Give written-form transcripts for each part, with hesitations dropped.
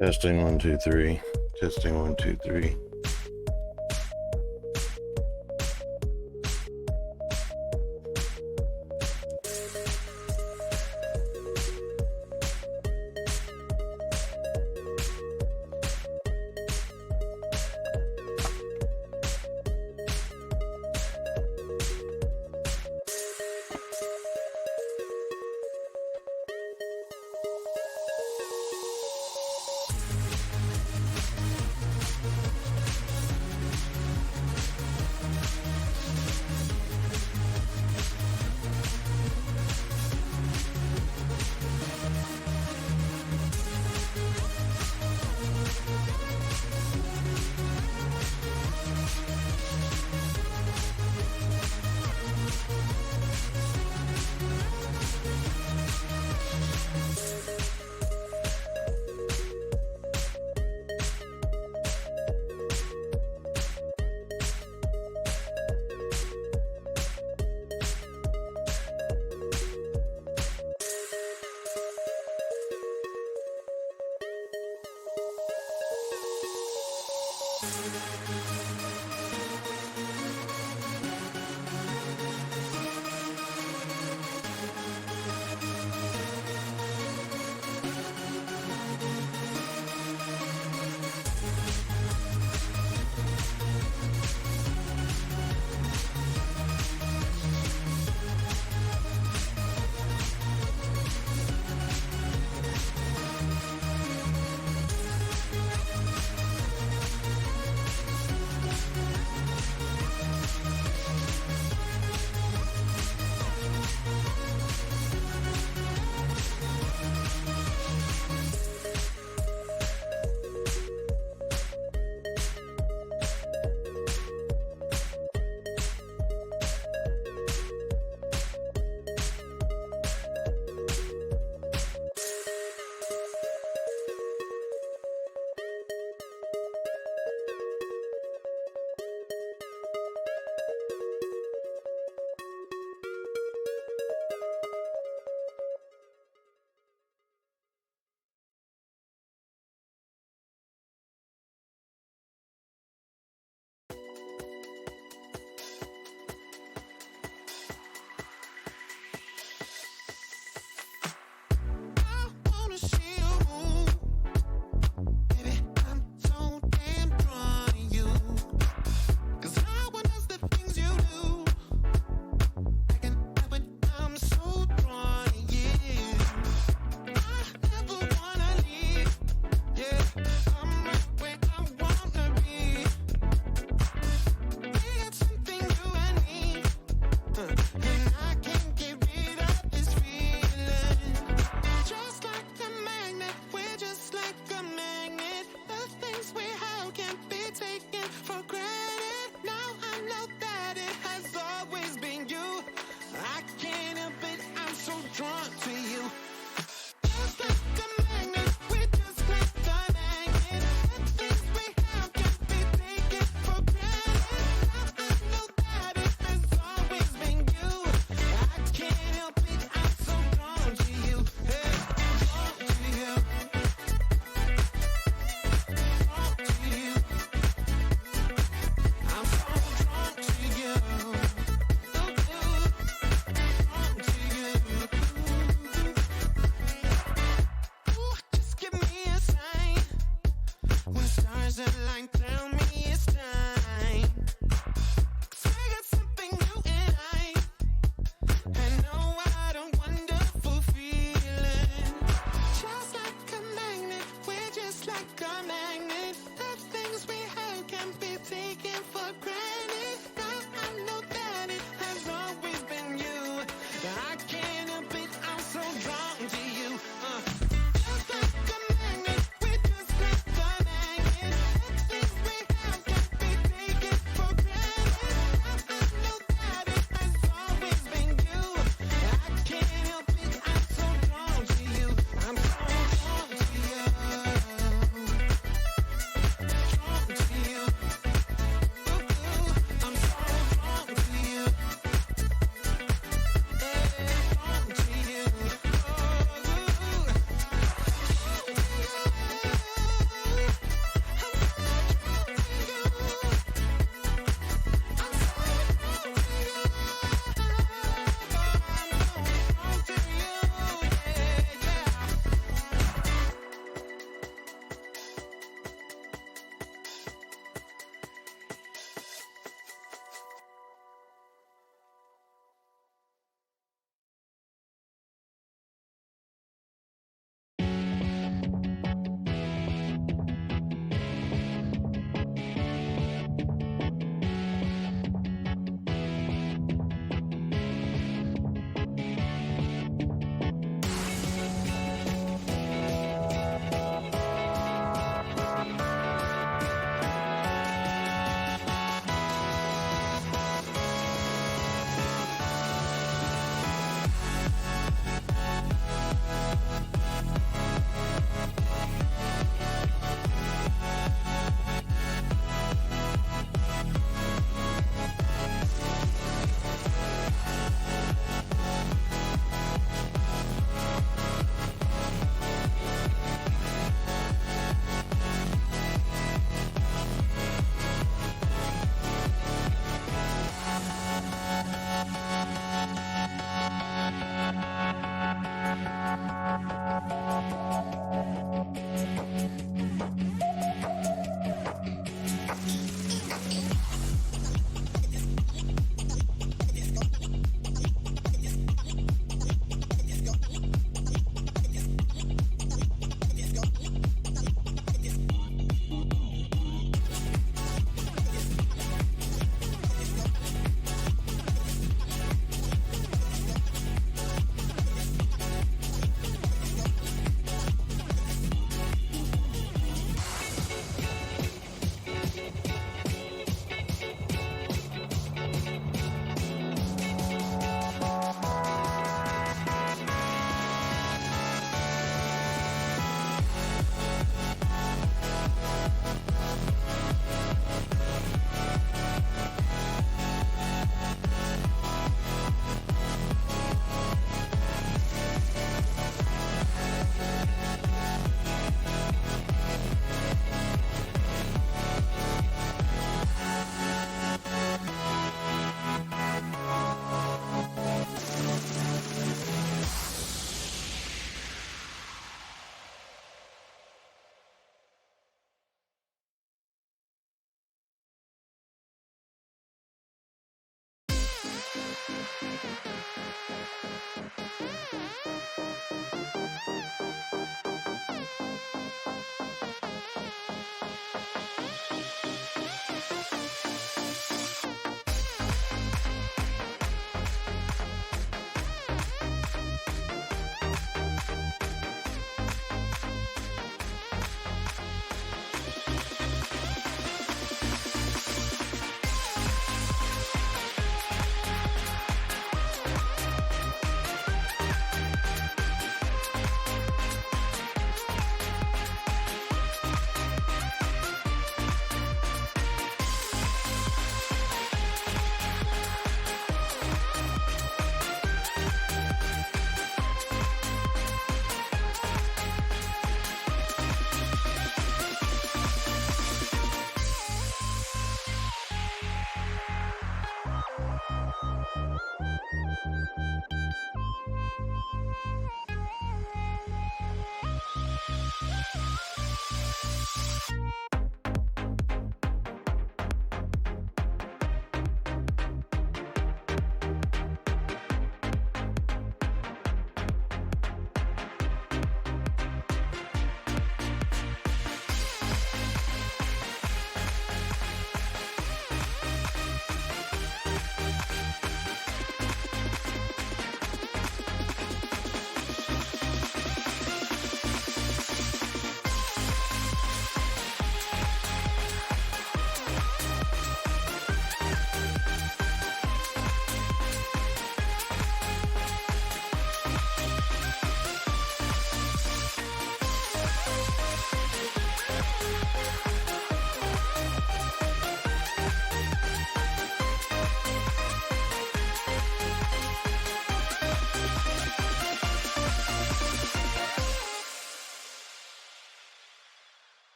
Testing 1 2 3. Testing 1 2 3.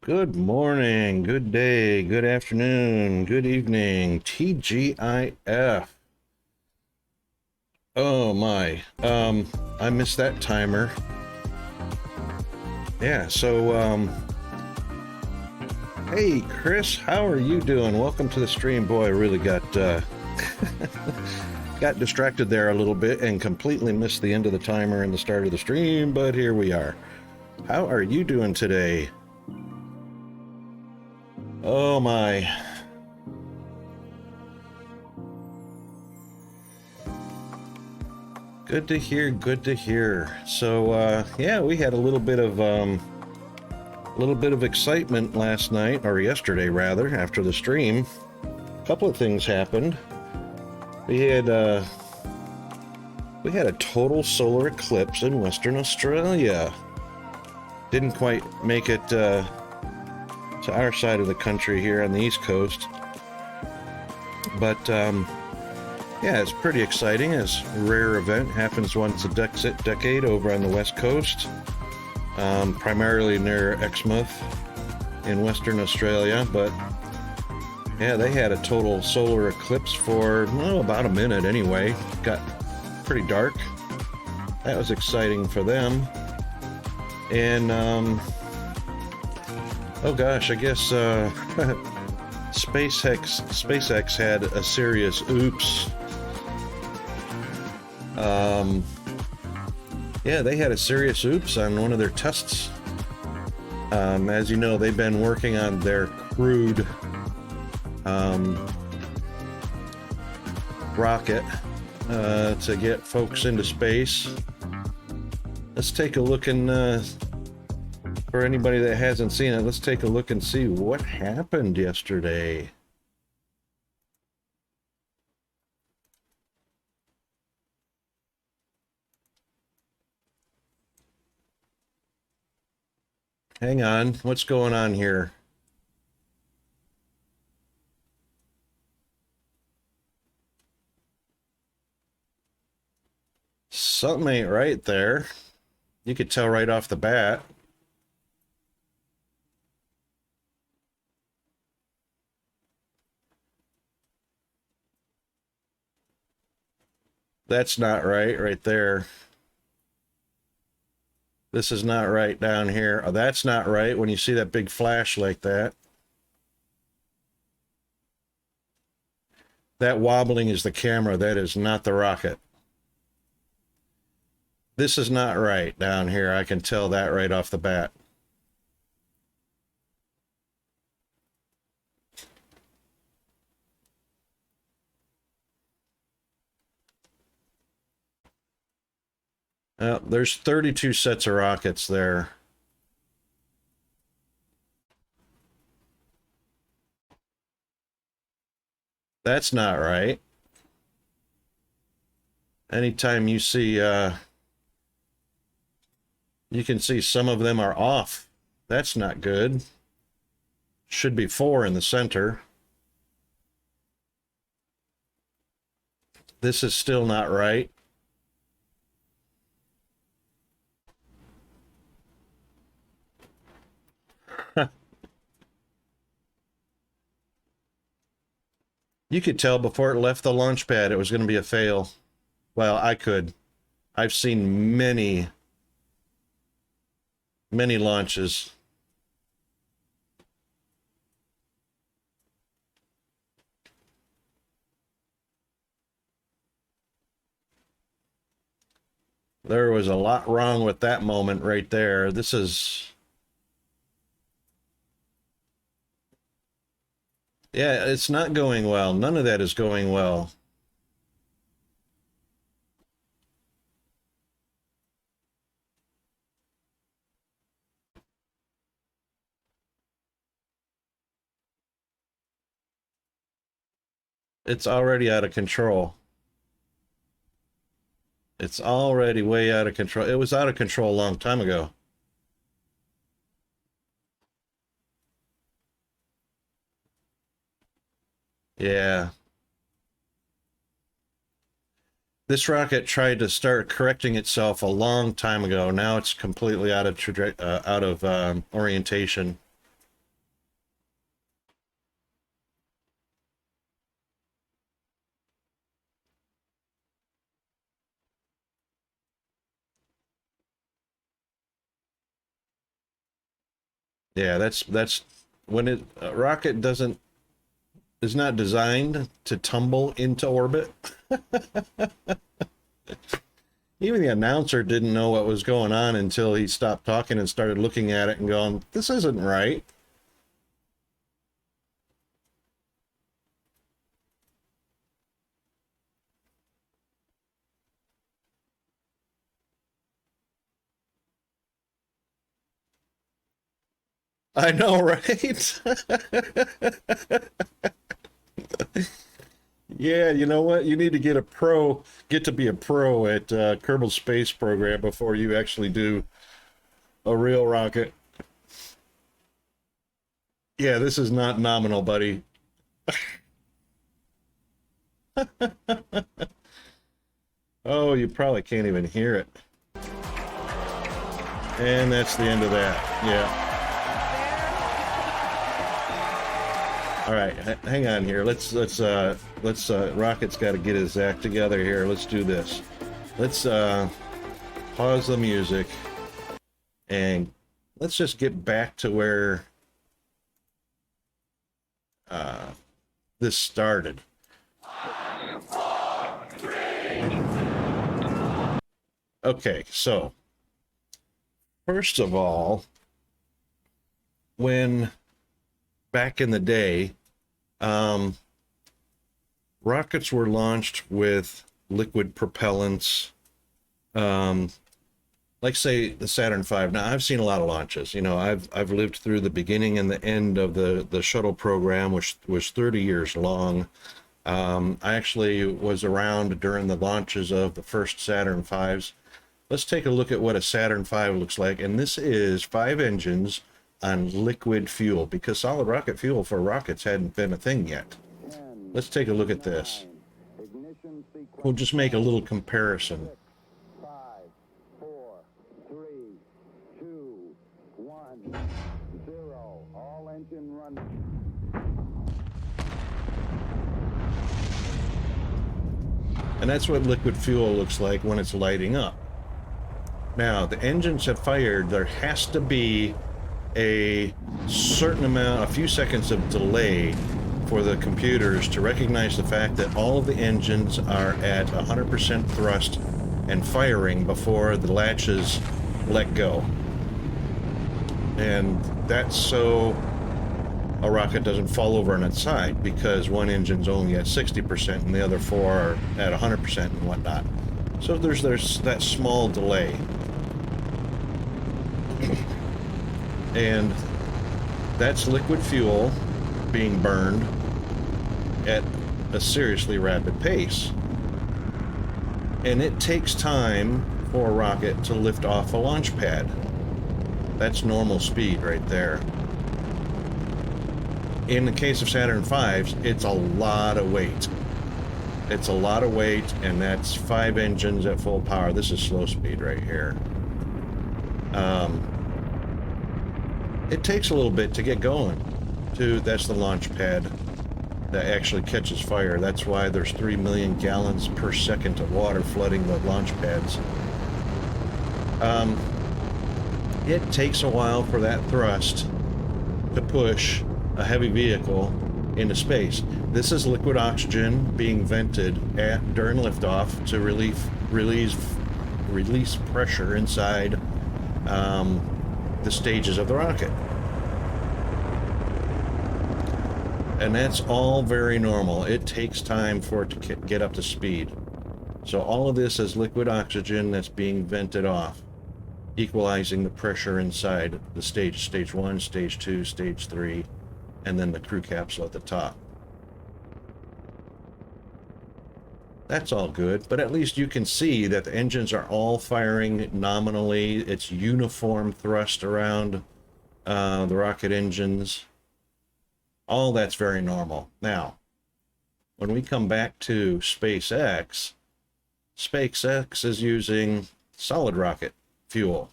Good morning, good day, good afternoon, good evening, TGIF. Oh my, I missed that timer. Yeah, hey Chris, how are you doing? Welcome to the stream. Boy, I really got got distracted there a little bit and completely missed the end of the timer and the start of the stream, but here we are. How are you doing today? Oh my. Good to hear, good to hear. So yeah, we had a little bit of excitement last night, or yesterday rather, after the stream. A couple of things happened. We had a total solar eclipse in Western Australia. Didn't quite make it to our side of the country here on the East Coast, but yeah, it's pretty exciting. It's a rare event, happens once a decade over on the West Coast, primarily near Exmouth in Western Australia. But yeah, they had a total solar eclipse for about a minute anyway. Got pretty dark. That was exciting for them. And oh gosh, I guess SpaceX had a serious oops. Yeah, they had a serious oops on one of their tests. As you know, they've been working on their crewed rocket to get folks into space. Let's take a look and for anybody that hasn't seen it, let's take a look and see what happened yesterday. Hang on, what's going on here? Something ain't right there. You could tell right off the bat. That's not right there. This is not right down here. Oh, that's not right when you see that big flash like that. That wobbling is the camera. That is not the rocket. This is not right down here. I can tell that right off the bat. There's 32 sets of rockets there. That's not right. Anytime you see, you can see some of them are off. That's not good. Should be 4 in the center. This is still not right. You could tell before it left the launch pad it was going to be a fail. Well, I could. I've seen many launches. There was a lot wrong with that moment right there. This is... Yeah, it's not going well. None of that is going well. It's already out of control. It's already way out of control. It was out of control a long time ago. Yeah. This rocket tried to start correcting itself a long time ago. Now it's completely out of orientation. Yeah, that's when a rocket is not designed to tumble into orbit. Even the announcer didn't know what was going on until he stopped talking and started looking at it and going, "This isn't right." I know, right? Yeah, you know what? You need to get to be a pro at Kerbal Space Program before you actually do a real rocket. Yeah, this is not nominal, buddy. Oh, you probably can't even hear it. And that's the end of that. Yeah. All right, hang on here. Let's Rocket's got to get his act together here. Let's do this. Let's pause the music and let's just get back to where this started. Okay, so first of all, when back in the day, um, rockets were launched with liquid propellants, um, like say the Saturn V. Now I've seen a lot of launches. You know, I've lived through the beginning and the end of the shuttle program, which was 30 years long. I actually was around during the launches of the first Saturn V's. Let's take a look at what a Saturn V looks like, and this is 5 engines on liquid fuel, because solid rocket fuel for rockets hadn't been a thing yet. Let's take a look at this. We'll just make a little comparison. 5, 4, 3, 2, 1, 0. All engine running. And that's what liquid fuel looks like when it's lighting up. Now, the engines have fired. There has to be a certain amount, a few seconds of delay for the computers to recognize the fact that all of the engines are at 100% thrust and firing before the latches let go. And that's so a rocket doesn't fall over on its side, because one engine's only at 60% and the other 4 are at 100% and whatnot. So there's that small delay. And that's liquid fuel being burned at a seriously rapid pace. And it takes time for a rocket to lift off a launch pad. That's normal speed right there. In the case of Saturn V's, it's a lot of weight. It's a lot of weight, and that's 5 engines at full power. This is slow speed right here. It takes a little bit to get going. That's the launch pad that actually catches fire. That's why there's 3 million gallons per second of water flooding the launch pads. It takes a while for that thrust to push a heavy vehicle into space. This is liquid oxygen being vented during liftoff to release pressure inside the stages of the rocket. And that's all very normal. It takes time for it to get up to speed. So all of this is liquid oxygen that's being vented off, equalizing the pressure inside the stage 1, stage 2, stage 3, and then the crew capsule at the top. That's all good, but at least you can see that the engines are all firing nominally. It's uniform thrust around the rocket engines. All that's very normal. Now, when we come back to SpaceX is using solid rocket fuel,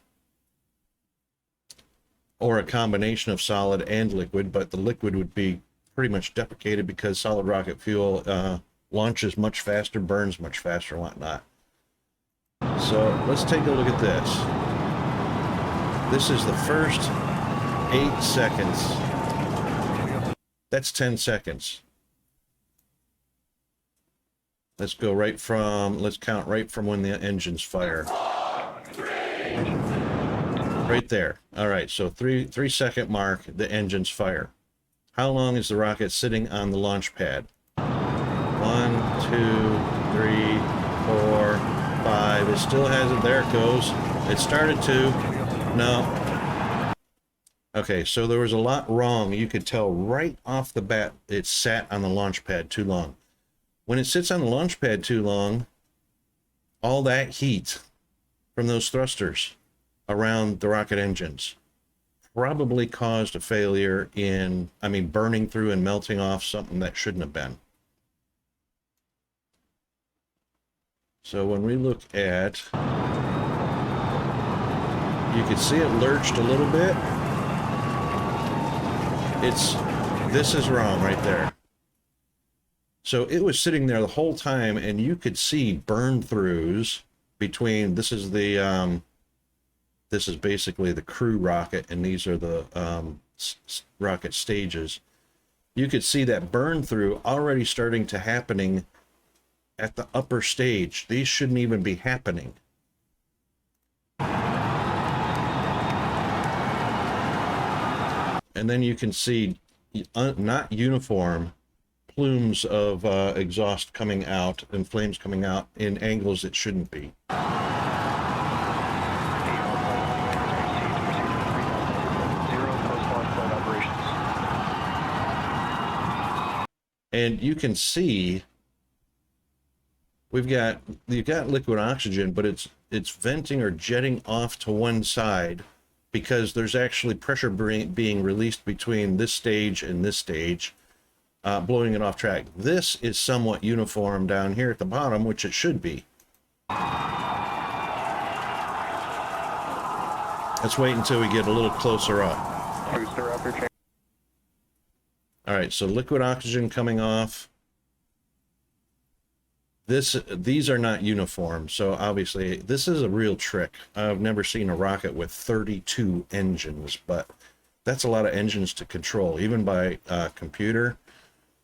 or a combination of solid and liquid, but the liquid would be pretty much deprecated because solid rocket fuel launches much faster, burns much faster, and whatnot. So let's take a look at this. This is the first 8 seconds. That's 10 seconds. Let's go right from, let's count right from when the engines fire. Right there. All right, so 3-second mark, the engines fire. How long is the rocket sitting on the launch pad? 1, 2, 3, 4, 5. It still hasn't, there it goes. It started to, no. Okay, so there was a lot wrong. You could tell right off the bat it sat on the launch pad too long. When it sits on the launch pad too long, all that heat from those thrusters around the rocket engines probably caused a failure in, I mean, burning through and melting off something that shouldn't have been. So when we look at, you can see it lurched a little bit. This is wrong right there. So it was sitting there the whole time, and you could see burn throughs between, this is basically the crew rocket, and these are the rocket stages. You could see that burn through already starting to happening at the upper stage. These shouldn't even be happening. And then you can see not uniform plumes of exhaust coming out and flames coming out in angles it shouldn't be. And you can see you've got liquid oxygen, but it's venting or jetting off to one side because there's actually pressure being released between this stage and this stage, blowing it off track. This is somewhat uniform down here at the bottom, which it should be. Let's wait until we get a little closer up. All right, so liquid oxygen coming off. These are not uniform, so obviously this is a real trick. I've never seen a rocket with 32 engines, but that's a lot of engines to control, even by computer.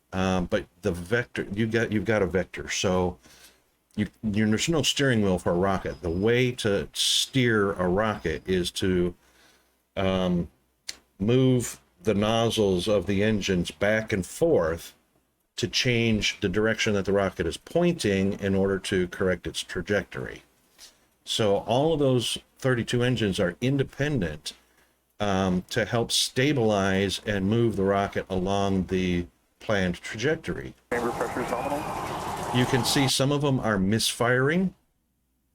But the vector, you've got a vector, so there's no steering wheel for a rocket. The way to steer a rocket is to move the nozzles of the engines back and forth to change the direction that the rocket is pointing in order to correct its trajectory. So all of those 32 engines are independent to help stabilize and move the rocket along the planned trajectory. Chamber pressure is nominal. You can see some of them are misfiring,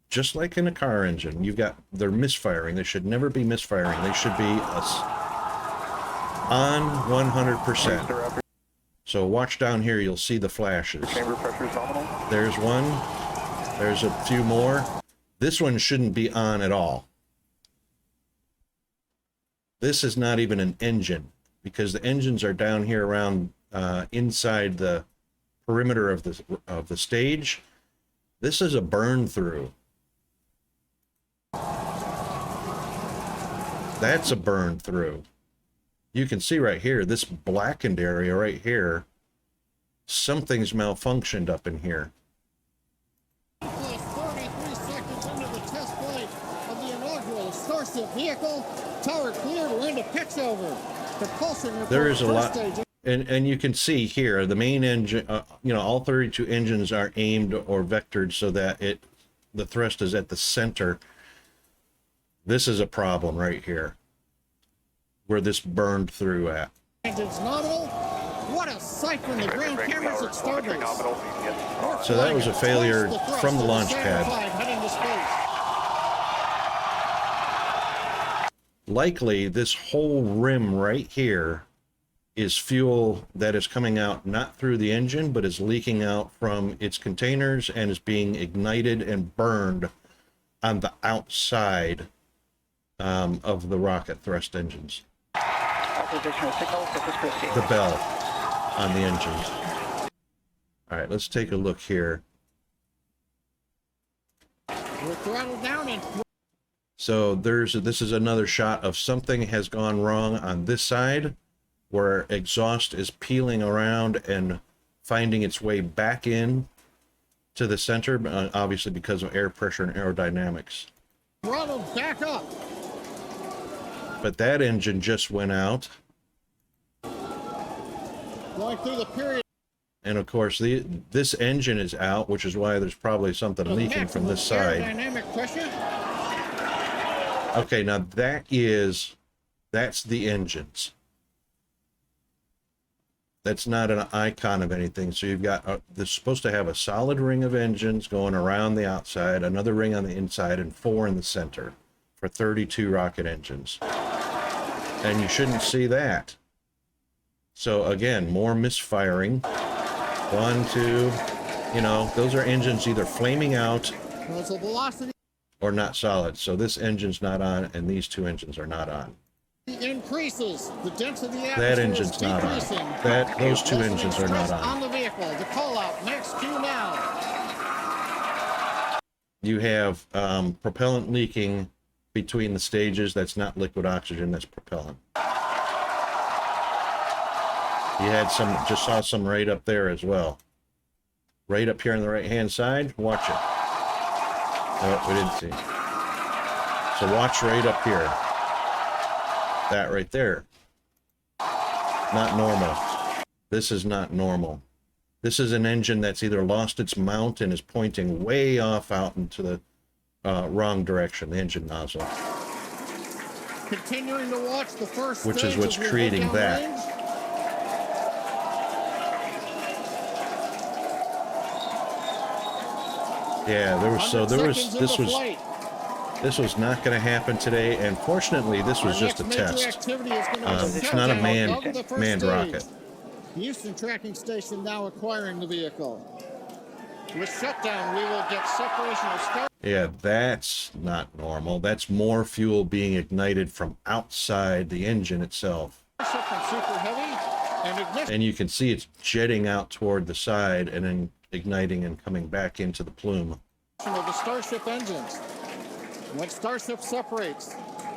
just like in a car engine. They're misfiring. They should never be misfiring. They should be on 100%. So watch down here, you'll see the flashes. Chamber pressure is nominal. There's one. There's a few more. This one shouldn't be on at all. This is not even an engine, because the engines are down here around inside the perimeter of the stage. This is a burn through. That's a burn through. You can see right here, this blackened area right here, something's malfunctioned up in here. 33 seconds into the test flight of the inaugural Starship vehicle. Tower cleared, we're into pitch over. Propulsion report. There is a lot, and you can see here, the main engine, all 32 engines are aimed or vectored so that the thrust is at the center. This is a problem right here, where this burned through at. Engines nominal. What a sight from the ground cameras at Starbase. So that was a failure from the launch pad. Likely, this whole rim right here is fuel that is coming out not through the engine, but is leaking out from its containers and is being ignited and burned on the outside of the rocket thrust engines. The bell on the engines. All right, let's take a look here. We're throttled down and So this is another shot of something has gone wrong on this side, where exhaust is peeling around and finding its way back in to the center, obviously because of air pressure and aerodynamics. Throttle back up. But that engine just went out. Going through the period. And of course, this engine is out, which is why there's probably something leaking from this side. Aerodynamic pressure. Okay, now that's the engines. That's not an icon of anything. So you've got, this is supposed to have a solid ring of engines going around the outside, another ring on the inside, and 4 in the center for 32 rocket engines. And you shouldn't see that. So again, more misfiring. 1, 2, you know, those are engines either flaming out There's a velocity or not solid. So this engine's not on, and these 2 engines are not on. increases. The density of the That atmosphere engine's is not on. decreasing. Those 2 Lessening engines are not stress on. the vehicle. The call out. Max Q now. You have propellant leaking between the stages. That's not liquid oxygen, that's propellant. You had some, just saw some right up there as well. Right up here on the right hand side, watch it. Oh, we didn't see. So watch right up here. That right there. Not normal. This is not normal. This is an engine that's either lost its mount and is pointing way off out into the wrong direction, the engine nozzle. Continuing to watch the first Which is stage what's as we go creating down that. range. Yeah, this was not going to happen today, and fortunately this was just a test. It's not a manned rocket. The Houston tracking station now acquiring the vehicle. With shutdown, we will get separation of start. Yeah, that's not normal. That's more fuel being ignited from outside the engine itself. Super heavy and ignition. And you can see it's jetting out toward the side and then igniting and coming back into the plume. Of the Starship engines. When Starship separates,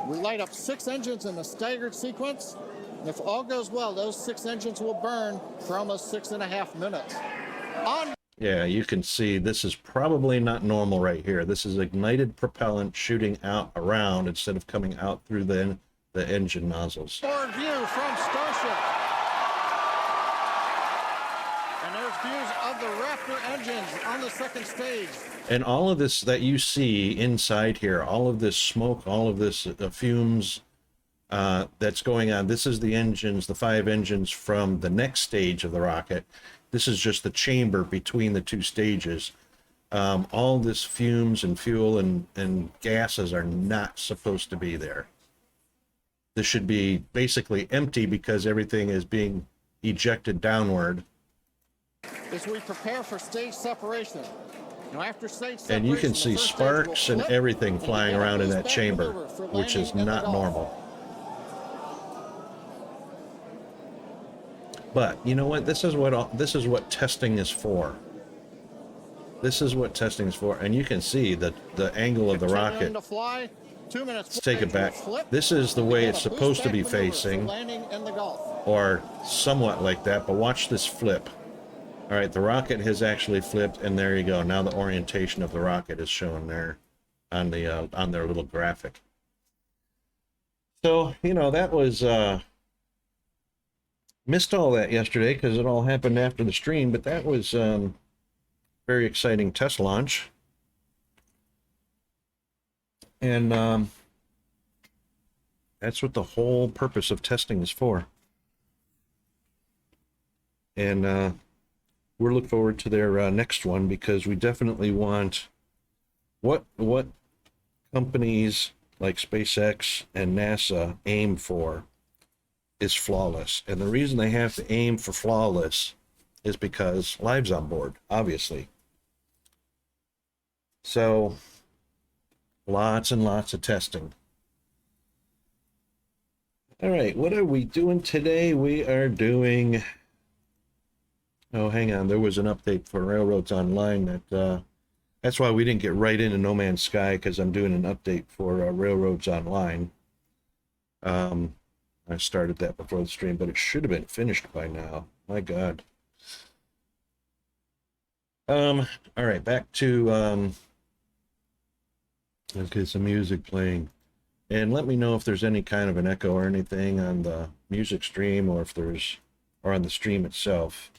we light up 6 engines in a staggered sequence. And if all goes well, those 6 engines will burn for almost 6.5 minutes. Yeah, you can see this is probably not normal right here. This is ignited propellant shooting out around instead of coming out through the engine nozzles. Forward view from Starship. And there's views of the Raptor engines on the second stage. And all of this that you see inside here, all of this smoke, all of this fumes that's going on, this is the engines, the 5 engines from the next stage of the rocket. This is just the chamber between the 2 stages. All this fumes and fuel and gases are not supposed to be there. This should be basically empty because everything is being ejected downward. As we prepare for stage separation. Now after stage separation, And you can see sparks and everything flying around in that chamber, which is not normal. But you know what? This is what testing is for. This is what testing is for, and you can see the angle of the rocket. Let's take it back. This is the way it's supposed to be facing, or somewhat like that. But watch this flip. All right, the rocket has actually flipped, and there you go. Now the orientation of the rocket is shown there on their little graphic. So you know that was. Missed all that yesterday because it all happened after the stream, but that was very exciting test launch. And that's what the whole purpose of testing is for. And we're looking forward to their next one because we definitely want what companies like SpaceX and NASA aim for is flawless. And the reason they have to aim for flawless is because lives on board, obviously. So lots and lots of testing. All right, what are we doing today? We are doing, oh, hang on, there was an update for Railroads Online that That's why we didn't get right into No Man's Sky, because I'm doing an update for Railroads Online. I started that before the stream, but it should have been finished by now. My God. All right, back to let's get some music playing. And let me know if there's any kind of an echo or anything on the music stream, or if there's, or on the stream itself.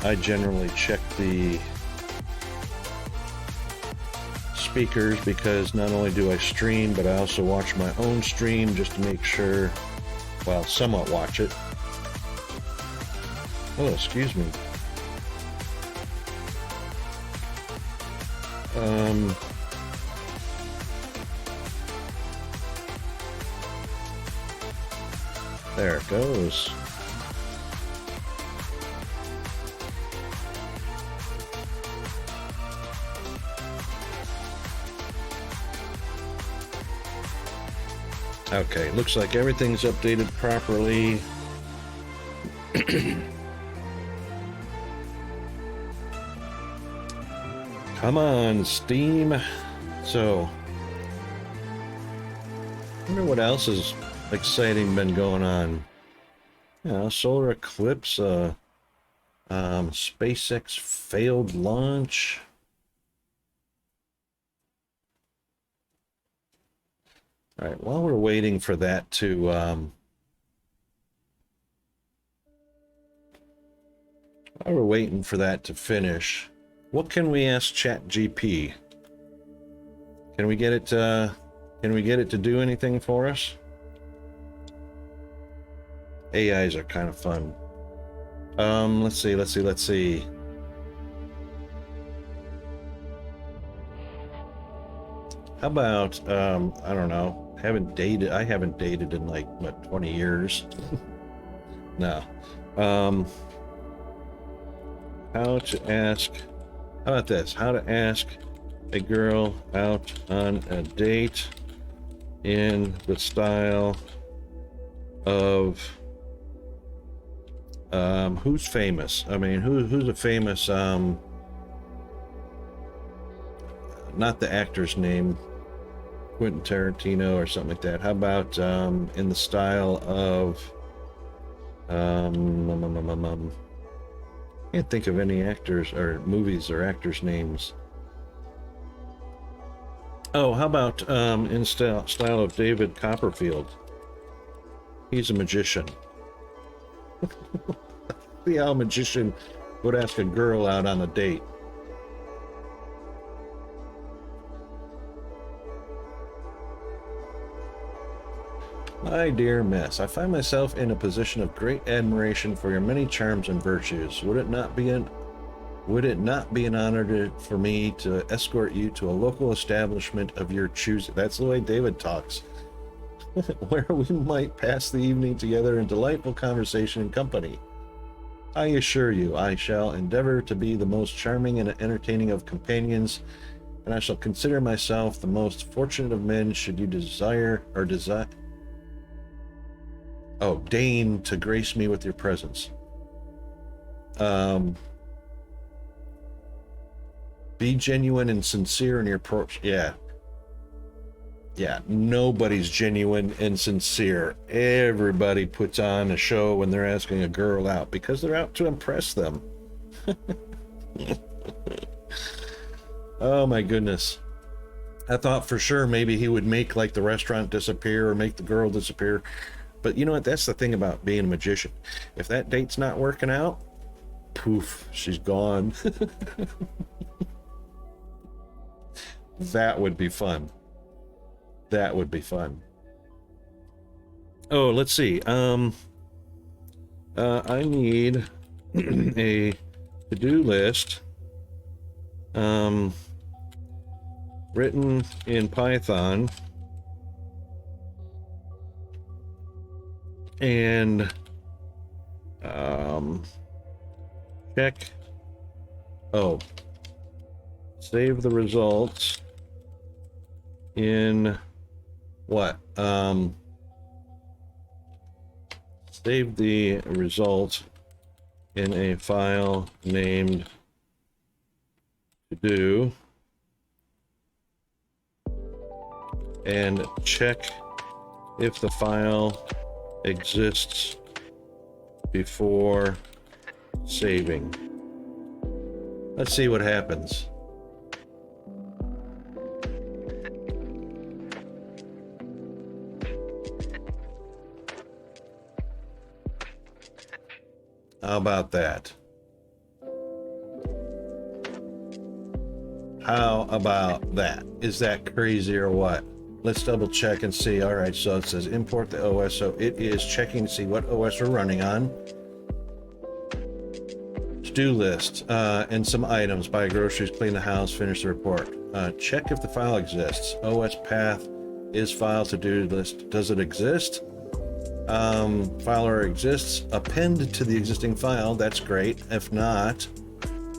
I generally check the speakers, because not only do I stream, but I also watch my own stream just to make sure, well, somewhat watch it. Oh, excuse me. There it goes. Okay, looks like everything's updated properly. Come on, Steam. So, I wonder what else is exciting been going on. Yeah, solar eclipse, SpaceX failed launch. All right, while we're waiting for that to, while we're waiting for that to finish, what can we ask ChatGPT? Can we get it to do anything for us? AIs are kind of fun. Let's see. How about, I don't know. I haven't dated in like, what, 20 years? No. How about this? How to ask a girl out on a date in the style of, who's famous? I mean, who's a famous, not the actor's name, Quentin Tarantino or something like that. How about in the style of can't think of any actors or movies or actors' names. Oh, how about in style of David Copperfield? He's a magician. See how a magician would ask a girl out on a date. My dear miss, I find myself in a position of great admiration for your many charms and virtues. Would it not be an honor for me to escort you to a local establishment of your choosing? That's the way David talks. Where we might pass the evening together in delightful conversation and company. I assure you, I shall endeavor to be the most charming and entertaining of companions, and I shall consider myself the most fortunate of men should you deign to grace me with your presence. Be genuine and sincere in your approach. Yeah, nobody's genuine and sincere. Everybody puts on a show when they're asking a girl out because they're out to impress them. Oh my goodness. I thought for sure maybe he would make like the restaurant disappear or make the girl disappear. But you know what? That's the thing about being a magician. If that date's not working out, poof, she's gone. That would be fun. That would be fun. Oh, let's see. I need a to-do list written in Python and check. Oh, save the results in what? Save the result in a file named to do and check if the file exists before saving. Let's see what happens. How about that? How about that? Is that crazy or what? Let's double check and see. All right, so it says import the OS. So it is checking to see what OS we're running on. To-do list and some items. Buy groceries, clean the house, finish the report. Check if the file exists. OS path is file to-do list. Does it exist? File error exists. Append to the existing file. That's great. If not,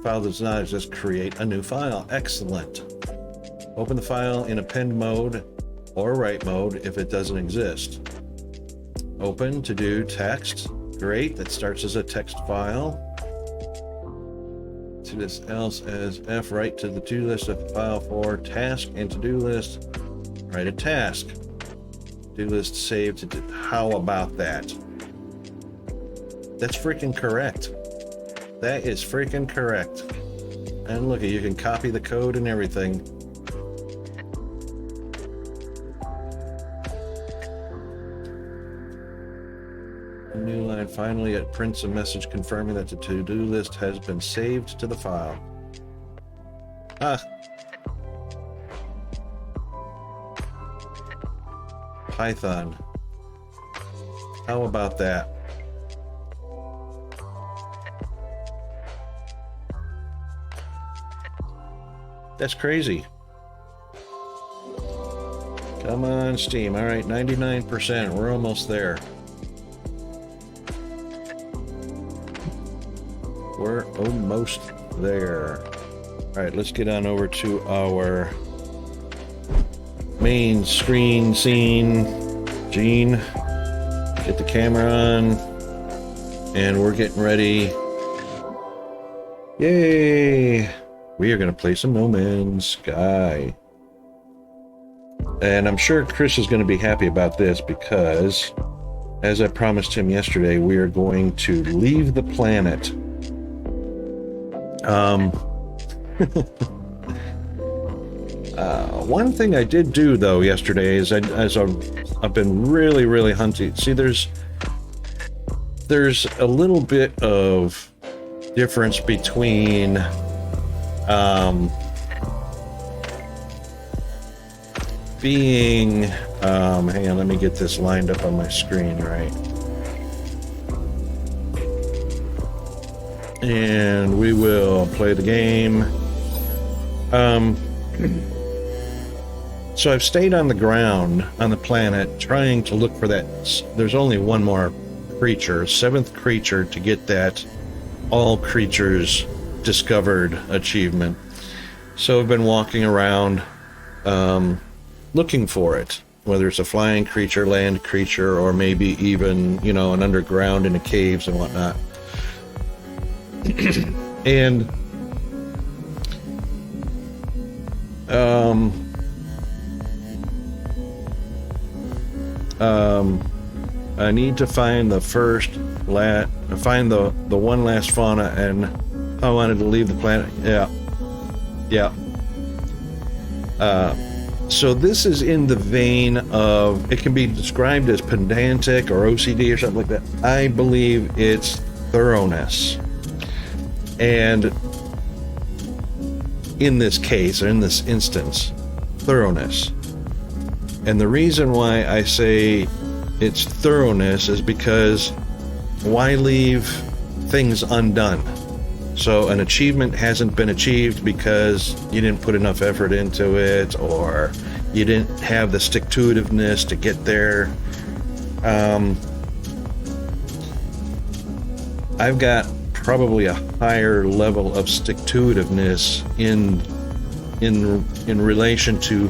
file does not exist. Create a new file. Excellent. Open the file in append mode or write mode if it doesn't exist. Open to do text. Great. That starts as a text file. To this else as F, write to the to-do list of the file for task and to-do list. Write a task. To-do list saved to do. How about that? That's freaking correct. That is freaking correct. And look, you can copy the code and everything. A new line. Finally, it prints a message confirming that the to-do list has been saved to the file. Python. How about that? That's crazy. Come on, Steam. All right, 99%. We're almost there. We're almost there. All right, let's get on over to our main screen scene. Gene, get the camera on, and we're getting ready. Yay! We are going to play some No Man's Sky. And I'm sure Chris is going to be happy about this because, as I promised him yesterday, we are going to leave the planet. One thing I did do though yesterday is as I've been really hunting. See, there's a little bit of difference between being hang on, let me get this lined up on my screen right. And we will play the game. So I've stayed on the ground on the planet trying to look for that. There's only one more creature, 7th creature, to get that all creatures discovered achievement. So I've been walking around looking for it, whether it's a flying creature, land creature, or maybe even, you know, an underground in the caves and whatnot. And I need to find the one last fauna, and I wanted to leave the planet. Yeah. So this is in the vein of, it can be described as pedantic or OCD or something like that. I believe it's thoroughness. And in this case, or in this instance, thoroughness. And the reason why I say it's thoroughness is because why leave things undone? So an achievement hasn't been achieved because you didn't put enough effort into it, or you didn't have the stick-to-itiveness to get there. I've got probably a higher level of stick-to-itiveness in relation to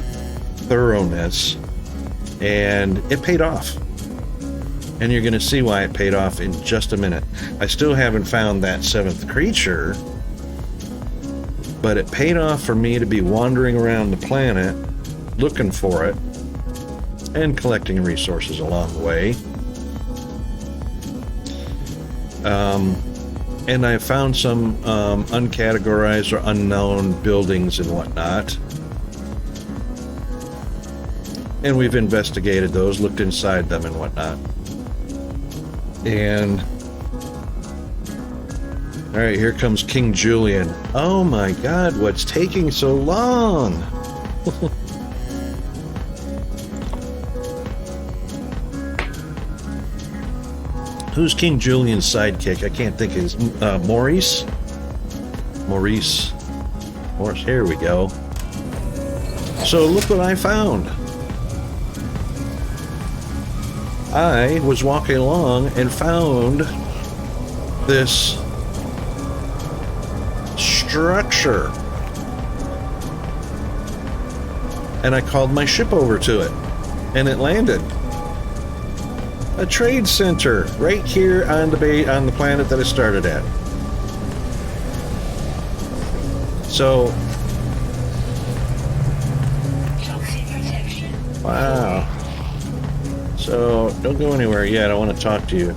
thoroughness, and it paid off. And you're going to see why it paid off in just a minute. I still haven't found that 7th creature, But it paid off for me to be wandering around the planet looking for it and collecting resources along the way. And I found some uncategorized or unknown buildings and whatnot. And we've investigated those, looked inside them and whatnot. And all right, here comes King Julian. Oh my God, what's taking so long? Who's King Julian's sidekick? I can't think of his... Maurice? Maurice. Here we go. So look what I found. I was walking along and found this structure. And I called my ship over to it. And it landed. A trade center right here on the planet that I started at. So, wow. So don't go anywhere yet. I want to talk to you.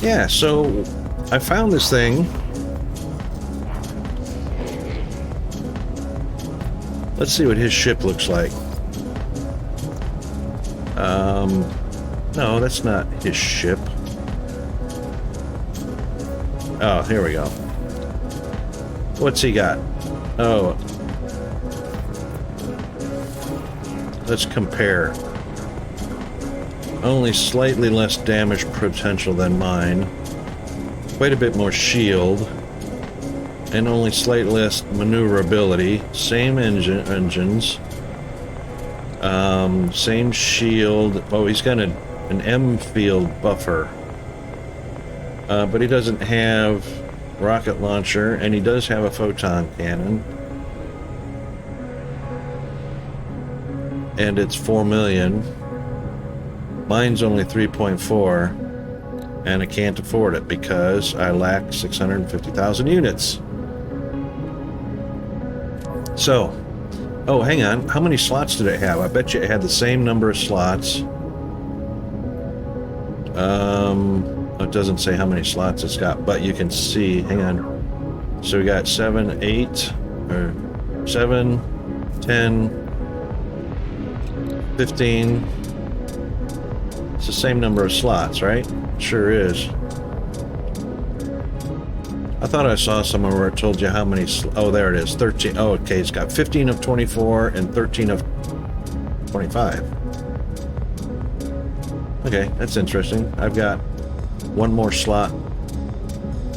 Yeah. So I found this thing. Let's see what his ship looks like. No, that's not his ship. Oh, here we go. What's he got? Oh. Let's compare. Only slightly less damage potential than mine. Quite a bit more shield. And only slightly less maneuverability. Same engines. Same shield. Oh, he's got an M field buffer. But he doesn't have rocket launcher, and he does have a photon cannon. And it's 4 million. Mine's only 3.4, and I can't afford it because I lack 650,000 units. So, oh, hang on. How many slots did it have? I bet you it had the same number of slots. It doesn't say how many slots it's got, but you can see. Hang on. So we got 7, 8, or 7, 10, 15. It's the same number of slots, right? Sure is. I thought I saw somewhere where it told you how many... Oh, there it is. 13. Oh, okay. It's got 15 of 24 and 13 of 25. Okay, that's interesting. I've got one more slot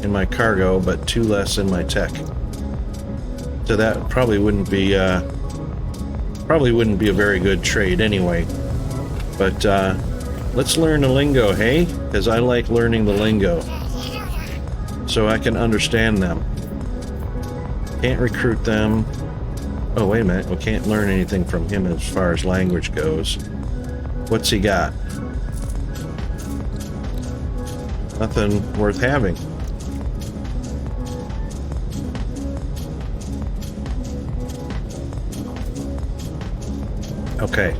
in my cargo, but 2 less in my tech. So that probably wouldn't be a very good trade anyway. But let's learn the lingo, hey? Because I like learning the lingo, so I can understand them. Can't recruit them. Oh, wait a minute. We can't learn anything from him as far as language goes. What's he got? Nothing worth having. Okay.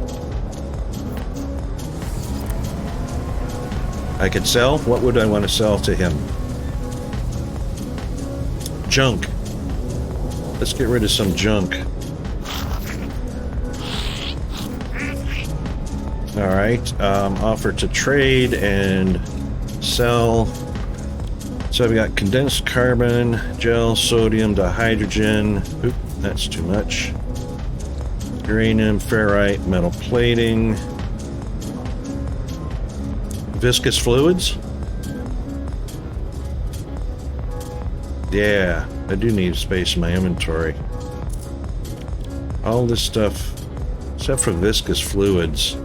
I could sell? What would I want to sell to him? Junk. Let's get rid of some junk. Alright, offer to trade and sell. So I've got condensed carbon, gel, sodium, dihydrogen. Oop, that's too much. Uranium, ferrite, metal plating. Viscous fluids? Yeah, I do need space in my inventory. All this stuff, except for viscous fluids,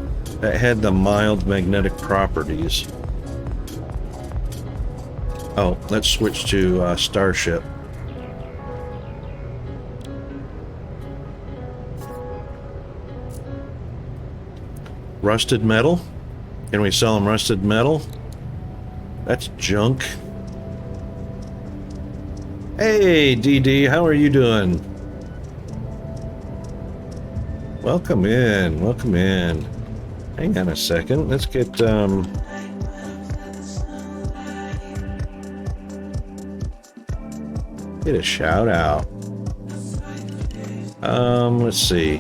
that had the mild magnetic properties. Oh, let's switch to Starship. Rusted metal? Can we sell them rusted metal? That's junk. Hey, DD, how are you doing? Welcome in, welcome in. Hang on a second, let's get, get a shout out. Let's see.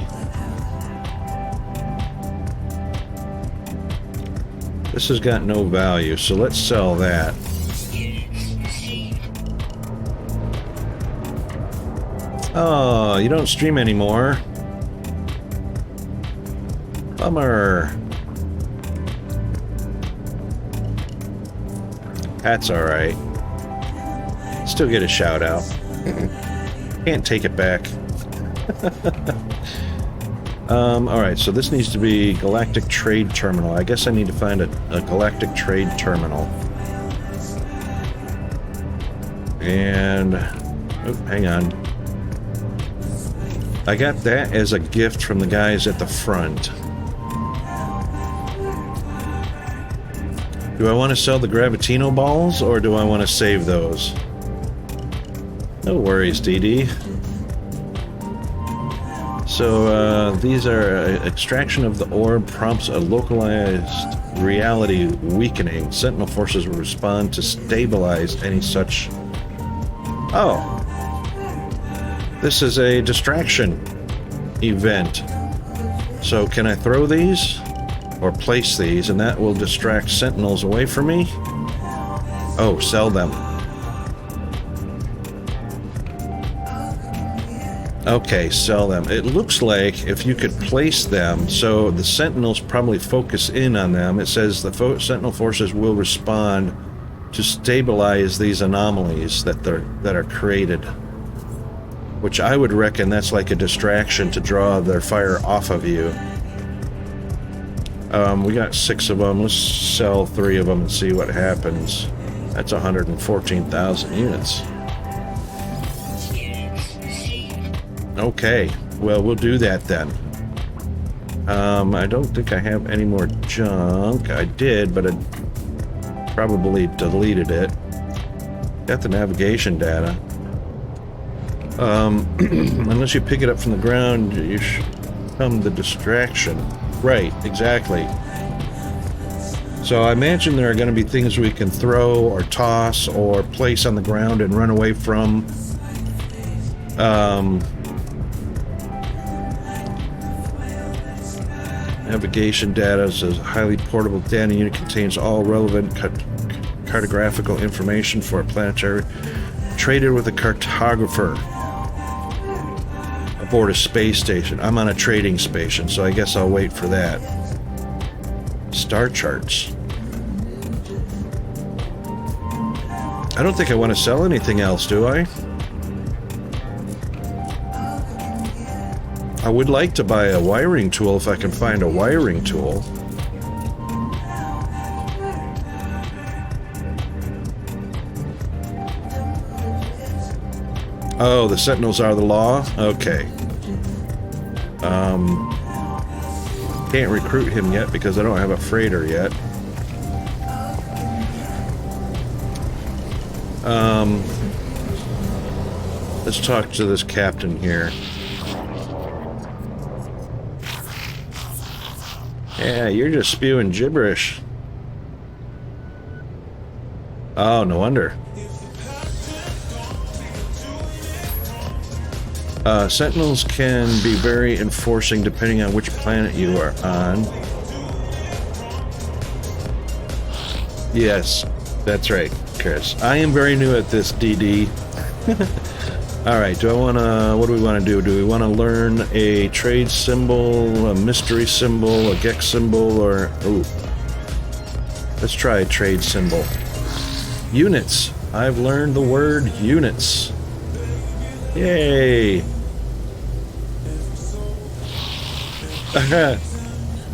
This has got no value, so let's sell that. Oh, you don't stream anymore. Bummer. That's alright. Still get a shout out. Can't take it back. Alright, so this needs to be Galactic Trade Terminal. I guess I need to find a Galactic Trade Terminal. And... oh, hang on. I got that as a gift from the guys at the front. Do I want to sell the Gravitino balls, or do I want to save those? No worries, DD. So, these are extraction of the orb prompts a localized reality weakening. Sentinel forces will respond to stabilize any such... oh. This is a distraction event. So can I throw these? Or place these, and that will distract sentinels away from me? Oh, sell them. Okay, sell them. It looks like if you could place them, so the sentinels probably focus in on them. It says the sentinel forces will respond to stabilize these anomalies that are created. Which I would reckon that's like a distraction to draw their fire off of you. We got 6 of them. Let's sell 3 of them and see what happens. That's 114,000 units. Okay, well, we'll do that then. I don't think I have any more junk. I did, but I probably deleted it. Got the navigation data. Unless you pick it up from the ground, you become the distraction. Right, exactly. So I imagine there are going to be things we can throw or toss or place on the ground and run away from. Navigation data says highly portable data unit contains all relevant cartographical information for a planetary. Traded with a cartographer aboard a space station. I'm on a trading station, so I guess I'll wait for that. Star charts. I don't think I want to sell anything else, do I? I would like to buy a wiring tool if I can find a wiring tool. Oh, the Sentinels are the law? Okay. Can't recruit him yet because I don't have a freighter yet. Let's talk to this captain here. Yeah, you're just spewing gibberish. Oh, no wonder. Sentinels can be very enforcing depending on which planet you are on. Yes, that's right, Chris. I am very new at this, DD. Alright, what do we want to do? Do we want to learn a trade symbol, a mystery symbol, a Gex symbol, or... ooh. Let's try a trade symbol. Units. I've learned the word units. Yay!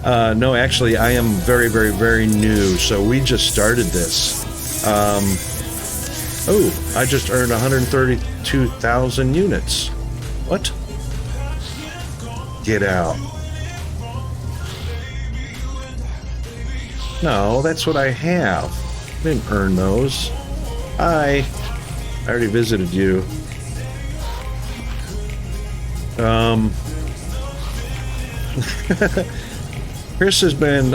No, actually, I am very, very, very new, so we just started this. Oh, I just earned 132,000 units. What? Get out. No, that's what I have. I didn't earn those. Hi. I already visited you. Chris has been,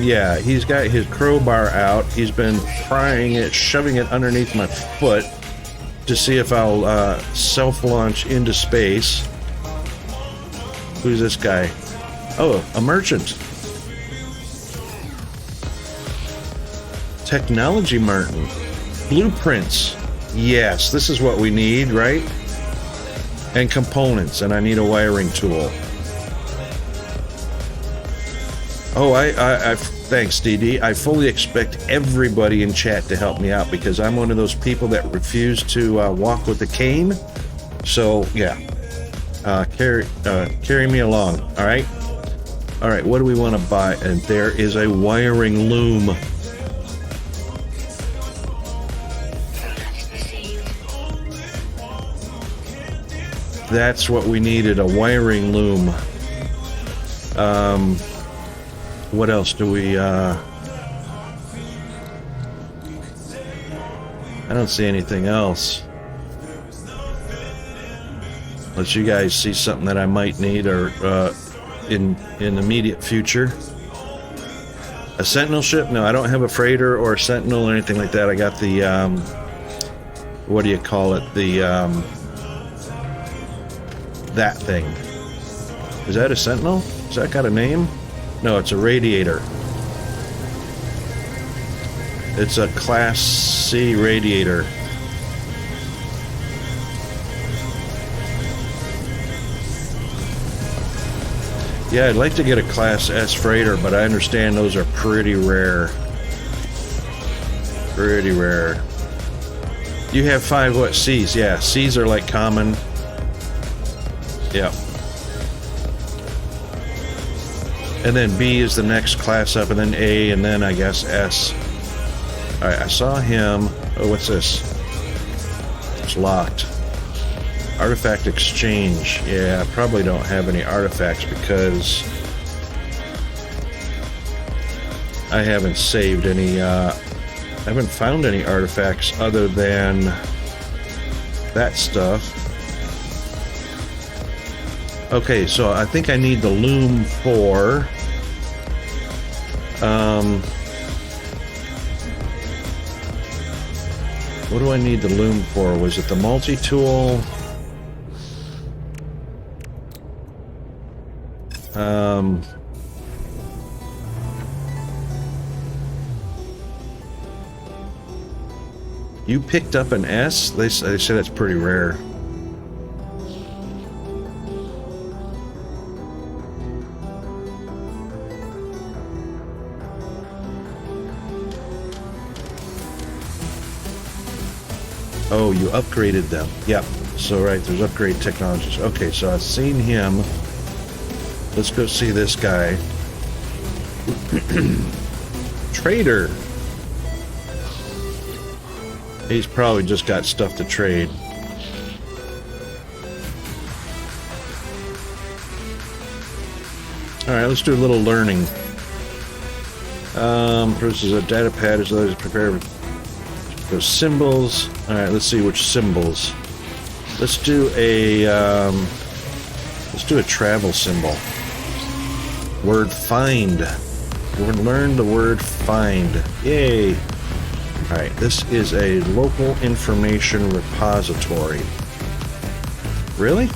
yeah, he's got his crowbar out. He's been prying it, shoving it underneath my foot to see if I'll self-launch into space. Who's this guy? Oh, a merchant. Technology Martin. Blueprints. Yes, this is what we need, right? And components, and I need a wiring tool. Oh, I thanks, DD. I fully expect everybody in chat to help me out because I'm one of those people that refuse to walk with a cane. So, yeah. Carry me along, all right? All right, what do we want to buy? And there is a wiring loom. That's what we needed, a wiring loom. What else do we, I don't see anything else. Unless you guys see something that I might need or in immediate future. A sentinel ship? No, I don't have a freighter or a sentinel or anything like that. I got the, what do you call it? The, that thing. Is that a sentinel? Has that got a name? No, it's a radiator. It's a Class C radiator. Yeah, I'd like to get a Class S freighter, but I understand those are pretty rare. Pretty rare. You have 5 what? Cs? Yeah, Cs are like common. Yeah. And then B is the next class up, and then A, and then I guess S. Alright, I saw him. Oh, what's this? It's locked. Artifact exchange. Yeah, I probably don't have any artifacts because I haven't saved any, I haven't found any artifacts other than that stuff. Okay, so I think I need the loom for what do I need the loom for? Was it the multi-tool? You picked up an S? They say that's pretty rare. Oh, you upgraded them. Yep. So, right, there's upgrade technologies. Okay, so I've seen him. Let's go see this guy. Trader. He's probably just got stuff to trade. Alright, let's do a little learning. Produces a data pad as though it's prepared. Those symbols. Alright, let's see which symbols. Let's do a travel symbol. Word find. We're gonna learn the word find. Yay! Alright, this is a local information repository. Really?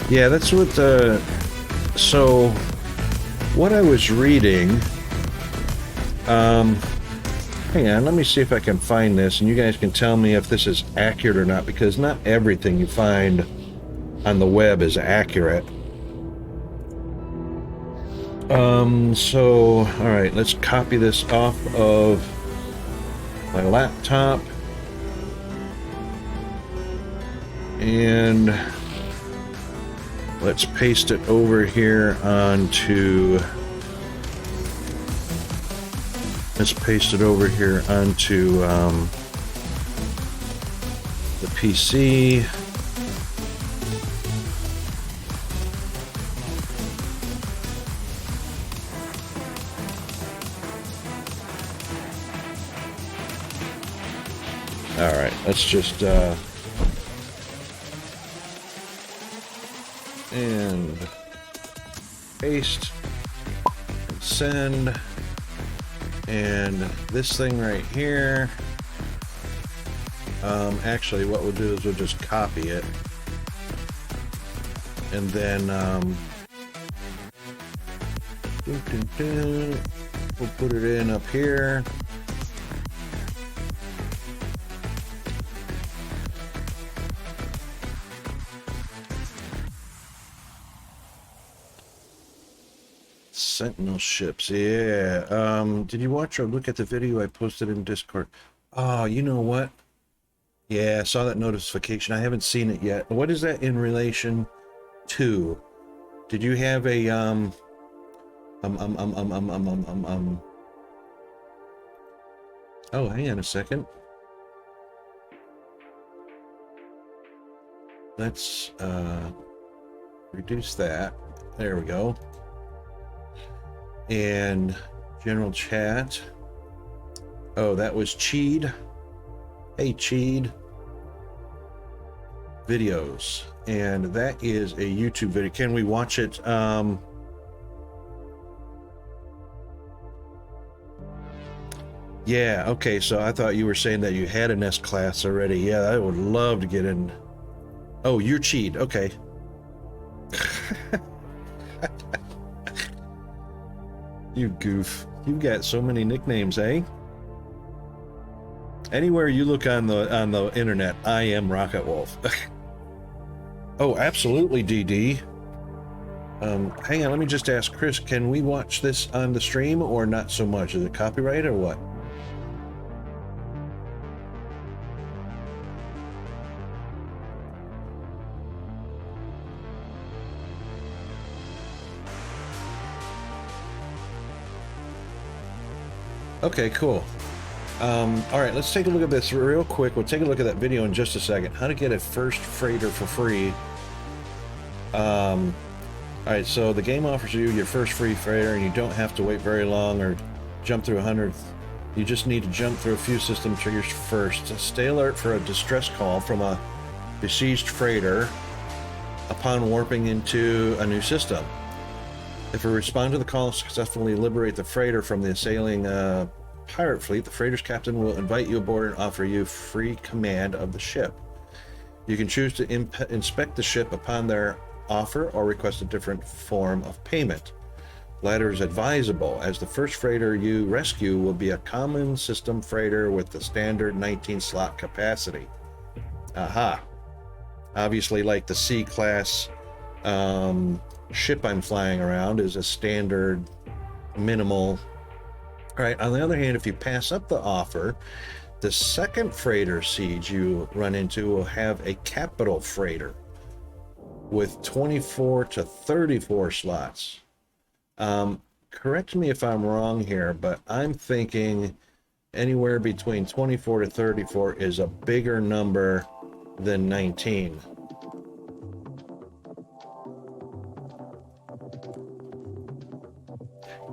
Yeah, that's what so what I was reading, hang on, let me see if I can find this, and you guys can tell me if this is accurate or not, because not everything you find on the web is accurate. So, alright, let's copy this off of my laptop. And let's paste it over here onto... Let's paste it over here onto the PC. All right, let's just and paste and send, and this thing right here. Actually, what we'll do is we'll just copy it, and then we'll put it in up here. Sentinel ships, yeah. Did you watch or look at the video I posted in Discord? Oh, you know what? Yeah, I saw that notification. I haven't seen it yet. What is that in relation to? Did you have a Oh, hang on a second. Let's reduce that. There we go. And general chat. Oh, that was Cheed. Hey, Cheed. Videos. And that is a YouTube video. Can we watch it? Yeah, okay, so I thought you were saying that you had an S class already. Yeah, I would love to get in. Oh, you're Cheed. Okay. You goof. You've got so many nicknames, eh? Anywhere you look on the internet, I am Rocket Wolf. Oh, absolutely, DD. Hang on, let me just ask Chris, can we watch this on the stream or not so much? Is it copyright or what? Okay, cool. All right, let's take a look at this real quick. We'll take a look at that video in just a second. How to get a first freighter for free. All right, so the game offers you your first free freighter, and you don't have to wait very long or jump through 100. You just need to jump through a few system triggers first. Stay alert for a distress call from a besieged freighter upon warping into a new system. If you respond to the call and successfully liberate the freighter from the assailing pirate fleet, the freighter's captain will invite you aboard and offer you free command of the ship. You can choose to inspect the ship upon their offer or request a different form of payment. Latter is advisable, as the first freighter you rescue will be a common system freighter with the standard 19 slot capacity. Aha. Obviously, like the C-class ship I'm flying around is a standard minimal. All right, on the other hand, if you pass up the offer, the second freighter siege you run into will have a capital freighter with 24 to 34 slots. Correct me if I'm wrong here, but I'm thinking anywhere between 24 to 34 is a bigger number than 19.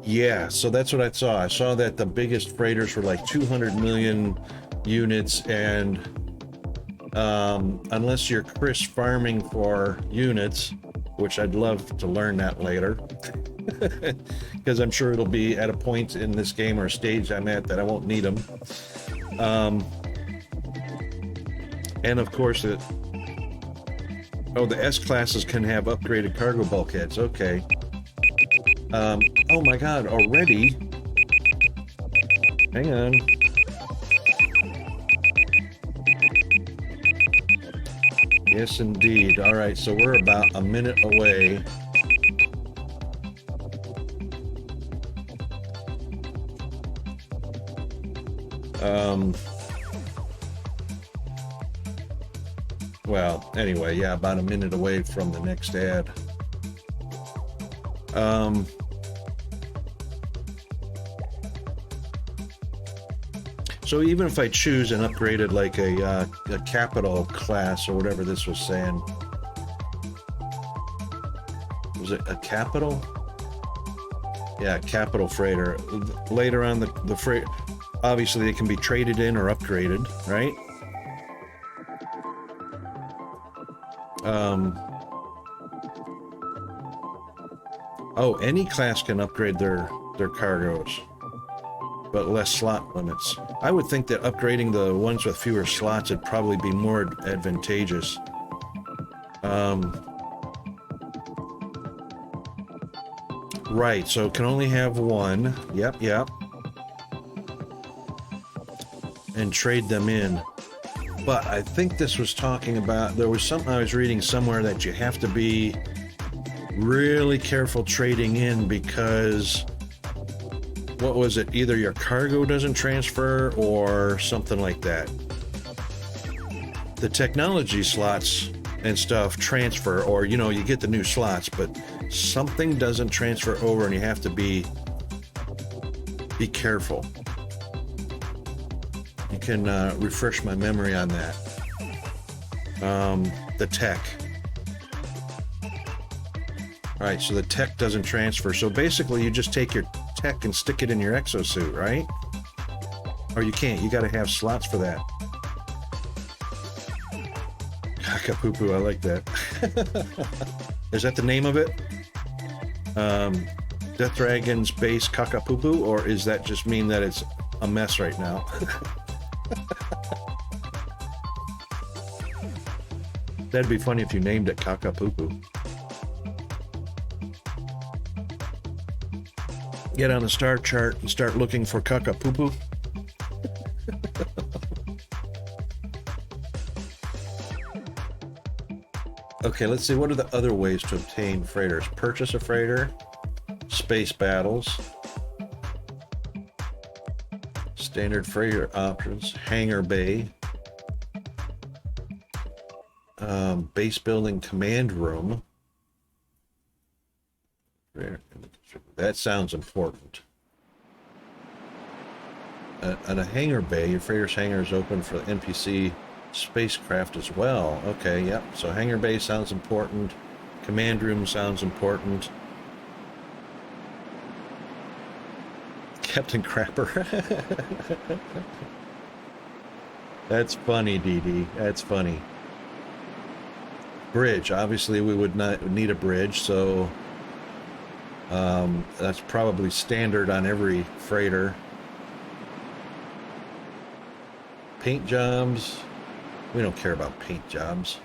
Yeah, so that's what I saw. I saw that the biggest freighters were like 200 million units, and unless you're Chris farming for units, which I'd love to learn that later, because I'm sure it'll be at a point in this game or stage I'm at that I won't need them. And of course, the S classes can have upgraded cargo bulkheads. Okay. Oh my god, already? Hang on. Yes, indeed. All right, so we're about a minute away. Well, anyway, yeah, about a minute away from the next ad. So even if I choose an upgraded, like a capital class or whatever this was saying, was it a capital? Yeah, capital freighter. Later on, the freight, obviously they can be traded in or upgraded, right? Oh, any class can upgrade their cargoes, but less slot limits. I would think that upgrading the ones with fewer slots would probably be more advantageous. Right, so it can only have one. Yep. And trade them in. But I think this was talking about, there was something I was reading somewhere that you have to be really careful trading in because, what was it? Either your cargo doesn't transfer or something like that. The technology slots and stuff transfer, or, you know, you get the new slots, but something doesn't transfer over and you have to be careful. You can refresh my memory on that. The tech. All right, so the tech doesn't transfer. So basically you just take your tech and stick it in your exosuit, right? Or you can't, you gotta have slots for that. Kakapoo, I like that. Is that the name of it? Death Dragon's base Kakapoo, or is that just mean that it's a mess right now? That'd be funny if you named it Kakapoo. Get on the star chart and start looking for Kakapoo. Okay, let's see, what are the other ways to obtain freighters? Purchase a freighter, space battles, standard freighter options, hangar bay, base building command room. That sounds important. On a hangar bay, your freighter's hangar is open for the NPC spacecraft as well. Okay, yep. So hangar bay sounds important. Command room sounds important. Captain Crapper. That's funny, DD. That's funny. Bridge. Obviously, we would not need a bridge, so that's probably standard on every freighter. Paint jobs. We don't care about paint jobs.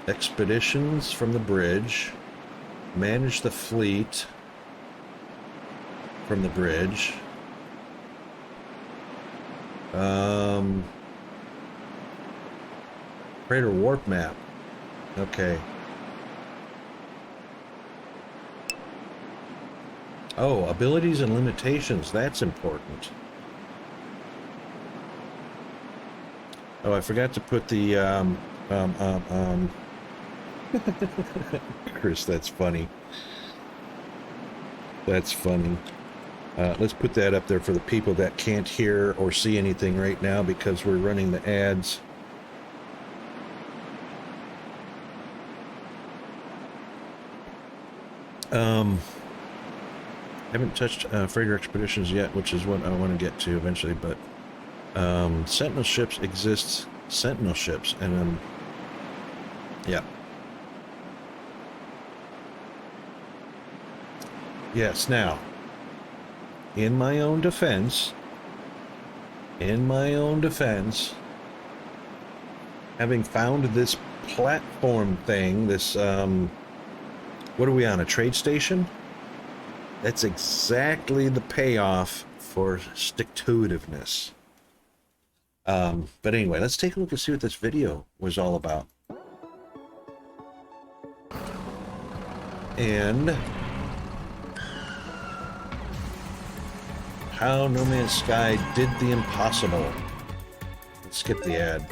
Expeditions from the bridge. Manage the fleet from the bridge. Freighter warp map. Okay. Oh, abilities and limitations. That's important. Oh, I forgot to put the, Chris, that's funny. That's funny. Let's put that up there for the people that can't hear or see anything right now because we're running the ads. Haven't touched freighter expeditions yet, which is what I want to get to eventually, but Sentinel ships exists. Sentinel ships, and yeah. Yes, now, in my own defense, having found this platform thing, this, what are we on, a trade station? That's exactly the payoff for stick-to-itiveness. But anyway, let's take a look and see what this video was all about. And how No Man's Sky did the impossible. Let's skip the ad.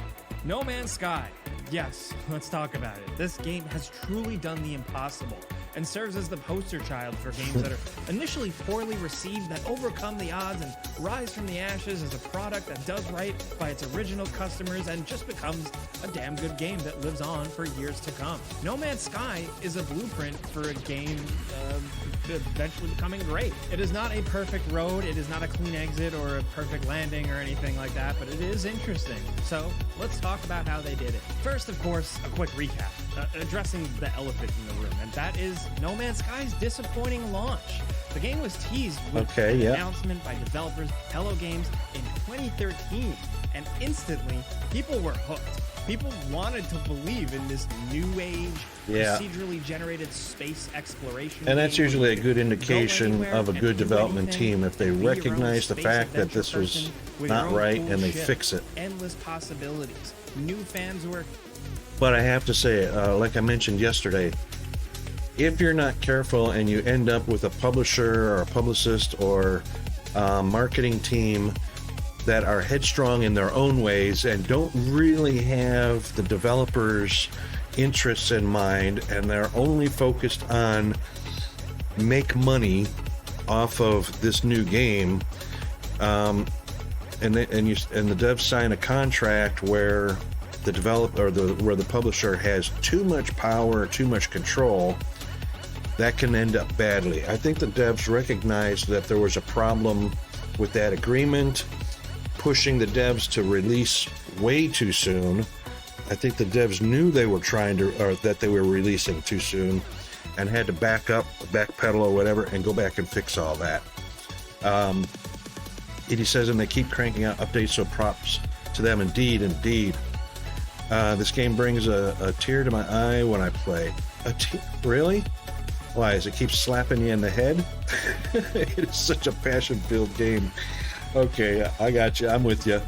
No Man's Sky. Yes, let's talk about it. This game has truly done the impossible and serves as the poster child for games that are initially poorly received that overcome the odds and rise from the ashes as a product that does right by its original customers and just becomes a damn good game that lives on for years to come. No Man's Sky is a blueprint for a game eventually becoming great. It is not a perfect road, it is not a clean exit or a perfect landing or anything like that, but it is interesting. So let's talk about how they did it. First, of course, a quick recap, addressing the elephant in the room, and that is No Man's Sky's disappointing launch. The game was teased with an announcement by developers Hello Games in 2013, and instantly people were hooked. People wanted to believe in this new age, procedurally generated space exploration. And that's usually a good indication of a good development team if they recognize the fact that this was not right and they fix it. Endless possibilities. New fans were. But I have to say, like I mentioned yesterday, if you're not careful and you end up with a publisher or a publicist or marketing team that are headstrong in their own ways and don't really have the developers' interests in mind, and they're only focused on make money off of this new game, and the devs sign a contract where the developer or where the publisher has too much power, too much control, that can end up badly. I think the devs recognized that there was a problem with that agreement, pushing the devs to release way too soon. I think the devs knew they were that they were releasing too soon and had to backpedal or whatever and go back and fix all that. He says, and they keep cranking out updates, so props to them indeed. This game brings a tear to my eye when I play. Really? Why? As it keeps slapping you in the head? It is such a passion-filled game. Okay, I got you. I'm with you.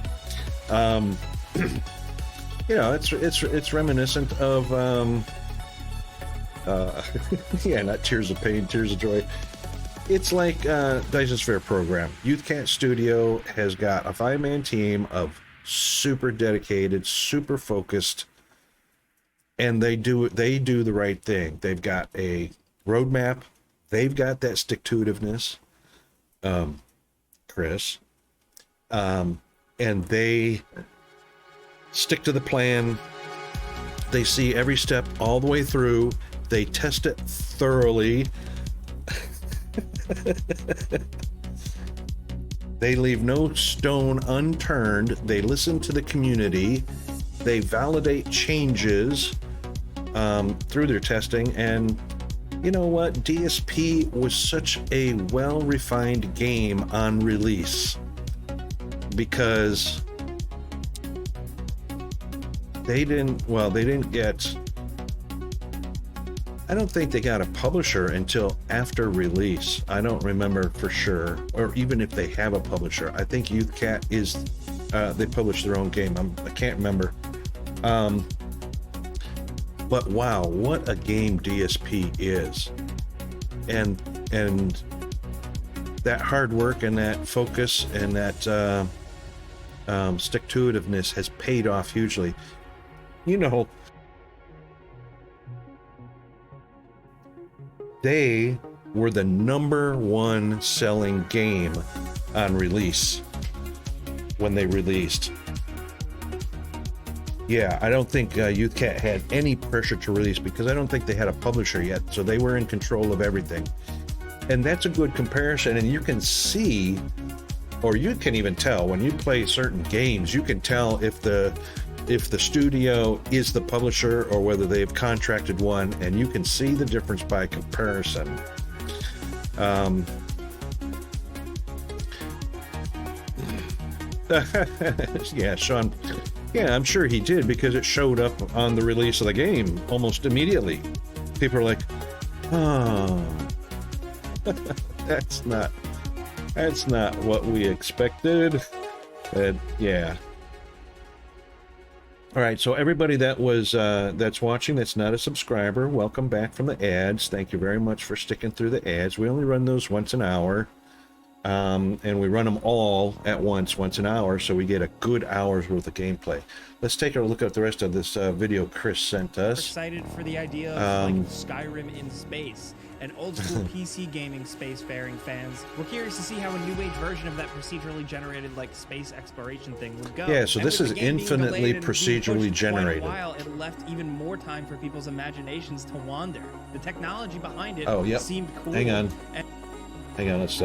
It's reminiscent of not Tears of Pain, Tears of Joy. It's like Dice's Fair program. Youth Cat Studio has got a 5-man team of super dedicated, super focused, and they do the right thing. They've got a roadmap. They've got that stick-to-itiveness, Chris. And they stick to the plan. They see every step all the way through. They test it thoroughly. They leave no stone unturned. They listen to the community. They validate changes through their testing. And you know what? DSP was such a well-refined game on release, because they didn't get, I don't think they got a publisher until after release. I don't remember for sure, or even if they have a publisher. I think Youth Cat is, they publish their own game. I can't remember. But wow, what a game DSP is. And that hard work and that focus and that stick-to-itiveness has paid off hugely. You know, they were the #1 selling game on release when they released. Yeah, I don't think Youth Cat had any pressure to release because I don't think they had a publisher yet, so they were in control of everything. And that's a good comparison, and you can see, or you can even tell when you play certain games, you can tell if the studio is the publisher or whether they've contracted one, and you can see the difference by comparison. Yeah, Sean. Yeah, I'm sure he did, because it showed up on the release of the game almost immediately. People are like, oh, that's not what we expected. And yeah. All right, so everybody that was that's watching that's not a subscriber, welcome back from the ads. Thank you very much for sticking through the ads. We only run those once an hour. And we run them all at once an hour, so we get a good hour's worth of gameplay. Let's take a look at the rest of this video Chris sent us. Excited for the idea of like Skyrim in space. and old school PC gaming spacefaring fans were curious to see how a new age version of that procedurally generated like space exploration thing would go. Yeah, so And this with is the game being infinitely delayed and being procedurally pushed quite a generated. while, it left even more time for people's imaginations to wander. The technology behind it Oh, yep. seemed cool. Hang on. And Hang on, let's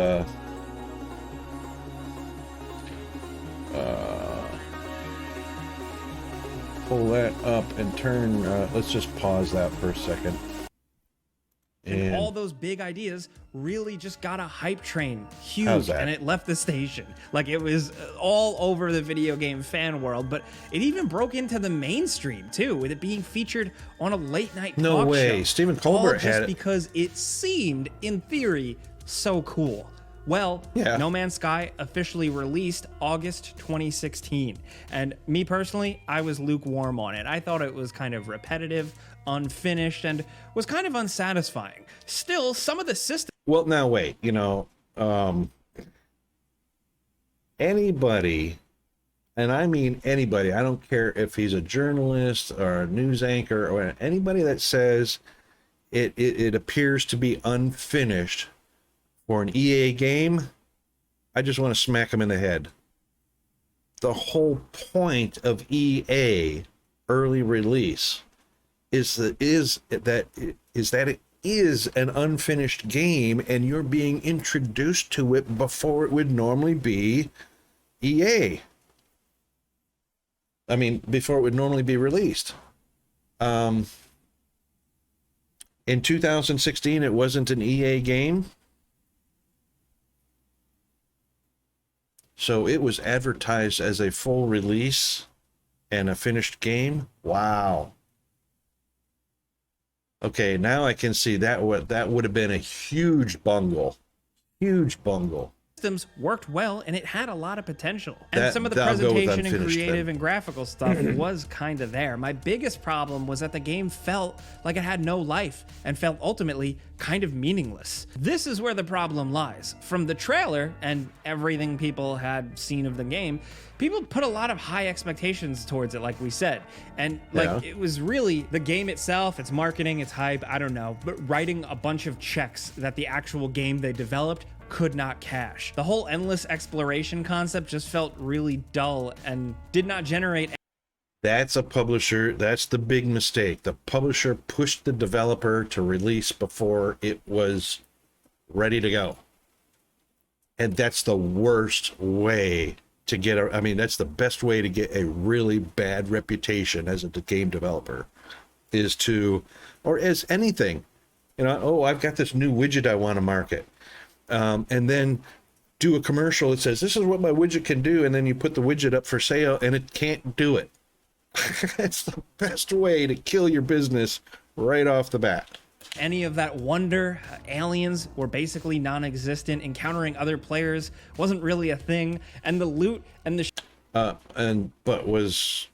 pull that up and turn, let's just pause that for a second. And all those big ideas really just got a hype train, How's huge, that? and it left the station. Like it was all over the video game fan world, but it even broke into the mainstream too, with it being featured on a late night No talk way. show. Stephen All Colbert just had it. because it seemed, in theory, so cool. Well, Yeah. No Man's Sky officially released August 2016. And me personally, I was lukewarm on it. I thought it was kind of repetitive, unfinished, and was kind of unsatisfying. Still, some of the systems. Well, now wait, anybody, and I mean anybody, I don't care if he's a journalist or a news anchor or anybody that says it appears to be unfinished for an EA game, I just want to smack him in the head. The whole point of EA early release is that it is an unfinished game, and you're being introduced to it before it would normally be EA. I mean, before it would normally be released. In 2016, it wasn't an EA game. So it was advertised as a full release and a finished game. Wow. Okay, now I can see that would have been a huge bungle. Huge bungle. Systems worked well, and it had a lot of potential. And That- some of the I'll go with presentation and unfinished creative then. and graphical stuff was kind of there. My biggest problem was that the game felt like it had no life and felt ultimately kind of meaningless. This is where the problem lies. From the trailer and everything people had seen of the game, people put a lot of high expectations towards it, like we said. And like it was really the game itself, its marketing, its hype, I don't know, but writing a bunch of checks that the actual game they developed could not cash. The whole endless exploration concept just felt really dull and did not generate. That's a publisher. That's the big mistake. The publisher pushed the developer to release before it was ready to go. And that's the worst way to get I mean, that's the best way to get a really bad reputation as a game developer is to, or as anything, oh, I've got this new widget I want to market. And then do a commercial that says, this is what my widget can do. And then you put the widget up for sale and it can't do it. That's the best way to kill your business right off the bat. Any of that wonder. Aliens were basically non-existent. Encountering other players wasn't really a thing. And the loot and the But was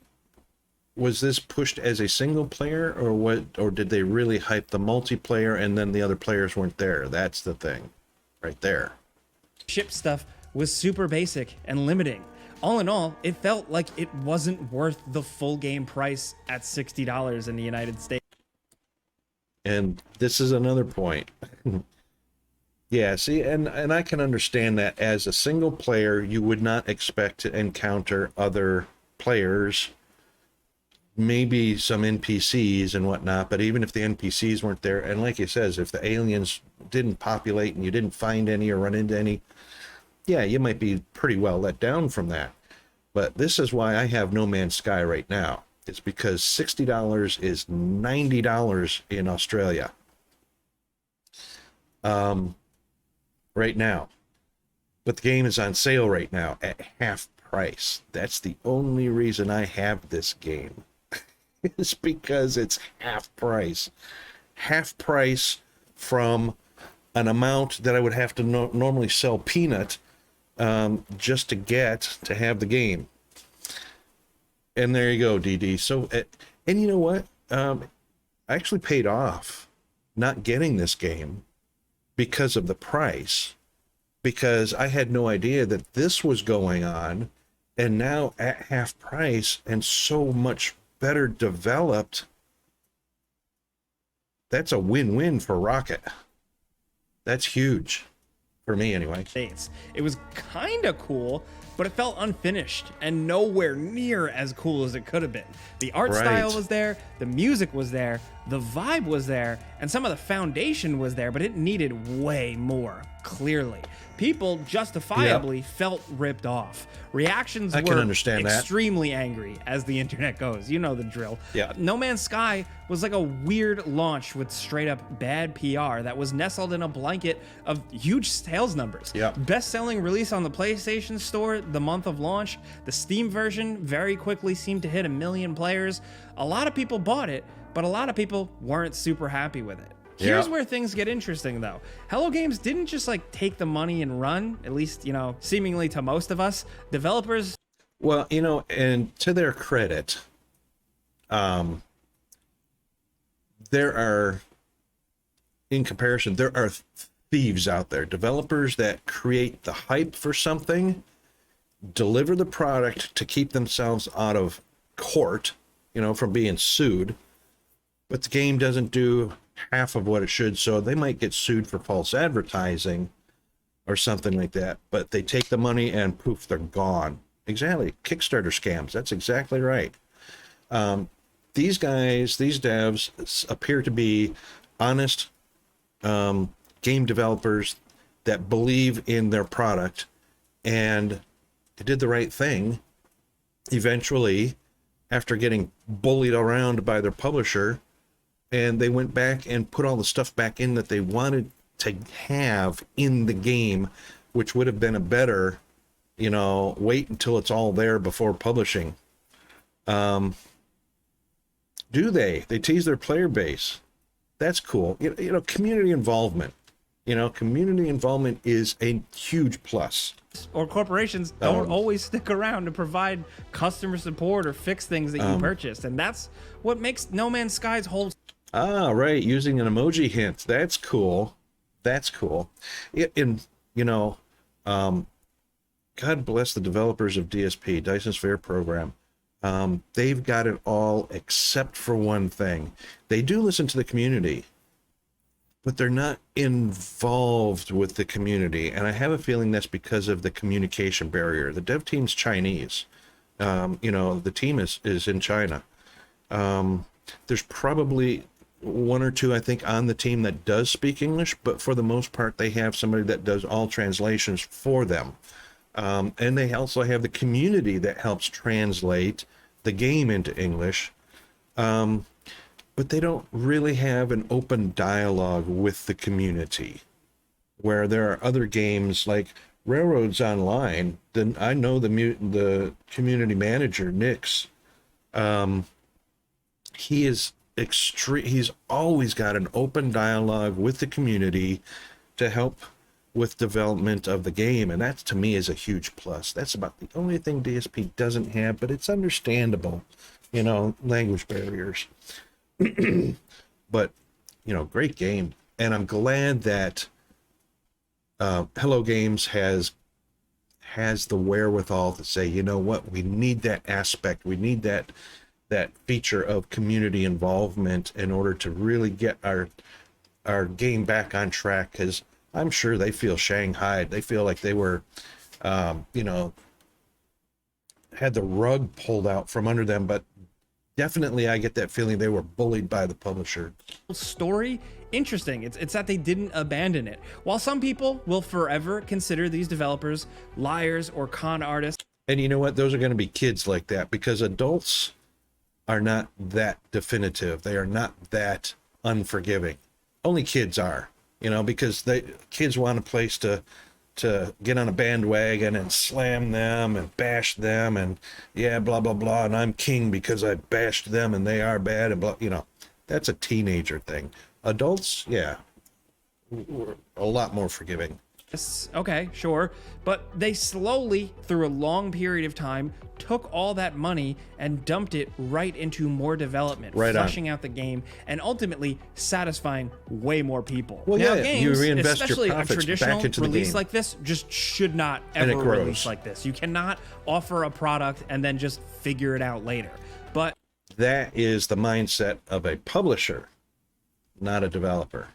this pushed as a single player, or what, or did they really hype the multiplayer and then the other players weren't there? That's the thing right there. ship stuff was super basic and limiting. All in all, it felt like it wasn't worth the full game price at $60 in the United States. And this is another point. Yeah, see, and I can understand that as a single player, you would not expect to encounter other players, maybe some NPCs and whatnot, but even if the NPCs weren't there, and like he says, if the aliens didn't populate and you didn't find any or run into any, yeah, you might be pretty well let down from that. But this is why I have No Man's Sky right now. It's because $60 is $90 in Australia. Right now. But the game is on sale right now at half price. That's the only reason I have this game. It's because it's half price. Half price from an amount that I would have to normally sell Peanut just to have the game. And there you go, DD. So, and you know what? I actually paid off not getting this game because of the price, because I had no idea that this was going on, and now at half price and so much better developed, that's a win-win for Rocket. That's huge for me anyway. States. It was kind of cool, but it felt unfinished and nowhere near as cool as it could have been. The art style was there, the music was there, the vibe was there, and some of the foundation was there, but it needed way more, clearly. People justifiably felt ripped off. Reactions I were can understand extremely angry, as the internet goes. You know the drill. Yeah. No Man's Sky was like a weird launch with straight up bad PR that was nestled in a blanket of huge sales numbers. Yeah. Best-selling release on the PlayStation Store the month of launch. The Steam version very quickly seemed to hit 1 million players. A lot of people bought it, but a lot of people weren't super happy with it. Here's where things get interesting, though. Hello Games didn't just like take the money and run, at least, you know, seemingly to most of us. Developers. Well, you know, and to their credit, there are, in comparison, there are thieves out there, developers that create the hype for something, deliver the product to keep themselves out of court, you know, from being sued, but the game doesn't do half of what it should, so they might get sued for false advertising or something like that, but they take the money and poof, they're gone. Exactly. Kickstarter scams. That's exactly right. These guys, these devs appear to be honest game developers that believe in their product, and they did the right thing. Eventually, after getting bullied around by their publisher, and they went back and put all the stuff back in that they wanted to have in the game, which would have been a better, you know, wait until it's all there before publishing. Do they tease their player base? That's cool. You know, community involvement. You know, community involvement is a huge plus. Or corporations don't always stick around to provide customer support or fix things that you purchased, and that's what makes No Man's Sky's whole. Ah, right. Using an emoji hint. That's cool. That's cool. And, you know, God bless the developers of DSP, Dyson Sphere Program. They've got it all except for one thing. They do listen to the community, but they're not involved with the community. And I have a feeling that's because of the communication barrier. The dev team's Chinese. You know, the team is in China. There's probably one or two, I think, on the team that does speak English, but for the most part, they have somebody that does all translations for them. And they also have the community that helps translate the game into English. But they don't really have an open dialogue with the community, where there are other games like Railroads Online. Then I know the community manager, Nix. He is extreme. He's always got an open dialogue with the community to help with development of the game, and that to me is a huge plus. That's about the only thing DSP doesn't have, but it's understandable, you know, language barriers. But, you know, great game, and I'm glad that Hello Games has the wherewithal to say, you know what, we need that aspect, we need that feature of community involvement in order to really get our game back on track, because I'm sure they feel shanghaied. They feel like they were, you know, had the rug pulled out from under them, but definitely I get that feeling they were bullied by the publisher. Story interesting. It's that they didn't abandon it. While some people will forever consider these developers liars or con artists. And you know what? Those are going to be kids like that, because adults are not that definitive. They are not that unforgiving. Only kids are, you know, because kids want a place to get on a bandwagon and slam them and bash them and yeah, blah, blah, blah. And I'm king because I bashed them and they are bad and blah, you know, that's a teenager thing. Adults, yeah, we're a lot more forgiving. Okay, sure. But they slowly, through a long period of time, took all that money and dumped it right into more development, flushing out the game, and ultimately satisfying way more people. Well, now, yeah, games, you reinvest especially your profits a traditional back into the release game. like this, just should not ever release like this. You cannot offer a product and then just figure it out later. But that is the mindset of a publisher, not a developer.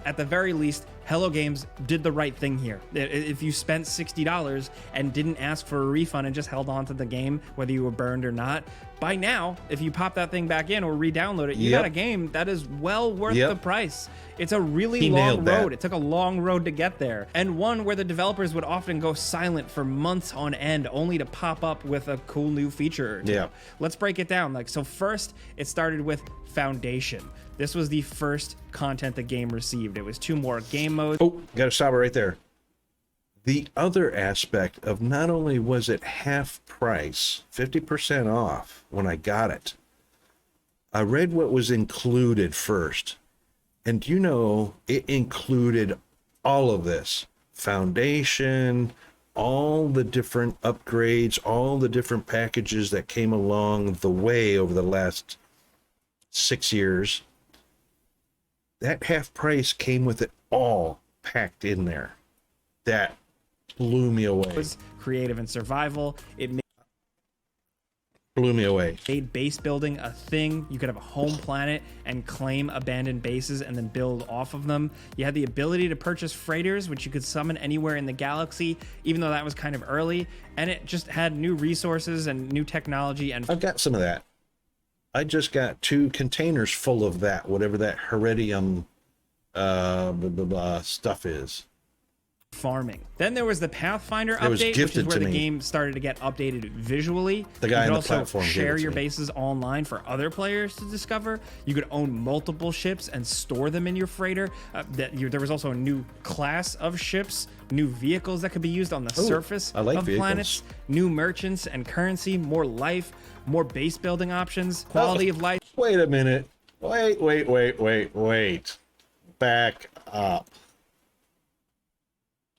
At the very least, Hello Games did the right thing here. If you spent $60 and didn't ask for a refund and just held on to the game, whether you were burned or not, by now, if you pop that thing back in or re-download it, you got a game that is well worth the price. It's a really long road. It took a long road to get there, and one where the developers would often go silent for months on end only to pop up with a cool new feature or two. Yeah. Let's break it down. So first, it started with Foundation. This was the first content the game received. It was 2 more game modes. Oh, gotta stop it right there. The other aspect of not only was it half price, 50% off when I got it, I read what was included first. And you know, it included all of this. Foundation, all the different upgrades, all the different packages that came along the way over the last 6 years. That half price came with it all packed in there. That blew me away. It was creative and survival. It blew me away. made base building a thing. You could have a home planet and claim abandoned bases and then build off of them. You had the ability to purchase freighters, which you could summon anywhere in the galaxy, even though that was kind of early. And it just had new resources and new technology. And I've got some of that. I just got 2 containers full of that, whatever that Heredium stuff is. Farming. Then there was the Pathfinder It was update, which gifted is where to the me. game started to get updated visually. The guy you on could the platform also gave it share to your me. bases online for other players to discover. You could own multiple ships and store them in your freighter. There was also a new class of ships, new vehicles that could be used on the surface I like of vehicles. planets, new merchants and currency, more life, more base building options, quality of life. Wait a minute. Wait. Back up.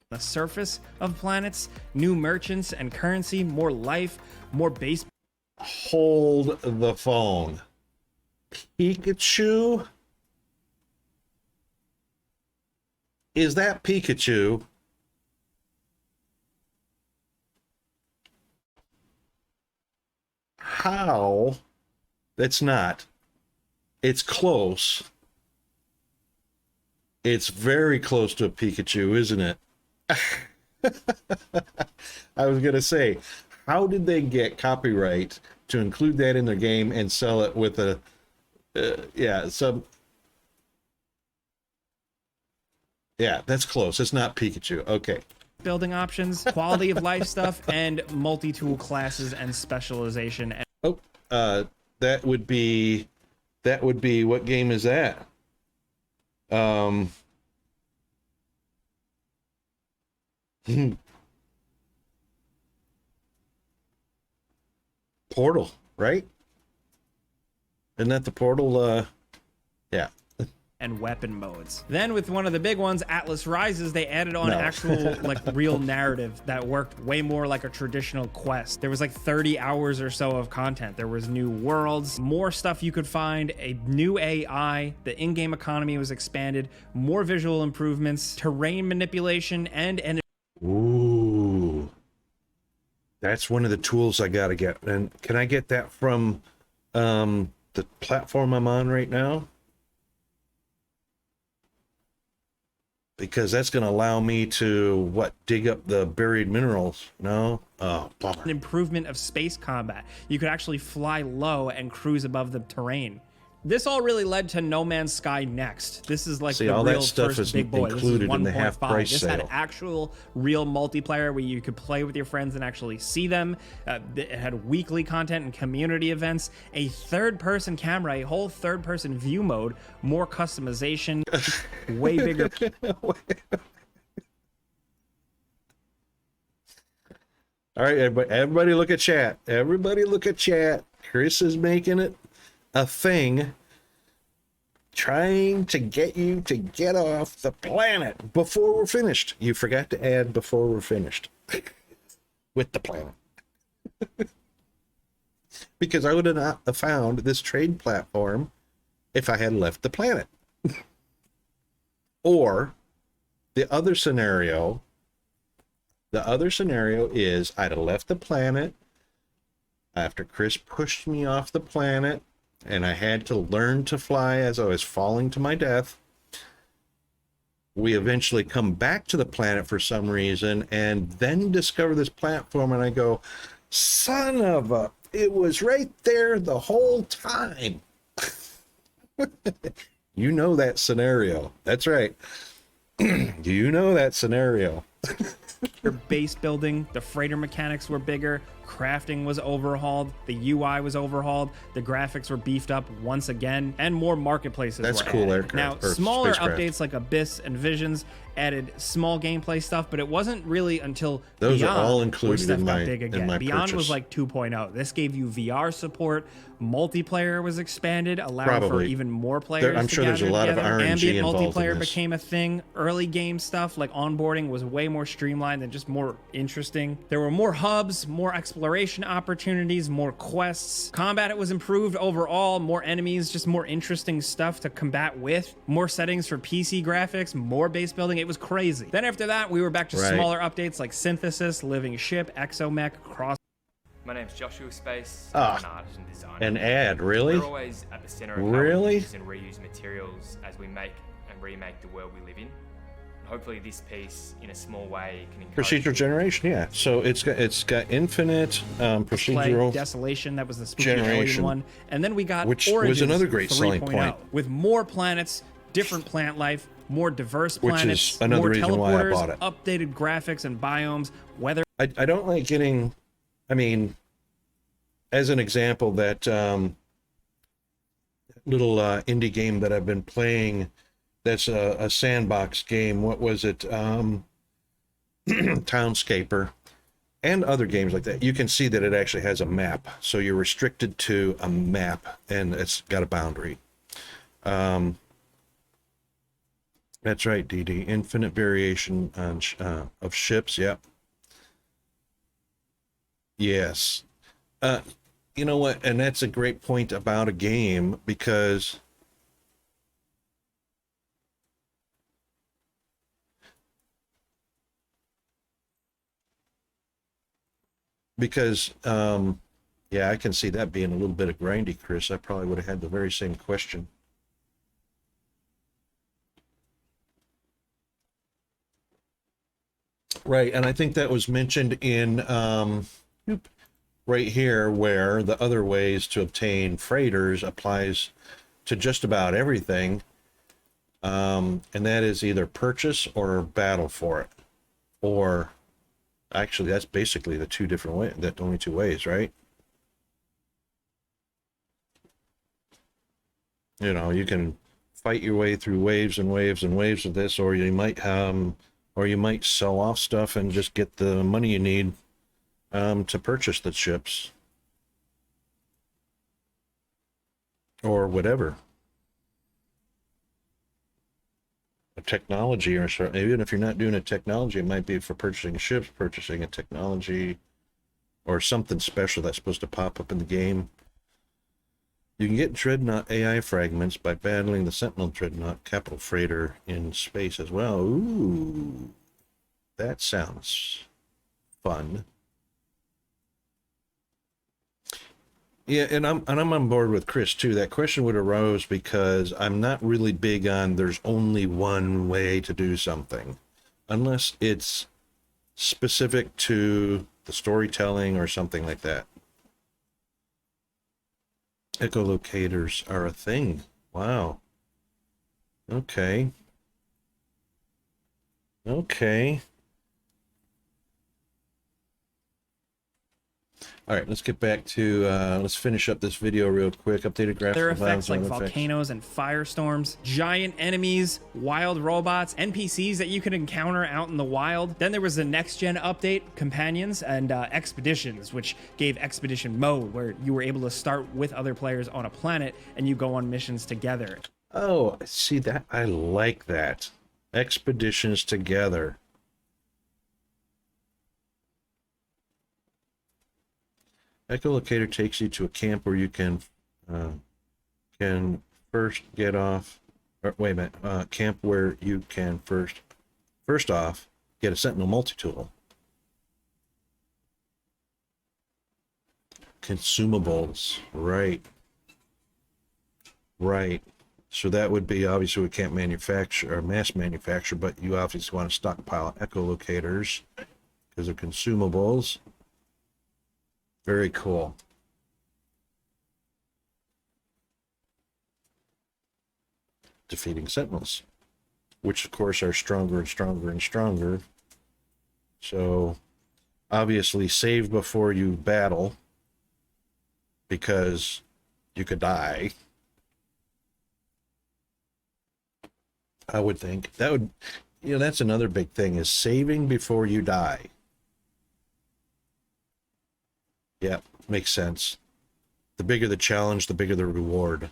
The surface of planets, new merchants and currency, more life, more base. Hold the phone. Pikachu? Is that Pikachu? How? That's not. It's close. It's very close to a Pikachu, isn't it? I was going to say, how did they get copyright to include that in their game and sell it with a, yeah, that's close. It's not Pikachu. Okay. Building options, quality of life stuff, and multi-tool classes and specialization. Oh, that would be, what game is that? Portal, right? Isn't that the Portal? Yeah. And weapon modes. Then with one of the big ones, Atlas Rises, they added on actual real narrative that worked way more like a traditional quest. There was 30 hours or so of content. There was new worlds, more stuff you could find, a new AI, the in-game economy was expanded, more visual improvements, terrain manipulation, and Ooh. That's one of the tools I gotta get. And can I get that from the platform I'm on right now? Because that's going to allow me to, dig up the buried minerals? No? Oh, bummer. an improvement of space combat. You could actually fly low and cruise above the terrain. This all really led to No Man's Sky Next. This is See, the all real that stuff first is big boy. This is included in the 1.5. half-price This had sale. actual real multiplayer where you could play with your friends and actually see them. It had weekly content and community events, a third-person camera, a whole third-person view mode, more customization, way bigger. All right, everybody look at chat. Everybody look at chat. Chris is making it a thing, trying to get you to get off the planet before we're finished. You forgot to add before we're finished with the planet. Because I would have not have found this trade platform if I had left the planet. Or the other scenario is I'd have left the planet after Chris pushed me off the planet and I had to learn to fly as I was falling to my death. we eventually come back to the planet for some reason and then discover this platform, and I go, son of a, it was right there the whole time. You know that scenario. That's right. You know that scenario. Your base building, the freighter mechanics were bigger, crafting was overhauled, the UI was overhauled, the graphics were beefed up once again, and more marketplaces That's were cool added. aircraft, Now, or smaller spacecraft. updates like Abyss and Visions added small gameplay stuff, but it wasn't really until Those are Beyond all where included stuff in got my- big in again. my Beyond purchase. was like 2.0. This gave you VR support, multiplayer was expanded, allowing for Probably. even more players I'm to sure there's a gather lot of together. RNG Ambient involved in multiplayer this. became a thing. Early game stuff like onboarding was way more streamlined and just more interesting. There were more hubs, more exploration opportunities, more quests. Combat was improved overall, more enemies, just more interesting stuff to combat with, more settings for PC graphics, more base building. It was crazy. Then after that, we were back to Right. smaller updates like Synthesis, Living Ship, Exomech, Cross. My name's Joshua Space. Ah, I'm an artist and designer. An ad, really? We're always at the center of how Really? we use and reuse materials as we make and remake the world we live in. And hopefully this piece, in a small way, can encourage Procedural you generation, yeah. So it's got infinite Play, procedural. Desolation, that was the spooky generation, alien one. And then we got which was Origins another great selling 3.0, point. with more planets, different plant life, more diverse Which is planets, another more reason why I teleporters, bought it. updated graphics and biomes, weather. I don't like getting, I mean, as an example, that little indie game that I've been playing, that's a sandbox game. What was it? Townscaper, and other games like that. You can see that it actually has a map. So you're restricted to a map, and it's got a boundary. That's right, DD. Infinite variation on of ships. Yep. Yes. You know what? And that's a great point about a game, because yeah, I can see that being a little bit of grindy, Chris. I probably would have had the very same question. Right, and I think that was mentioned in right here, where the other ways to obtain freighters applies to just about everything, and that is either purchase or battle for it, or actually that's basically the two different ways, that only two ways, right? You know, you can fight your way through waves and waves and waves of this, or you might sell off stuff and just get the money you need to purchase the ships or whatever. A technology, or even if you're not doing a technology, it might be for purchasing ships, purchasing a technology, or something special that's supposed to pop up in the game. You can get Dreadnought AI fragments by battling the Sentinel Dreadnought capital freighter in space as well. Ooh, that sounds fun. Yeah, and I'm on board with Chris too. That question would arose because I'm not really big on there's only one way to do something, unless it's specific to the storytelling or something like that. Echolocators are a thing. Wow. Okay. Okay. All right, let's get back to, let's finish up this video real quick. Updated graphics. There are effects like volcanoes and firestorms, giant enemies, wild robots, NPCs that you could encounter out in the wild. Then there was the next gen update, companions, and expeditions, which gave expedition mode, where you were able to start with other players on a planet and you go on missions together. Oh, see that? I like that. Expeditions together. Echolocator takes you to a camp where you can first get off. Or, wait a minute. Camp where you can first off get a Sentinel multi-tool. Consumables, right? Right. So that would be, obviously we can't manufacture or mass manufacture, but you obviously want to stockpile echolocators because of consumables. Very cool. Defeating sentinels, which of course are stronger and stronger and stronger. So obviously save before you battle, because you could die. I would think that would, that's another big thing, is saving before you die. Yeah, makes sense. The bigger the challenge, the bigger the reward.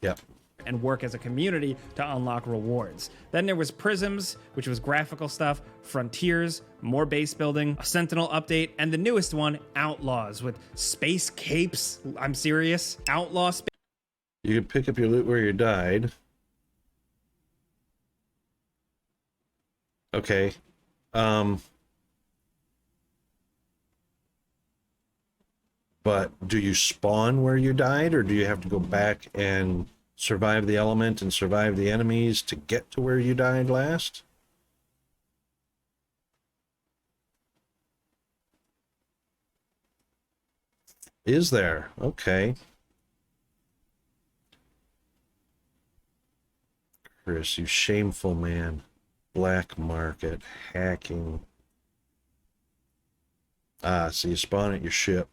Yep. And work as a community to unlock rewards. Then there was Prisms, which was graphical stuff, Frontiers, more base building, a Sentinel update, and the newest one, Outlaws, with space capes. I'm serious. Outlaw space. You can pick up your loot where you died. Okay. But do you spawn where you died, or do you have to go back and survive the element and survive the enemies to get to where you died last? Is there? Okay. Chris, you shameful man. Black market, hacking. Ah, so you spawn at your ship.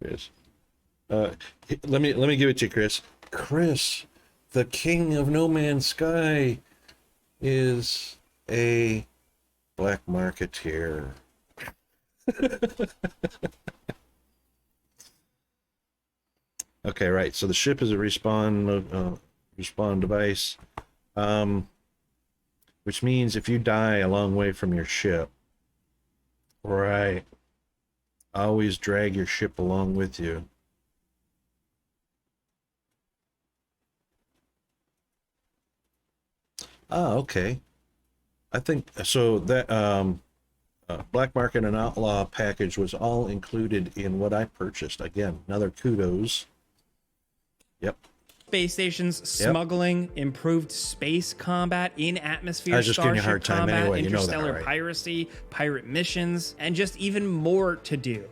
Chris. Let me give it to you, Chris. Chris, the king of No Man's Sky, is a black marketeer. Okay, right. So the ship is a respawn device, which means if you die a long way from your ship, right, always drag your ship along with you. Ah, okay. I think so. That Black Market and Outlaw package was all included in what I purchased. Again, another kudos. Yep. Space stations, smuggling, improved space combat, in-atmosphere I was just giving you a hard starship time combat, anyway, you know that, interstellar right? piracy, pirate missions, and just even more to do.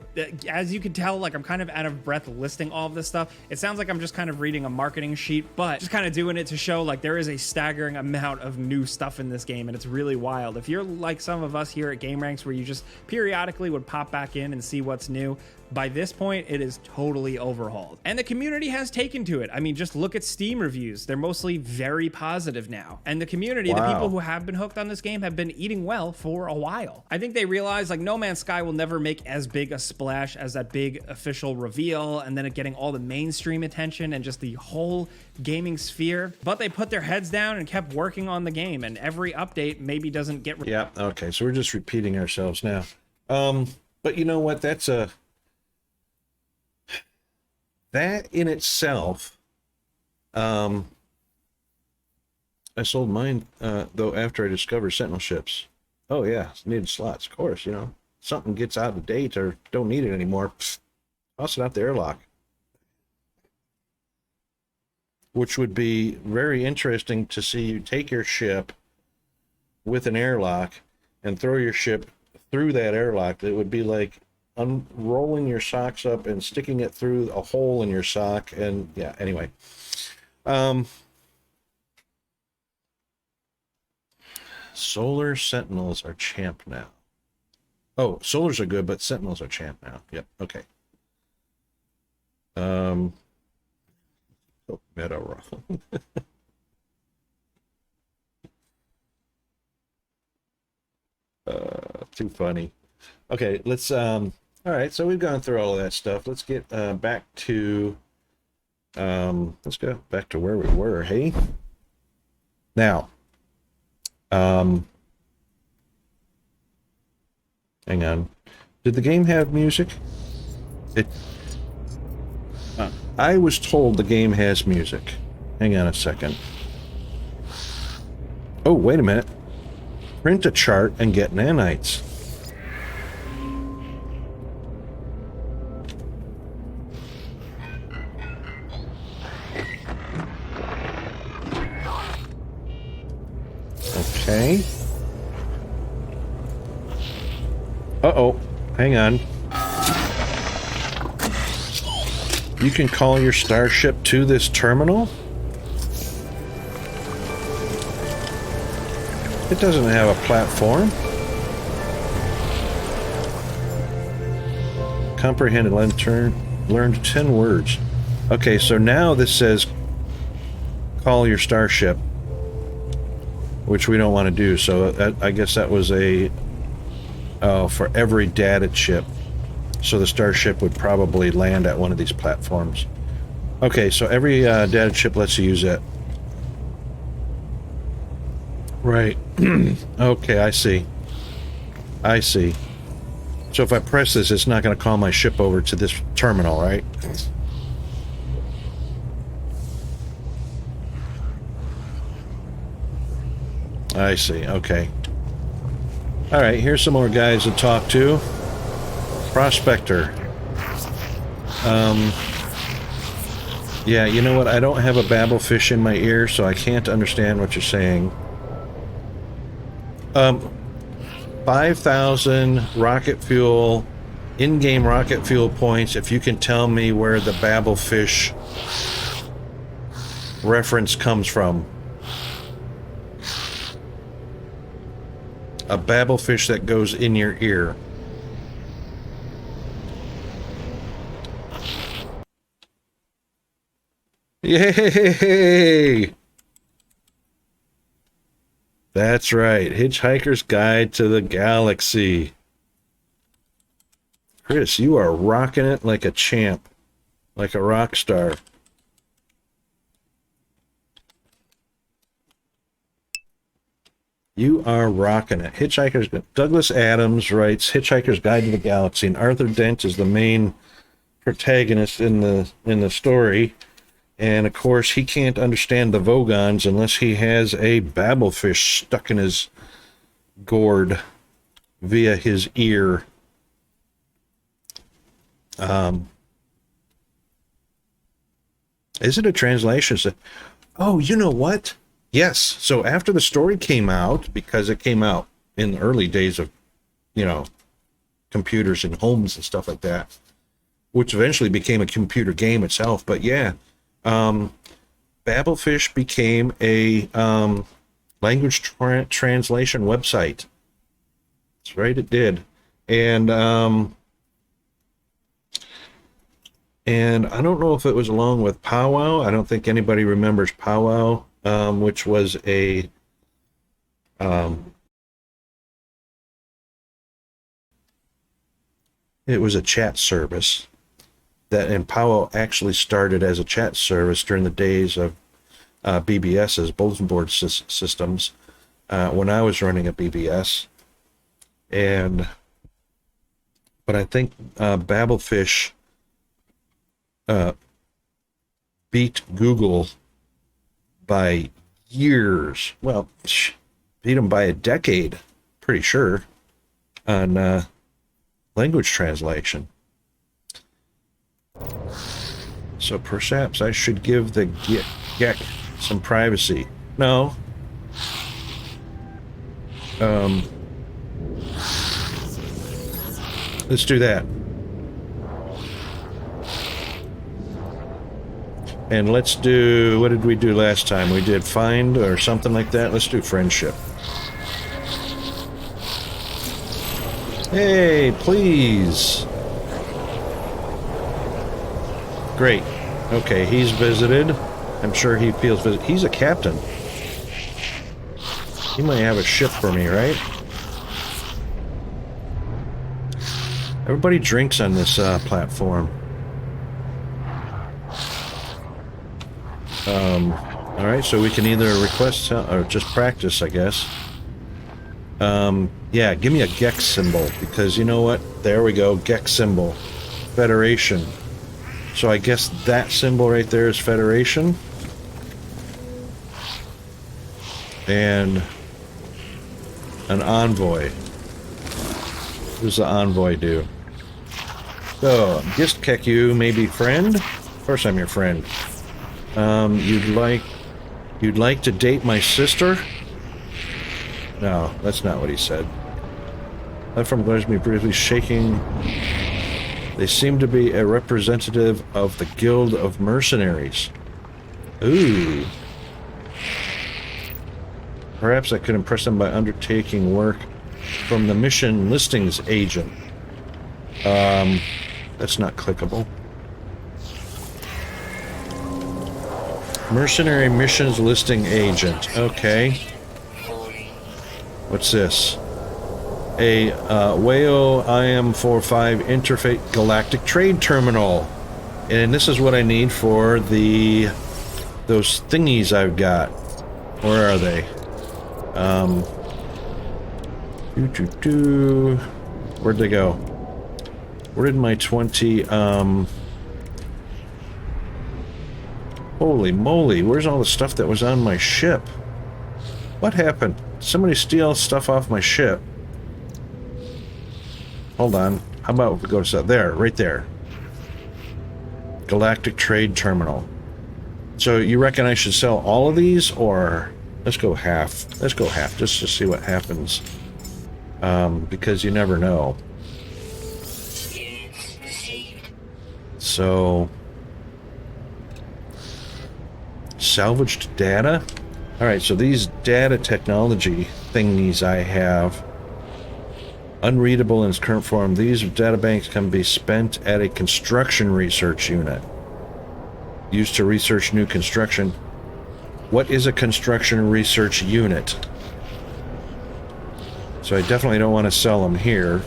As you can tell, like, I'm kind of out of breath listing all of this stuff. It sounds like I'm just kind of reading a marketing sheet, but just kind of doing it to show, like, there is a staggering amount of new stuff in this game, and it's really wild. If you're like some of us here at Game Ranks, where you just periodically would pop back in and see what's new, by this point, it is totally overhauled. And the community has taken to it. I mean, just look at Steam reviews. They're mostly very positive now. And the community, the people who have been hooked on this game, have been eating well for a while. I think they realize, like, No Man's Sky will never make as big a splash as that big official reveal, and then it getting all the mainstream attention and just the whole gaming sphere. But they put their heads down and kept working on the game, and every update maybe doesn't get... Yeah, okay, so we're just repeating ourselves now. But you know what? That in itself, I sold mine, though, after I discovered Sentinel ships. Oh, yeah, needed slots, of course, Something gets out of date or don't need it anymore, toss it out the airlock. Which would be very interesting to see you take your ship with an airlock and throw your ship through that airlock. It would be like unrolling your socks up and sticking it through a hole in your sock. And yeah, anyway. Solar Sentinels are champ now. Oh, Solars are good, but Sentinels are champ now. Yep, okay. Oh, meta wrong. Too funny. Okay, let's all right, so we've gone through all of that stuff. Let's get back to let's go back to where we were. Hey, now hang on, did the game have music? I was told the game has music. Hang on a second. Oh, wait a minute. Print a chart and get nanites. Okay. Uh-oh. Hang on. You can call your starship to this terminal? It doesn't have a platform. Comprehended, learned 10 words. Okay, so now this says call your starship, which we don't want to do. So I guess that was a for every data chip. So the starship would probably land at one of these platforms. Okay, so every data chip lets you use it. Right. Okay, I see. I see. So if I press this, it's not going to call my ship over to this terminal, right? I see. Okay. All right, here's some more guys to talk to. Prospector. Yeah, you know what? I don't have a babblefish in my ear, so I can't understand what you're saying. 5,000 rocket fuel, in-game rocket fuel points, if you can tell me where the babblefish reference comes from. A babblefish that goes in your ear. Yay! That's right, Hitchhiker's Guide to the Galaxy. Chris, you are rocking it like a champ, like a rock star. You are rocking it. Douglas Adams writes Hitchhiker's Guide to the Galaxy, and Arthur Dent is the main protagonist in the story. And of course, he can't understand the Vogons unless he has a babblefish stuck in his gourd via his ear. Is it a translation? Oh, you know what? Yes. So after the story came out, because it came out in the early days of, you know, computers and homes and stuff like that, which eventually became a computer game itself. But yeah. Babblefish became a language translation website. That's right, it did. And I don't know if it was along with Powwow. I don't think anybody remembers Powwow, which was a it was a chat service. That, and Powwow actually started as a chat service during the days of BBS's, bulletin board systems, when I was running a BBS. But I think Babblefish beat Google by years. Well, beat them by a decade, pretty sure, on language translation. So perhaps I should give the Gek some privacy. No. Let's do that. And let's do, what did we do last time? We did find or something like that. Let's do friendship. Hey, please. Great. Okay, he's visited. I'm sure he feels visited. He's a captain. He might have a ship for me, right? Everybody drinks on this platform. Alright, so we can either request or just practice, I guess. Yeah, give me a Gex symbol, because you know what? There we go, Gex symbol. Federation. So I guess that symbol right there is Federation. And an envoy. What does the envoy do? So, Gist Keku, maybe friend? Of course I'm your friend. You'd like to date my sister? No, that's not what he said. Platform glares me briefly, shaking. They seem to be a representative of the Guild of Mercenaries. Ooh. Perhaps I could impress them by undertaking work from the mission listings agent. That's not clickable. Mercenary missions listing agent. Okay. What's this? A WAO IM45 interface galactic trade terminal. And this is what I need for those thingies I've got. Where are they? Where'd they go? Where did my 20 holy moly, where's all the stuff that was on my ship? What happened? Somebody steal stuff off my ship. Hold on. How about we go to there, right there. Galactic Trade Terminal. So you reckon I should sell all of these, or let's go half? Let's go half just to see what happens. Because you never know. So salvaged data. All right, so these data technology thingies I have, unreadable in its current form. These data banks can be spent at a construction research unit, used to research new construction. What is a construction research unit? So I definitely don't want to sell them here.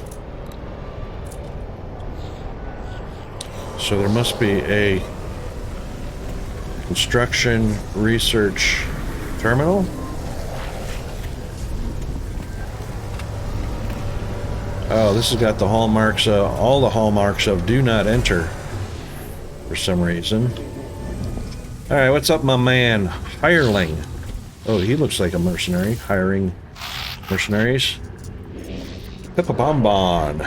So there must be a construction research terminal. Oh, this has got the hallmarks, all the hallmarks of do not enter for some reason. All right, what's up, my man? Hireling. Oh, he looks like a mercenary. Hiring mercenaries. Pippa Bonbon.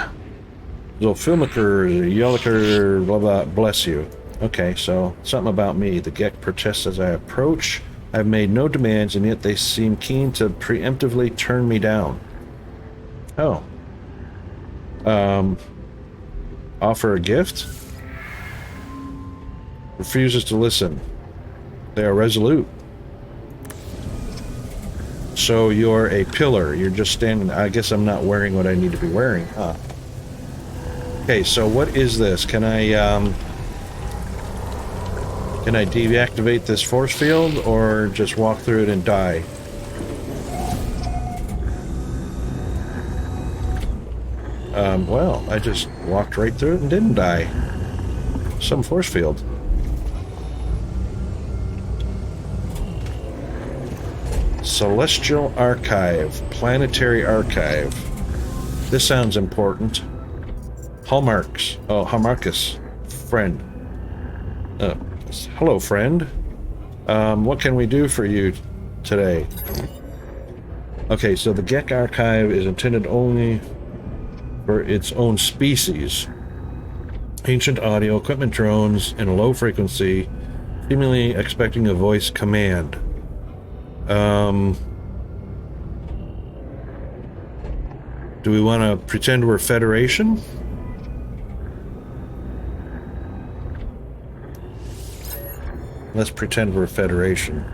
Zolfilmaker, Yelliker, blah blah, bless you. Okay, so something about me. The Gek protests as I approach. I've made no demands, and yet they seem keen to preemptively turn me down. Oh. Offer a gift? Refuses to listen. They are resolute. So you're a pillar. You're just standing. I guess I'm not wearing what I need to be wearing, huh? Okay, so what is this? Can I deactivate this force field, or just walk through it and die? Well, I just walked right through it and didn't die. Some force field. Celestial Archive. Planetary Archive. This sounds important. Hallmarks. Oh, Hallmarkus. Friend. Hello, friend. What can we do for you today? Okay, so the Gek Archive is intended only for its own species. Ancient audio, equipment drones, and low frequency, seemingly expecting a voice command. Do we want to pretend we're Federation? Let's pretend we're Federation.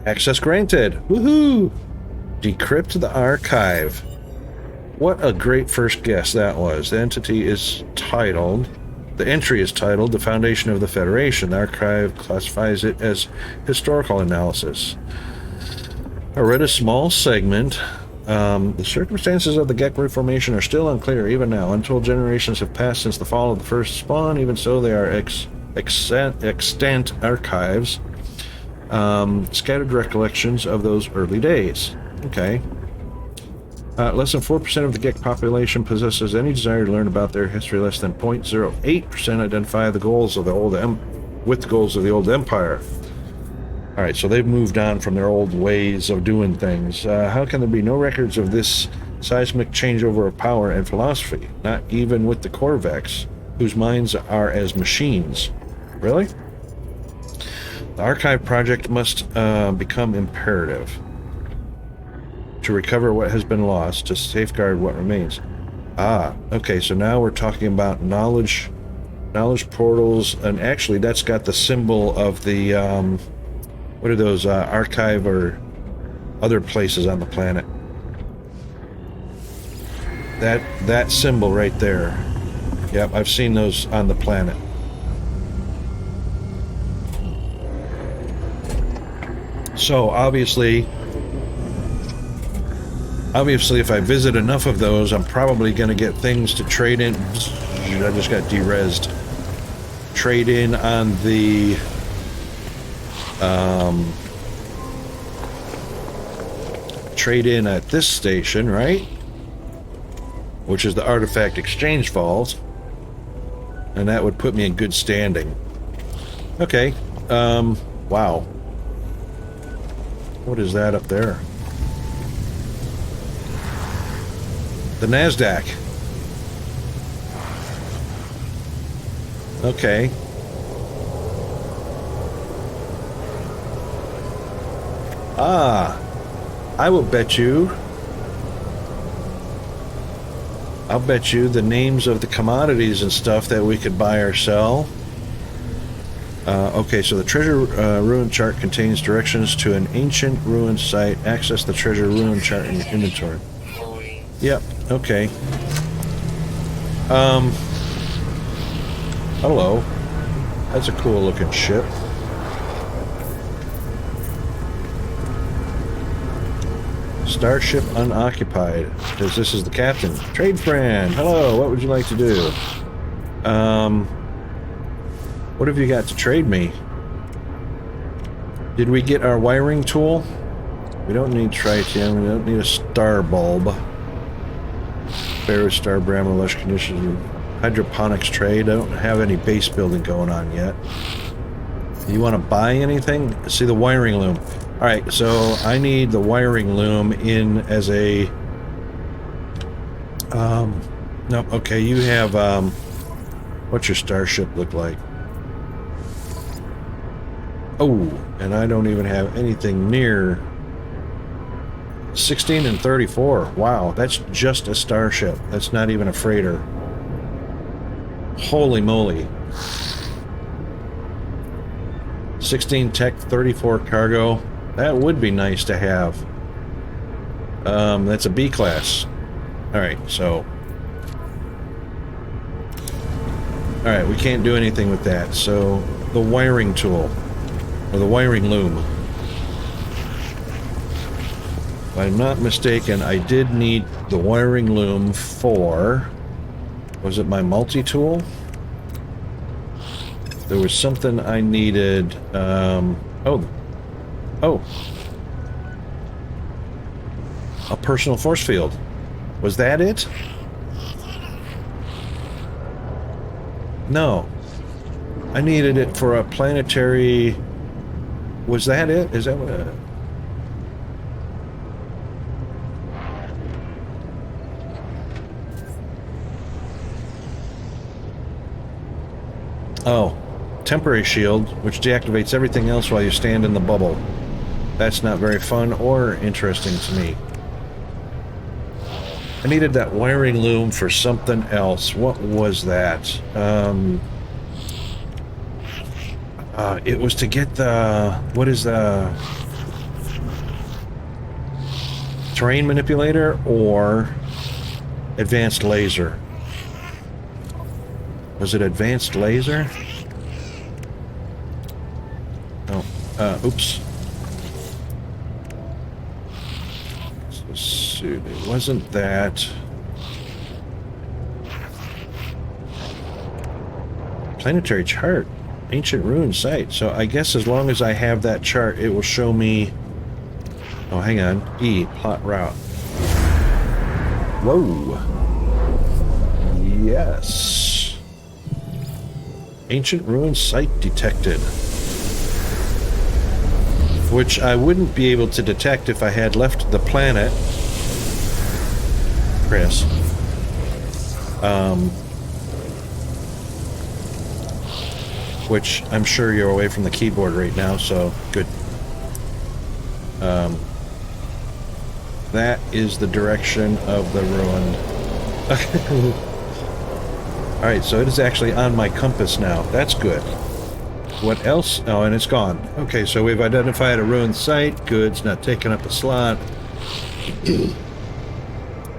Access granted. Woohoo! Decrypt the archive. What a great first guess that was. The entry is titled The Foundation of the Federation. The archive classifies it as historical analysis. I read a small segment. The circumstances of the Gek reformation are still unclear even now. Untold generations have passed since the fall of the first spawn. Even so, they are extant archives. Scattered recollections of those early days. Okay. Less than 4% of the Gek population possesses any desire to learn about their history. Less than 0.08% identify the goals of the old with the goals of the old empire. All right, so they've moved on from their old ways of doing things. How can there be no records of this seismic changeover of power and philosophy? Not even with the Corvex, whose minds are as machines. Really? The archive project must become imperative. to recover what has been lost, to safeguard what remains. Ah, okay, so now we're talking about knowledge portals, and actually that's got the symbol of the, what are those, archive or other places on the planet. That symbol right there. Yep, I've seen those on the planet. So obviously if I visit enough of those, I'm probably going to get things to trade in. I just got de-rezzed. Trade in on the trade in at this station, right? Which is the Artifact Exchange Vault. And that would put me in good standing. Okay. Wow. What is that up there? The NASDAQ. Okay. Ah, I'll bet you the names of the commodities and stuff that we could buy or sell. Okay, so the treasure ruin chart contains directions to an ancient ruin site. Access the treasure ruin chart in your inventory. Yep, okay. Hello. That's a cool looking ship. Starship unoccupied. Because this is the captain. Trade friend. Hello, what would you like to do? What have you got to trade me? Did we get our wiring tool? We don't need tritium. We don't need a star bulb. Ferrous star bramble, lush conditions, hydroponics trade. I don't have any base building going on yet. You want to buy anything? See the wiring loom. Alright, so I need the wiring loom in as a... no, okay, you have, what's your starship look like? Oh, and I don't even have anything near 16 and 34. Wow, that's just a starship. That's not even a freighter. Holy moly. 16 tech, 34 cargo. That would be nice to have. That's a B class. Alright, so... Alright, we can't do anything with that. So, the wiring tool. Or the wiring loom. If I'm not mistaken, I did need the wiring loom for... Was it my multi-tool? There was something I needed... Oh. A personal force field. Was that it? No. I needed it for a planetary... Was that it? Is that what... Oh. Temporary shield, which deactivates everything else while you stand in the bubble. That's not very fun or interesting to me. I needed that wiring loom for something else. What was that? It was to get the... What is the... Terrain manipulator or advanced laser? Was it advanced laser? Oh, oops. It wasn't that. Planetary chart. Ancient ruin site. So I guess as long as I have that chart, it will show me... Oh, hang on. E, plot route. Whoa. Yes. Ancient ruin site detected. Which I wouldn't be able to detect if I had left the planet. Chris. Which I'm sure you're away from the keyboard right now, so good. that is the direction of the ruin. Alright, so it is actually on my compass now. That's good. What else? Oh, and it's gone. Okay, so we've identified a ruined site. Good, it's not taking up a slot.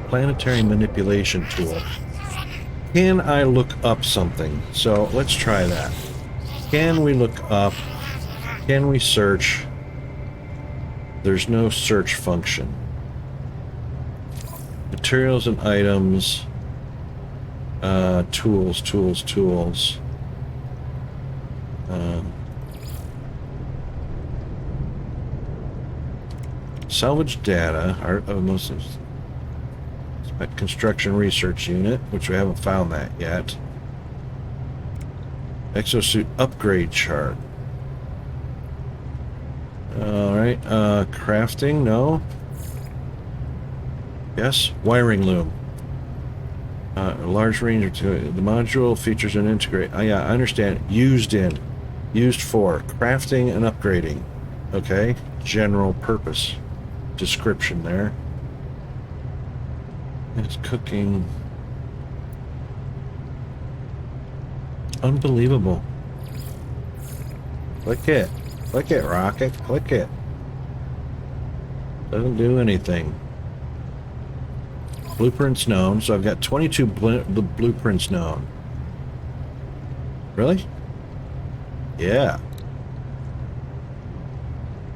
Planetary manipulation tool. Can I look up something? So let's try that. Can we look up? Can we search? There's no search function. Materials and items. Tools. Salvage data. Construction research unit, which we haven't found that yet. Exosuit upgrade chart. Alright, crafting, no. Yes, wiring loom. A large range of the module features an integrate. Yeah, I understand. Used for crafting and upgrading. Okay, general purpose description there. It's cooking. Unbelievable. Click it, Rocket. Click it. Doesn't do anything. Blueprints known. So I've got 22 blueprints known. Really? Yeah.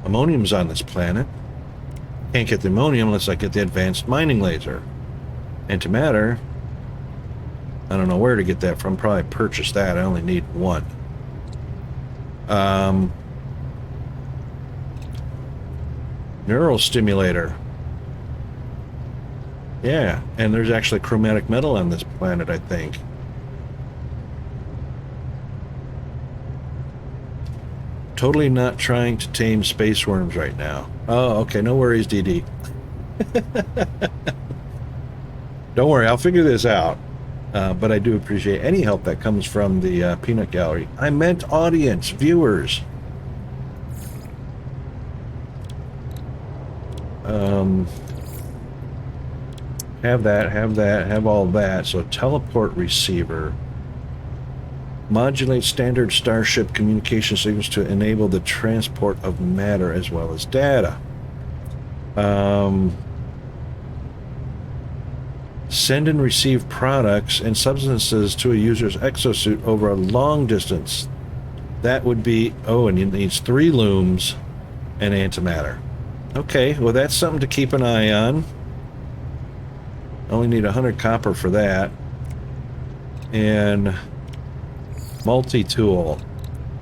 Ammonium's on this planet. Can't get the ammonium unless I get the advanced mining laser. Antimatter. I don't know where to get that from. Probably purchase that. I only need one. Neural stimulator. Yeah, and there's actually chromatic metal on this planet, I think. Totally not trying to tame space worms right now. Oh, okay, no worries, DD. Don't worry, I'll figure this out. But I do appreciate any help that comes from the peanut gallery. I meant audience, viewers. Have all that. So teleport receiver. Modulate standard starship communication signals to enable the transport of matter as well as data. Send and receive products and substances to a user's exosuit over a long distance. That would be, oh, and it needs 3 looms and antimatter. Okay, well that's something to keep an eye on. Only need 100 copper for that. And multi-tool.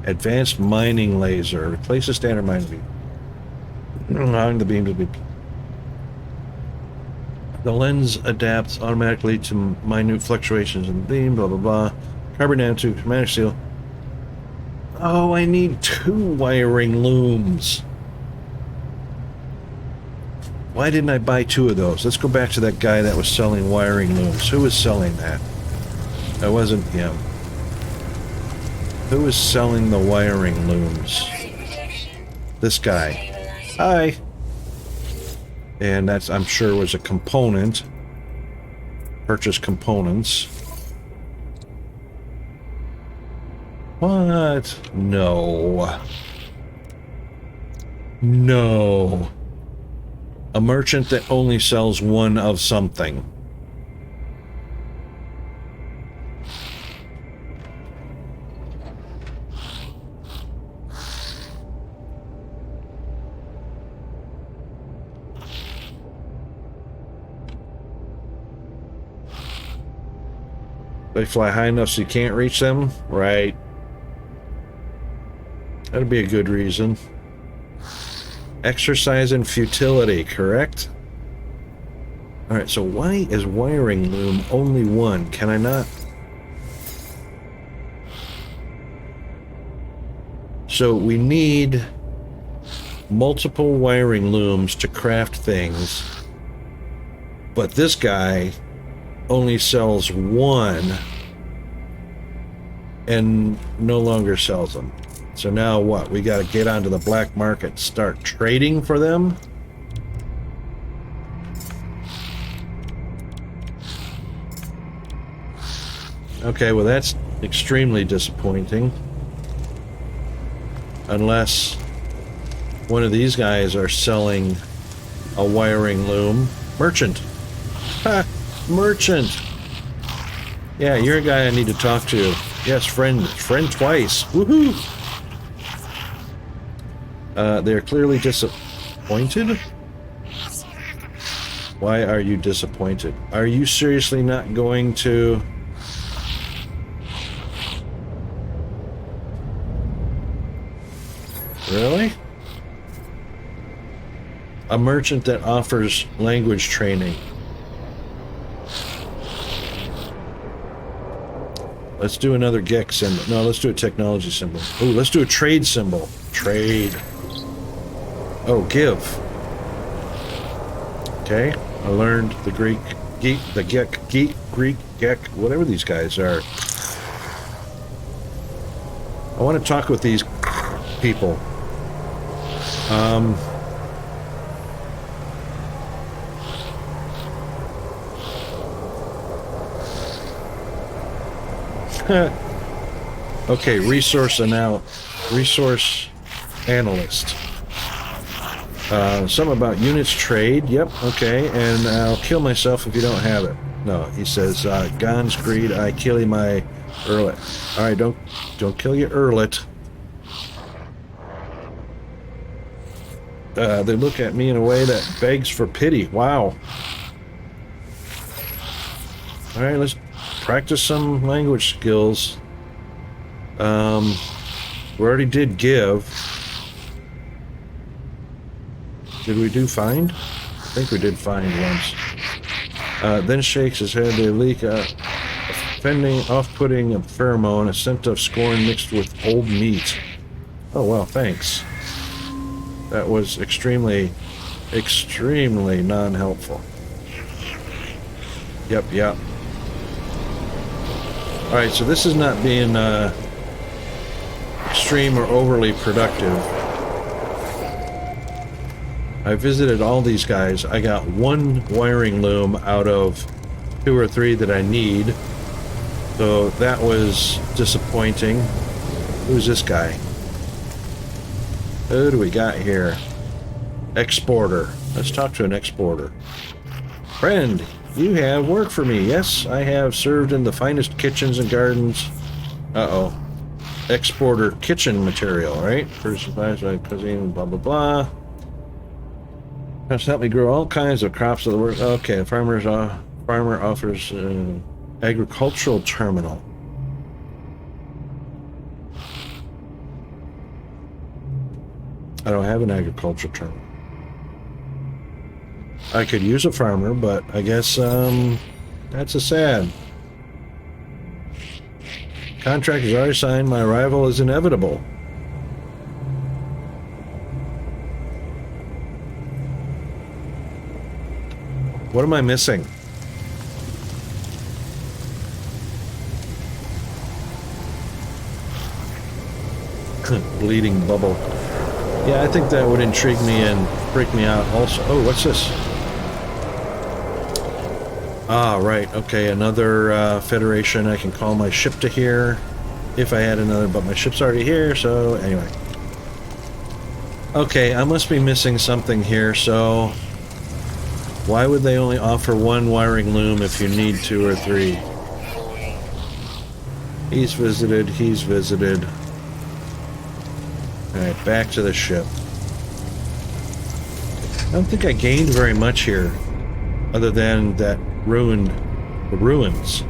Advanced mining laser. Replace the standard mining beam. Allowing the beam to be... The lens adapts automatically to minute fluctuations in the beam, blah, blah, blah. Carbon nanotube, chromatic seal. Oh, I need 2 wiring looms. Why didn't I buy 2 of those? Let's go back to that guy that was selling wiring looms. Who was selling that? That wasn't him. Who was selling the wiring looms? This guy. Hi. And that's, I'm sure, was a component. Purchase components. What? No. No. A merchant that only sells 1 of something. They fly high enough so you can't reach them? Right. That'd be a good reason. Exercise in futility, correct? Alright, so why is wiring loom only 1? Can I not? So we need multiple wiring looms to craft things, but this guy only sells 1 and no longer sells them. So now what? We got to get onto the black market, start trading for them? Okay, well that's extremely disappointing. Unless one of these guys are selling a wiring loom. Merchant. Ha! Merchant! Yeah, you're a guy I need to talk to. Yes, friend. Friend twice. Woohoo! They're clearly disappointed. Why are you disappointed? Are you seriously not going to... Really? A merchant that offers language training. Let's do another GEC symbol. No, let's do a technology symbol. Oh, let's do a trade symbol. Trade. Oh, give. Okay, I learned the Greek, geek, the GEC, Greek, GEC, whatever these guys are. I want to talk with these people. Okay, resource analyst. Something about units trade. Yep, okay, and I'll kill myself if you don't have it. No, he says, Gons greed, I kill my Earlet. Alright, don't kill your Earlet. They look at me in a way that begs for pity. Wow. Alright, let's practice some language skills. We already did give. Did we do find? I think we did find once. Then shakes his head. They leak offending, off-putting a pheromone, a scent of scorn mixed with old meat. Oh, well, thanks. That was extremely non-helpful. Yep. Alright, so this is not being extreme or overly productive. I visited all these guys. I got one wiring loom out of 2 or 3 that I need. So that was disappointing. Who's this guy? Who do we got here? Exporter. Let's talk to an exporter. Friend, you have work for me. Yes, I have served in the finest kitchens and gardens. Uh-oh. Exporter kitchen material, right? First supplies like cuisine, blah, blah, blah. Must help me grow all kinds of crops of the work. Okay, farmer offers agricultural terminal. I don't have an agricultural terminal. I could use a farmer, but I guess that's a sad. Contract is already signed. My arrival is inevitable. What am I missing? Bleeding bubble. Yeah, I think that would intrigue me and freak me out also. Oh, what's this? Ah, right. Okay, another Federation. I can call my ship to here if I had another, but my ship's already here, so anyway. Okay, I must be missing something here, so... Why would they only offer 1 wiring loom if you need 2 or 3? He's visited, he's visited. Alright, back to the ship. I don't think I gained very much here, other than that ruined the ruins.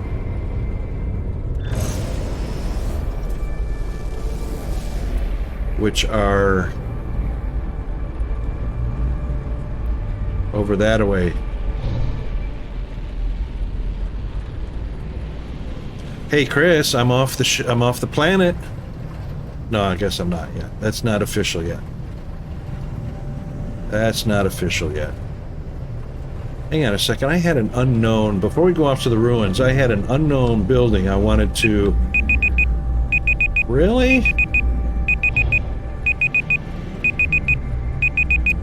Which are over that away. Hey Chris, I'm off the planet. No, I guess I'm not yet. That's not official yet. That's not official yet. Hang on a second. I had an unknown, before we go off to the ruins, I had an unknown building I wanted to... Really?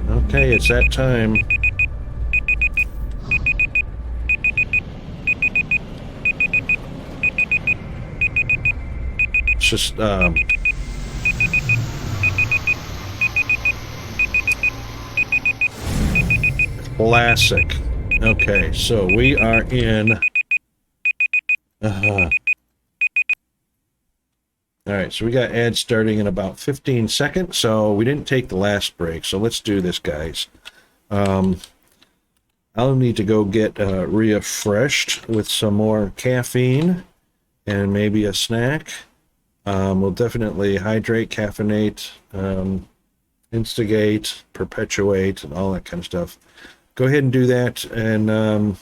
Okay, it's that time. It's just classic. Okay, so we are in. All right, so we got ads starting in about 15 seconds. So we didn't take the last break. So let's do this, guys. I'll need to go get refreshed with some more caffeine and maybe a snack. We'll definitely hydrate, caffeinate, instigate, perpetuate, and all that kind of stuff. Go ahead and do that, and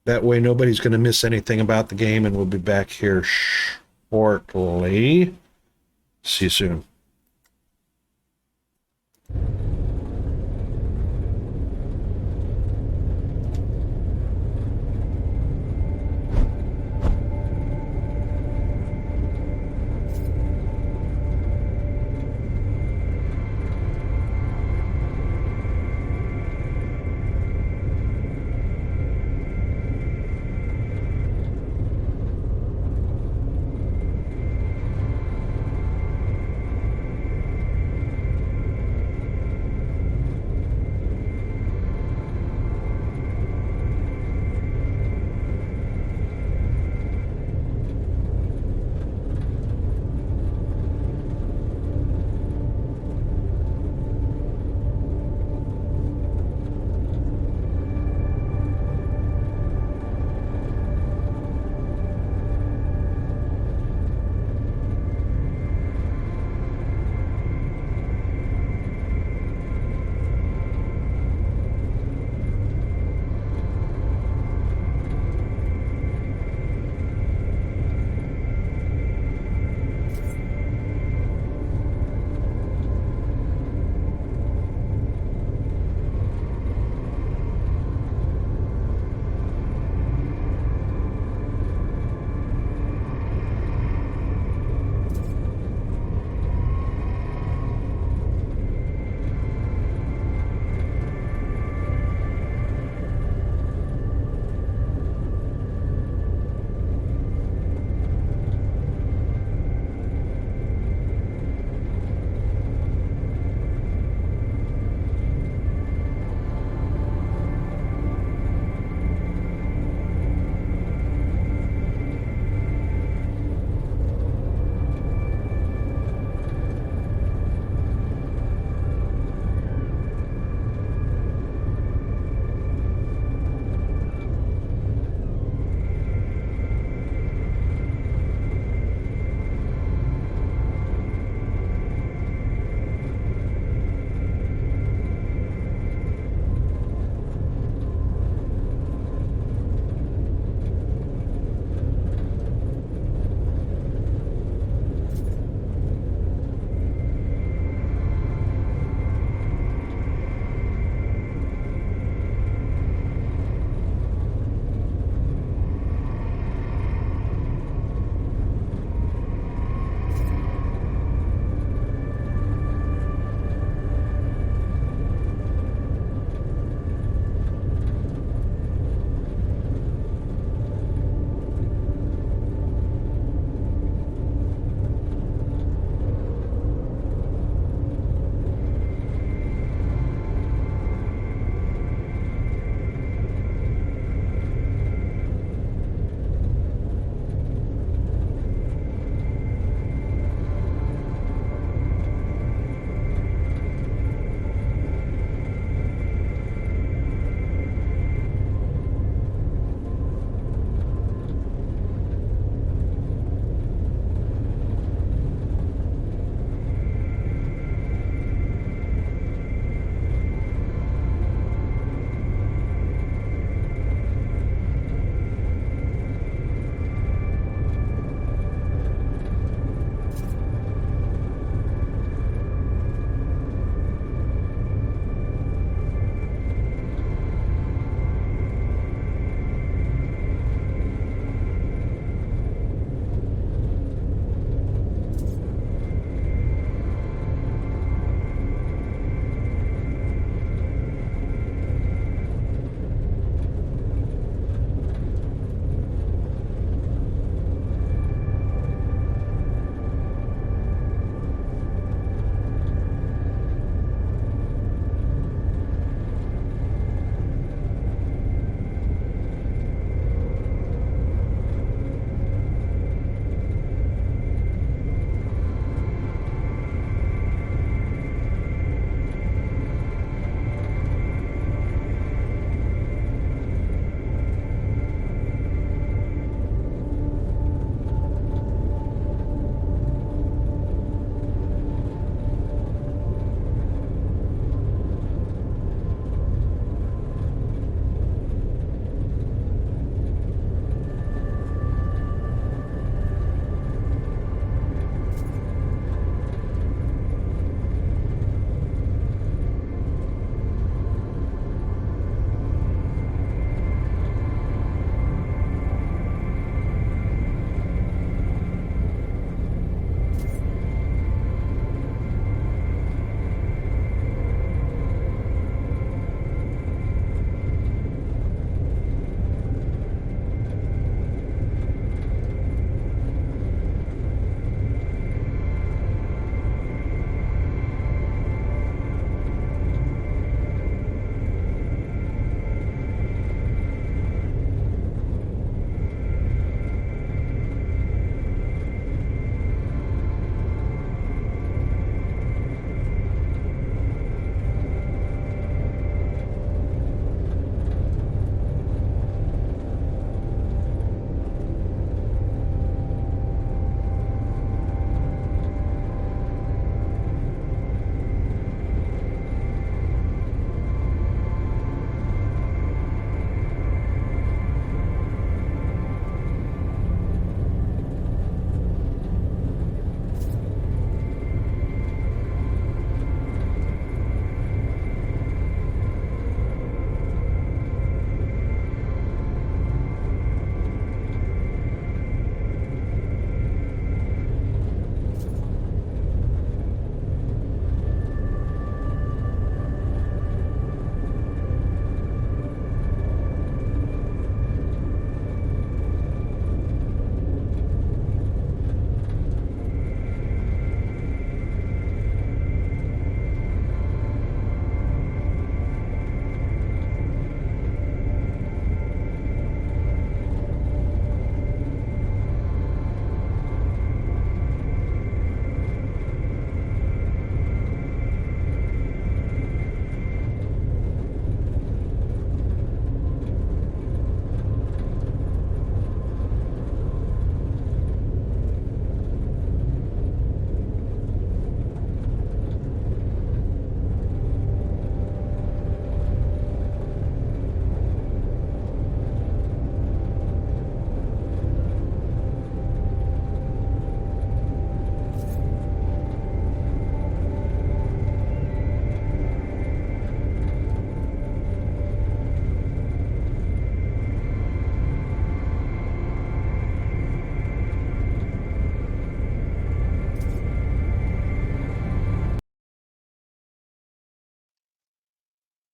that way nobody's going to miss anything about the game, and we'll be back here shortly. See you soon.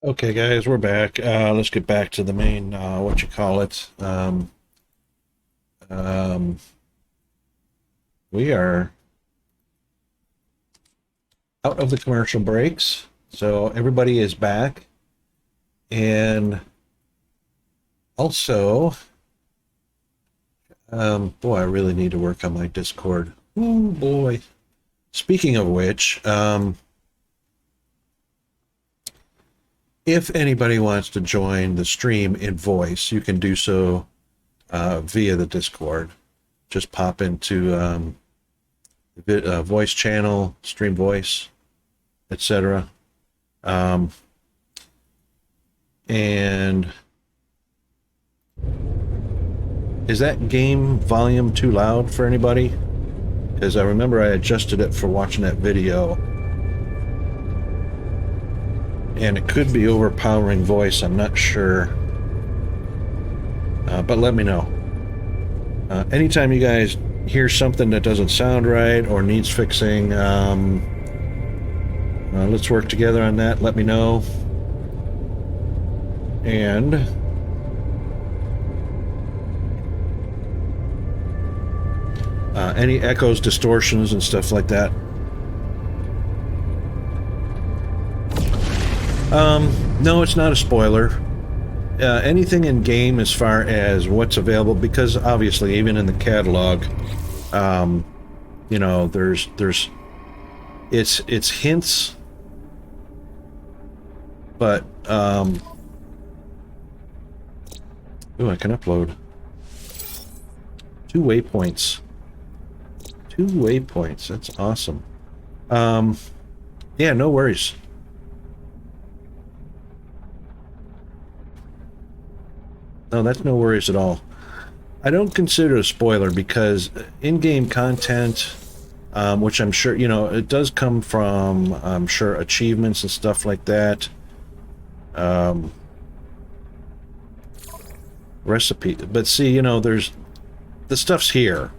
Okay, guys, we're back. Let's get back to the main, what you call it. We are out of the commercial breaks, so everybody is back. And also, boy, I really need to work on my Discord. Oh boy. Speaking of which, if anybody wants to join the stream in voice, you can do so via the Discord. Just pop into the voice channel, stream voice, etc. And is that game volume too loud for anybody? Because I remember I adjusted it for watching that video. And it could be overpowering voice, I'm not sure. But let me know. Anytime you guys hear something that doesn't sound right or needs fixing, let's work together on that. Let me know. And any echoes, distortions, and stuff like that. No, it's not a spoiler. Anything in game as far as what's available, because obviously even in the catalog, you know, it's hints, but ooh, I can upload 2 waypoints. 2 waypoints. That's awesome. Yeah, no worries. No, that's no worries at all. I don't consider it a spoiler because in-game content, which I'm sure, you know, it does come from, I'm sure, achievements and stuff like that. Recipe. But see, you know, the stuff's here.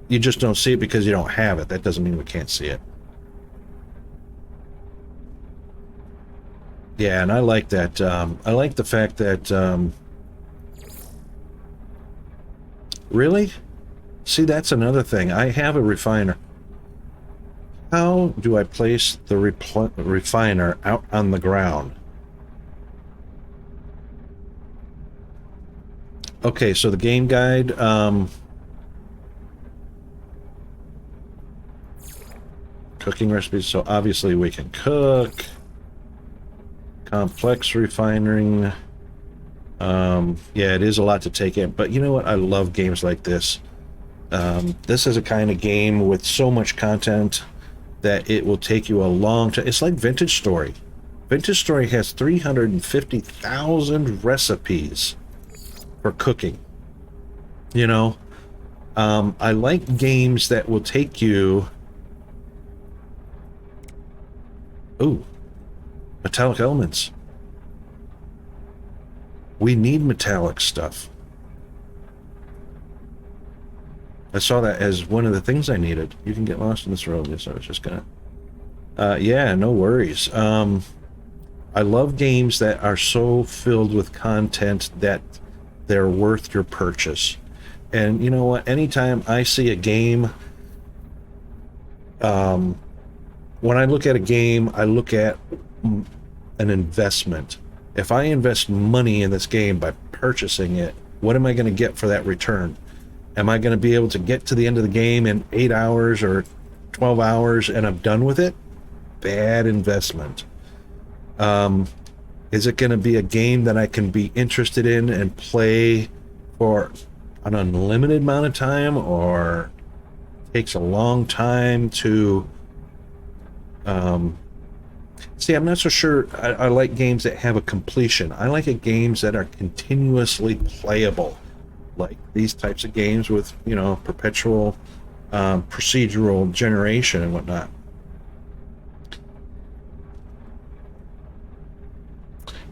You just don't see it because you don't have it. That doesn't mean we can't see it. Yeah, and I like that. I like the fact that... really? See, that's another thing. I have a refiner. How do I place the refiner out on the ground? Okay, so the game guide... cooking recipes, so obviously we can cook. Complex refining. Yeah, it is a lot to take in, but you know what? I love games like this. This is a kind of game with so much content that it will take you a long time. It's like Vintage Story. Vintage Story has 350,000 recipes for cooking. You know, I like games that will take you... Ooh, metallic elements. We need metallic stuff. I saw that as one of the things I needed. You can get lost in this road. Yes, I was just gonna... yeah, no worries. I love games that are so filled with content that they're worth your purchase. And you know what? Anytime I see a game... when I look at a game, I look at an investment. If I invest money in this game by purchasing it, what am I going to get for that return? Am I going to be able to get to the end of the game in 8 hours or 12 hours and I'm done with it? Bad investment. Is it going to be a game that I can be interested in and play for an unlimited amount of time, or takes a long time to... see, I'm not so sure. I like games that have a completion. I like games that are continuously playable, like these types of games with, you know, perpetual procedural generation and whatnot.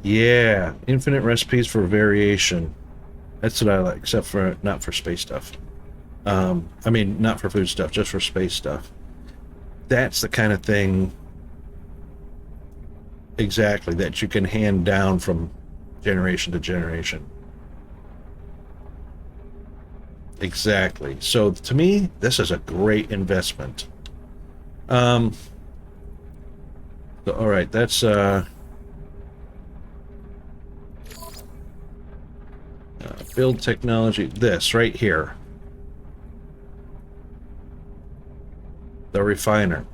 Yeah, infinite recipes for variation. That's what I like, except for not for space stuff. I mean, not for food stuff, just for space stuff. That's the kind of thing exactly, that you can hand down from generation to generation. Exactly. So to me, this is a great investment. So, all right, that's build technology. This right here, the refiner,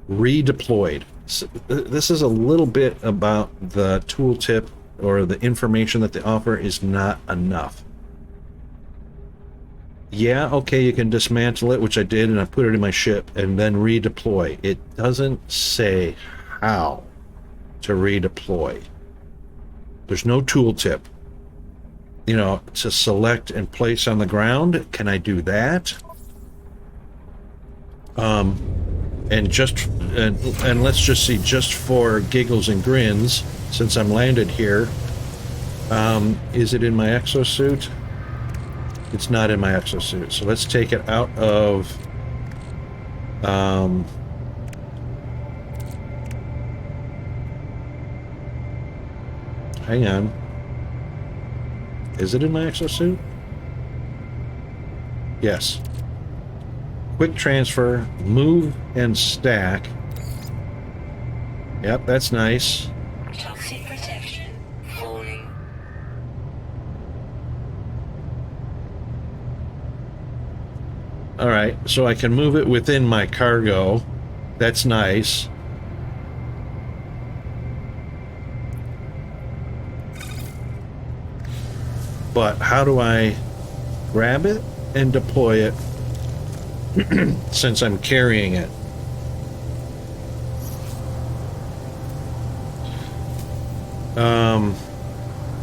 redeployed. So this is a little bit about the tooltip, or the information that they offer is not enough. Yeah, okay, you can dismantle it, which I did, and I put it in my ship, and then redeploy. It doesn't say how to redeploy. There's no tooltip. You know, to select and place on the ground. Can I do that? And just and let's just see, just for giggles and grins, since I'm landed here, is it in my exosuit? It's not in my exosuit, so let's take it out of hang on. Is it in my exosuit? Yes. Quick transfer, move and stack. Yep, that's nice. Toxic protection falling. All right, so I can move it within my cargo. That's nice. But how do I grab it and deploy it since I'm carrying it?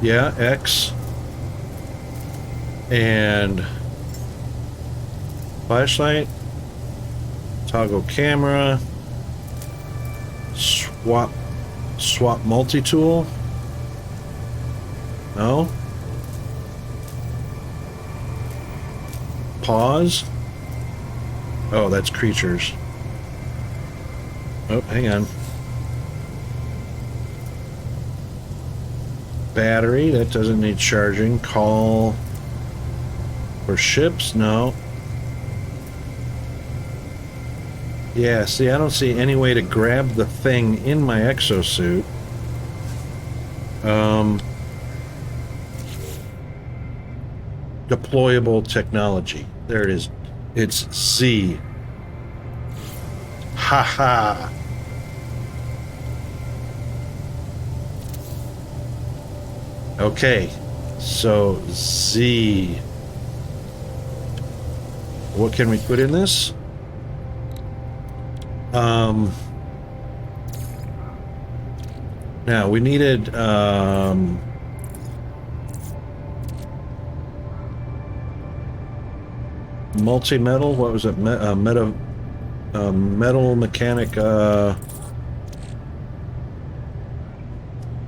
Yeah, X and flashlight, toggle camera, swap multi-tool. No. Pause. Oh, that's creatures. Oh, hang on. Battery, that doesn't need charging. Call for ships, no. Yeah, see, I don't see any way to grab the thing in my exosuit. Deployable technology. There it is. It's Z. Haha. Okay, so Z. What can we put in this? Now we needed multi-metal. What was it? Metal mechanic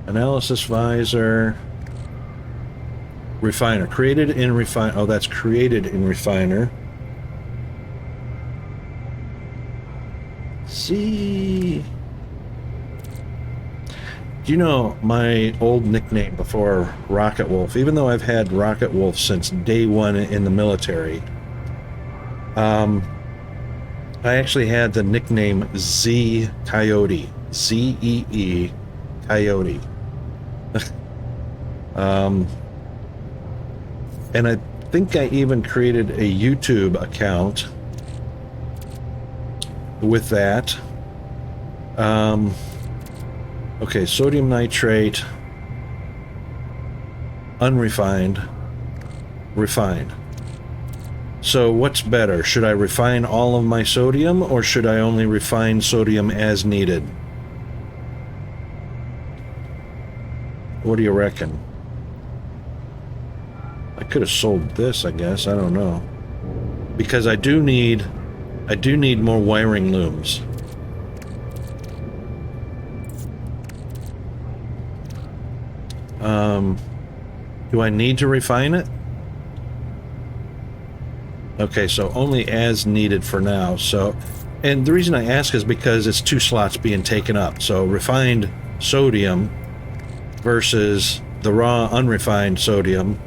analysis visor. Refiner. Created in refine. Oh, that's created in refiner. See. Do you know my old nickname before Rocket Wolf? Even though I've had Rocket Wolf since day one in the military, I actually had the nickname Z Coyote. Z-E-E Coyote. And I think I even created a YouTube account with that. Okay, sodium nitrate, unrefined, refined. So what's better? Should I refine all of my sodium, or should I only refine sodium as needed? What do you reckon? I could have sold this, I guess. I don't know. Because I do need more wiring looms. Do I need to refine it? Okay, so only as needed for now. So And the reason I ask is because it's 2 slots being taken up. So refined sodium versus the raw unrefined sodium.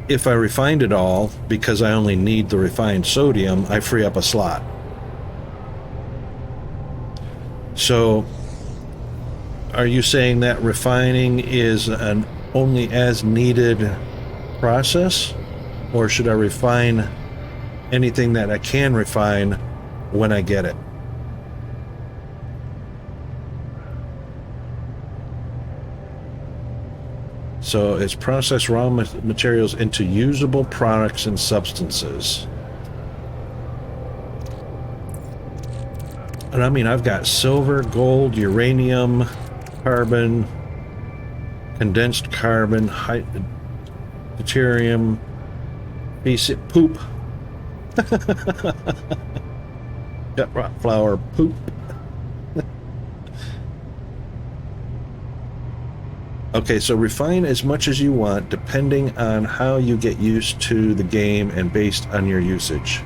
If I refined it all, because I only need the refined sodium, I free up a slot. So are you saying that refining is an only as needed process? Or should I refine anything that I can refine when I get it? So it's process raw materials into usable products and substances. And I mean, I've got silver, gold, uranium, carbon, condensed carbon, deuterium, poop. Got rock flour, poop. Okay, so refine as much as you want, depending on how you get used to the game and based on your usage.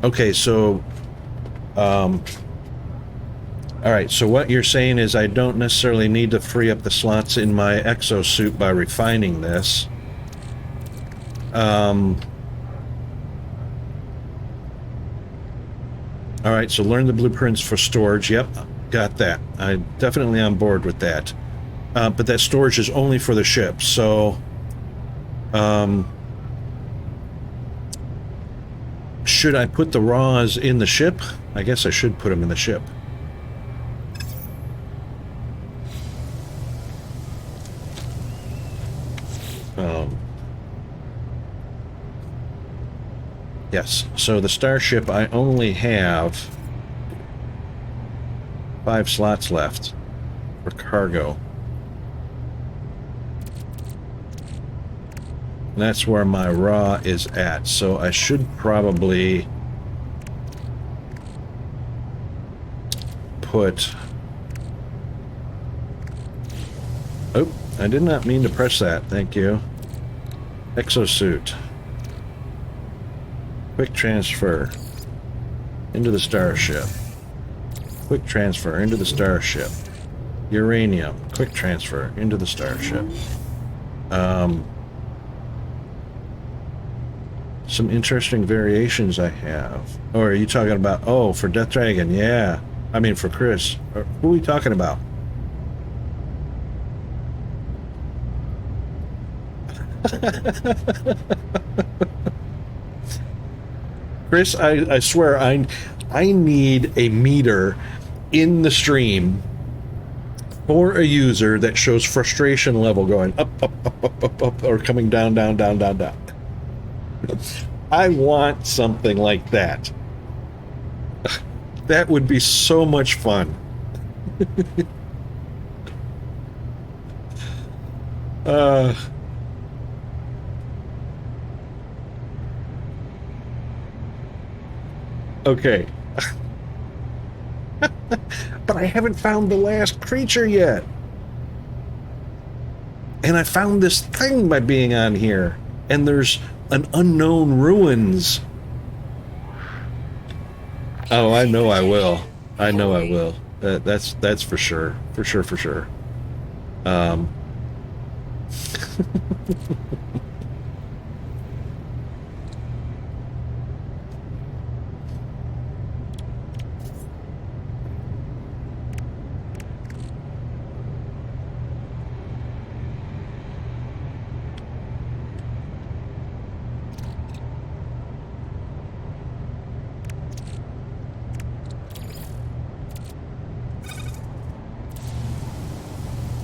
Okay, so, all right, so what you're saying is I don't necessarily need to free up the slots in my exosuit by refining this. All right, so learn the blueprints for storage. Yep, got that. I'm definitely on board with that. But that storage is only for the ship, so... should I put the raws in the ship? I guess I should put them in the ship. Yes, so the starship, I only have 5 slots left for cargo. And that's where my raw is at, so I should probably put... Oh, I did not mean to press that, thank you. Exosuit. Quick transfer into the starship. Quick transfer into the starship. Uranium. Quick transfer into the starship. Some interesting variations I have. Oh, are you talking about... Oh, for Death Dragon, yeah. I mean, for Chris. Who are we talking about? Chris, I swear, I need a meter in the stream for a user that shows frustration level going up, up, up, up, up, up, or coming down, down, down, down, down. I want something like that. That would be so much fun. Okay. But I haven't found the last creature yet. And I found this thing by being on here. And there's an unknown ruins. Oh, I know I will. I know I will. That's for sure. For sure, for sure.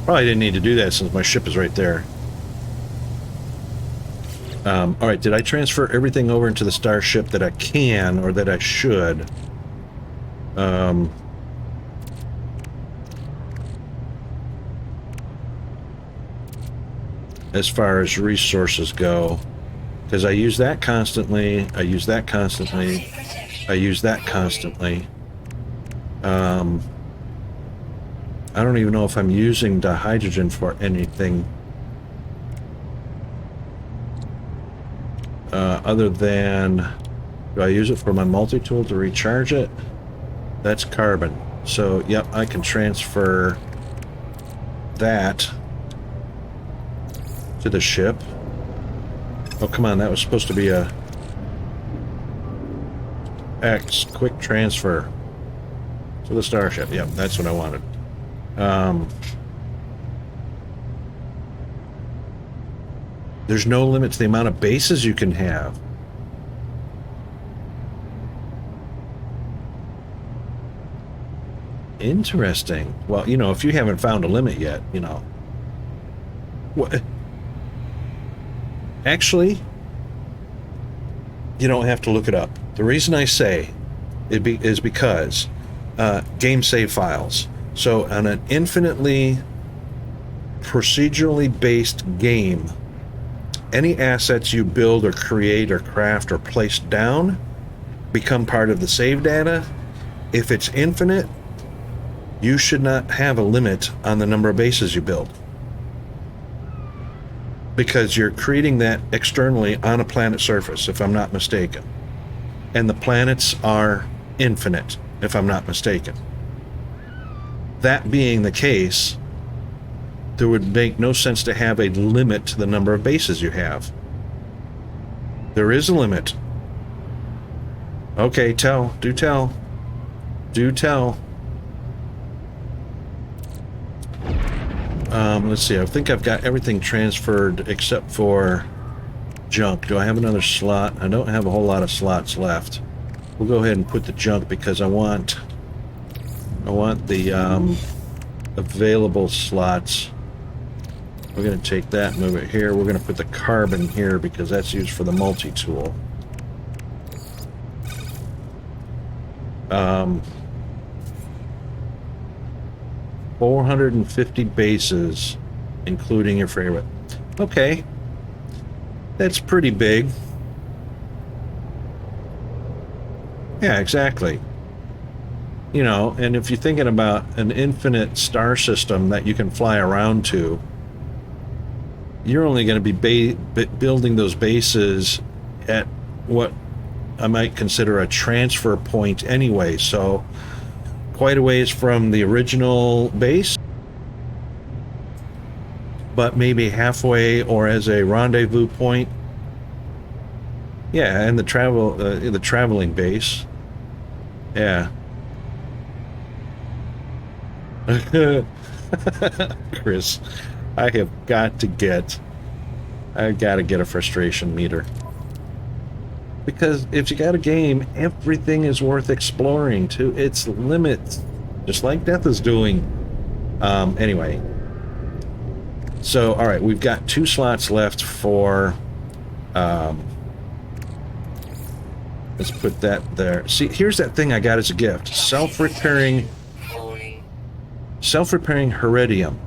Probably didn't need to do that since my ship is right there. All right, did I transfer everything over into the starship that I can, or that I should? As far as resources go, because I use that constantly, I use that constantly, I use that constantly. I don't even know if I'm using dihydrogen for anything other than, do I use it for my multi-tool to recharge it? That's carbon. So, yep, I can transfer that to the ship. Oh, come on, that was supposed to be a X, quick transfer to the starship. Yep, that's what I wanted. There's no limit to the amount of bases you can have. Interesting. Well, you know, if you haven't found a limit yet, you know. What? Actually, you don't have to look it up. The reason I say it is because game save files. So on an infinitely procedurally based game, any assets you build or create or craft or place down become part of the save data. If it's infinite, you should not have a limit on the number of bases you build, because you're creating that externally on a planet surface, if I'm not mistaken. And the planets are infinite, if I'm not mistaken. That being the case, there would make no sense to have a limit to the number of bases you have. There is a limit. Okay, tell. Do tell. Do tell. Let's see. I think I've got everything transferred except for junk. Do I have another slot? I don't have a whole lot of slots left. We'll go ahead and put the junk because I want the available slots. We're going to take that, move it here. We're going to put the carbon here because that's used for the multi-tool. 450 bases, including your favorite. Okay. That's pretty big. Yeah, exactly. You know, and if you're thinking about an infinite star system that you can fly around to, you're only going to be building those bases at what I might consider a transfer point anyway, so quite a ways from the original base, but maybe halfway or as a rendezvous point. Yeah, and the traveling base. Yeah. Chris, I've got to get a frustration meter. Because if you got a game, everything is worth exploring to its limits. Just like Death is doing. Anyway. So, alright, we've got 2 slots left for... let's put that there. See, here's that thing I got as a gift. Self-repairing Heridium.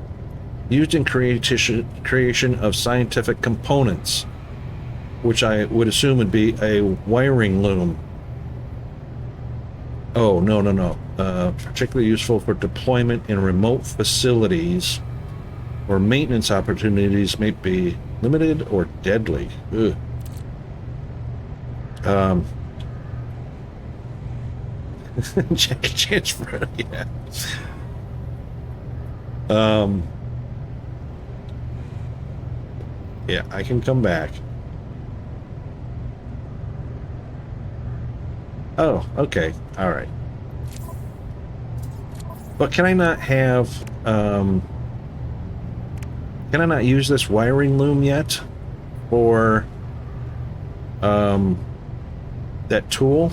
Used in creation of scientific components, which I would assume would be a wiring loom. Oh, no. Particularly useful for deployment in remote facilities where maintenance opportunities may be limited or deadly. Ugh. Jackie Chan's for, yeah. Yeah, I can come back. Oh, okay. All right. But can I not have, can I not use this wiring loom yet? Or, that tool?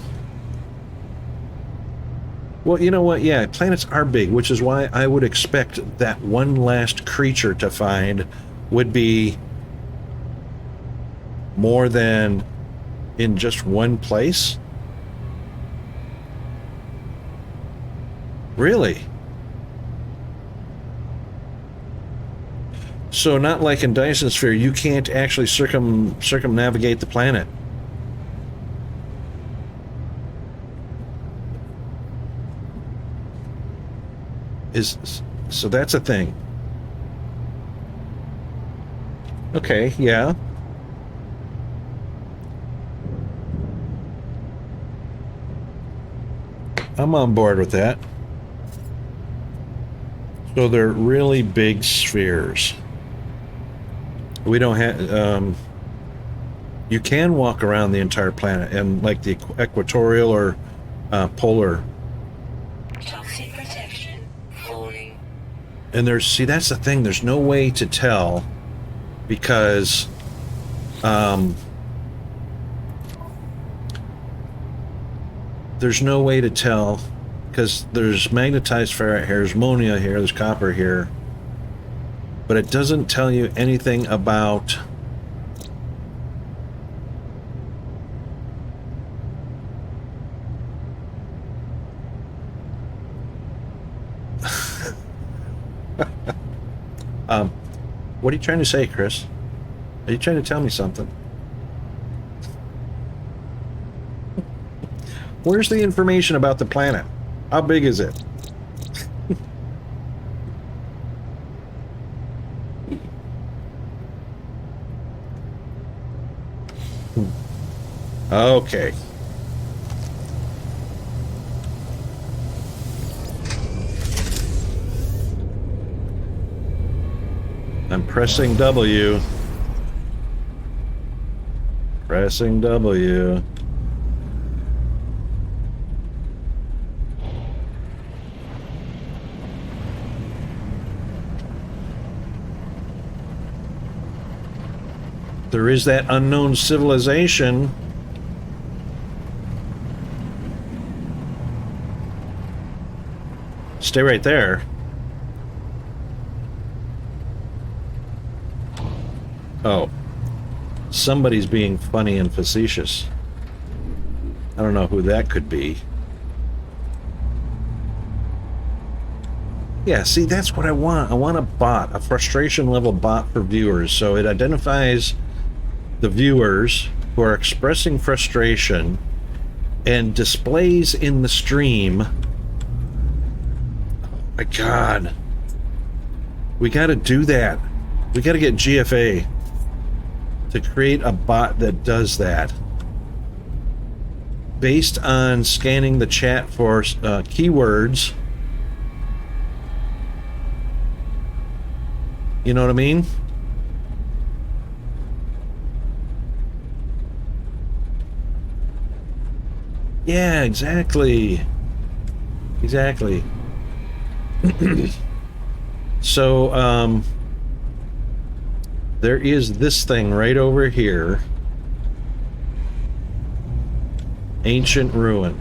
Well, you know what? Yeah, planets are big, which is why I would expect that one last creature to find would be more than in just one place. Really? So not like in Dyson Sphere, you can't actually circumnavigate the planet. So that's a thing. Okay, yeah. I'm on board with that. So they're really big spheres. We don't have, you can walk around the entire planet, and like the equatorial or polar. Toxic protection. Warning. And there's, see, that's the thing. There's no way to tell because, there's no way to tell because there's magnetized ferrite here, there's ammonia here, there's copper here, but it doesn't tell you anything about what are you trying to say, Chris? Are you trying to tell me something? Where's the information about the planet? How big is it? Okay. I'm pressing W. Pressing W. There is that unknown civilization. Stay right there. Oh. Somebody's being funny and facetious. I don't know who that could be. Yeah, see, that's what I want. I want a bot, a frustration level bot for viewers. So it identifies the viewers who are expressing frustration and displays in the stream. Oh my God. We got to do that. We got to get GFA to create a bot that does that. Based on scanning the chat for keywords. You know what I mean? Yeah, exactly. Exactly. So, there is this thing right over here. Ancient ruin.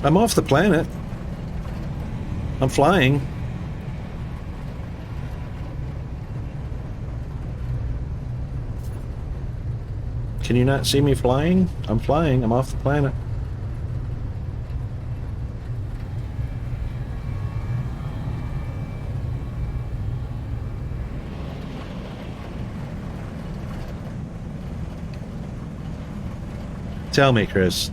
I'm off the planet. I'm flying. Can you not see me flying? I'm flying. I'm off the planet. Tell me, Chris.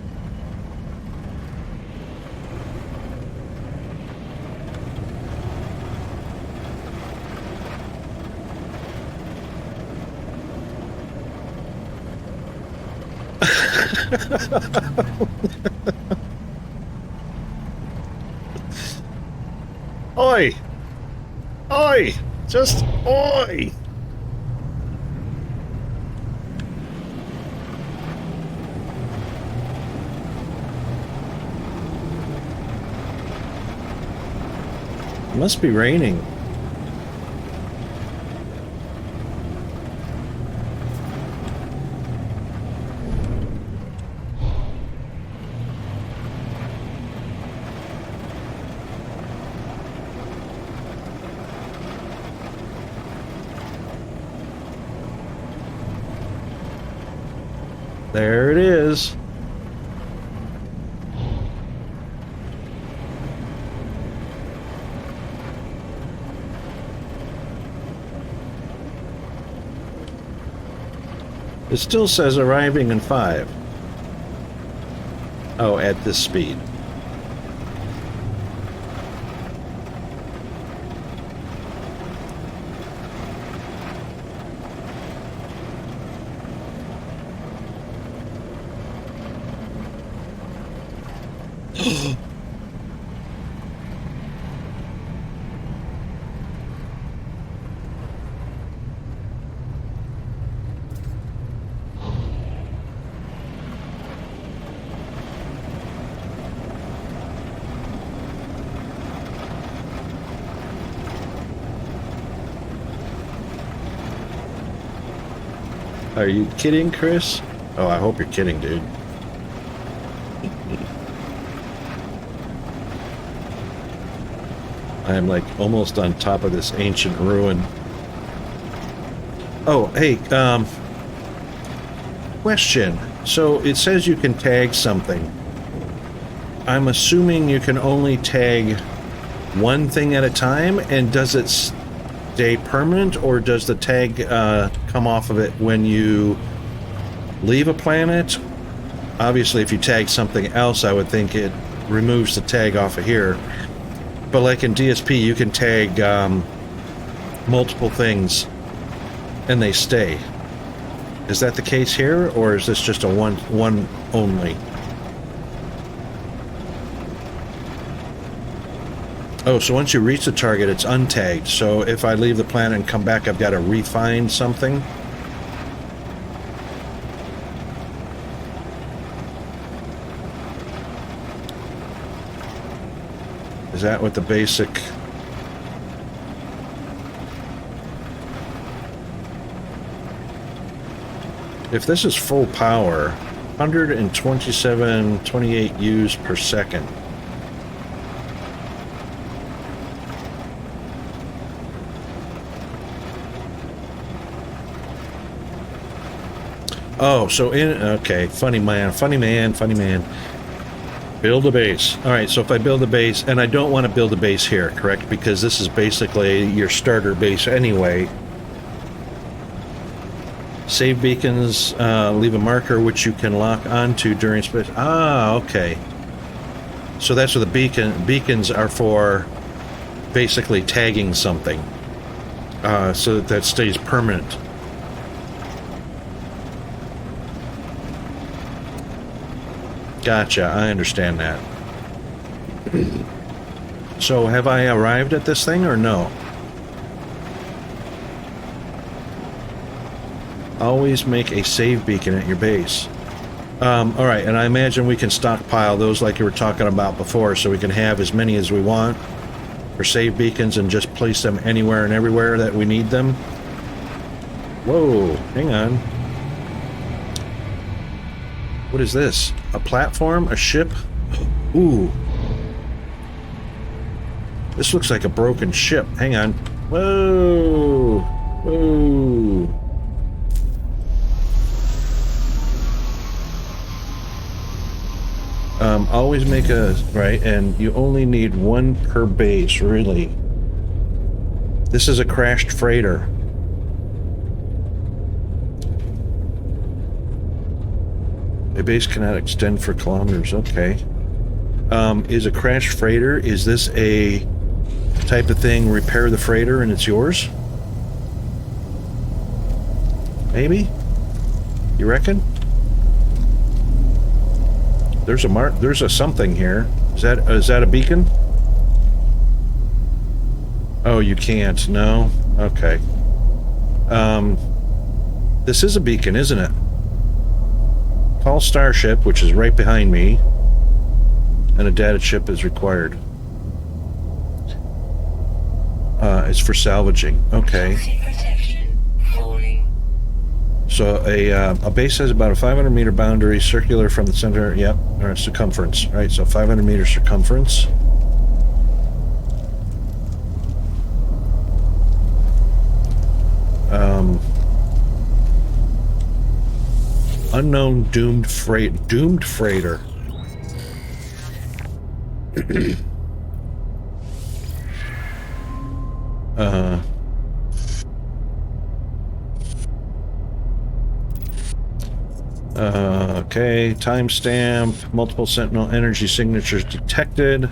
Oi! Oi! Just oi! It must be raining. There it is. It still says arriving in 5. Oh, at this speed. Are you kidding, Chris? Oh, I hope you're kidding, dude. I am like almost on top of this ancient ruin. Oh, hey, question. So it says you can tag something. I'm assuming you can only tag one thing at a time, and does it stay permanent, or does the tag come off of it when you leave a planet? Obviously, if you tag something else, I would think it removes the tag off of here. But like in DSP, you can tag multiple things and they stay. Is that the case here, or is this just a one only? Oh, so once you reach the target, it's untagged. So if I leave the planet and come back, I've got to refine something. Is that what the basic... If this is full power, 127.28 U's per second. Oh, so okay, funny man. Build a base. All right, so if I build a base, and I don't want to build a base here, correct? Because this is basically your starter base anyway. Save beacons, leave a marker which you can lock onto during space. Ah, okay. So that's what the beacons are for, basically tagging something, so that stays permanent. Gotcha, I understand that. So have I arrived at this thing or no? Always make a save beacon at your base. Alright, and I imagine we can stockpile those like you were talking about before, so we can have as many as we want for save beacons and just place them anywhere and everywhere that we need them. Whoa, hang on. What is this? A platform? A ship? Ooh. This looks like a broken ship. Hang on. Whoa! Whoa! Always make a... Right, and you only need one per base, really. This is a crashed freighter. A base cannot extend for kilometers. Okay. Is a crashed freighter, is this a type of thing, repair the freighter and it's yours? Maybe? You reckon? There's a mark, there's a something here. Is that a beacon? Oh, you can't. No? Okay. This is a beacon, isn't it? Call Starship, which is right behind me, and a data chip is required. It's for salvaging. Okay. So a base has about a 500 meter boundary, circular from the center. Yep, or circumference. Right. So 500 meter circumference. Unknown doomed freighter. Okay, timestamp, multiple Sentinel energy signatures detected,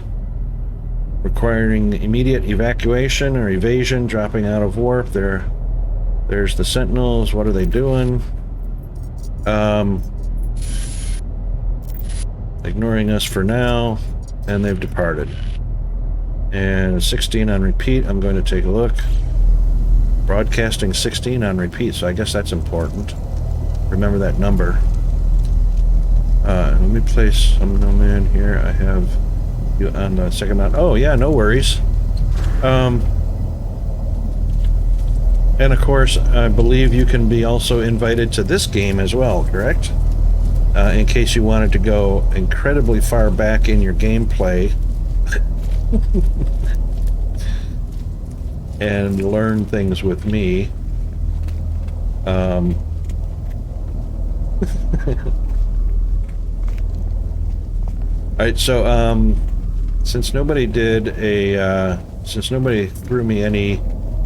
requiring immediate evacuation or evasion, dropping out of warp. There's the Sentinels. What are they doing? Ignoring us for now, and they've departed. And 16 on repeat. I'm going to take a look. Broadcasting 16 on repeat, so I guess that's important. Remember that number. Let me place some man here. I have you on the second mount. Oh yeah, no worries. And of course, I believe you can be also invited to this game as well, correct? In case you wanted to go incredibly far back in your gameplay and learn things with me. Alright, so, since nobody threw me any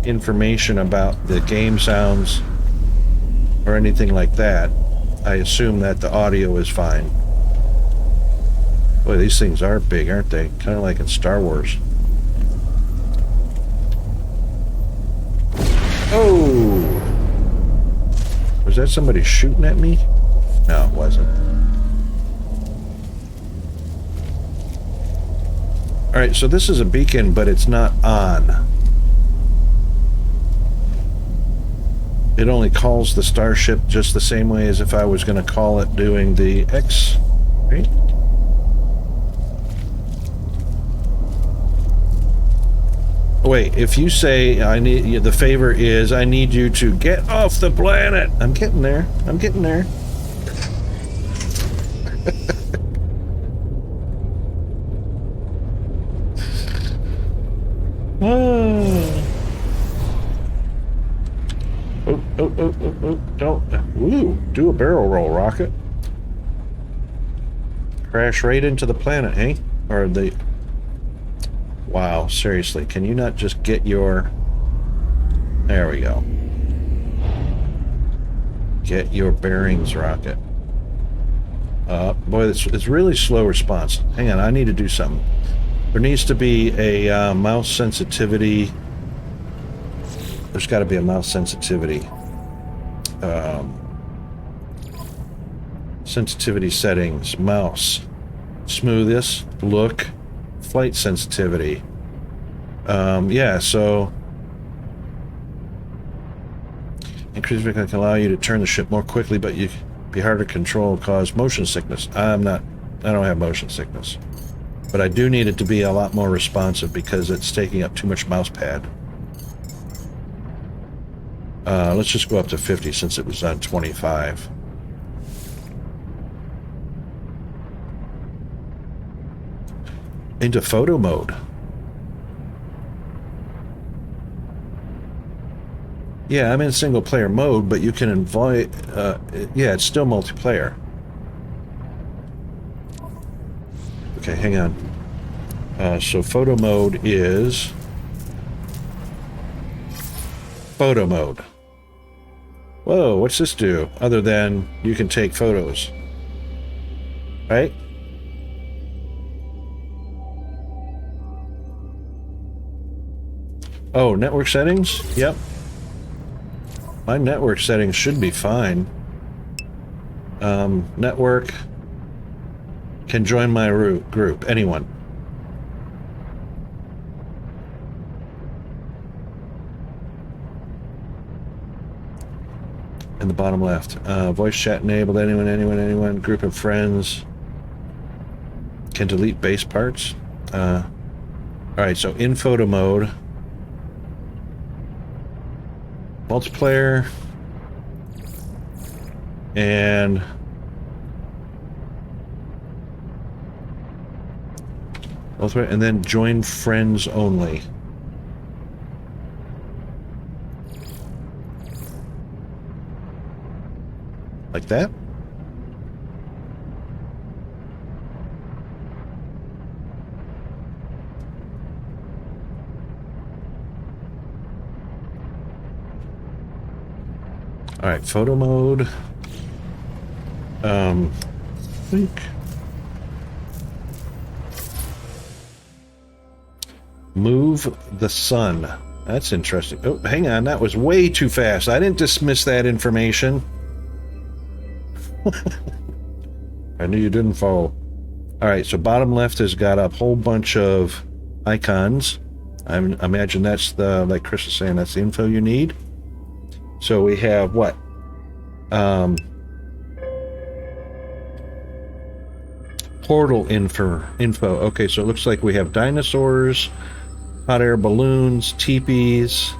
information about the game sounds or anything like that, I assume that the audio is fine. Boy, these things are big, aren't they? Kind of like in Star Wars. Oh! Was that somebody shooting at me? No, it wasn't. Alright, so this is a beacon, but it's not on. It only calls the starship just the same way as if I was going to call it doing the X, right? Wait, if you say I need the favor is I need you to get off the planet. I'm getting there. I'm getting there. Oh, don't. Ooh, do a barrel roll, rocket. Crash right into the planet, eh? Or the... Wow, seriously, can you not just get your... There we go. Get your bearings, rocket. Boy, it's really slow response. Hang on, I need to do something. There needs to be a mouse sensitivity. There's got to be a mouse sensitivity. Sensitivity settings, mouse, smoothest, look, flight sensitivity. Yeah, so increased can allow you to turn the ship more quickly, but you be hard to control, cause motion sickness. I don't have motion sickness, but I do need it to be a lot more responsive because it's taking up too much mouse pad. Let's just go up to 50 since it was on 25. Into photo mode. Yeah, I'm in single player mode, but you can invite, yeah, it's still multiplayer. Okay, hang on. So photo mode is photo mode. Whoa, what's this do? Other than you can take photos. Right? Oh, network settings? Yep. My network settings should be fine. Network can join my group. Anyone. In the bottom left. Voice chat enabled. Anyone. Group of friends. Can delete base parts. Alright, so in photo mode. Multiplayer. And then join friends only. Like that? All right, photo mode. I think move the sun. That's interesting. Oh, hang on, that was way too fast. I didn't dismiss that information. I knew you didn't follow. All right, so bottom left has got a whole bunch of icons. I imagine that's the, like Chris was saying, that's the info you need. So we have what? Portal info. Okay, so it looks like we have dinosaurs, hot air balloons, teepees.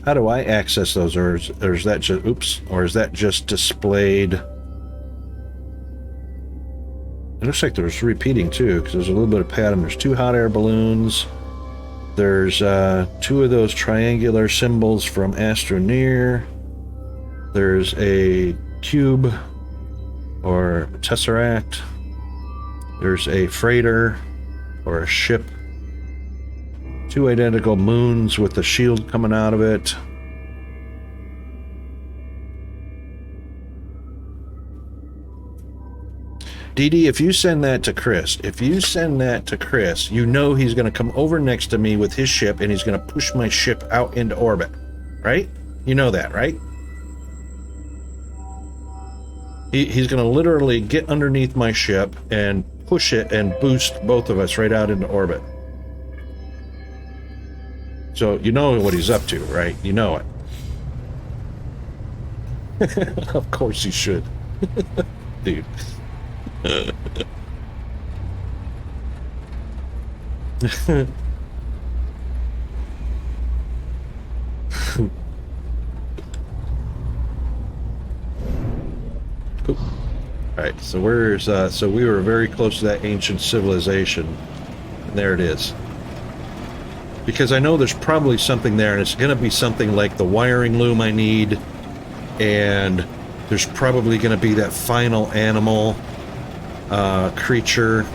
How do I access those, or is that just, oops, or is that just displayed? It looks like there's repeating too, because there's a little bit of pattern. There's 2 hot air balloons. There's 2 of those triangular symbols from Astroneer. There's a cube or a tesseract. There's a freighter or a ship. 2 identical moons with the shield coming out of it. Dee Dee, if you send that to Chris, you know he's going to come over next to me with his ship and he's going to push my ship out into orbit, right? You know that, right? He's going to literally get underneath my ship and push it and boost both of us right out into orbit. So you know what he's up to, right? You know it. Of course he should. Dude. Cool. Alright, so where's so we were very close to that ancient civilization. And there it is. Because I know there's probably something there, and it's going to be something like the wiring loom I need, and there's probably going to be that final animal creature.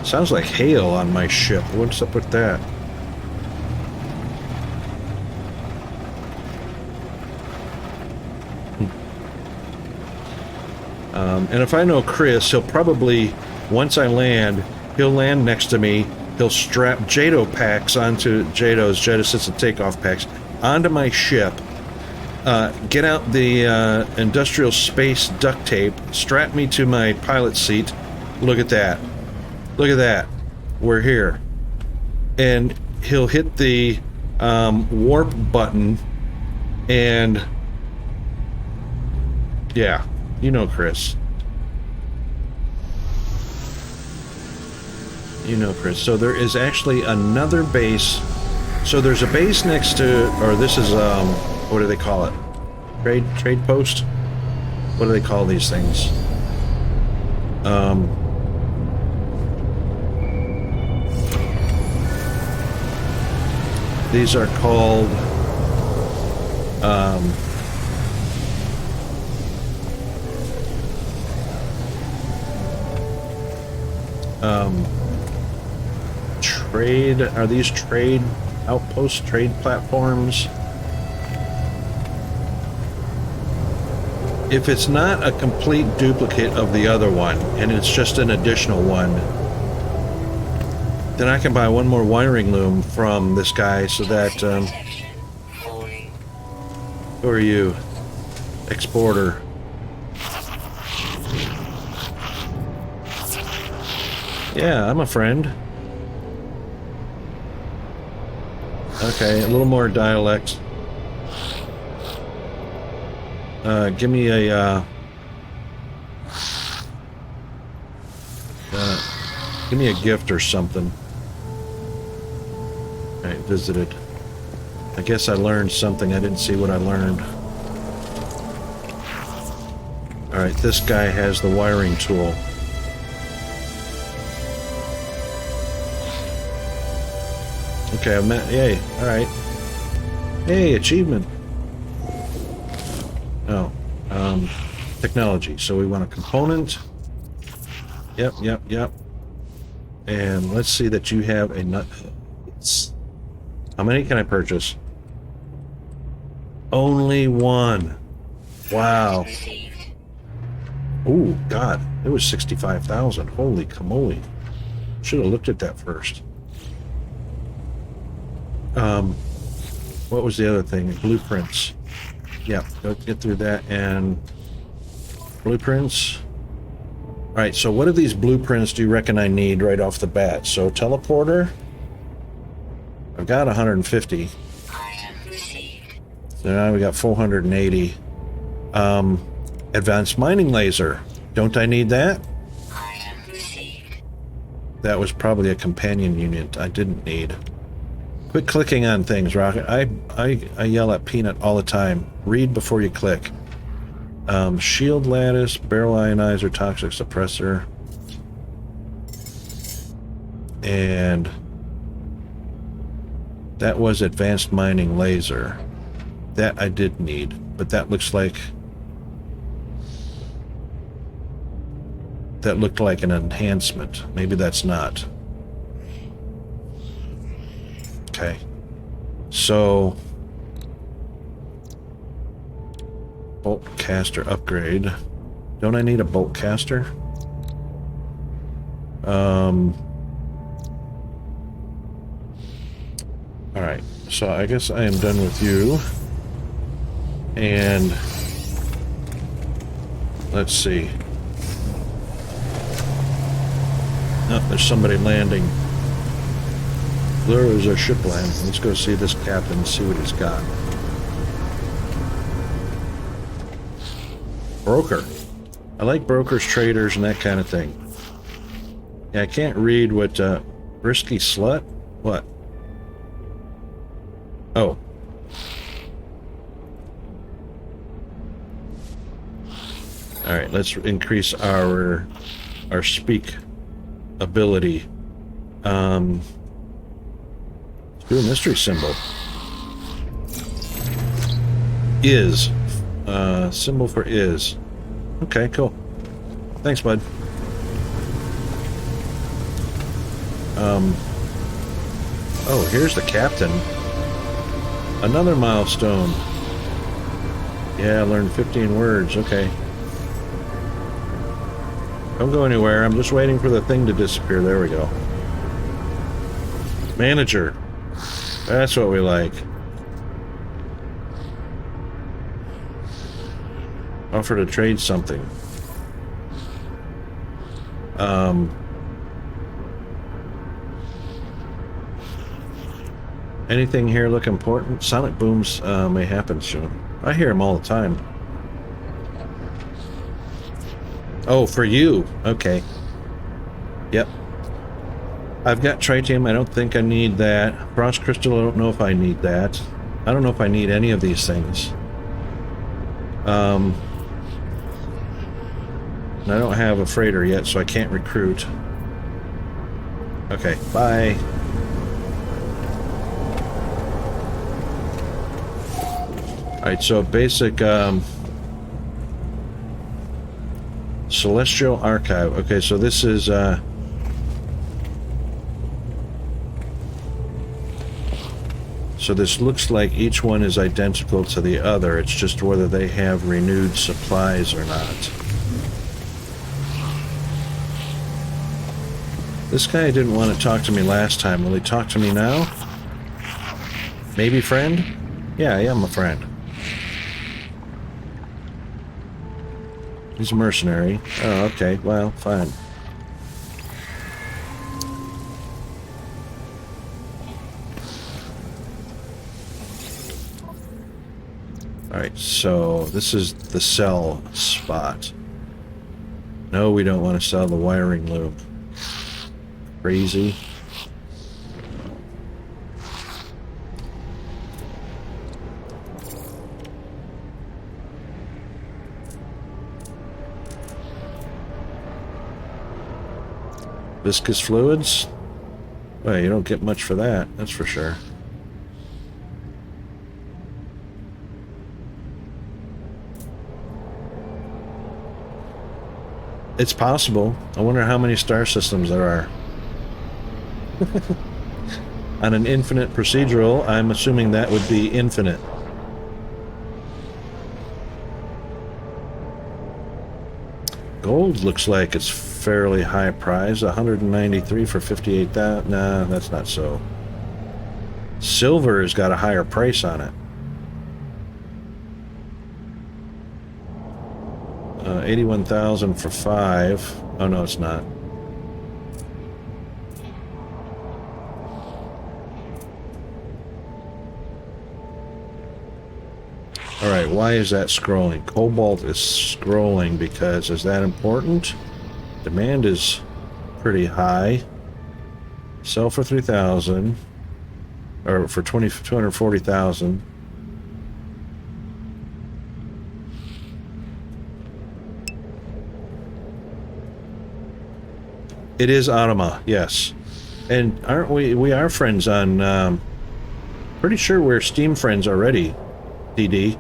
Sounds like hail on my ship. What's up with that? And if I know Chris, he'll probably, once I land, he'll land next to me. He'll strap JATO packs onto JATO's jet assisted takeoff packs onto my ship, get out the industrial space duct tape, strap me to my pilot seat. Look at that. Look at that. We're here. And he'll hit the warp button, and yeah, you know Chris. You know, Chris. So there is actually another base. So there's a base next to, or this is, what do they call it? Trade post? What do they call these things? These are called, trade, are these trade outposts, trade platforms? If it's not a complete duplicate of the other one, and it's just an additional one, then I can buy one more wiring loom from this guy so that, who are you? Exporter. Yeah, I'm a friend. Okay, a little more dialect. Give me a, give me a gift or something. Alright, visited. I guess I learned something. I didn't see what I learned. Alright, this guy has the wiring tool. Okay, I'm at, yay, alright. Hey, achievement. Oh, technology. So we want a component. Yep. And let's see that you have a nut. How many can I purchase? Only one. Wow. Received. Oh, God. It was 65,000. Holy camoly. Should have looked at that first. What was the other thing? Blueprints. Yep, go get through that. And blueprints. All right, so what of these blueprints do you reckon I need right off the bat? So teleporter. I've got 150. Item received. So now we got 480. Advanced mining laser. Don't I need that? Item received. That was probably a companion unit I didn't need. Quit clicking on things, Rocket. I yell at Peanut all the time. Read before you click. Shield lattice, barrel ionizer, toxic suppressor. And that was advanced mining laser. That I did need, but that looks like... That looked like an enhancement. Maybe that's not. Okay. So... Bolt caster upgrade. Don't I need a bolt caster? Alright, so I guess I am done with you. And let's see. Oh, there's somebody landing. There is a ship landing. Let's go see this captain and see what he's got. Broker. I like brokers, traders, and that kind of thing. Yeah, I can't read what, risky slut? What? Oh. Alright, let's increase our speak ability. Let's do a mystery symbol. Is. Symbol for is. Okay, cool. Thanks, bud. Oh, here's the captain. Another milestone. Yeah, I learned 15 words. Okay. Don't go anywhere. I'm just waiting for the thing to disappear. There we go. Manager. That's what we like. Offer to trade something. Anything here look important? Sonic booms may happen soon. I hear them all the time. Oh, for you. Okay. Yep. I've got tritium. I don't think I need that. Frost crystal. I don't know if I need that. I don't know if I need any of these things. I don't have a freighter yet, so I can't recruit. Okay, bye. Alright, so basic Celestial Archive. Okay, so this is so this looks like each one is identical to the other. It's just whether they have renewed supplies or not. This guy didn't want to talk to me last time. Will he talk to me now? Maybe friend? Yeah, I am a friend. He's a mercenary. Oh, okay. Well, fine. Alright, so this is the sell spot. No, we don't want to sell the wiring loop. Crazy. Viscous fluids? Well, you don't get much for that, that's for sure. It's possible. I wonder how many star systems there are. On an infinite procedural, I'm assuming that would be infinite. Gold looks like it's fairly high price, 193 for 58,000. Nah, that's not so. Silver has got a higher price on it. 81,000 for 5. Oh no, it's not. All right, why is that scrolling? Cobalt is scrolling because, is that important? Demand is pretty high. Sell for 3,000, or for 240,000. It is Anima, yes. And aren't we are friends on, pretty sure we're Steam friends already, DD.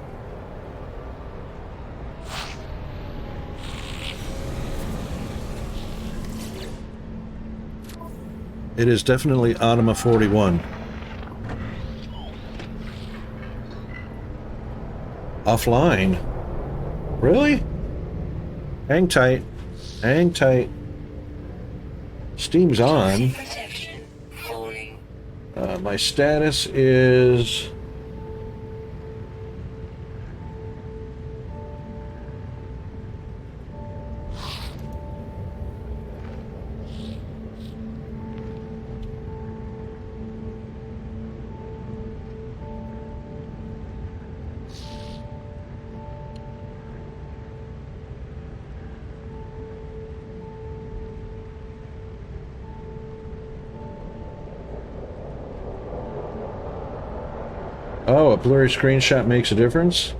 It is definitely Anima 41. Offline? Really? Hang tight. Hang tight. Steam's on. My status is... Oh, a blurry screenshot makes a difference?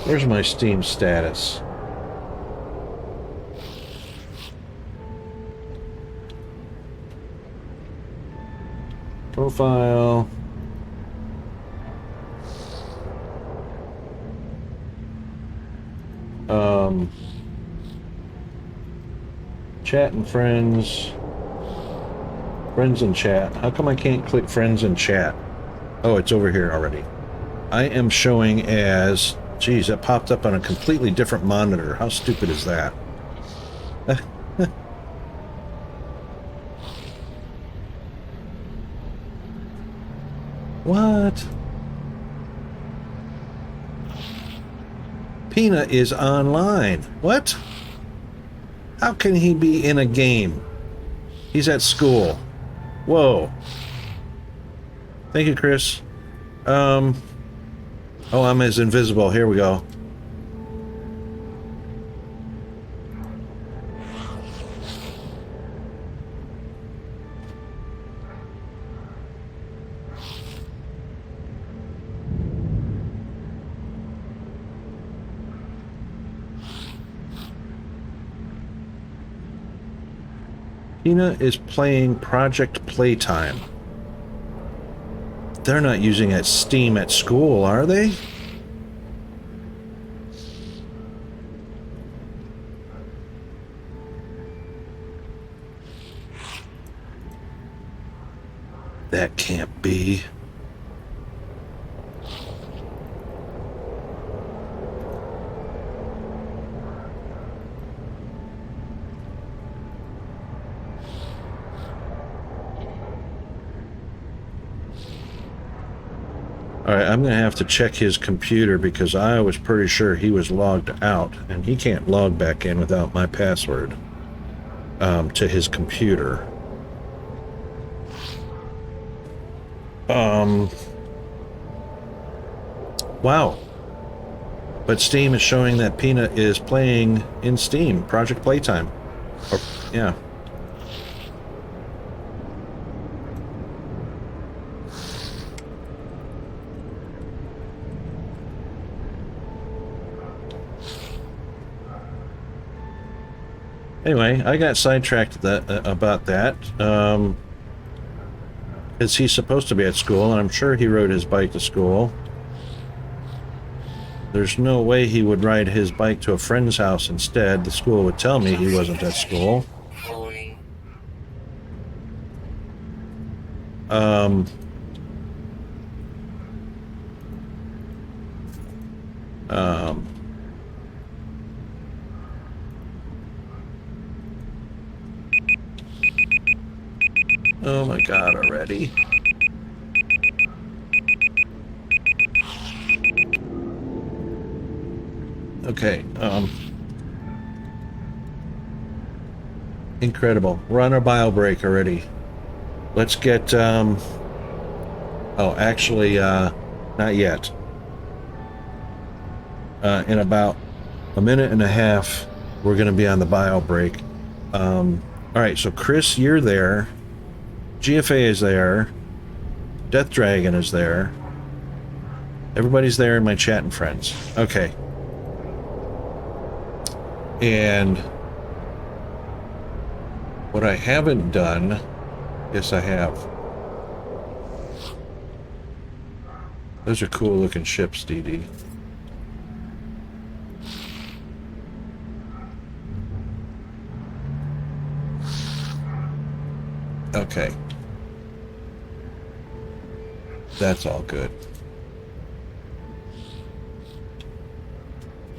Where's my Steam status? Profile. Chat and friends. Friends and chat. How come I can't click friends and chat? Oh, it's over here already. I am showing as... Geez, that popped up on a completely different monitor. How stupid is that? What? Peanut is online. What? How can he be in a game? He's at school. Whoa. Thank you, Chris. Oh, I'm as invisible. Here we go. Tina is playing Project Playtime. They're not using that Steam at school, are they? That can't be. Alright, I'm going to have to check his computer because I was pretty sure he was logged out, and he can't log back in without my password to his computer. Wow. But Steam is showing that Peanut is playing in Steam, Project Playtime. Or, yeah. Anyway, I got sidetracked about that. Because he's supposed to be at school, and I'm sure he rode his bike to school. There's no way he would ride his bike to a friend's house instead. The school would tell me he wasn't at school. Falling. Um, um, oh my God, already. Okay, incredible. We're on our bio break already. Let's get, oh, actually, not yet. In about a minute and a half, we're going to be on the bio break. All right, so Chris, you're there. GFA is there. Death Dragon is there. Everybody's there in my chat and friends. Okay. And what I haven't done, yes I have. Those are cool looking ships, DD. Okay. That's all good.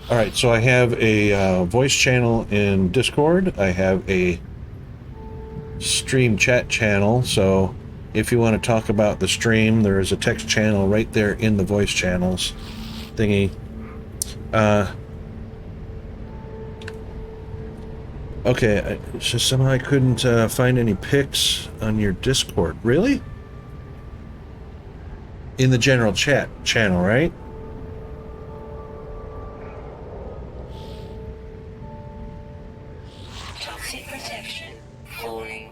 All right, so I have a voice channel in Discord. I have a stream chat channel, so if you want to talk about the stream, there is a text channel right there in the voice channels thingy. Okay, so somehow I couldn't find any pics on your Discord. Really? In the general chat channel, right? Toxic protection. Falling.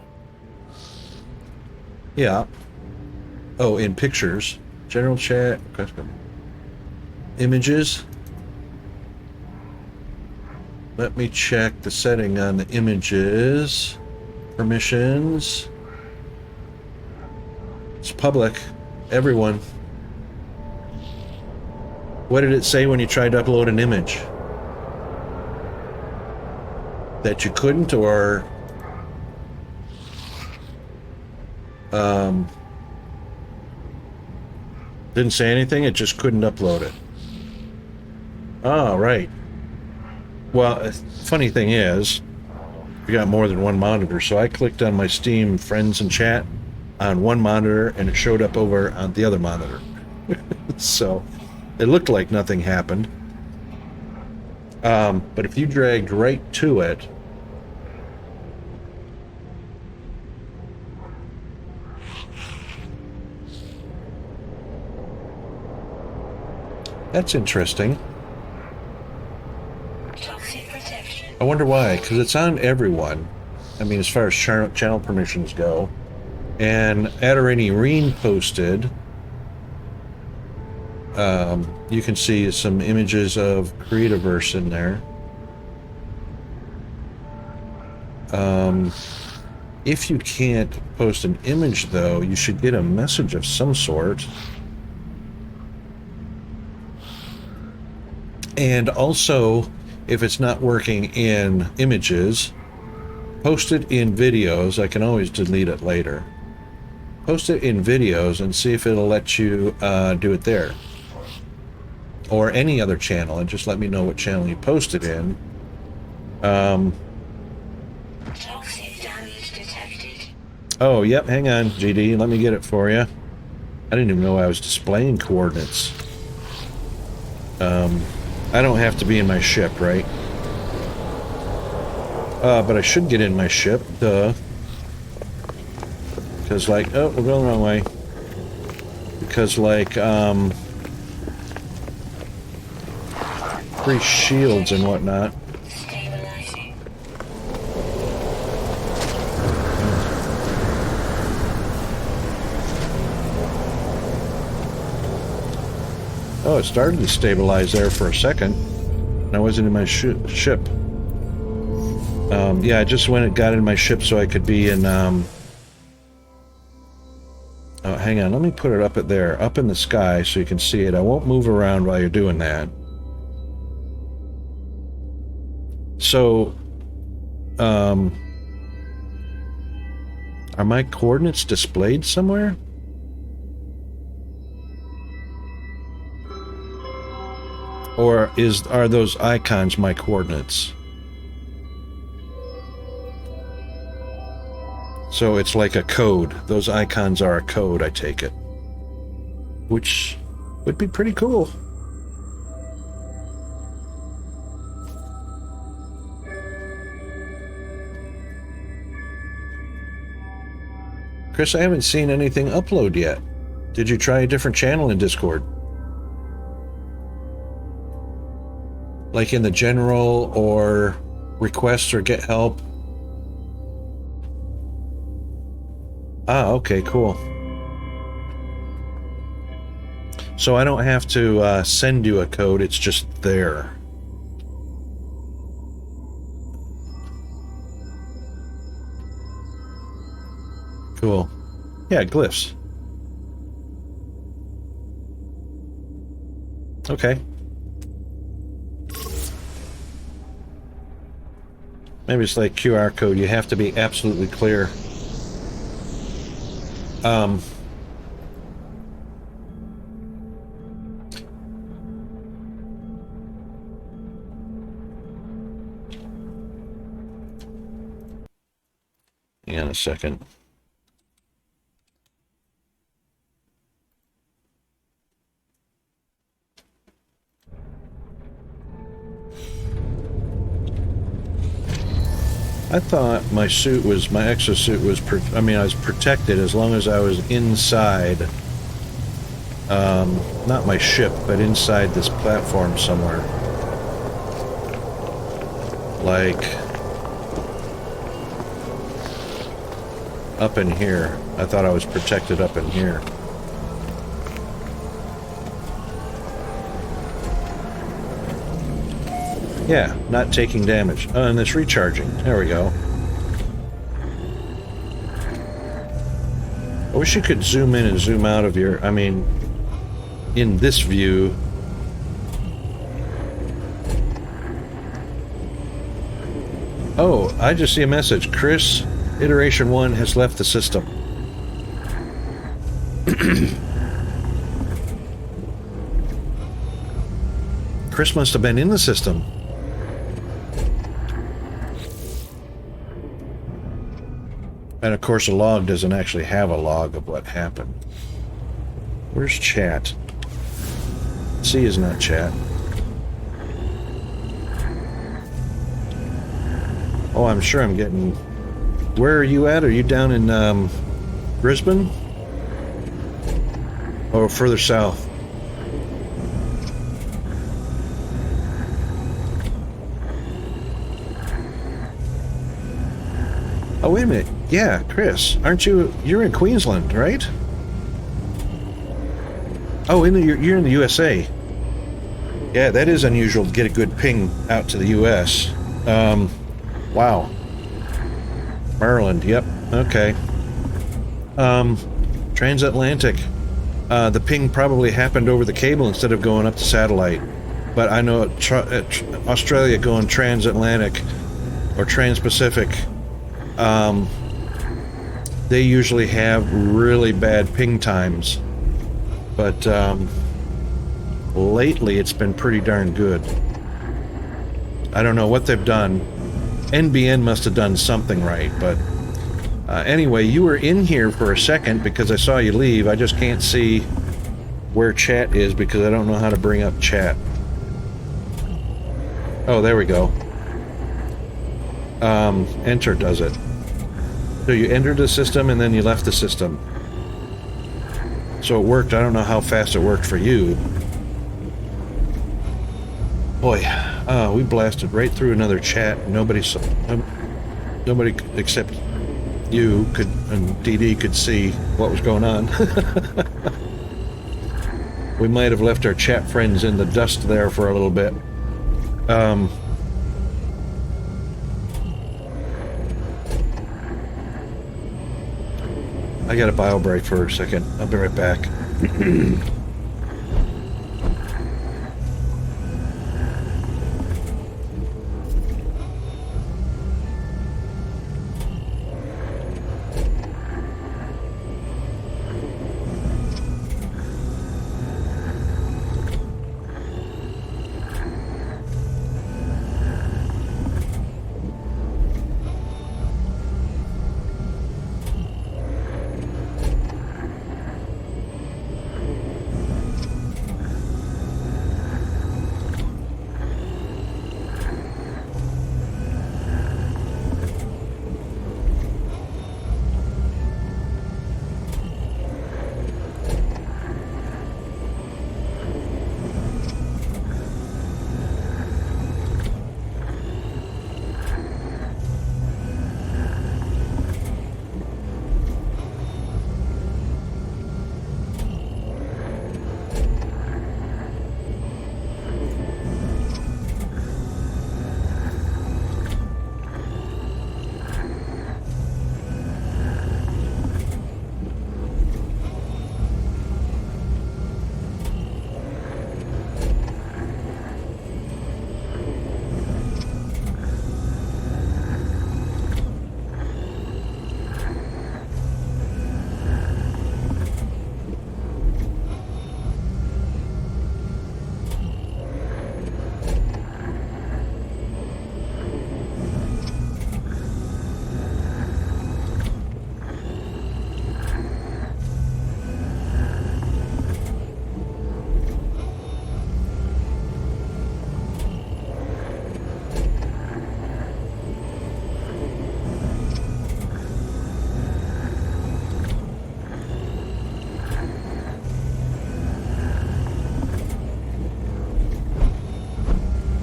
Yeah. Oh, in pictures. General chat. Custom. Images. Let me check the setting on the images. Permissions. It's public. Everyone. What did it say when you tried to upload an image? That you couldn't, or didn't say anything, it just couldn't upload it. Oh, right. Well, funny thing is, we got more than one monitor, so I clicked on my Steam friends and chat on one monitor and it showed up over on the other monitor. So it looked like nothing happened. But if you dragged right to it, that's interesting. Toxic protection. I wonder why, because it's on everyone. I mean, as far as channel permissions go. And Adoranireen posted, you can see some images of Creativerse in there. If you can't post an image, though, you should get a message of some sort. And also, if it's not working in images, post it in videos. I can always delete it later. Post it in videos and see if it'll let you do it there. Or any other channel, and just let me know what channel you post it in. Toxic damage detected. Oh, yep, hang on, GD. Let me get it for you. I didn't even know I was displaying coordinates. I don't have to be in my ship, right? But I should get in my ship, duh. Because, like, oh, we're going the wrong way. Because, like, free shields and whatnot. Stabilizing. Oh, it started to stabilize there for a second. And I wasn't in my ship. Yeah, I just went and got in my ship so I could be in, oh, hang on, let me put it up at there, up in the sky so you can see it. I won't move around while you're doing that. So, are my coordinates displayed somewhere? Or are those icons my coordinates? So it's like a code. Those icons are a code, I take it. Which would be pretty cool. Chris, I haven't seen anything upload yet. Did you try a different channel in Discord? Like in the general or requests or get help? Ah, okay, cool. So I don't have to send you a code, it's just there. Cool. Yeah, glyphs. Okay. Maybe it's like QR code, you have to be absolutely clear. Hang on a second. I thought my suit was, my exosuit was, I was protected as long as I was inside, not my ship, but inside this platform somewhere. Like, up in here. I thought I was protected up in here. Yeah, not taking damage. Oh, and it's recharging. There we go. I wish you could zoom in and zoom out of your... in this view... Oh, I just see a message. Chris, Iteration 1 has left the system. Chris must have been in the system. And of course, a log doesn't actually have a log of what happened. Where's chat? C is not chat. Oh, I'm sure I'm getting... Where are you at? Are you down in Brisbane? Or further south? Oh, wait a minute. Yeah, Chris, aren't you... You're in Queensland, right? Oh, you're in the USA. Yeah, that is unusual to get a good ping out to the US. Wow. Maryland, yep, okay. Transatlantic. The ping probably happened over the cable instead of going up to satellite. But I know Australia going transatlantic or trans-Pacific, they usually have really bad ping times. But lately it's been pretty darn good. I don't know what they've done. NBN must have done something right, but anyway, you were in here for a second because I saw you leave. I just can't see where chat is because I don't know how to bring up chat. Oh, there we go. Enter does it. So you entered the system and then you left the system. So it worked. I don't know how fast it worked for you. Boy, we blasted right through another chat. Nobody except you could, and DD could see what was going on. We might have left our chat friends in the dust there for a little bit. I got a bio break for a second. I'll be right back.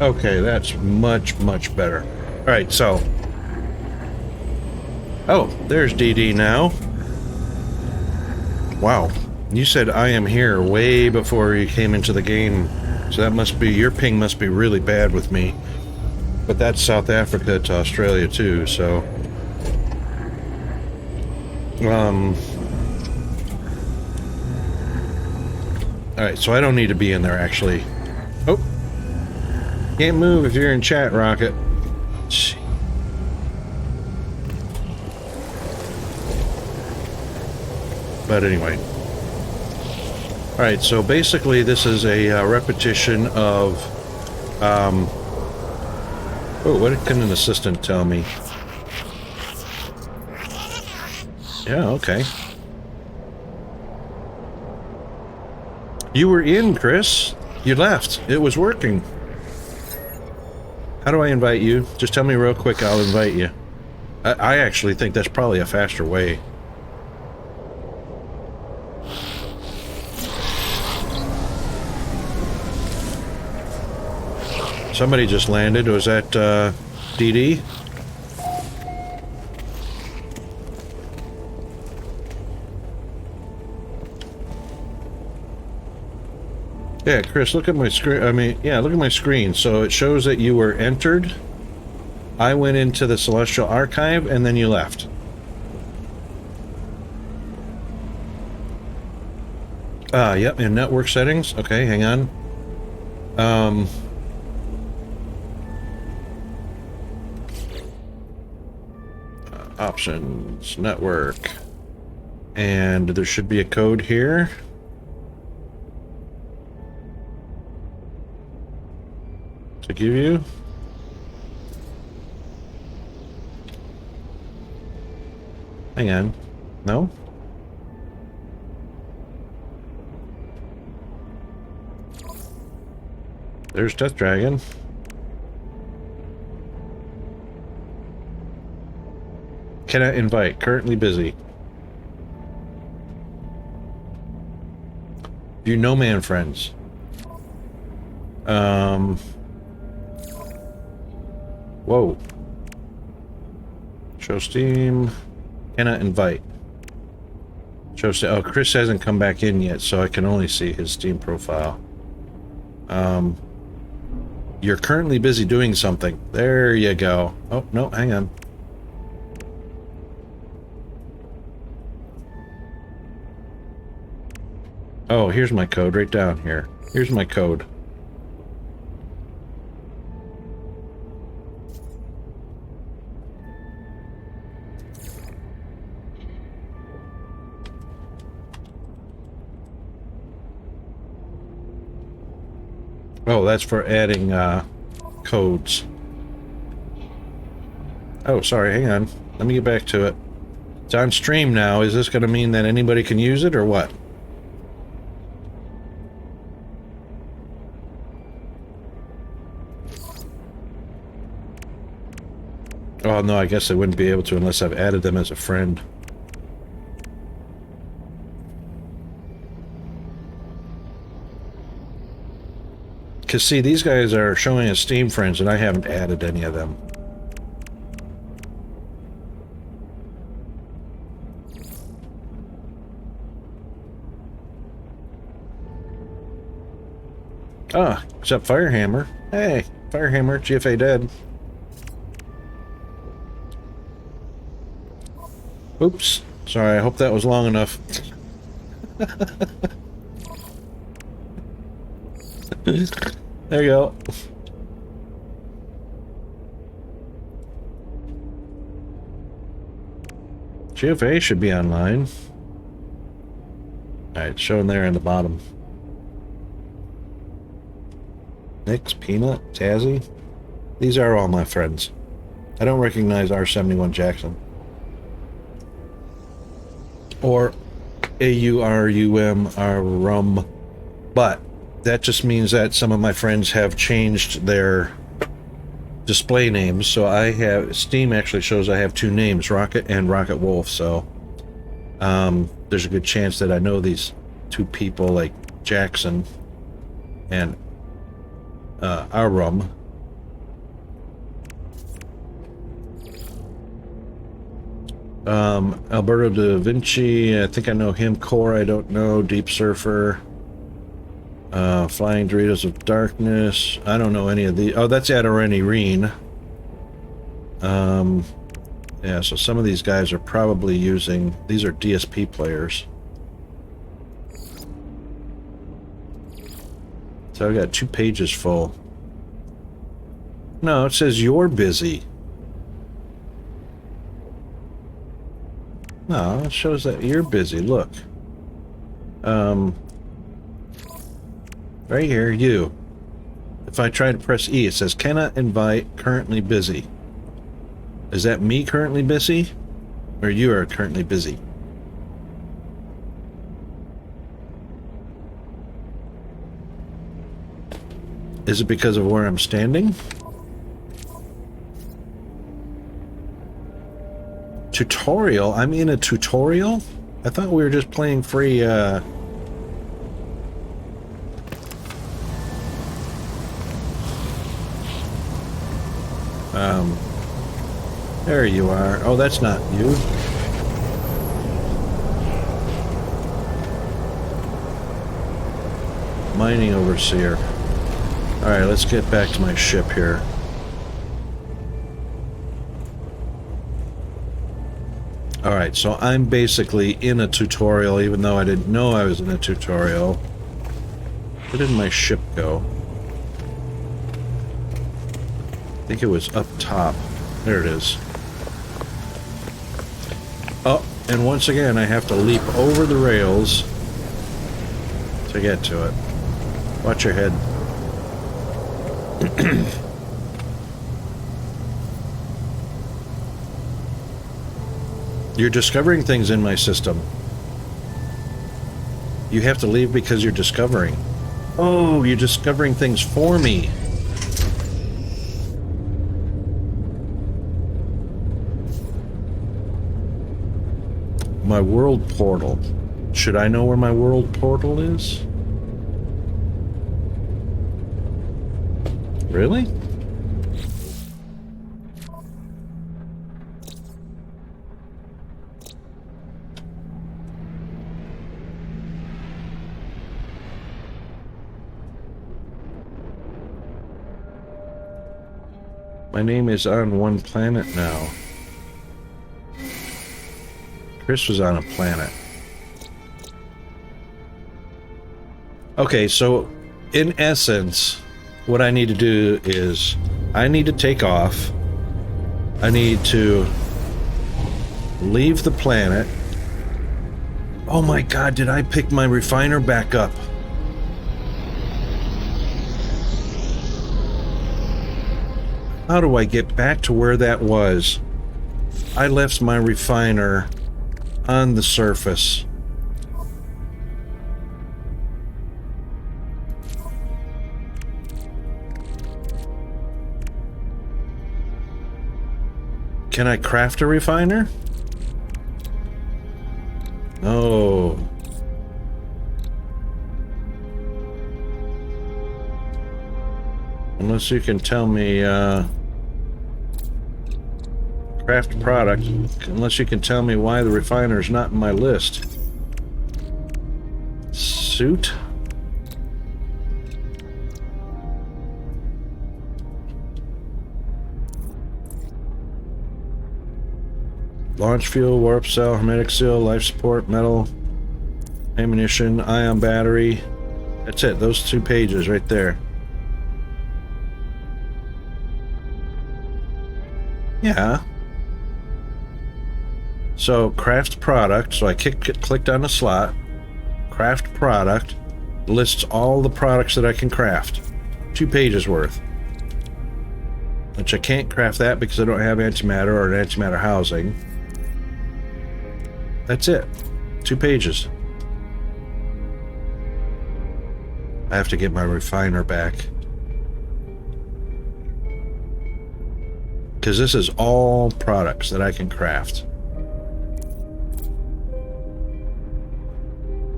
Okay, that's much, much better. All right, so... Oh, there's DD now. Wow. You said I am here way before you came into the game. So that must be... Your ping must be really bad with me. But that's South Africa to Australia, too, so... Alright, so I don't need to be in there, actually. Oh! Can't move if you're in chat, Rocket. But anyway. Alright, so basically this is a repetition of... Oh, what can an assistant tell me? Yeah, okay. You were in, Chris. You left. It was working. How do I invite you? Just tell me real quick, I'll invite you. I actually think that's probably a faster way. Somebody just landed. Was that DD? Yeah, Chris, look at my screen. I mean, yeah, look at my screen. So it shows that you were entered. I went into the Celestial Archive, and then you left. Yep, in network settings. Okay, hang on. Options, network. And there should be a code here. To give you. Hang on. No? There's Death Dragon. Cannot invite. Currently busy. View no man friends. Whoa. Show Steam. Cannot invite. Show Steam. Oh, Chris hasn't come back in yet, so I can only see his Steam profile. You're currently busy doing something. There you go. Oh, no, hang on. Oh, here's my code right down here. Here's my code. Oh, that's for adding codes. Oh, sorry, hang on. Let me get back to it. It's on stream now. Is this going to mean that anybody can use it or what? Oh, no, I guess I wouldn't be able to unless I've added them as a friend. Because, see, these guys are showing as Steam friends, and I haven't added any of them. Ah, what's up, Firehammer? Hey, Firehammer, GFA dead. Oops. Sorry, I hope that was long enough. There you go. GFA should be online. Alright, it's showing there in the bottom. Nix, Peanut, Tazzy. These are all my friends. I don't recognize R71 Jackson. Or AURUM, but that just means that some of my friends have changed their display names. So I have, Steam actually shows I have two names, Rocket and Rocket Wolf. So there's a good chance that I know these two people, like Jackson and Arum. Alberto da Vinci, I think I know him. Core, I don't know. Deep Surfer. Flying Doritos of Darkness. I don't know any of the. Oh, that's Adarani Reen. Yeah, so some of these guys are probably using. These are DSP players. So I got 2 pages full. No, it says you're busy. No, it shows that you're busy. Look. Right here, you. If I try to press E, it says cannot invite, currently busy. Is that me currently busy? Or you are currently busy? Is it because of where I'm standing? Tutorial? I'm in a tutorial? I thought we were just playing free, there you are. Oh, that's not you. Mining overseer. Alright, let's get back to my ship here. Alright, so I'm basically in a tutorial, even though I didn't know I was in a tutorial. Where did my ship go? I think it was up top. There it is. Oh, and once again I have to leap over the rails to get to it. Watch your head. You're discovering things in my system. You have to leave because you're discovering. Oh, you're discovering things for me. My world portal. Should I know where my world portal is? Really? My name is on one planet now. Chris was on a planet. Okay, so in essence, what I need to do is I need to take off. I need to leave the planet. Oh my God, did I pick my refiner back up? How do I get back to where that was? I left my refiner on the surface. Can I craft a refiner? No. Unless you can tell me, craft product. Unless you can tell me why the refiner is not in my list. Suit? Launch fuel, warp cell, hermetic seal, life support, metal, ammunition, ion battery. That's it, those 2 pages right there. Yeah. So, craft product. So I clicked on the slot. Craft product. Lists all the products that I can craft. 2 pages worth. Which I can't craft that because I don't have antimatter or an antimatter housing. That's it. 2 pages. I have to get my refiner back. Because this is all products that I can craft.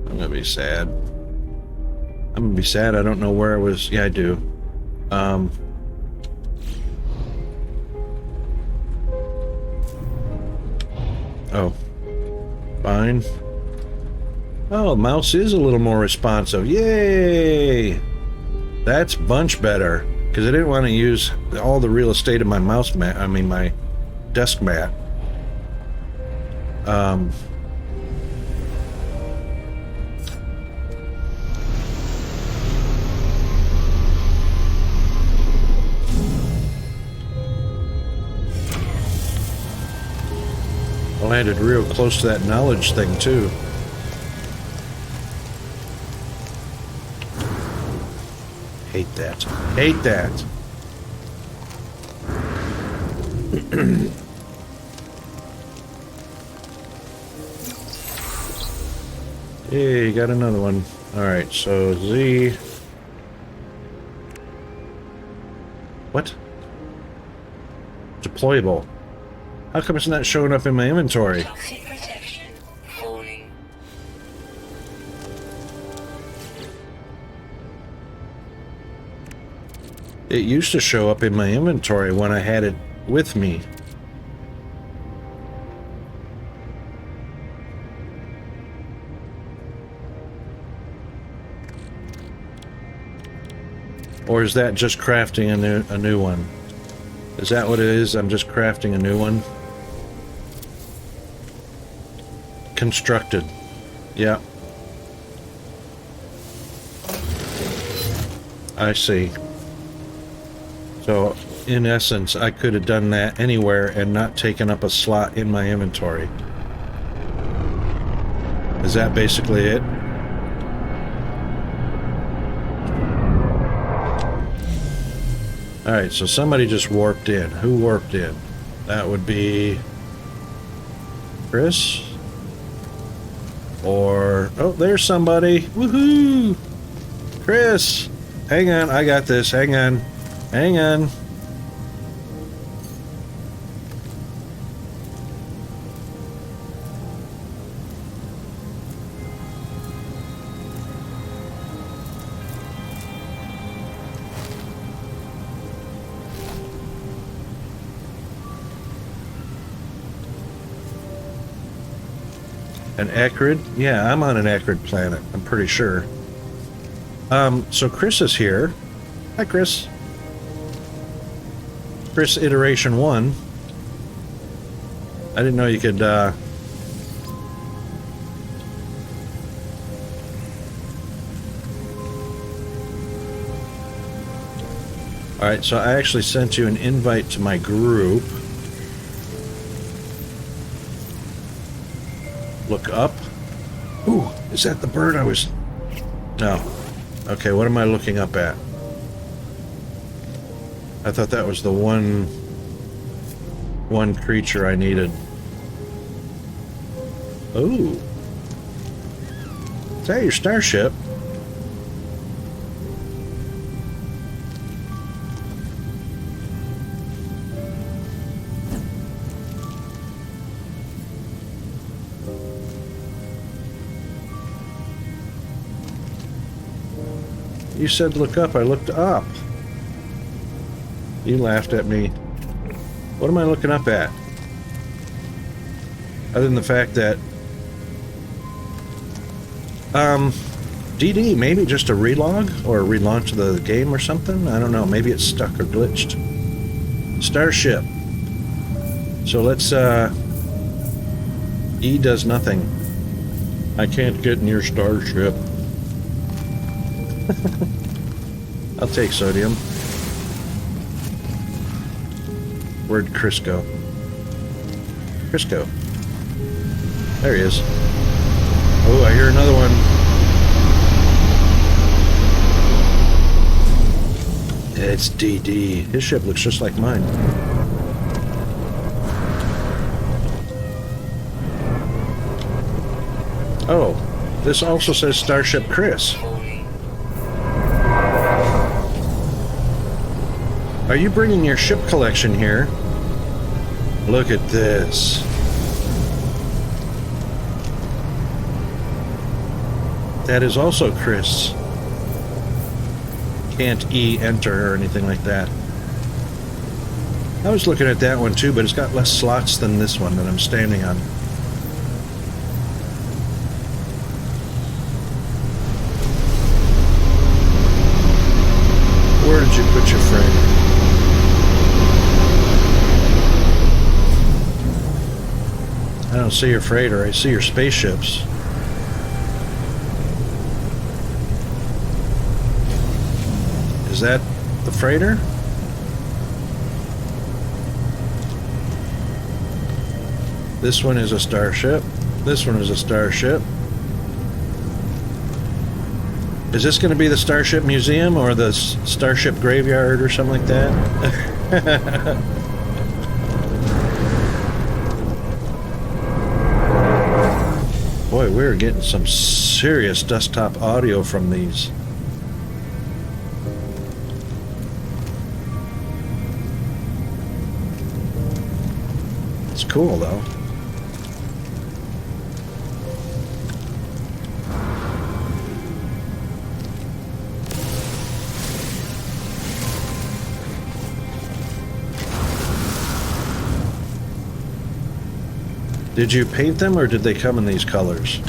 I'm gonna be sad. I'm gonna be sad I don't know where I was. Yeah, I do. Oh. Fine. Oh, mouse is a little more responsive. Yay! That's bunch better. Because I didn't want to use all the real estate of my mouse mat. I mean, my desk mat. I landed real close to that knowledge thing, too. Hate that. Hate that. Hey, got another one. Alright, so Z. What? Deployable. How come it's not showing up in my inventory? Toxic protection. Falling. It used to show up in my inventory when I had it with me. Or is that just crafting a new one? Is that what it is? I'm just crafting a new one? Constructed. Yeah. I see. So, in essence, I could have done that anywhere and not taken up a slot in my inventory. Is that basically it? Alright, so somebody just warped in. Who warped in? That would be... Chris? Or... Oh, there's somebody! Woohoo! Chris! Hang on, I got this. Hang on. Hang on. An acrid? Yeah, I'm on an acrid planet, I'm pretty sure. So Chris is here. Hi, Chris. Chris Iteration 1. I didn't know you could, Alright, so I actually sent you an invite to my group. Look up. Ooh, is that the bird I was... No. Okay, what am I looking up at? I thought that was the one creature I needed. Ooh. Is that your starship? You said look up, I looked up. You laughed at me. What am I looking up at? Other than the fact that... DD, maybe just a relog? Or a relaunch of the game or something? I don't know, maybe it's stuck or glitched. Starship. So let's, E does nothing. I can't get in your starship. I'll take sodium. Where'd Chris go? Chris go. There he is. Oh, I hear another one. It's DD. His ship looks just like mine. Oh, this also says Starship Chris. Are you bringing your ship collection here? Look at this. That is also Chris. Can't E enter or anything like that. I was looking at that one too, but it's got less slots than this one that I'm standing on. don't see your freighter. I see your spaceships. Is that the freighter? This one is a starship. This one is a starship. Is this going to be the Starship Museum or the Starship Graveyard or something like that? Boy, we're getting some serious desktop audio from these. It's cool though. Did you paint them or did they come in these colors?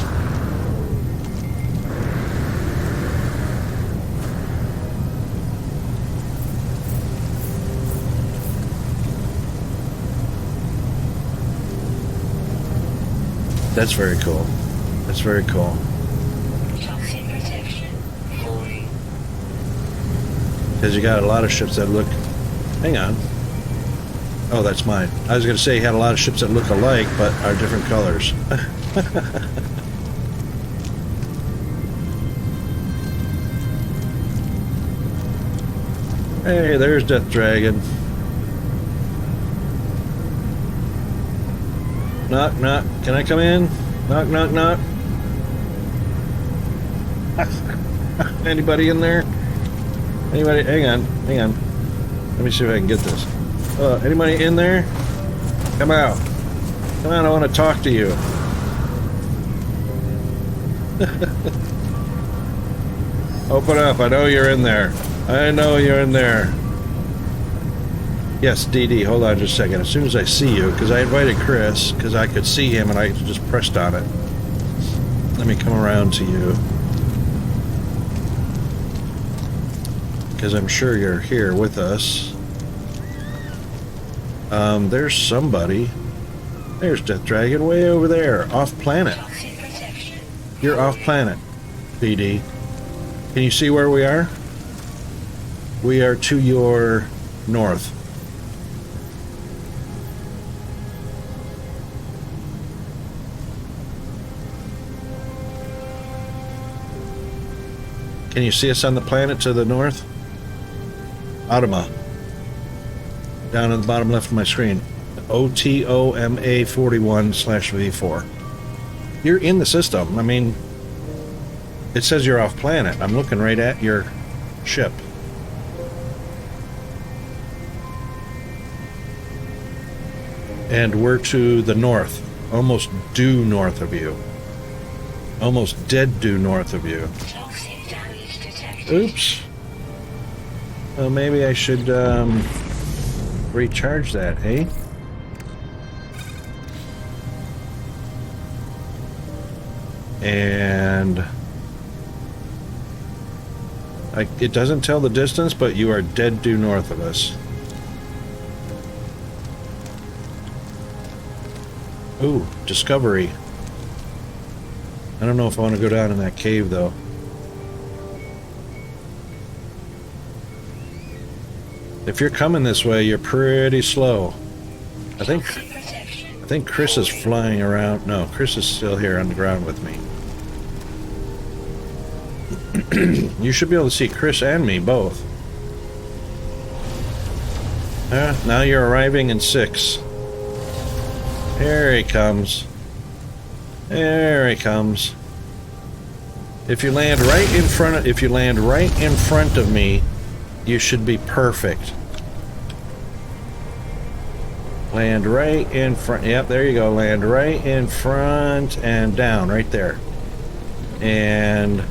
That's very cool. That's very cool. Toxin protection. Falling. Because you got a lot of ships that look... Hang on. Oh, that's mine. I was going to say you had a lot of ships that look alike, but are different colors. Hey, there's Death Dragon. Knock, knock. Can I come in? Knock, knock, knock. Anybody in there? Anybody? Hang on, hang on. Let me see if I can get this. Anybody in there? Come out. Come on, I want to talk to you. Open up, I know you're in there. I know you're in there. Yes, DD, hold on just a second. As soon as I see you, because I invited Chris, because I could see him and I just pressed on it. Let me come around to you. Because I'm sure you're here with us. There's somebody. There's Death Dragon way over there, off planet. Toxin protection. You're off planet, BD. Can you see where we are? We are to your north. Can you see us on the planet to the north? Otoma. Down at the bottom left of my screen. OTOMA 41/V4. You're in the system. I mean, it says you're off planet. I'm looking right at your ship. And we're to the north. Almost due north of you. Almost dead due north of you. Toxin damage detected. Oops. Well, maybe I should recharge that, eh? And it doesn't tell the distance, but you are dead due north of us. Ooh, discovery. I don't know if I want to go down in that cave though. If you're coming this way, you're pretty slow. I think Chris is flying around. No, Chris is still here on the ground with me. You should be able to see Chris and me both. Now you're arriving in 6. Here he comes. There he comes. If you land right in front of me, you should be perfect. Land right in front. Yep, there you go. Land right in front and down right there. And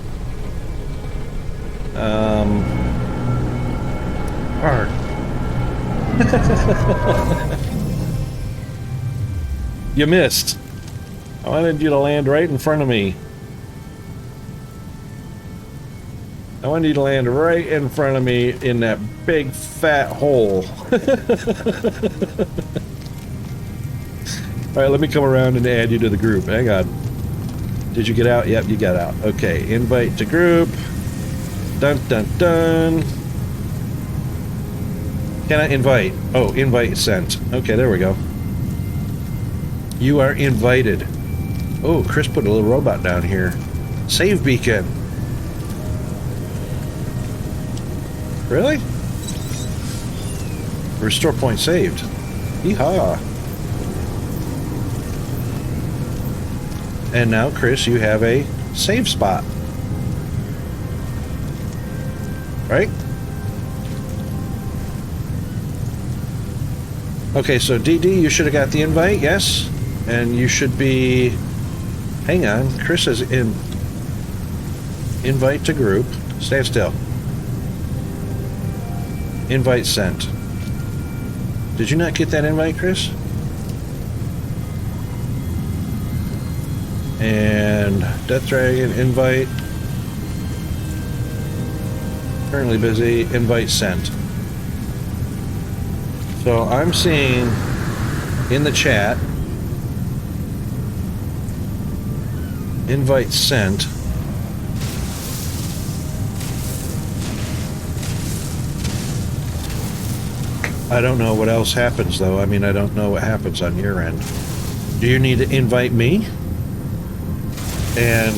hard. You missed. I wanted you to land right in front of me. I wanted you to land right in front of me in that big fat hole. All right, let me come around and add you to the group. Hang on. Did you get out? Yep, you got out. Okay, invite to group. Dun, dun, dun. Can I invite? Oh, invite sent. Okay, there we go. You are invited. Oh, Chris put a little robot down here. Save beacon. Really? Restore point saved. Yeehaw. And now, Chris, you have a save spot. Right? Okay, so DD, you should have got the invite, yes? And you should be... Hang on, Chris is in... Invite to group. Stand still. Invite sent. Did you not get that invite, Chris? And Death Dragon invite. Currently busy. Invite sent. So I'm seeing in the chat invite sent. I don't know what else happens though. I mean, I don't know what happens on your end. Do you need to invite me? And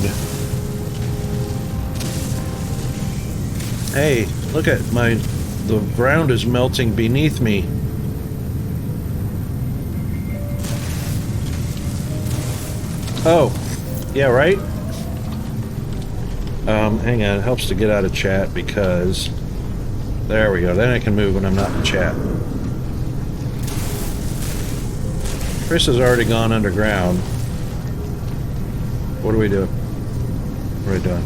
hey, look at the ground is melting beneath me. Oh, yeah, right? Hang on, it helps to get out of chat because there we go. Then I can move when I'm not in chat. Chris has already gone underground. What do we do? What are we doing?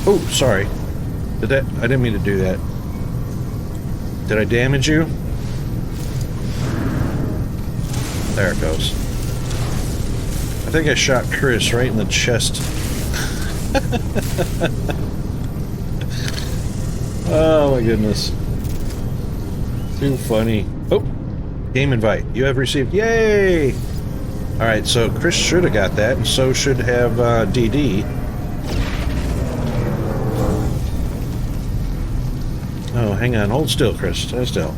Oh, sorry. I didn't mean to do that. Did I damage you? There it goes. I think I shot Chris right in the chest. Oh my goodness. Too funny. Oh, game invite. You have received. Yay! Alright, so Chris should have got that, and so should have DD. Oh, hang on. Hold still, Chris. Stand still.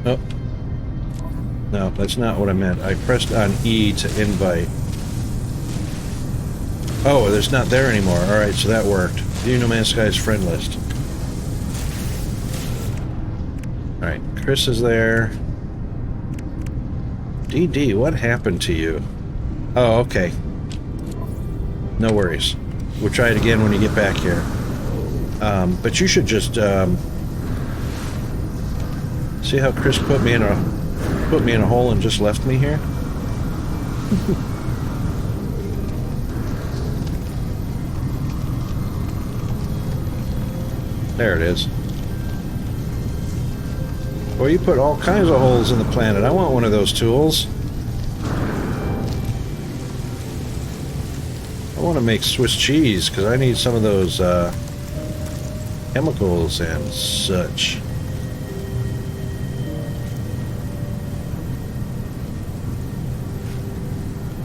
Oh. No, that's not what I meant. I pressed on E to invite. Oh, it's not there anymore. Alright, so that worked. View No Man's Sky's friend list. Alright, Chris is there. DD, what happened to you? Oh, okay. No worries. We'll try it again when you get back here. But you should just see how Chris put me in a hole and just left me here. There it is. Well, you put all kinds of holes in the planet. I want one of those tools. I want to make Swiss cheese because I need some of those chemicals and such.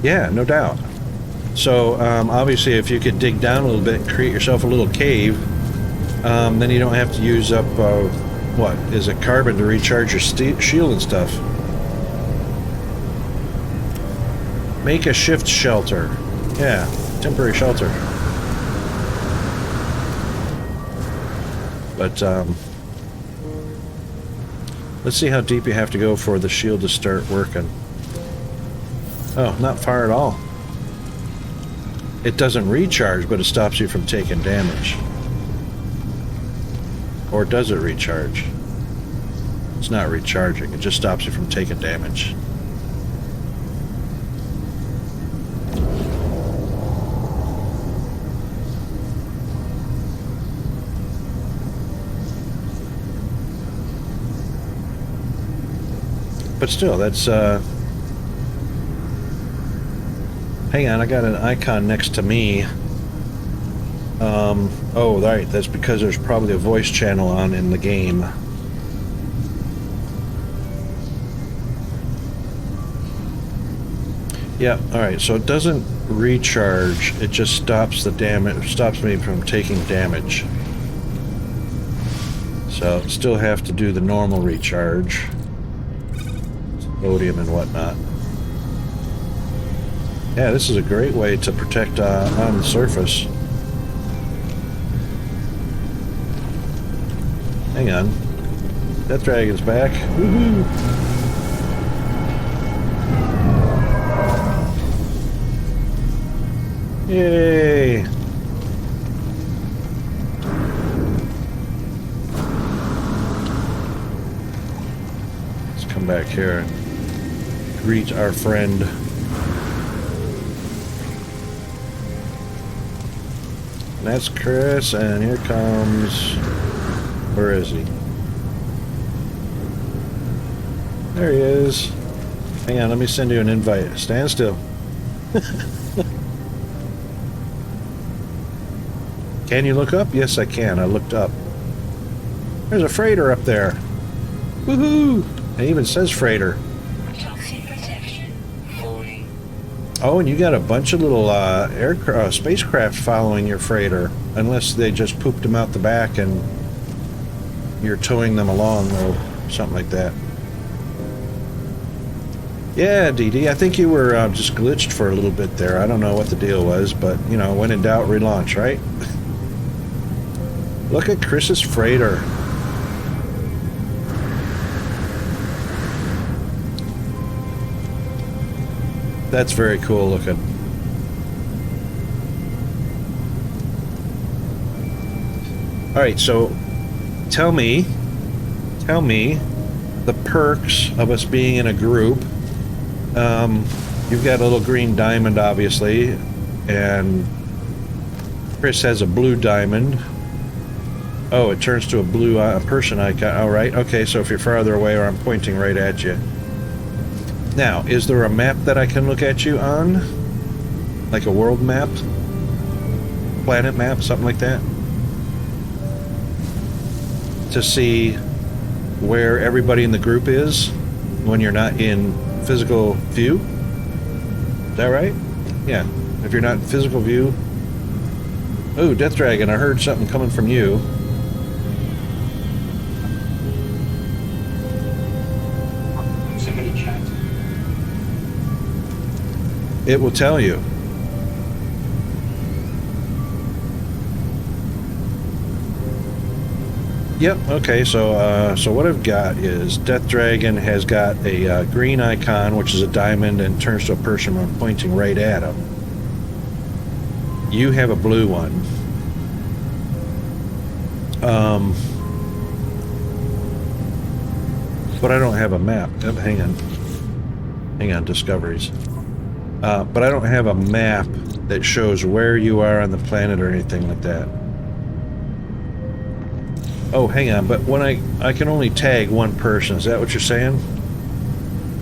Yeah, no doubt. So obviously if you could dig down a little bit and create yourself a little cave, then you don't have to use up what is it, carbon to recharge your shield and stuff. Make a shift shelter. Yeah, temporary shelter. But let's see how deep you have to go for the shield to start working. Oh, not far at all. It doesn't recharge, but it stops you from taking damage. Or does it recharge? It's not recharging, it just stops you from taking damage. But still, that's hang on, I got an icon next to me. Oh, right, that's because there's probably a voice channel on in the game. Yeah, alright, so it doesn't recharge, it just stops the damage, stops me from taking damage. So still have to do the normal recharge. Sodium and whatnot. Yeah, this is a great way to protect on the surface. Hang on. Death Dragon's back. Woohoo! Yay! Let's come back here and greet our friend. And that's Chris, and here comes... Where is he? There he is. Hang on, let me send you an invite. Stand still. Can you look up? Yes, I can. I looked up. There's a freighter up there. Woohoo! It even says freighter. Toxic protection. Falling. Oh, and you got a bunch of little spacecraft following your freighter. Unless they just pooped them out the back and you're towing them along or something like that. Yeah, Dee Dee, I think you were just glitched for a little bit there. I don't know what the deal was, but, you know, when in doubt, relaunch, right? Look at Chris's freighter. That's very cool looking. All right, so tell me the perks of us being in a group. You've got a little green diamond, obviously, and Chris has a blue diamond. Oh, it turns to a blue person icon. All right, okay, so if you're farther away or I'm pointing right at you. Now, is there a map that I can look at you on? Like a world map? Planet map, something like that? To see where everybody in the group is when you're not in physical view? Is that right? Yeah, if you're not in physical view. Oh, Death Dragon, I heard something coming from you. It will tell you. Yep, okay, so what I've got is Death Dragon has got a green icon, which is a diamond, and turns to a person when I'm pointing right at him. You have a blue one. But I don't have a map. Oh, hang on, discoveries. But I don't have a map that shows where you are on the planet or anything like that. Oh, hang on, but when I can only tag one person, is that what you're saying?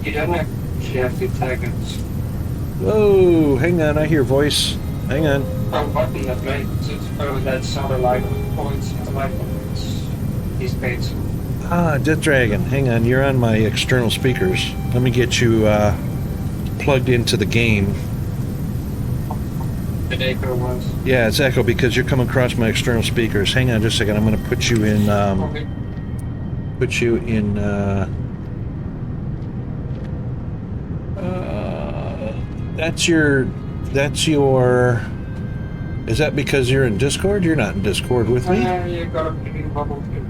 You don't actually have to tag it. Whoa, hang on, I hear voice. Hang on. A button that makes it so that satellite points at the light these pages. Ah, Death Dragon, hang on, you're on my external speakers. Let me get you plugged into the game. The echo ones. Yeah, it's echo because you're coming across my external speakers. Hang on just a second, I'm going to put you in, Okay. that's your, is that because you're in Discord? You're not in Discord with me? You got a big bubble too.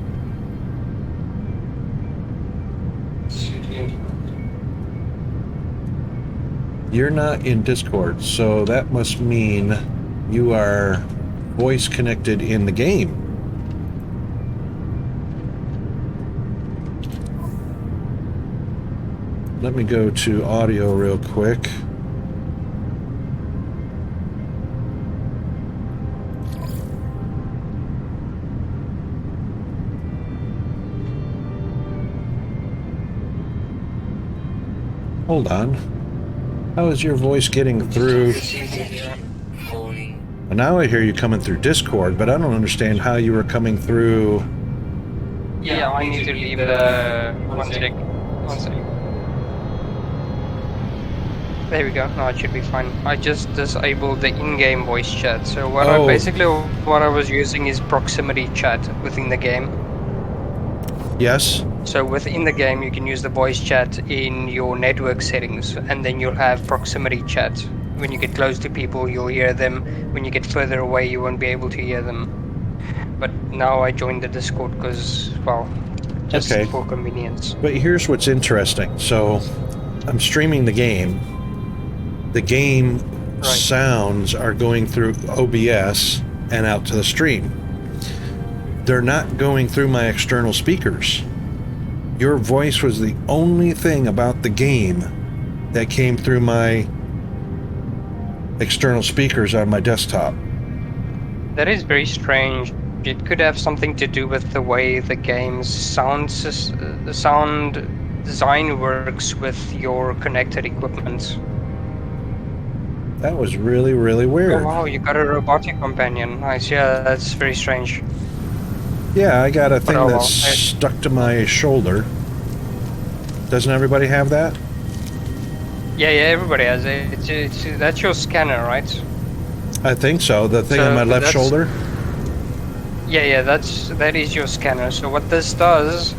You're not in Discord, so that must mean you are voice connected in the game. Let me go to audio real quick. Hold on. How is your voice getting through? Falling. Now I hear you coming through Discord, but I don't understand how you were coming through. Yeah, I need to leave the one sec. There we go. No, it should be fine. I just disabled the in-game voice chat. So Oh. basically what I was using is proximity chat within the game. Yes. So within the game, you can use the voice chat in your network settings, and then you'll have proximity chat. When you get close to people, you'll hear them. When you get further away, you won't be able to hear them. But now I joined the Discord because, well, just Okay. for convenience. But here's what's interesting. So I'm streaming the game. The game sounds are going through OBS and out to the stream. They're not going through my external speakers. Your voice was the only thing about the game that came through my external speakers on my desktop. That is very strange. It could have something to do with the way the game's sound design works with your connected equipment. That was really, really weird. Oh wow, you got a robotic companion. Nice, yeah, that's very strange. Yeah, I got a thing oh, that's stuck to my shoulder. Doesn't everybody have that? Yeah, everybody has it. That's your scanner, right? I think so. The thing on my left shoulder? Yeah, that is your scanner. So what this does,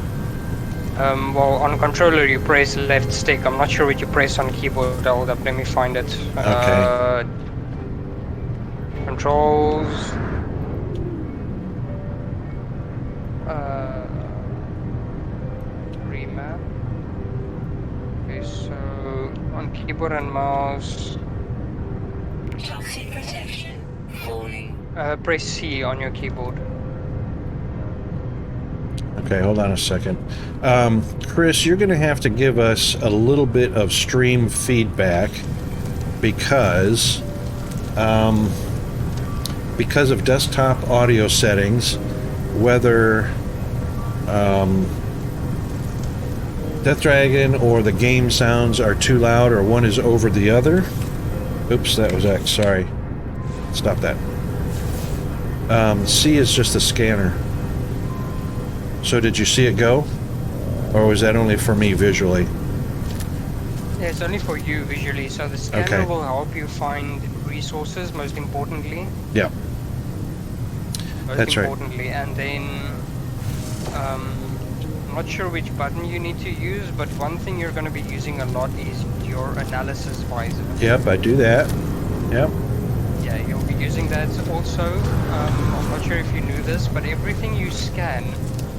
well, on controller you press left stick. I'm not sure what you press on keyboard. Hold up, let me find it. Okay. Controls. Remap. Okay, so on keyboard and mouse. Toxic protection. Falling. Press C on your keyboard. Okay, hold on a second. Chris, you're going to have to give us a little bit of stream feedback because of desktop audio settings, whether Death Dragon or the game sounds are too loud or one is over the other. Oops, that was X, sorry. Stop that. C is just the scanner. So did you see it go? Or was that only for me visually? Yeah, it's only for you visually, so the scanner Okay. will help you find resources, most importantly. Yeah. That's right. Importantly, and then I'm not sure which button you need to use, but one thing you're going to be using a lot is your analysis visor. Yep, I do that. Yep. Yeah, you'll be using that also. I'm not sure if you knew this, but everything you scan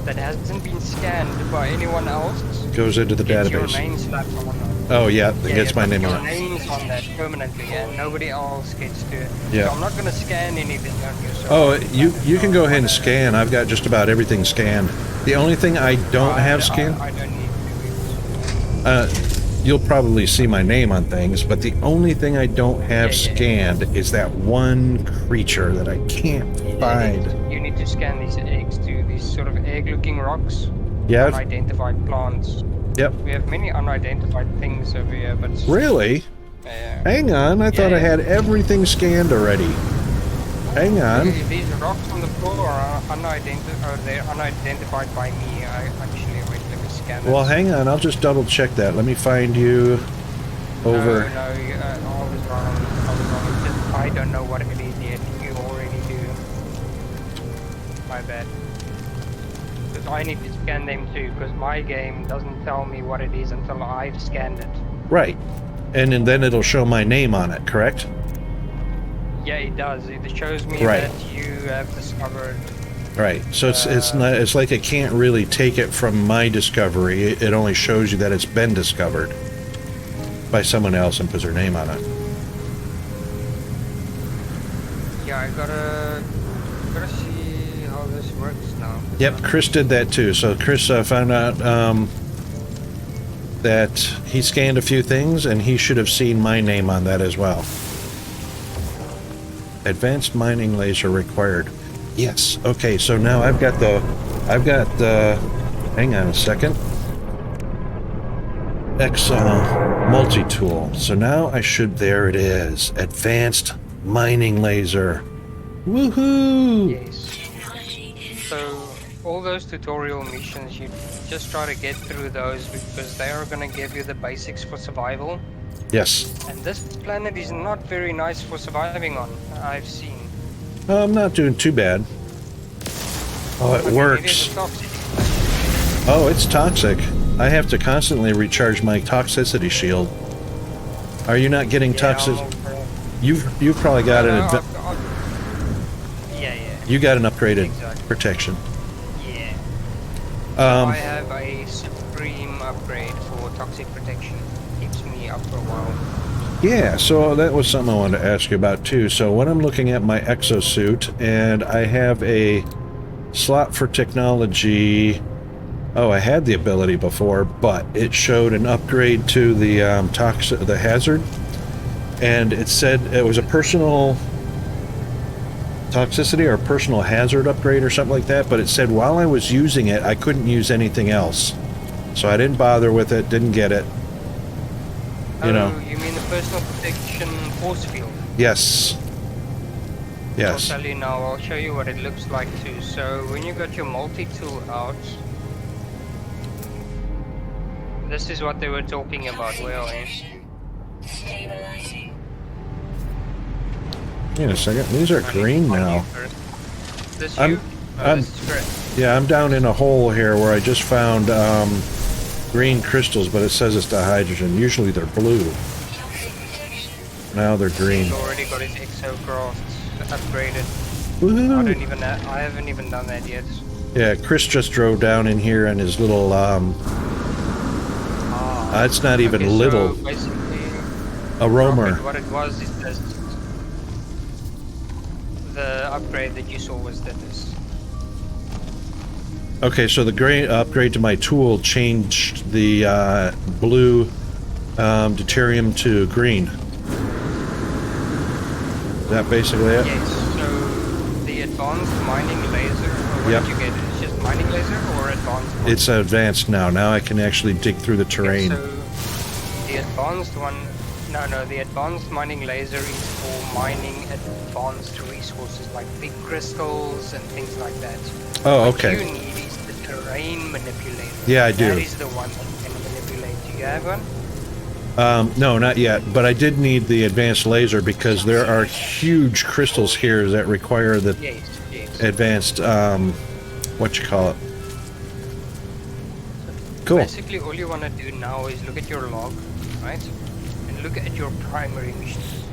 that hasn't been scanned by anyone else Goes into the gets your database. name slapped on it. Oh yeah, it gets my name your on it. name's on that permanently, and nobody else gets to. Yeah. So I'm not going to scan anything on you. So Oh, you can go ahead and scan. I've got just about everything scanned. The only thing I don't have scanned. I don't need to. You'll probably see my name on things, but the only thing I don't have scanned is that one creature that I can't find. You need to scan these eggs too. These sort of egg-looking rocks. Yeah. Unidentified plants. Yep. We have many unidentified things over here, but. Really? Hang on, I thought I had everything scanned already. Hang on. These rocks on the floor are they're unidentified by me. Wait, let me scan Well, this. hang on, I'll just double check that. Let me find you over. No, I was wrong. It's just, I don't know what it is yet. You already do. My bad. Because I need to scan them too, because my game doesn't tell me what it is until I've scanned it. Right. And then it'll show my name on it, correct? Yeah, it does. It shows me Right. that you have discovered. Right. So it's like it can't really take it from my discovery. It only shows you that it's been discovered by someone else and puts their name on it. Yeah, I gotta see how this works now. Yep, Chris did that too. So Chris found out that he scanned a few things and he should have seen my name on that as well. Advanced mining laser required. Yes. Okay, so now I've got the hang on a second. X multi-tool. So now I should, there it is. Advanced mining laser. Woohoo! Yes. So all those tutorial missions, you just try to get through those because they are going to give you the basics for survival. Yes. And this planet is not very nice for surviving on, I've seen. I'm not doing too bad. Oh, it Okay, maybe works. it's toxic. Oh, it's toxic. I have to constantly recharge my toxicity shield. Are you not getting toxic? You've probably got an yeah. You got an upgraded Exactly. protection. Yeah. So I have a supreme upgrade for toxic protection. Keeps me up for a while. Yeah, so that was something I wanted to ask you about too. So when I'm looking at my exosuit and I have a slot for technology. Oh, I had the ability before, but it showed an upgrade to the the hazard, and it said it was a personal toxicity or personal hazard upgrade or something like that, but it said while I was using it, I couldn't use anything else. So I didn't bother with it, didn't get it. You know. You mean the personal protection force field? Yes. Yes. I'll tell you now, I'll show you what it looks like too. So when you got your multi-tool out, this is what they were talking about. Well, Stabilizing. Wait a second, these are green now. This I'm- you? I'm- This is correct. Yeah, I'm down in a hole here where I just found green crystals, but it says it's dihydrogen. Usually they're blue. Toxic protection. Now they're green. He's already got his exocraft upgraded. Woohoo! I haven't even done that yet. Yeah, Chris just drove down in here in his little it's not even Okay, little. So basically, A roamer. what it was is this. The upgrade that you saw was this. Okay, so the upgrade to my tool changed the blue deuterium to green. Is that basically it? Yes, so the advanced mining laser, or what Yep. did you get? It's just mining laser or advanced one? It's advanced now. Now I can actually dig through the terrain. Okay, so the advanced one, no, the advanced mining laser is for mining advanced resources like big crystals and things like that. Oh, What okay. you need is the terrain manipulator. Yeah, I do. That is the one that can manipulate. Do you have one? No, not yet, but I did need the advanced laser because there are huge crystals here that require the Yes. advanced, what you call it. Cool. Basically, all you want to do now is look at your log, right? And look at your primary missions.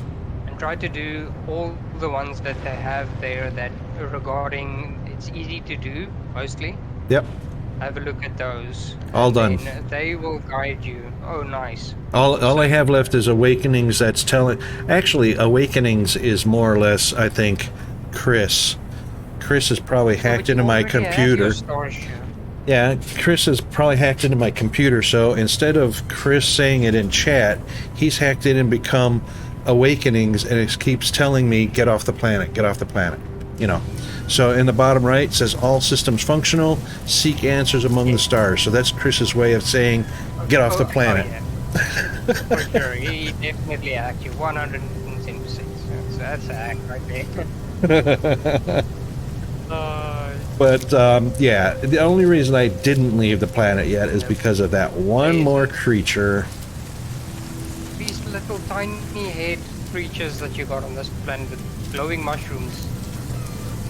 And try to do all the ones that they have there that regarding it's easy to do, mostly. Yep. Have a look at those. All done. Then they will guide you. Oh, nice. All I have left is Awakenings. That's telling. Actually, Awakenings is more or less, I think, Chris. Chris has probably hacked into my computer. Yeah, Chris has probably hacked into my computer. So instead of Chris saying it in chat, he's hacked in and become Awakenings, and it keeps telling me, "Get off the planet. Get off the planet." You know. So in the bottom right it says all systems functional, seek answers among the stars. So that's Chris's way of saying get off the planet. Oh, yeah. For sure, he definitely hacked you 110%. So that's a hack right there. But yeah, the only reason I didn't leave the planet yet is because of that one more creature. These little tiny head creatures that you got on this planet, with glowing mushrooms.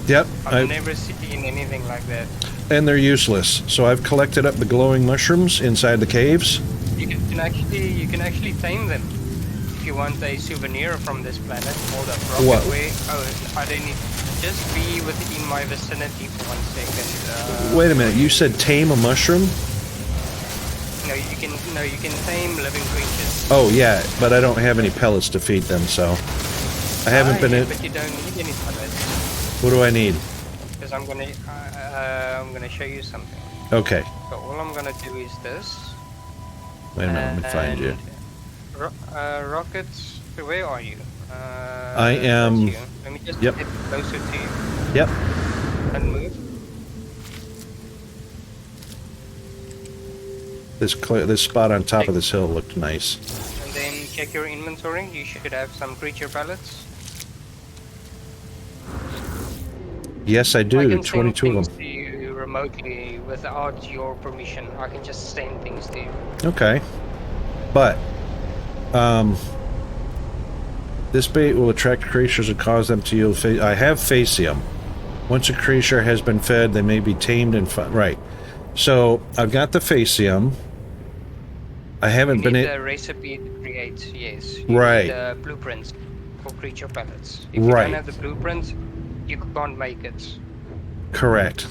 Yep, I've never seen anything like that. and they're useless. So I've collected up the glowing mushrooms inside the caves. You can actually tame them. If you want a souvenir from this planet, hold up, rocket What? way. Oh, I don't need. Just be within my vicinity for 1 second. Wait a minute, you said tame a mushroom? No, you can tame living creatures. Oh yeah, but I don't have any pellets to feed them, so I haven't been yeah, in. But you don't need any pellets. What do I need? Because I'm gonna show you something. Okay. So all I'm gonna do is this. Wait a minute, let me find you. Rockets. Where are you? I am. that's you. Let me just Yep. get closer to you Yep. and move. This spot on top of this hill looked nice. And then check your inventory. You should have some creature pellets. Yes, I I do. can send 22 of things them. to you remotely without your permission. I can just send things to you. Okay. But This bait will attract creatures and cause them to yield. I have Facium. Once a creature has been fed, they may be tamed and right. So I've got the Facium. I haven't been the recipe to create. Yes. Right. Need the blueprints for creature pellets. If you Right. don't have the blueprints, you can't make it. Correct.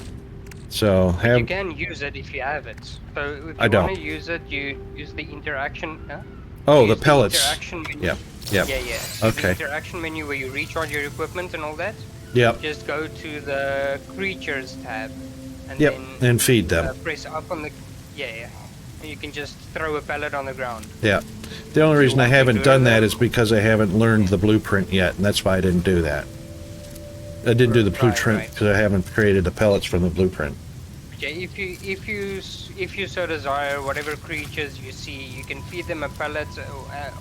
So You can use it if you have it. So if you want to use it, you use the interaction. Oh, use the pellets. Interaction menu. Yeah. Yep. Yeah. Okay. The interaction menu where you recharge your equipment and all that. Yep. Just go to the creatures tab. And Yep. then And feed them. press up on the. Yeah. And you can just throw a pellet on the ground. Yeah. The only reason I haven't done that is because I haven't learned the blueprint yet, and that's why I didn't do that. I didn't do the blueprint because I haven't created the pellets from the blueprint. Yeah, if you so desire, whatever creatures you see, you can feed them a pellet.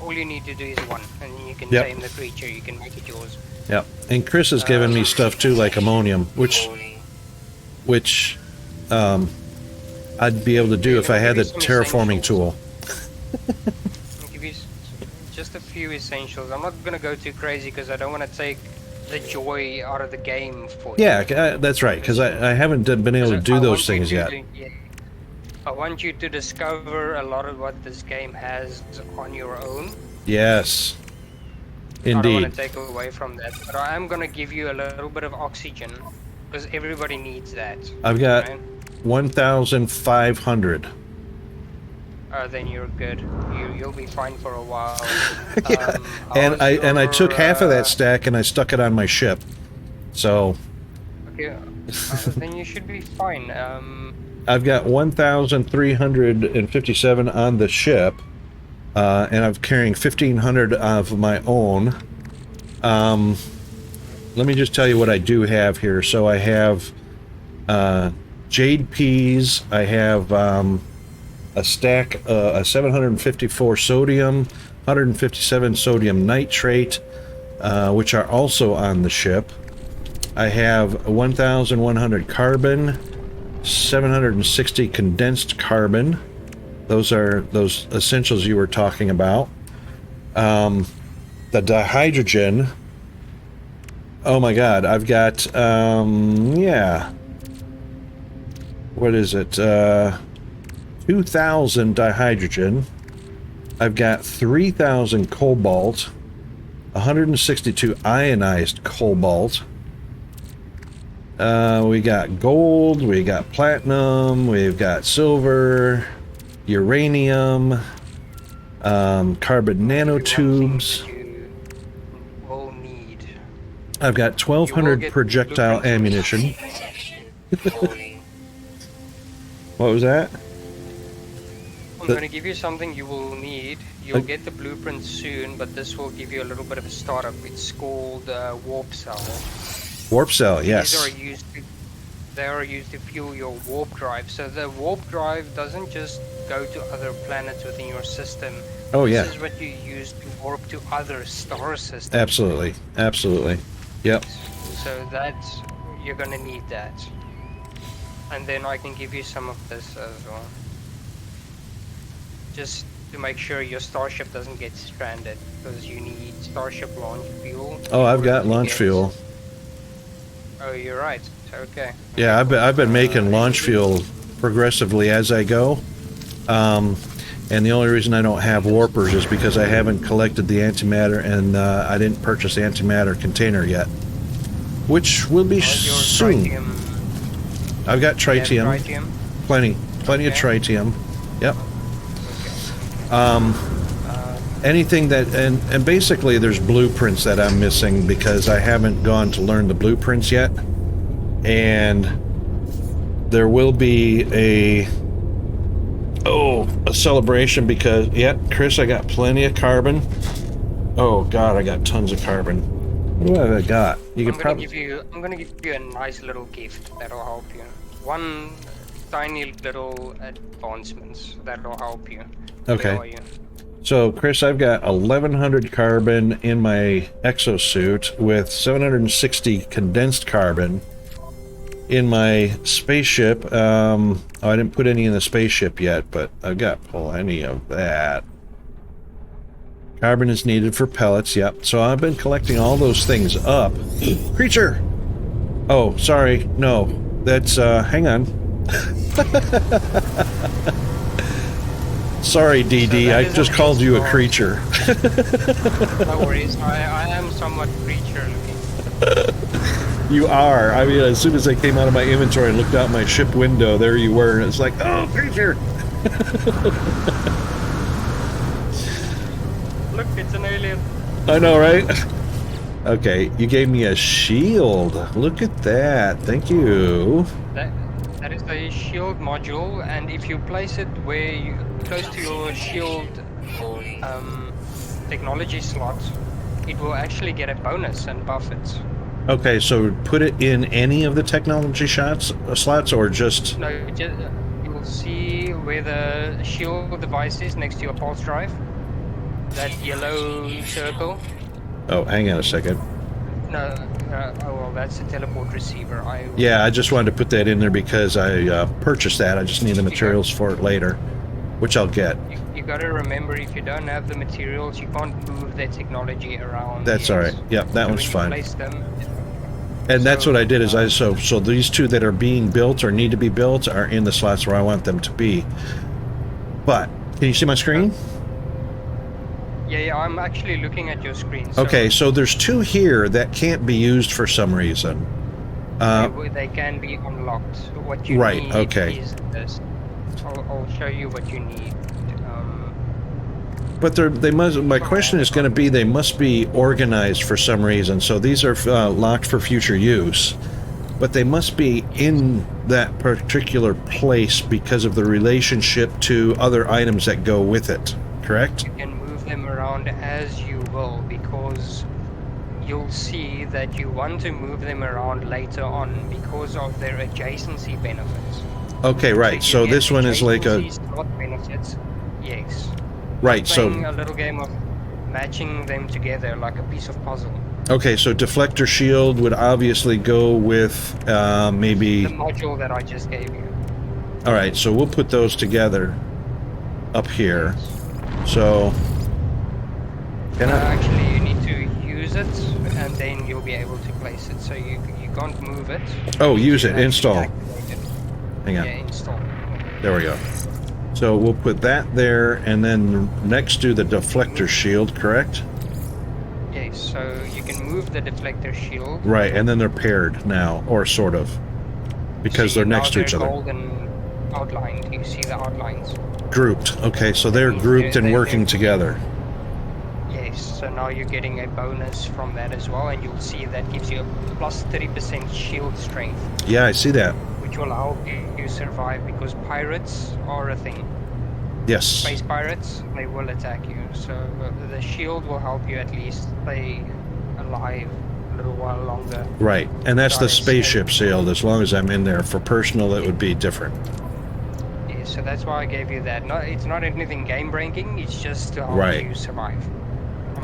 All you need to do is one, and you can tame the creature. You can make it yours. Yep. And Chris has given me stuff too, like ammonium, which I'd be able to do if I had the terraforming tool. I'll give you just a few essentials. I'm not gonna go too crazy because I don't want to take the joy out of the game for you. Yeah, that's right, because I haven't been able to do those things yet. I want you to discover a lot of what this game has on your own. Yes. I don't Indeed. want to take away from that, but I am going to give you a little bit of oxygen, because everybody needs that. I've got right? 1,500. Then you're good. You'll be fine for a while. Yeah. And I took half of that stack and I stuck it on my ship. So. Okay. Then you should be fine. I've got 1,357 on the ship, and I'm carrying 1,500 of my own. Let me just tell you what I do have here. So I have jade peas. I have a stack, a 754 sodium, 157 sodium nitrate, which are also on the ship. I have 1,100 carbon, 760 condensed carbon. Those are those essentials you were talking about. The dihydrogen. Oh my God, I've got, yeah. What is it? 2,000 dihydrogen. I've got 3,000 cobalt, 162 ionized cobalt. We got gold, we got platinum, we've got silver, uranium, carbon nanotubes. I've got 1,200 projectile ammunition. What was that? I'm going to give you something you will need. You'll get the blueprint soon, but this will give you a little bit of a startup. It's called warp cell. Warp cell, yes. They are used to fuel your warp drive. So the warp drive doesn't just go to other planets within your system. Oh yeah. This is what you use to warp to other star systems. Absolutely, absolutely. Yep. So that's, you're gonna need that. And then I can give you some of this as well. Just to make sure your starship doesn't get stranded, because you need starship launch fuel. Oh, I've got launch fuel. Oh, you're right. Okay. Yeah, I've been making launch fuel progressively as I go. And the only reason I don't have warpers is because I haven't collected the antimatter, and I didn't purchase the antimatter container yet, which will be soon. Tritium. I've got tritium, Tritium? plenty of tritium. Yep. Anything that, and basically there's blueprints that I'm missing because I haven't gone to learn the blueprints yet, and there will be a celebration because, Chris, I got plenty of carbon. Oh God, I got tons of carbon. What have I got? I'm gonna give you a nice little gift that'll help you. One tiny little advancements that'll help you. Okay. So, Chris, I've got 1,100 carbon in my exosuit with 760 condensed carbon in my spaceship. I didn't put any in the spaceship yet, but I've got plenty of that. Carbon is needed for pellets, yep. So I've been collecting all those things up. Creature! Oh, sorry. No. That's, hang on. Sorry, DD. I just called you a creature. No worries. I am somewhat creature looking. You are. I mean, as soon as I came out of my inventory and looked out my ship window, there you were, and it's like, oh, creature! Look, it's an alien. I know, right? Okay, you gave me a shield. Look at that. Thank you. That is the shield module, and if you place it where you close to your shield technology slot, it will actually get a bonus and buff it. Okay, so put it in any of the technology slots, or just... No, you will see where the shield device is next to your pulse drive. That yellow circle. Oh, hang on a second. No, oh well, that's a teleport receiver. Yeah, I just wanted to put that in there because I purchased that. I just need the materials for it later, which I'll get. You gotta remember, if you don't have the materials, you can't move their technology around. That's all right. Yep, that one's fine. Place them, and that's what I did is so these two that are being built or need to be built are in the slots where I want them to be. But can you see my screen? Yeah, I'm actually looking at your screen. So okay, so there's two here that can't be used for some reason. they can be unlocked. What you right, need okay. is this. I'll show you what you need. But they must. My question is going to be, they must be organized for some reason. So these are locked for future use, but they must be in that particular place because of the relationship to other items that go with it. Correct? You can move them around as you will, because you'll see that you want to move them around later on because of their adjacency benefits. Okay, right. So this one is like a slot benefits. Yes. Right. Playing So a little game of matching them together like a piece of puzzle. okay, so deflector shield would obviously go with maybe The module that I just gave you. all right, so we'll put those together up here. So Actually, you need to use it, and then you'll be able to place it. So you can't move it. oh, use it, You install. activate it. Hang on. Yeah, install. There we go. So we'll put that there, and then next to the deflector shield, correct? Yes, so you can move the deflector shield. Right, and then they're paired now, or sort of, because See, they're next to now each they're other. golden outlined. You see the outlines. Grouped. Okay, so they're grouped and working together. Yes, so now you're getting a bonus from that as well, and you'll see that gives you a plus 30% shield strength, Yeah, I see that. which will help you survive, because pirates are a thing. Yes. Space pirates, they will attack you, so the shield will help you at least stay alive a little while longer. Right, and that's the Sorry, spaceship shield. As long as I'm in there. For personal, it would be different. Yeah, so that's why I gave you that. No, it's not anything game breaking, it's just to help Right. you survive.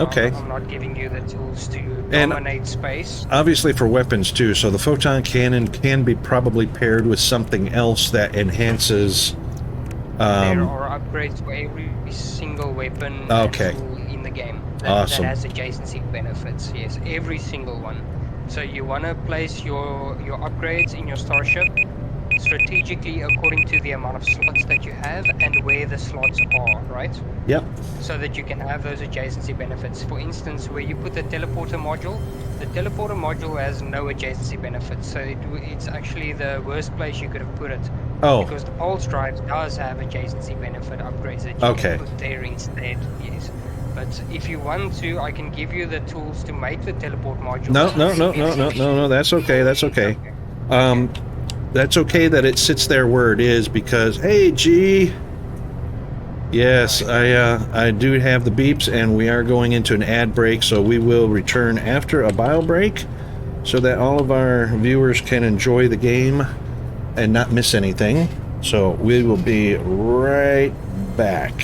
Okay. I'm not giving you the tools to And- dominate space. Obviously for weapons too, so the photon cannon can be probably paired with something else that enhances There are upgrades for every single weapon Okay. and tool in the game that, Awesome. that has adjacency benefits. Yes, every single one. So you want to place your upgrades in your starship strategically according to the amount of slots that you have and where the slots are, right? Yep. So that you can have those adjacency benefits. For instance, where you put the teleporter module, the teleporter module has no adjacency benefits, so it's actually the worst place you could have put it. Oh. Because the pulse drive does have adjacency benefit upgrades that you Okay. can put there instead, yes. But if you want to, I can give you the tools to make the teleport module. No, that's okay, that's okay. That's okay that it sits there where it is, because, hey, G! Yes, I do have the beeps, and we are going into an ad break, so we will return after a bio break, so that all of our viewers can enjoy the game and not miss anything. So we will be right back.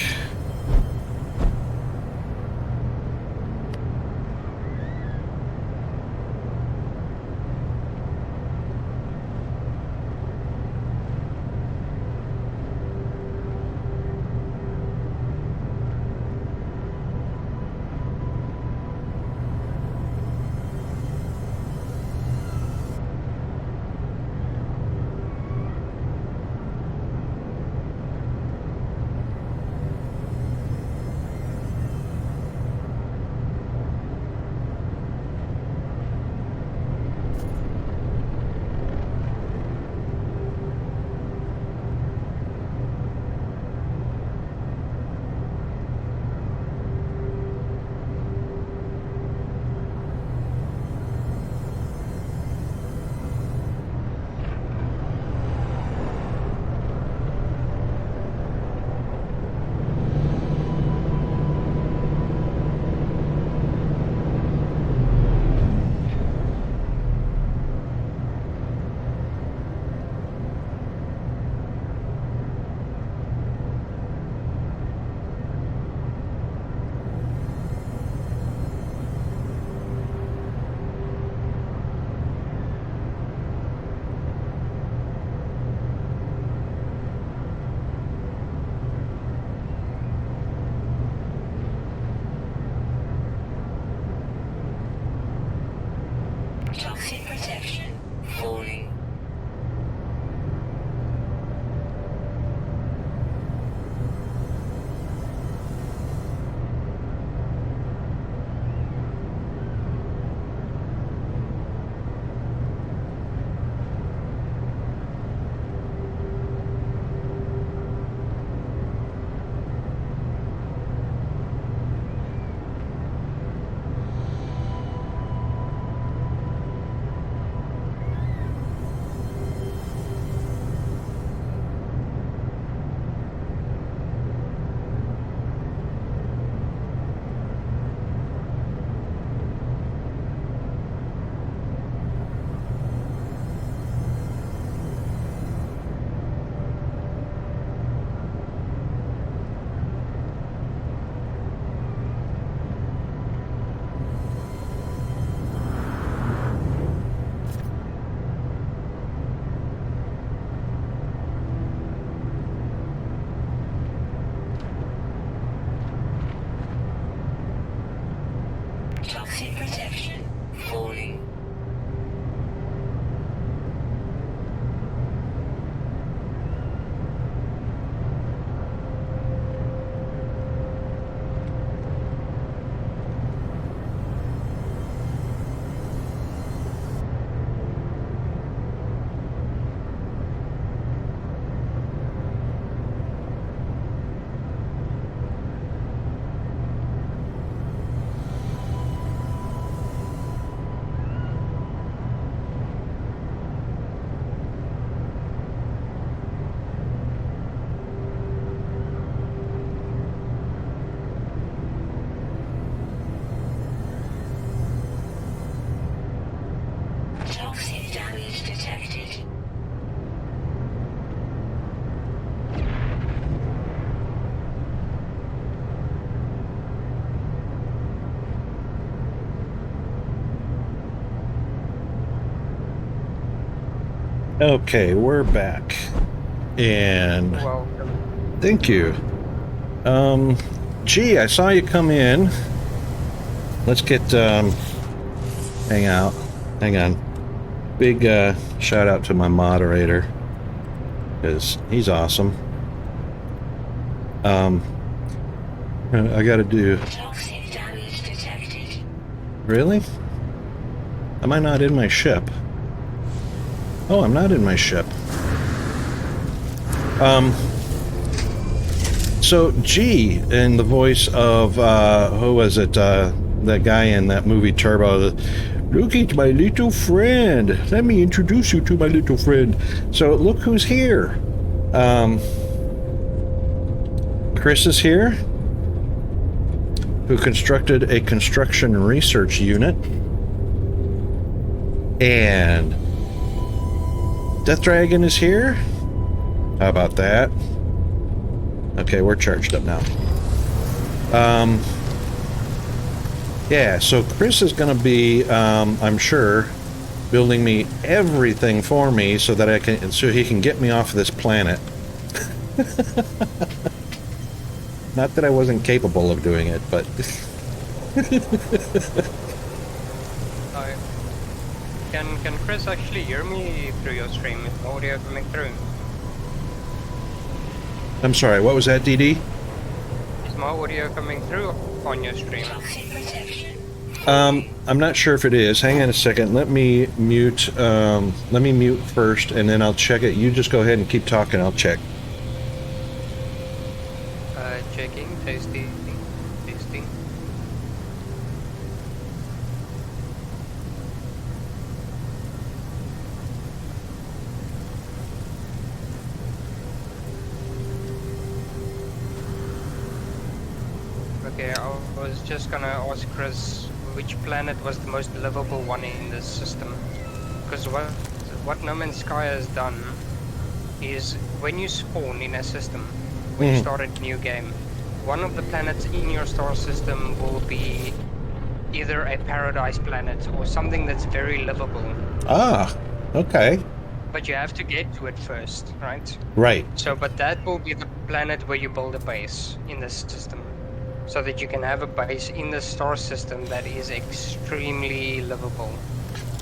Toxic protection falling. Toxic protection falling. Toxic damage detected. Okay, we're back. And Welcome. thank you. Gee, I saw you come in. Let's get, hang out. Hang on. Big, shout out to my moderator. Because he's awesome. I gotta do... Toxic damage detected. Really? Am I not in my ship? Oh, I'm not in my ship. So G, in the voice of, who was it, that guy in that movie Turbo, look at my little friend. Let me introduce you to my little friend. So look who's here. Chris is here, who constructed a construction research unit. And Death Dragon is here. How about that? Okay, we're charged up now. Yeah, so Chris is going to be, I'm sure, building me everything for me so that so he can get me off of this planet. Not that I wasn't capable of doing it, but... Can Chris actually hear me through your stream? Is my audio coming through? I'm sorry, what was that, DD? Is my audio coming through on your stream? Toxic protection. I'm not sure if it is. Hang on a second. Let me mute first, and then I'll check it. You just go ahead and keep talking. I'll check. Checking, testing. Okay, I was just gonna ask Chris which planet was the most livable one in this system. Because what No Man's Sky has done is when you spawn in a system, when you start a new game, one of the planets in your star system will be either a paradise planet or something that's very livable. Ah, okay. But you have to get to it first, right? Right. So, but that will be the planet where you build a base in this system. So that you can have a base in the star system that is extremely livable.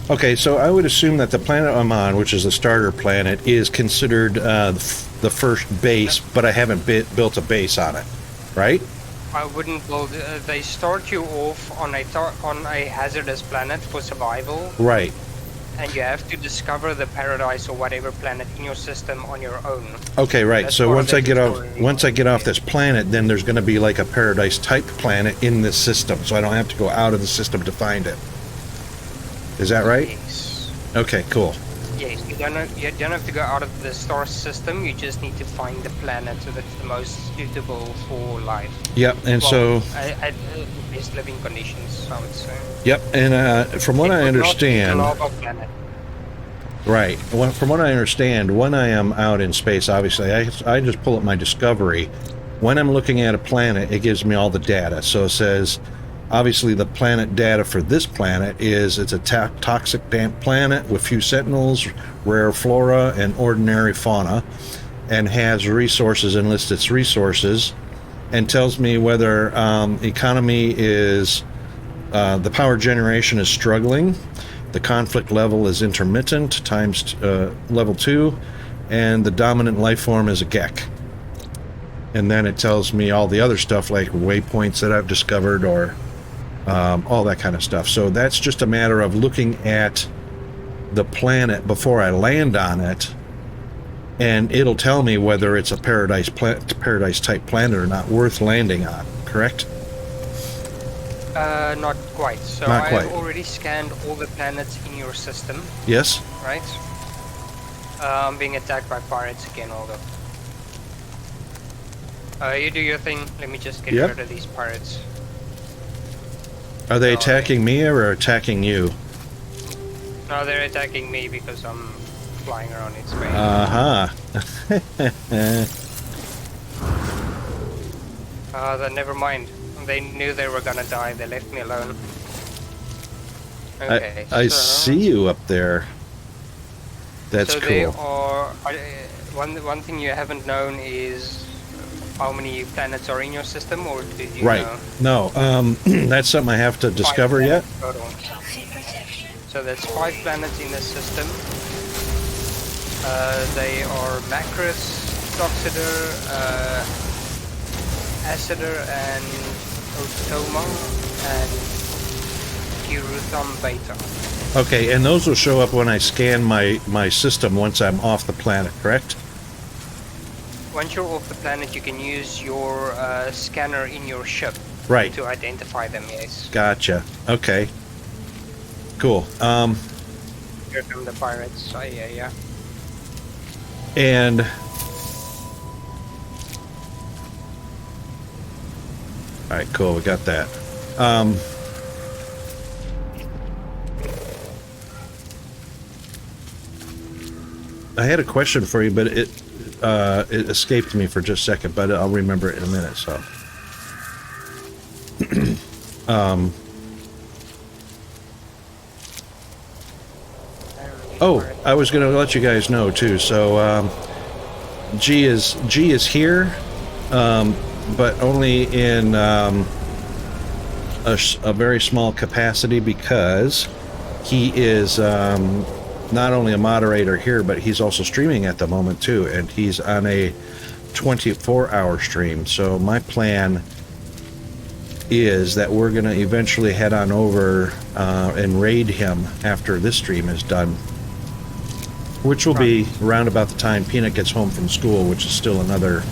Okay, so I would assume that the planet I'm on, which is the starter planet, is considered the first base, but I haven't built a base on it, right? I wouldn't build. They start you off on a hazardous planet for survival, Right. and you have to discover the paradise or whatever planet in your system on your own. Okay, right. That's So part once of I the get tutorial. off this planet, then there's going to be like a paradise type planet in this system, so I don't have to go out of the system to find it. Is that right? Yes. Okay, cool. Yes. You don't have to go out of the star system. You just need to find the planet that's the most suitable for life. Yep. And Well, so at best living conditions, I would say. yep. And from what I understand, Lava planet. right. Well, from what I understand, when I am out in space, obviously, I just pull up my Discovery. When I'm looking at a planet, it gives me all the data. So it says, obviously, the planet data for this planet is it's a toxic damp planet with few sentinels, rare flora, and ordinary fauna, and has resources and lists its resources, and tells me whether economy is the power generation is struggling, the conflict level is intermittent times level 2, and the dominant life form is a Gek. And then it tells me all the other stuff like waypoints that I've discovered or all that kind of stuff. So that's just a matter of looking at the planet before I land on it, and it'll tell me whether it's a paradise type planet or not worth landing on. Correct? Not quite. So Not quite. I've already scanned all the planets in your system, Yes. right? I'm being attacked by pirates again, although. You do your thing. Let me just get Yep. rid of these pirates. Are they attacking me or attacking you? No, they're attacking me because I'm flying around in space. Then never mind. They knew they were gonna die. They left me alone. Okay. I so, see you up there. That's so cool. they are. One thing you haven't known is how many planets are in your system, or did you Right. know? No. That's something I have to discover yet. Total. Toxic protection. So there's 5 planets in this system. They are Macris, Toxider, Acider, and Otoma, and Kirutham Beta. Okay, and those will show up when I scan my system once I'm off the planet, correct? Once you're off the planet, you can use your scanner in your ship Right. to identify them, yes. Gotcha. Okay. Cool. Here come the pirates. Yeah. And all right, cool. We got that. I had a question for you, but it escaped me for just a second, but I'll remember it in a minute. So, oh, I was going to let you guys know too. So, G is here, but only in a very small capacity because he is not only a moderator here, but he's also streaming at the moment too, and he's on a 24-hour stream. So my plan is that we're going to eventually head on over and raid him after this stream is done, which will be around about the time Peanut gets home from school, which is still another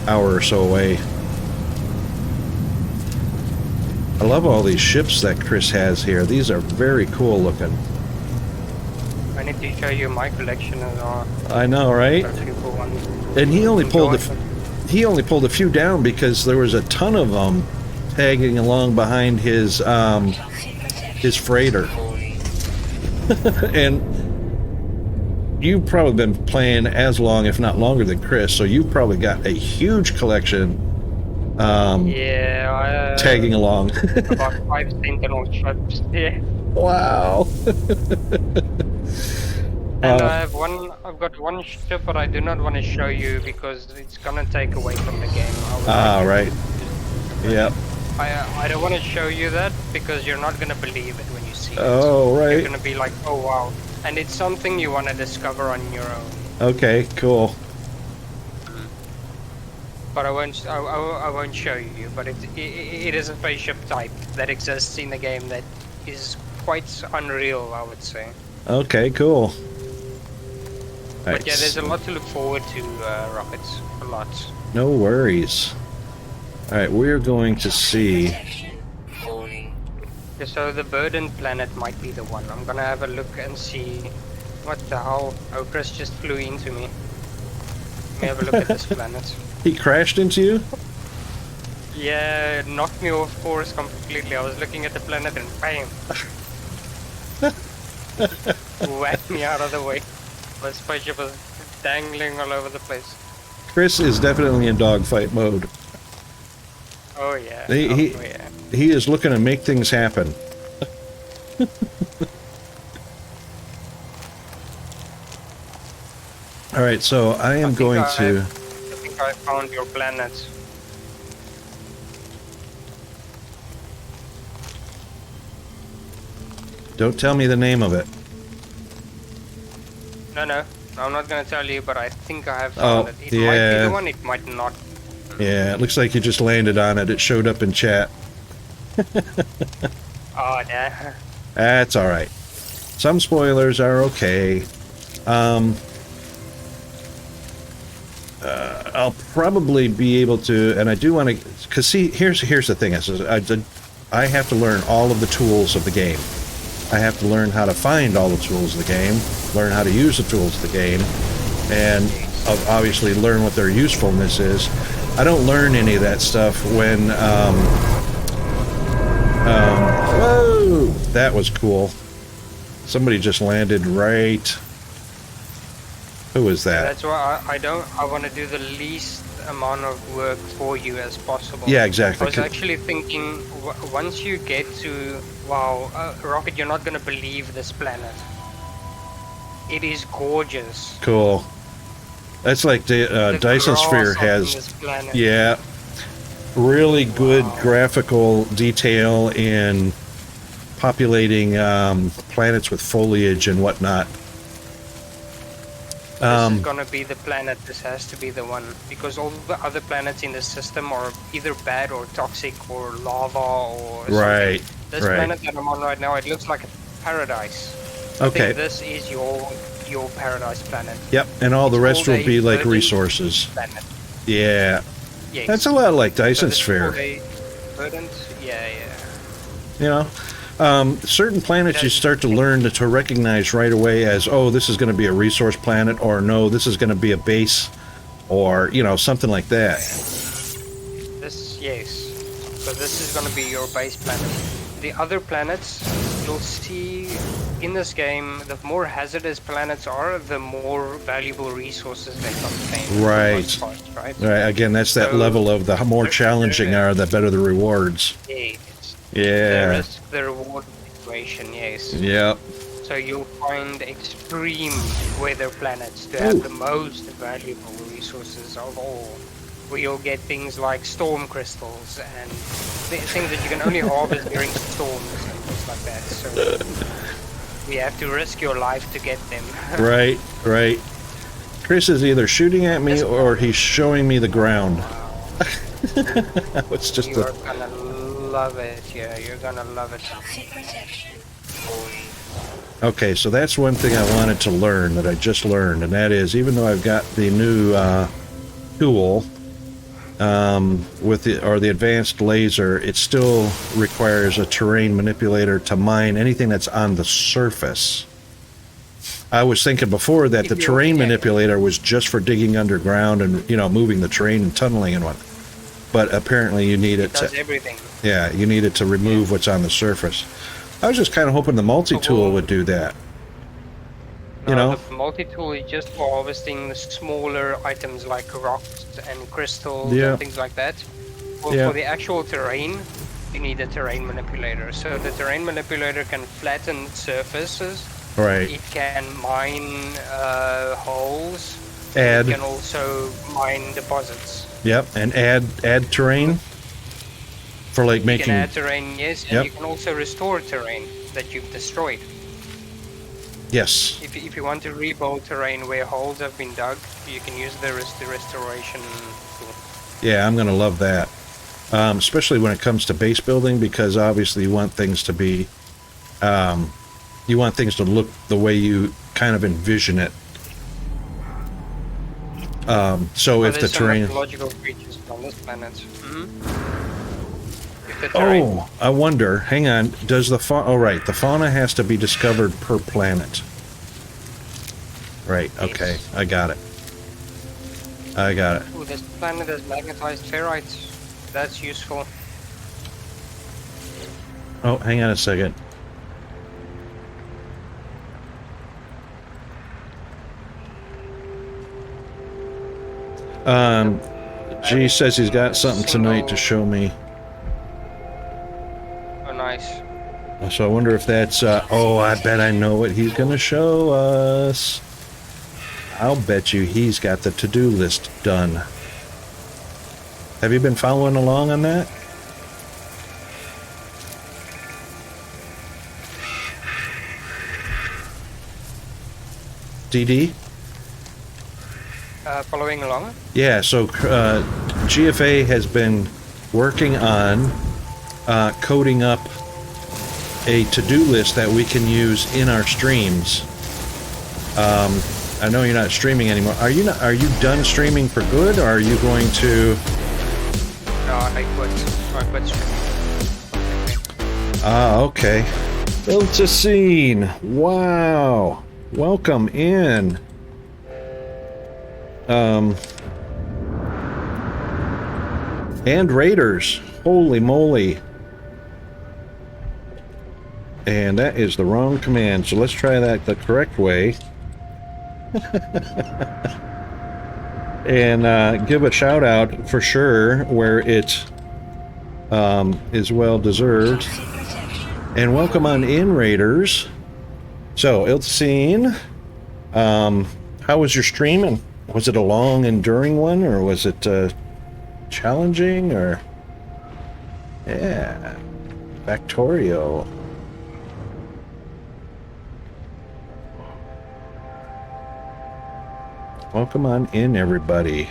hour or so away. I love all these ships that Chris has here. These are very cool looking. I need to show you my collection as well. I know, right? That's a few cool ones. And he only pulled Enjoy. he only pulled a few down because there was a ton of them tagging along behind his Toxic protection. freighter. And you've probably been playing as long, if not longer, than Chris, so you've probably got a huge collection Yeah, tagging along. about 5 sentinel ships. Yeah. Wow. And I've got one ship, but I do not want to show you because it's gonna take away from the game. Right. Yep. I don't want to show you that because you're not gonna believe it when you see it. Oh, You're right. gonna be like, oh wow, and it's something you want to discover on your own. Okay, cool. But I won't show you. But it is a spaceship type that exists in the game that is quite unreal, I would say. Okay, cool. But yeah, there's a lot to look forward to, rockets. A lot. No worries. Alright, we're going to see. Protection. Falling. Yeah, so the burdened planet might be the one. I'm gonna have a look and see. What the hell? Oh, Chris just flew into me. Let me have a look at this planet. He crashed into you? Yeah, it knocked me off course completely. I was looking at the planet and bam! Whacked me out of the way. My spaceship was dangling all over the place. Chris is definitely in dogfight mode. Oh yeah. Yeah. He is looking to make things happen. Alright, so I am going to... I think I found your planet. Don't tell me the name of it. No, I'm not gonna tell you, but I think I have found it. It might be yeah. the one, it might not. Yeah, it looks like you just landed on it. It showed up in chat. Oh, yeah. That's alright. Some spoilers are okay. I'll probably be able to, and I do want to, because see, here's the thing. I have to learn all of the tools of the game. I have to learn how to find all the tools of the game, learn how to use the tools of the game, and obviously learn what their usefulness is. I don't learn any of that stuff when, whoa, that was cool. Somebody just landed right. Who is that? That's why I want to do the least amount of work for you as possible. Yeah, exactly. I was actually thinking, once you get to, wow, Rocket, you're not going to believe this planet. It is gorgeous. Cool. That's like the Dyson Sphere has, yeah, really good graphical detail in populating planets with foliage and whatnot. This is gonna be the planet. This has to be the one, because all the other planets in the system are either bad or toxic or lava or something. Right. This planet that I'm on right now, it looks like a paradise. I Okay. think this is your paradise planet. Yep, and all the rest will be like resources. Planet. Yeah. Yes. That's a lot like Dyson this is Sphere. verdant? Yeah. You know, certain planets you start to learn to recognize right away as, oh, this is going to be a resource planet, or no, this is going to be a base, or, you know, something like that. Yes. So this is going to be your base planet. The other planets, you'll see in this game, the more hazardous planets are, the more valuable resources they contain. Right. Right. Again, that's that level of the more challenging are, the better the rewards. Yes. Yeah. The risk, the reward situation, yes. Yep. So you'll find extreme weather planets to have the most valuable resources of all. Where you'll get things like storm crystals and things that you can only harvest during storms and things like that. So you have to risk your life to get them. Right. Chris is either shooting at me or he's showing me the ground. It's just you are gonna love it, yeah, you're gonna love it. Toxic protection. Okay, so that's one thing I wanted to learn that I just learned, and that is, even though I've got the new tool with the advanced laser, it still requires a terrain manipulator to mine anything that's on the surface. I was thinking before that the terrain manipulator was just for digging underground and, you know, moving the terrain and tunneling and whatnot. But apparently you need it does everything. Yeah, you need it to remove what's on the surface. I was just kind of hoping the multi-tool would do that. You know? The multi-tool is just for harvesting the smaller items like rocks and crystals Yeah. and things like that. Well, Yeah. for the actual terrain, you need a terrain manipulator. So the terrain manipulator can flatten surfaces. Right. It can mine holes. Add. It can also mine deposits. Yep, and add terrain. For like You making... can add terrain, yes, and Yep. you can also restore terrain that you've destroyed. Yes. If you want to rebuild terrain where holes have been dug, you can use the restoration tool. Yeah, I'm gonna love that. Especially when it comes to base building, because obviously you want things to be... you want things to look the way you kind of envision it. So if the There's some terrain... mythological creatures on this planet. If the terrain... Oh, I wonder. Hang on. Does the fauna... Oh, right. The fauna has to be discovered per planet. Right. Okay. Yes. I got it. I got it. Ooh, this planet has magnetized ferrites. That's useful. Oh, hang on a second. G says he's got something tonight to show me. Oh, nice. So I wonder if that's, oh, I bet I know what he's gonna show us. I'll bet you he's got the to-do list done. Have you been following along on that? DD? Following along? Yeah, so GFA has been working on coding up a to-do list that we can use in our streams. I know you're not streaming anymore. Are you done streaming for good, or are you going to... No, I quit streaming. Ah, okay. Iltacine, wow. Welcome in. And Raiders. Holy moly. And that is the wrong command, so let's try that the correct way. And give a shout out for sure where it is well deserved. And welcome on in, Raiders. So, Iltacine, how was your streaming? Was it a long, enduring one, or was it challenging, or... Yeah. Factorio. Welcome on in, everybody.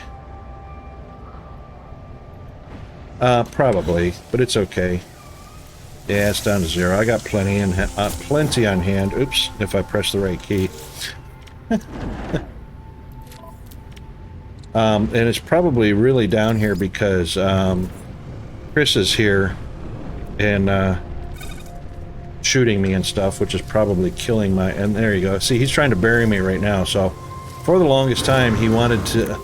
Probably, but it's okay. Yeah, it's down to 0. I got plenty plenty on hand. Oops, if I press the right key. And it's probably really down here because Chris is here and shooting me and stuff, which is probably killing my... And there you go. See, he's trying to bury me right now. So for the longest time, he wanted to...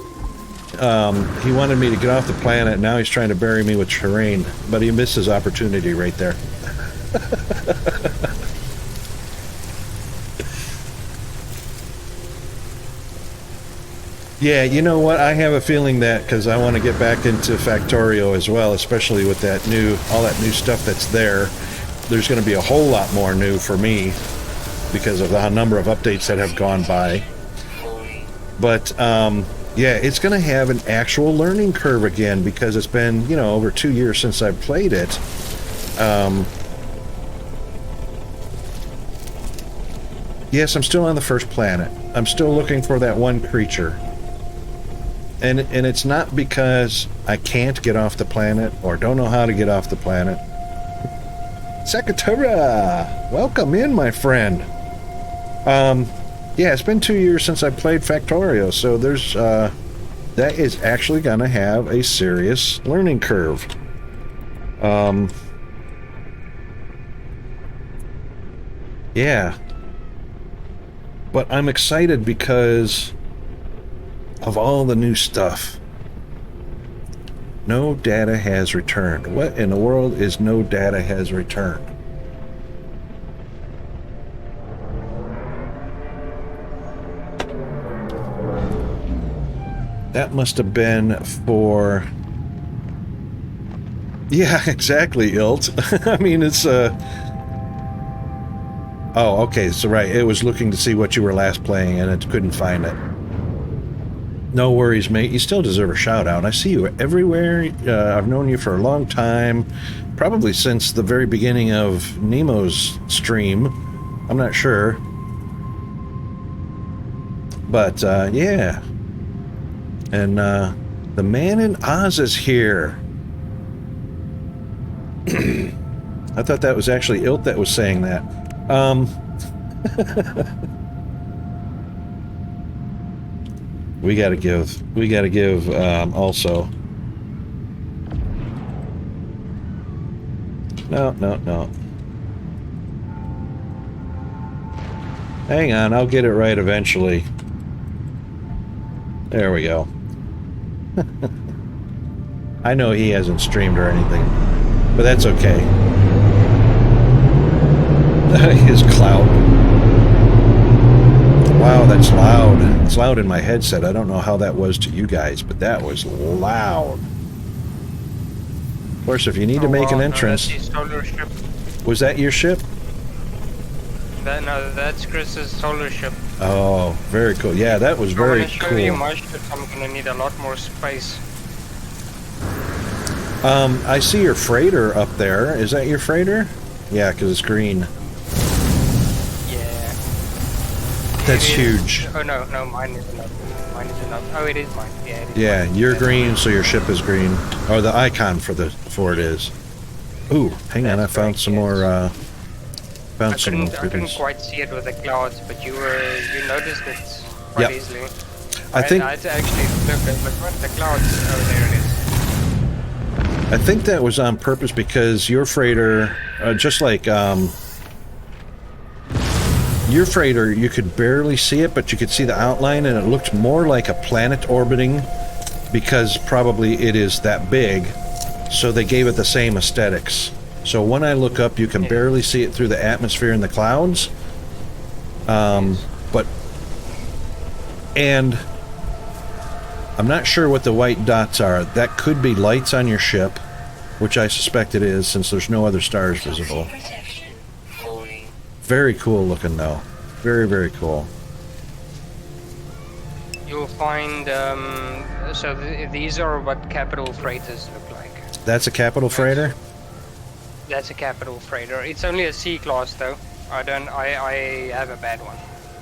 he wanted me to get off the planet. Now he's trying to bury me with terrain, but he missed his opportunity right there. Yeah, you know what? I have a feeling that because I want to get back into Factorio as well, especially with that all that new stuff that's there. There's going to be a whole lot more new for me because of the number of updates that have gone by. But yeah, it's going to have an actual learning curve again because it's been, you know, over 2 years since I've played it. Yes, I'm still on the first planet. I'm still looking for that one creature. And it's not because I can't get off the planet or don't know how to get off the planet. Sakatura! Welcome in, my friend. Yeah, it's been 2 years since I played Factorio, so there's, that is actually gonna have a serious learning curve. Yeah. But I'm excited because of all the new stuff. No data has returned. What in the world is no data has returned? That must have been for... Yeah, exactly, Ilt. I mean, it's, Oh, okay, so right, it was looking to see what you were last playing and it couldn't find it. No worries, mate. You still deserve a shout out. I see you everywhere. I've known you for a long time, probably since the very beginning of Nemo's stream. I'm not sure. But, yeah. And, the man in Oz is here. I thought that was actually Ilt that was saying that. We gotta give, also. No. Hang on, I'll get it right eventually. There we go. I know he hasn't streamed or anything, but that's okay. His clout. Wow, that's loud. It's loud in my headset. I don't know how that was to you guys, but that was loud. Of course, if you need to make an entrance... Was that your ship? No, that's Chris's solar ship. Oh, very cool. Yeah, that was very cool. I'm gonna show you my ship. I'm gonna need a lot more space. I see your freighter up there. Is that your freighter? Yeah, because it's green. Yeah. That's huge. Oh no, mine is enough. Mine is enough. Oh, it is mine. Yeah, it is. Yeah, mine. you're green, so your ship is green. Or the icon for it is. Ooh, hang on, I found some more, I couldn't quite see it with the clouds, but you noticed it quite easily. I think... I had to actually look at the clouds. Oh, there it is. I think that was on purpose because your freighter, just like, your freighter, you could barely see it, but you could see the outline, and it looked more like a planet orbiting because probably it is that big, so they gave it the same aesthetics. So when I look up, you can barely see it through the atmosphere and the clouds. And I'm not sure what the white dots are. That could be lights on your ship, which I suspect it is, since there's no other stars visible. Very cool looking, though. Very, very cool. You'll find, so these are what capital freighters look like. That's a capital freighter? That's a capital freighter. It's only a C class though. I have a bad one.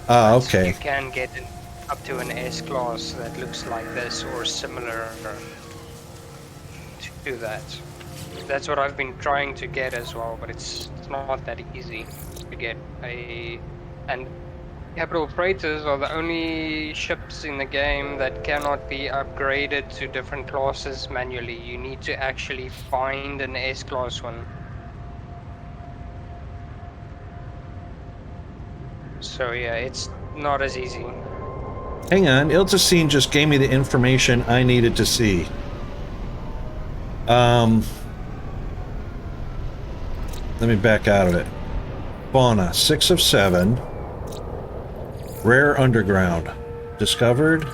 Ah, okay. You can get up to an S class that looks like this or similar to that. That's what I've been trying to get as well, but it's not that easy to get and capital freighters are the only ships in the game that cannot be upgraded to different classes manually. You need to actually find an S class one. So yeah, it's not as easy. Hang on, Iltacine just gave me the information I needed to see. Let me back out of it. Fauna, 6 of 7. Rare underground. Discovered.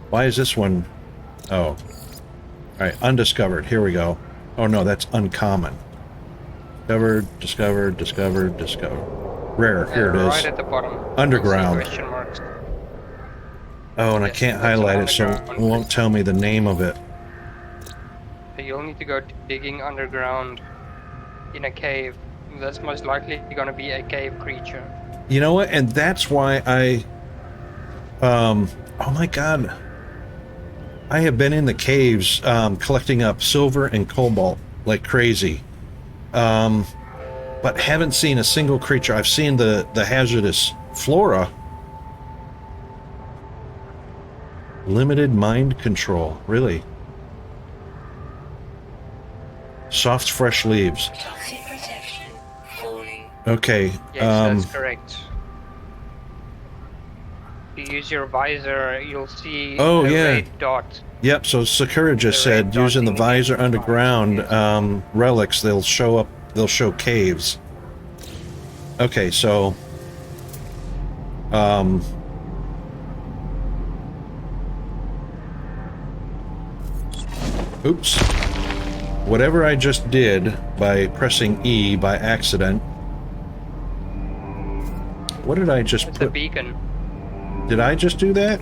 Why is this one? Oh. Alright, undiscovered. Here we go. Oh no, that's uncommon. Discovered. Rare, here it is. Right at the bottom. Underground. Question marks. Oh, and I can't highlight it, so it won't tell me the name of it. So you'll need to go digging underground in a cave. That's most likely going to be a cave creature. You know what? And that's why I... oh my god. I have been in the caves collecting up silver and cobalt like crazy. But haven't seen a single creature. I've seen the hazardous flora. Limited mind control. Really? Soft, fresh leaves. Okay. Yes, that's correct. If you use your visor, you'll see a red dot. Yep, so Sakura just said using the visor underground relics, they'll show caves. Okay, so oops. Whatever I just did by pressing E by accident. What did I just put? The beacon. Did I just do that?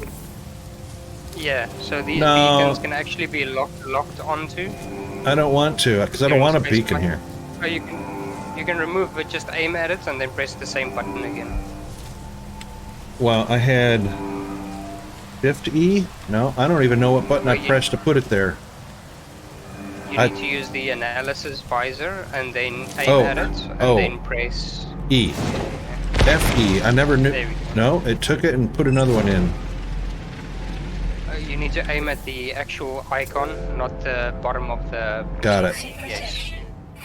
Yeah, so these No. beacons can actually be locked onto. I don't want to, because I don't want a Space beacon button. here. Or you can remove it, just aim at it and then press the same button again. Well, I had Shift E? No, I don't even know what button I Well, pressed to put it there. You need to use the analysis visor and then aim Oh, at it and oh. then press. E. F-E. I never knew. There we go. No, it took it and put another one in. You need to aim at the actual icon, not the bottom of the. Got it. Yes.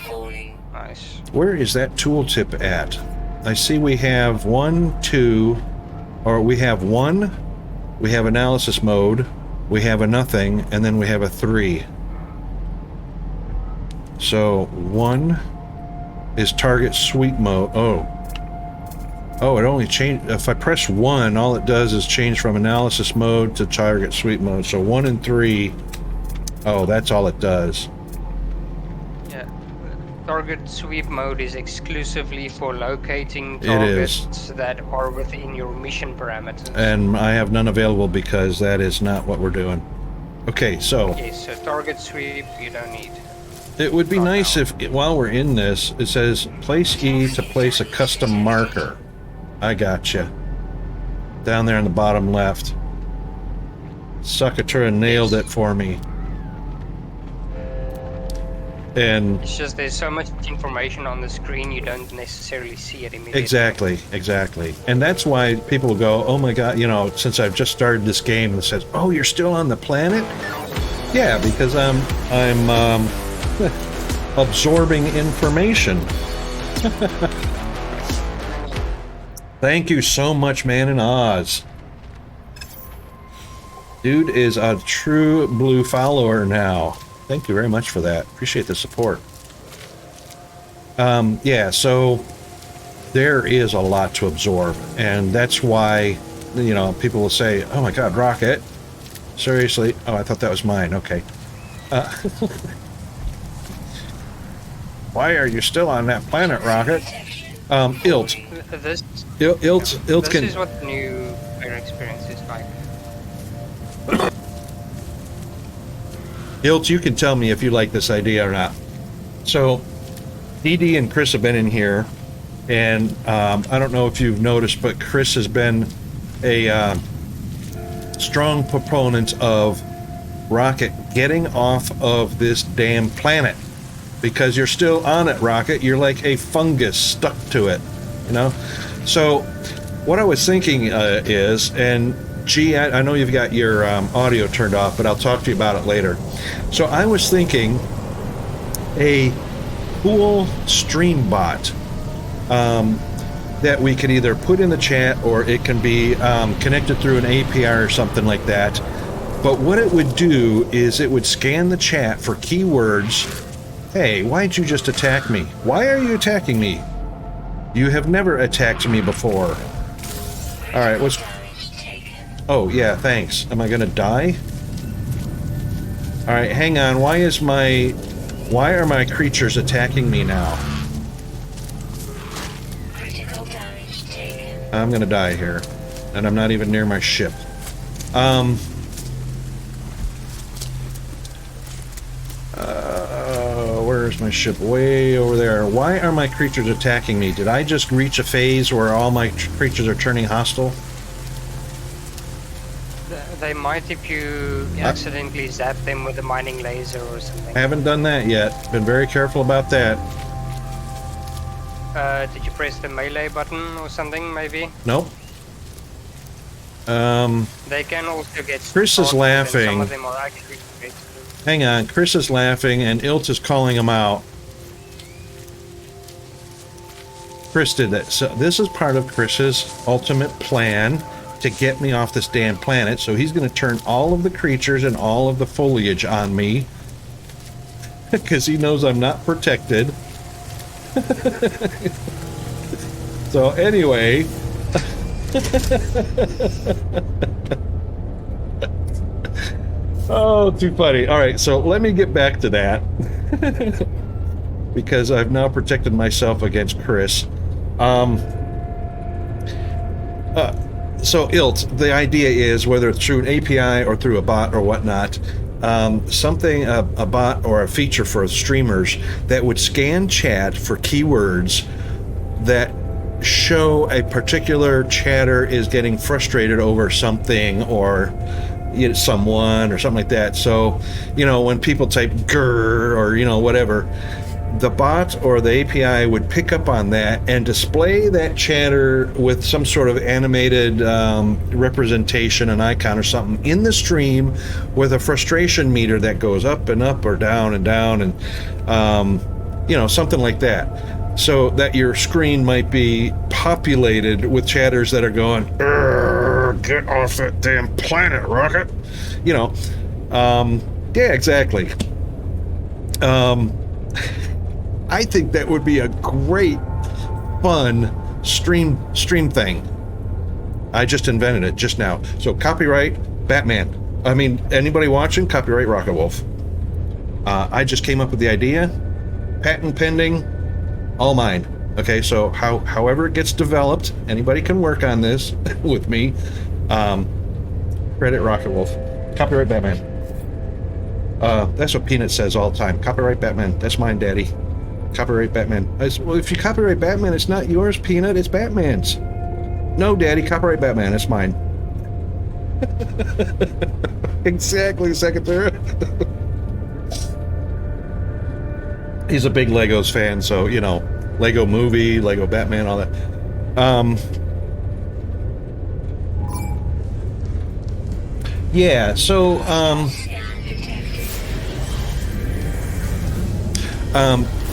Falling. Nice. Where is that tooltip at? I see we have 1, 2, or we have 1, we have analysis mode, we have a nothing, and then we have a 3. So 1 is target sweep mode. Oh, it only changed. If I press 1, all it does is change from analysis mode to target sweep mode. So 1 and 3. Oh, that's all it does. Yeah. Target sweep mode is exclusively for locating It is. targets that are within your mission parameters. And I have none available because that is not what we're doing. Okay, so Yes, so target sweep you don't need. it would be Not nice now. if, while we're in this, it says place E to place a custom marker. I gotcha. Down there in the bottom left. Suckatura nailed it for me. And It's just there's so much information on the screen you don't necessarily see it immediately. exactly. And that's why people go, oh my god, you know, since I've just started this game, and it says, oh, you're still on the planet? Yeah, because I'm absorbing information. Thank you so much, man in Oz. Dude is a true blue follower now. Thank you very much for that. Appreciate the support. Yeah, so there is a lot to absorb, and that's why, you know, people will say, oh my god, Rocket. Seriously? Oh, I thought that was mine. Okay. Why are you still on that planet, Rocket? Ilt. This Ilt can... is what the new player experience is like. Ilt, you can tell me if you like this idea or not. So, DD and Chris have been in here, and I don't know if you've noticed, but Chris has been a strong proponent of Rocket getting off of this damn planet. Because you're still on it, Rocket. You're like a fungus stuck to it, you know? So, what I was thinking is, and gee, I know you've got your audio turned off, but I'll talk to you about it later. So I was thinking a cool stream bot that we could either put in the chat or it can be connected through an API or something like that. But what it would do is it would scan the chat for keywords. Hey, why'd you just attack me? Why are you attacking me? You have never attacked me before. All right, what's... Oh, yeah, thanks. Am I gonna die? Alright, hang on. Why are my creatures attacking me now? Critical damage taken. I'm gonna die here. And I'm not even near my ship. Where's my ship? Way over there. Why are my creatures attacking me? Did I just reach a phase where all my creatures are turning hostile? They might if you accidentally zap them with a mining laser or something. I haven't done that yet. Been very careful about that. Did you press the melee button or something, maybe? Nope. They can also get Chris is startled, and some laughing. of them are actually great. Hang on. Chris is laughing and Ilt is calling him out. Chris did that. So this is part of Chris's ultimate plan to get me off this damn planet. So he's going to turn all of the creatures and all of the foliage on me. Because he knows I'm not protected. So anyway... Oh, too funny. All right, so let me get back to that. Because I've now protected myself against Chris. So ILT, the idea is, whether it's through an API or through a bot or whatnot, a bot or a feature for streamers that would scan chat for keywords that show a particular chatter is getting frustrated over something or someone or something like that. So, when people type grr or, whatever, the bot or the API would pick up on that and display that chatter with some sort of animated representation, an icon or something in the stream with a frustration meter that goes up and up or down and down and, something like that. So that your screen might be populated with chatters that are going, get off that damn planet, Rocket. Yeah, exactly. I think that would be a great, fun stream thing. I just invented it just now. So copyright Batman. I mean, anybody watching, copyright Rocket Wolf. I just came up with the idea. Patent pending. All mine. Okay, so however it gets developed, anybody can work on this with me. Credit Rocket Wolf. Copyright Batman. That's what Peanut says all the time. Copyright Batman. That's mine, Daddy. Copyright Batman. Well, if you copyright Batman, it's not yours, Peanut. It's Batman's. No, Daddy. Copyright Batman. It's mine. Exactly, Secretary. He's a big Legos fan, so Lego Movie, Lego Batman, all that. Yeah, so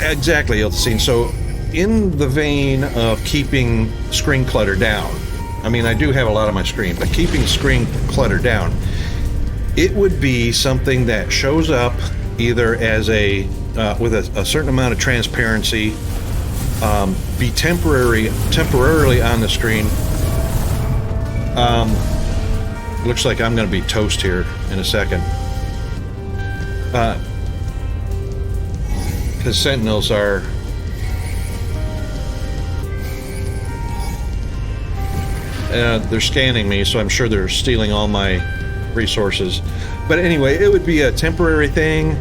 exactly, Iltacine. So in the vein of keeping screen clutter down, I mean, I do have a lot on my screen, but keeping screen clutter down, it would be something that shows up either as with a certain amount of transparency, be temporarily on the screen. Looks like I'm going to be toast here in a second. Because Sentinels are... they're scanning me, so I'm sure they're stealing all my resources. But anyway, it would be a temporary thing,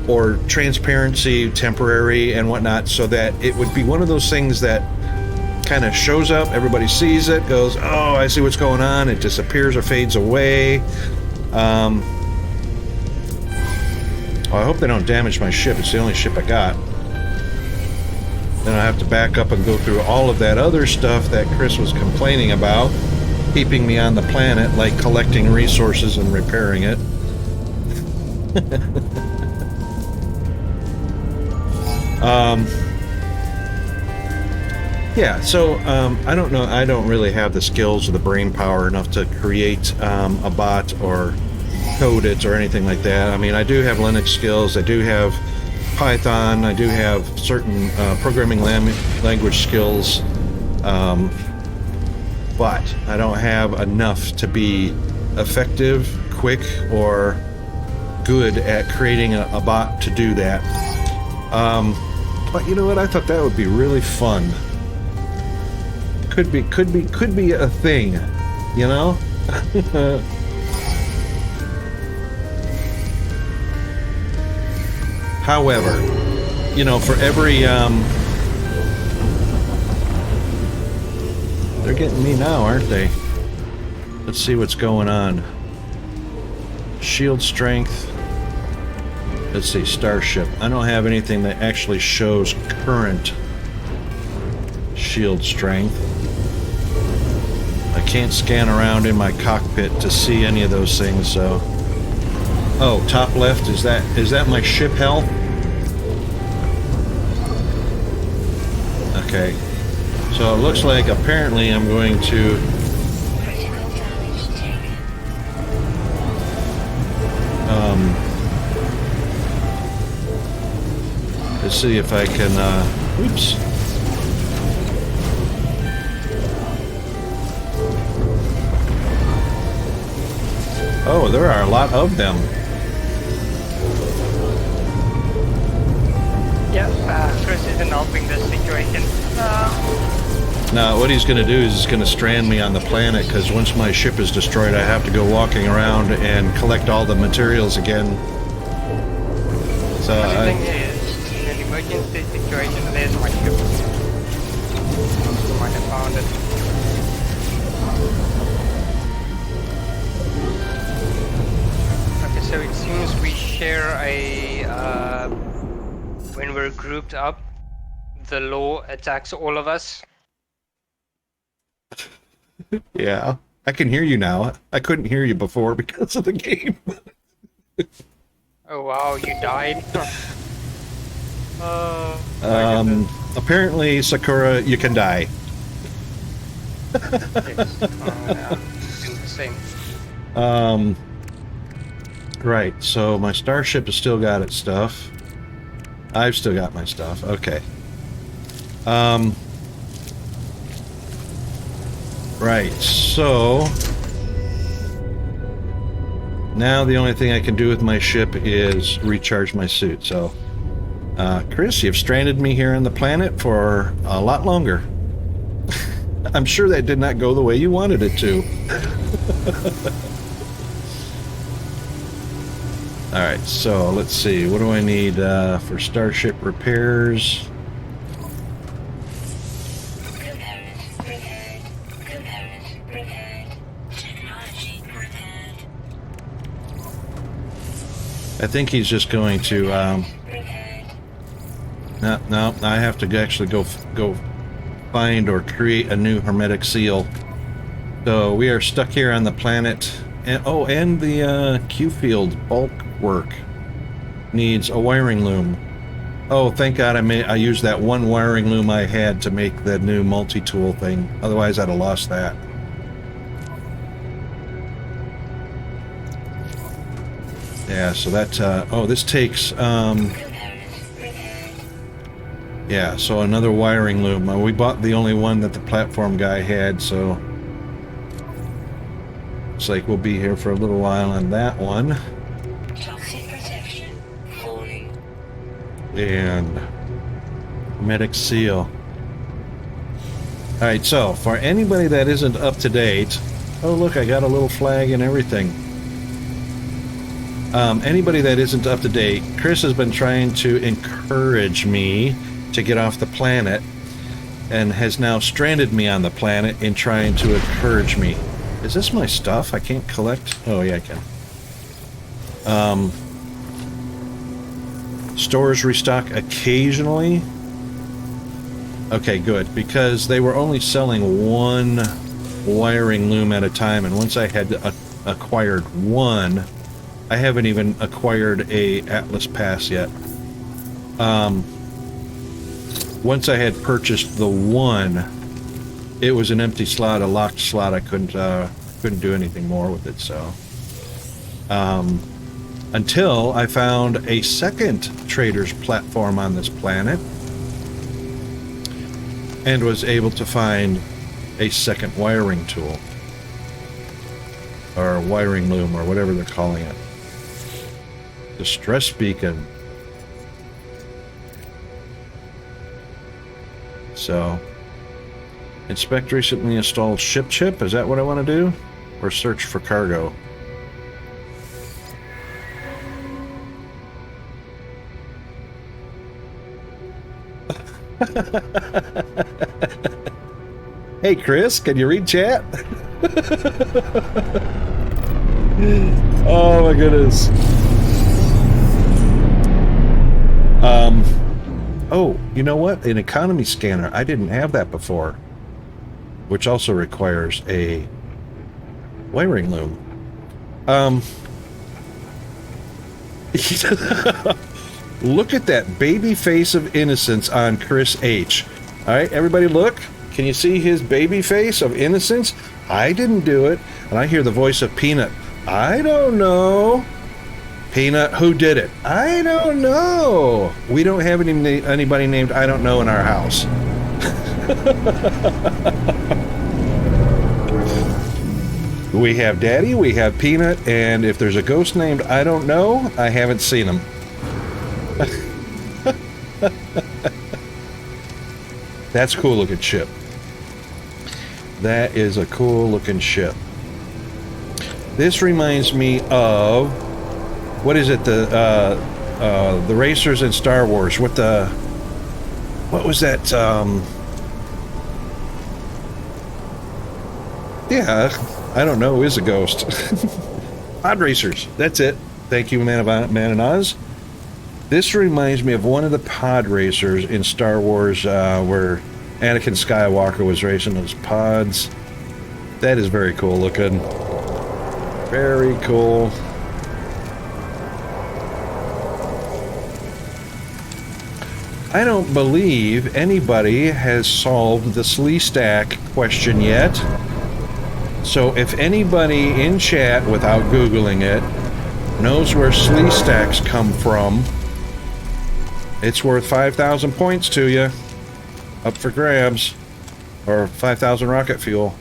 or transparency temporary and whatnot, so that it would be one of those things that kind of shows up, everybody sees it, goes, oh, I see what's going on, it disappears or fades away. I hope they don't damage my ship. It's the only ship I got. Then I have to back up and go through all of that other stuff that Chris was complaining about, keeping me on the planet, like collecting resources and repairing it. Yeah, so I don't know. I don't really have the skills or the brain power enough to create a bot or code it or anything like that. I mean, I do have Linux skills. I do have Python. I do have certain programming language skills, but I don't have enough to be effective, quick, or good at creating a bot to do that. But you know what? I thought that would be really fun. Could be a thing, you know? However, you know, for every they're getting me now, aren't they? Let's see what's going on. Shield strength. Let's see, Starship. I don't have anything that actually shows current shield strength. I can't scan around in my cockpit to see any of those things, so... Oh, top left, is that my ship health? Okay. So it looks like apparently I'm going to... let's see if I can, oops. Oh, there are a lot of them. Yeah, Chris isn't helping this situation. Now, what he's going to do is he's going to strand me on the planet, because once my ship is destroyed, I have to go walking around and collect all the materials again. So The thing is, in an emergency situation, there's my ship. You might have found it. Okay, so it seems we share a... when we're grouped up, the law attacks all of us. yeah, I can hear you now. I couldn't hear you before because of the game. Oh wow, you died? Oh, Apparently, Sakura, you can die. yes. Oh, no. Do the same. Right, so my starship has still got its stuff. I've still got my stuff. Okay. Right, so now the only thing I can do with my ship is recharge my suit. So, Chris, you've stranded me here on the planet for a lot longer. I'm sure that did not go the way you wanted it to. Alright, so let's see. What do I need for starship repairs? I think he's just going to, no, I have to actually go find or create a new hermetic seal. So we are stuck here on the planet, and the Q field bulk work needs a wiring loom. Oh, thank God I used that one wiring loom I had to make the new multi-tool thing. Otherwise, I'd have lost that. Yeah, so that, oh, this takes, yeah, so another wiring loom. We bought the only one that the platform guy had, so looks like we'll be here for a little while on that one. Toxic protection falling. And medic seal. Alright, so for anybody that isn't up to date, oh look, I got a little flag and everything. Anybody that isn't up to date, Chris has been trying to encourage me to get off the planet and has now stranded me on the planet in trying to encourage me. Is this my stuff? I can't collect? Oh yeah, I can. Stores restock occasionally. Okay, good, because they were only selling one wiring loom at a time, and once I had acquired one, I haven't even acquired a Atlas Pass yet. Once I had purchased the one, it was an empty slot, a locked slot. I couldn't do anything more with it. So, until I found a second trader's platform on this planet, and was able to find a second wiring tool, or wiring loom, or whatever they're calling it. Distress beacon. So, inspect recently installed ship chip. Is that what I want to do? Or search for cargo? Hey Chris, can you read chat? Oh my goodness. Oh, you know what? An economy scanner. I didn't have that before. Which also requires a wiring loom. Look at that baby face of innocence on Chris H. Alright, everybody look. Can you see his baby face of innocence? I didn't do it. And I hear the voice of Peanut. I don't know. Peanut, who did it? I don't know. We don't have anybody named I don't know in our house. We have Daddy, we have Peanut, and if there's a ghost named I don't know, I haven't seen him. That's a cool looking ship. That is a cool looking ship. This reminds me of, what is it, the racers in Star Wars. What was that? Yeah, I don't know. Is a ghost. Pod racers. That's it. Thank you, Man and Oz. This reminds me of one of the pod racers in Star Wars, where Anakin Skywalker was racing those pods. That is very cool looking. Very cool. I don't believe anybody has solved the Slee Stack question yet. So if anybody in chat, without Googling it, knows where Slee Stacks come from, it's worth 5,000 points to you. Up for grabs. Or 5,000 rocket fuel.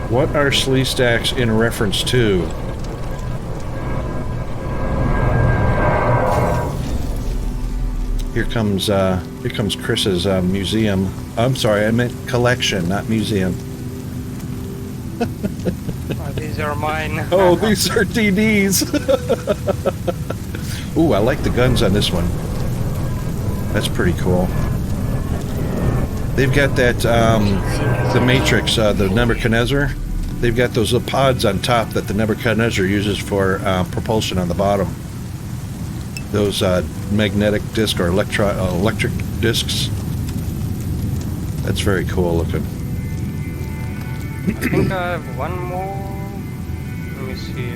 What are Slee Stacks in reference to? Here comes Chris's museum. I'm sorry, I meant collection, not museum. Oh, these are mine. Oh, these are DDs. Ooh, I like the guns on this one. That's pretty cool. They've got that, the Matrix, the Nebuchadnezzar. They've got those little pods on top that the Nebuchadnezzar uses for propulsion on the bottom. Those magnetic disc or electric discs. That's very cool looking. I think I have one more. Let me see.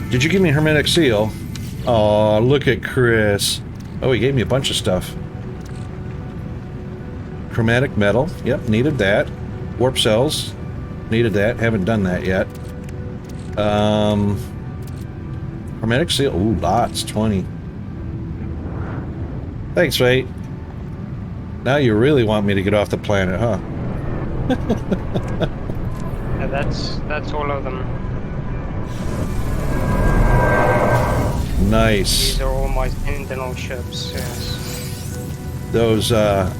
Did you give me a hermetic seal? Oh, look at Chris. Oh, he gave me a bunch of stuff. Chromatic metal. Yep, needed that. Warp cells. Needed that. Haven't done that yet. Hermetic seal. Ooh, lots. 20. Thanks, Fate. Now you really want me to get off the planet, huh? Yeah, that's all of them. Nice. These are all my Sentinel ships, yes. Those, oh,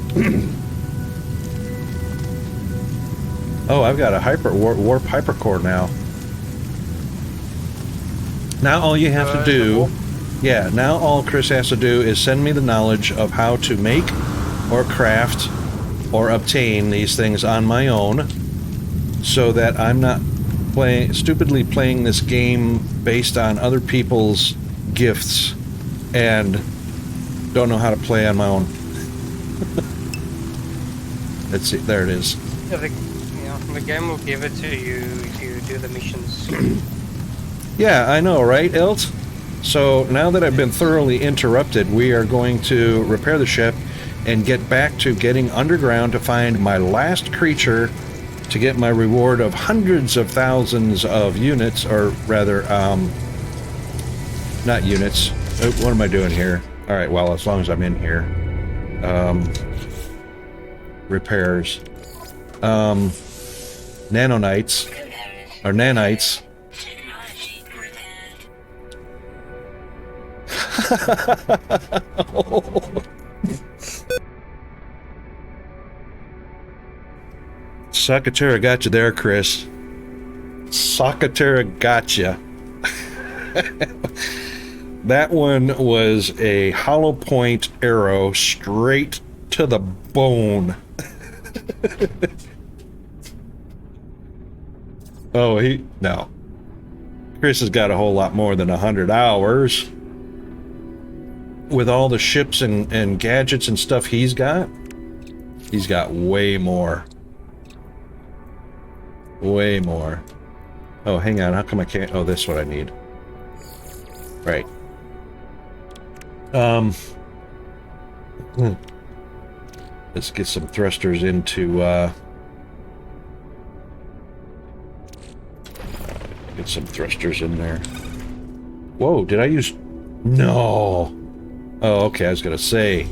I've got a warp hypercore now. Now all you have to do, yeah, now all Chris has to do is send me the knowledge of how to make or craft or obtain these things on my own, so that I'm not stupidly playing this game based on other people's gifts and don't know how to play on my own. Let's see, there it is. Yeah, the game will give it to you if you do the missions. Yeah, I know, right, Ilt? So now that I've been thoroughly interrupted, we are going to repair the ship and get back to getting underground to find my last creature to get my reward of hundreds of thousands of units, or rather, not units. What am I doing here? All right, well, as long as I'm in here. Repairs. Nanonites. Or nanites. Sakatera got you there, Chris. Sakatera got you. That one was a hollow point arrow straight to the bone. Oh, no. Chris has got a whole lot more than 100 hours. With all the ships and gadgets and stuff he's got way more. Way more. Oh, hang on. How come I can't? Oh, this is what I need. Right. Let's get some thrusters into, get some thrusters in there. Whoa, did I use... No. Oh, okay, I was gonna say.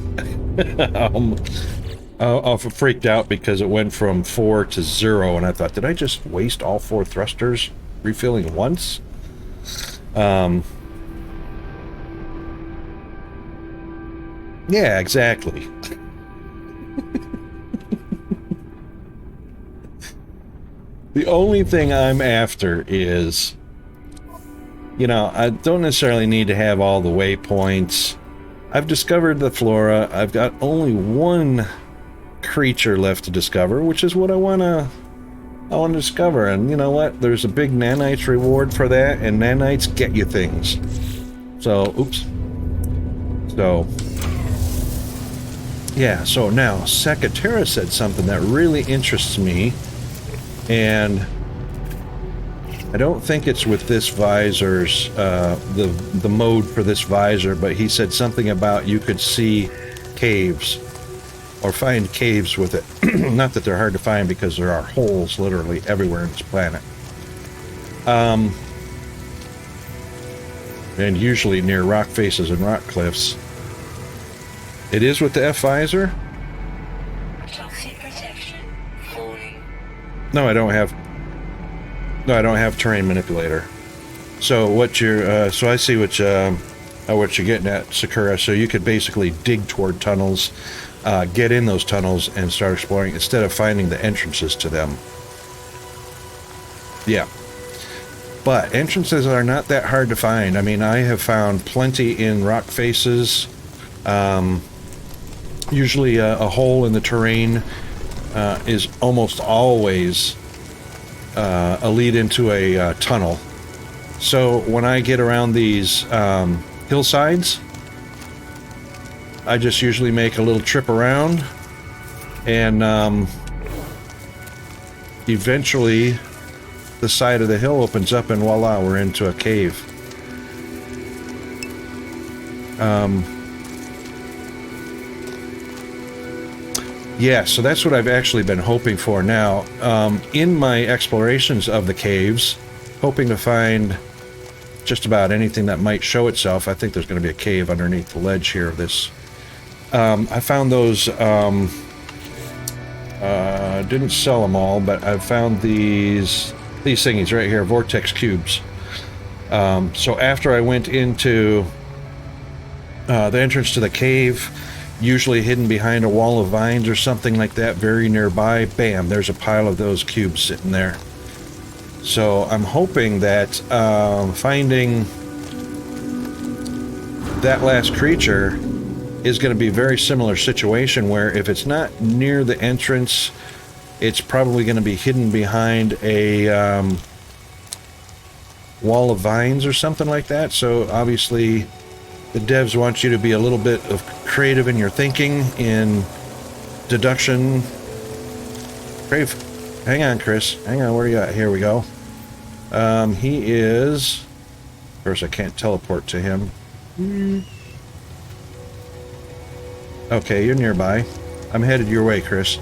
I freaked out because it went from 4 to 0, and I thought, did I just waste all 4 thrusters refilling once? Yeah, exactly. The only thing I'm after is, you know, I don't necessarily need to have all the waypoints. I've discovered the flora. I've got only one creature left to discover, which is what I want to discover. And you know what? There's a big nanites reward for that, and nanites get you things. So, oops. So, yeah, so now, Sakatera said something that really interests me, and I don't think it's with this visor's, the mode for this visor, but he said something about you could see caves, or find caves with it. Not that they're hard to find, because there are holes literally everywhere in this planet. And usually near rock faces and rock cliffs. It is with the F visor? Toxic protection. Falling. No, I don't have. No, I don't have terrain manipulator. So what you're, so I see what you're getting at, Sakura. So you could basically dig toward tunnels, get in those tunnels, and start exploring instead of finding the entrances to them. Yeah. But entrances are not that hard to find. I mean, I have found plenty in rock faces. Usually a hole in the terrain is almost always a lead into a tunnel. So when I get around these hillsides, I just usually make a little trip around, and eventually the side of the hill opens up, and voila, we're into a cave. Yeah, so that's what I've actually been hoping for now. In my explorations of the caves, hoping to find just about anything that might show itself. I think there's going to be a cave underneath the ledge here of this. I found those, didn't sell them all, but I found these thingies right here, vortex cubes. So after I went into the entrance to the cave, usually hidden behind a wall of vines or something like that, very nearby, bam, there's a pile of those cubes sitting there. So I'm hoping that finding that last creature is going to be a very similar situation, where if it's not near the entrance, it's probably going to be hidden behind a wall of vines or something like that. So obviously the devs want you to be a little bit of creative in your thinking, in deduction. Crave, hang on, Chris. Hang on, where are you at? Here we go. He is... Of course, I can't teleport to him. Okay, you're nearby. I'm headed your way, Chris.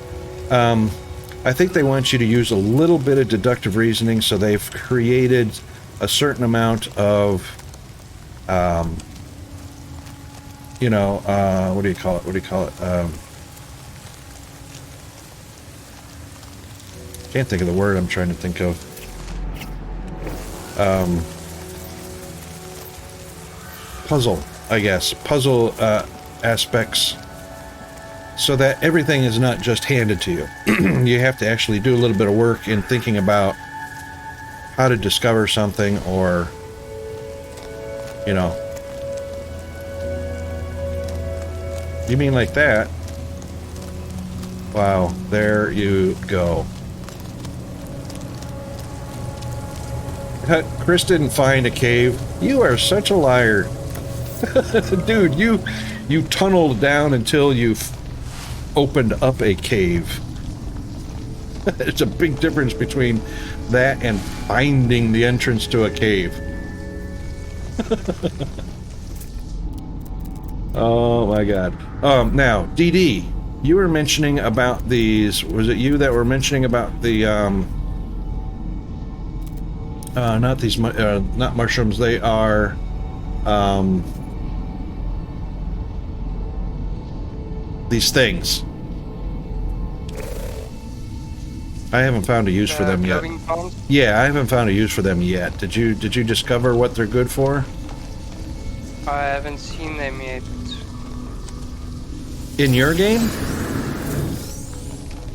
I think they want you to use a little bit of deductive reasoning, so they've created a certain amount of... you know, what do you call it? Can't think of the word I'm trying to think of. Puzzle, I guess. Puzzle aspects, so that everything is not just handed to you. You have to actually do a little bit of work in thinking about how to discover something, or, you know. You mean like that? Wow, there you go. Chris didn't find a cave. You are such a liar. Dude, you tunneled down until you've opened up a cave. There's a big difference between that and finding the entrance to a cave. Oh my god. Now, DD, you were mentioning about these, was it you that were mentioning about the, not these, not mushrooms, they are, these things. I haven't found a use for them yet. Yeah, I haven't found a use for them yet. Did you discover what they're good for? I haven't seen them yet. In your game?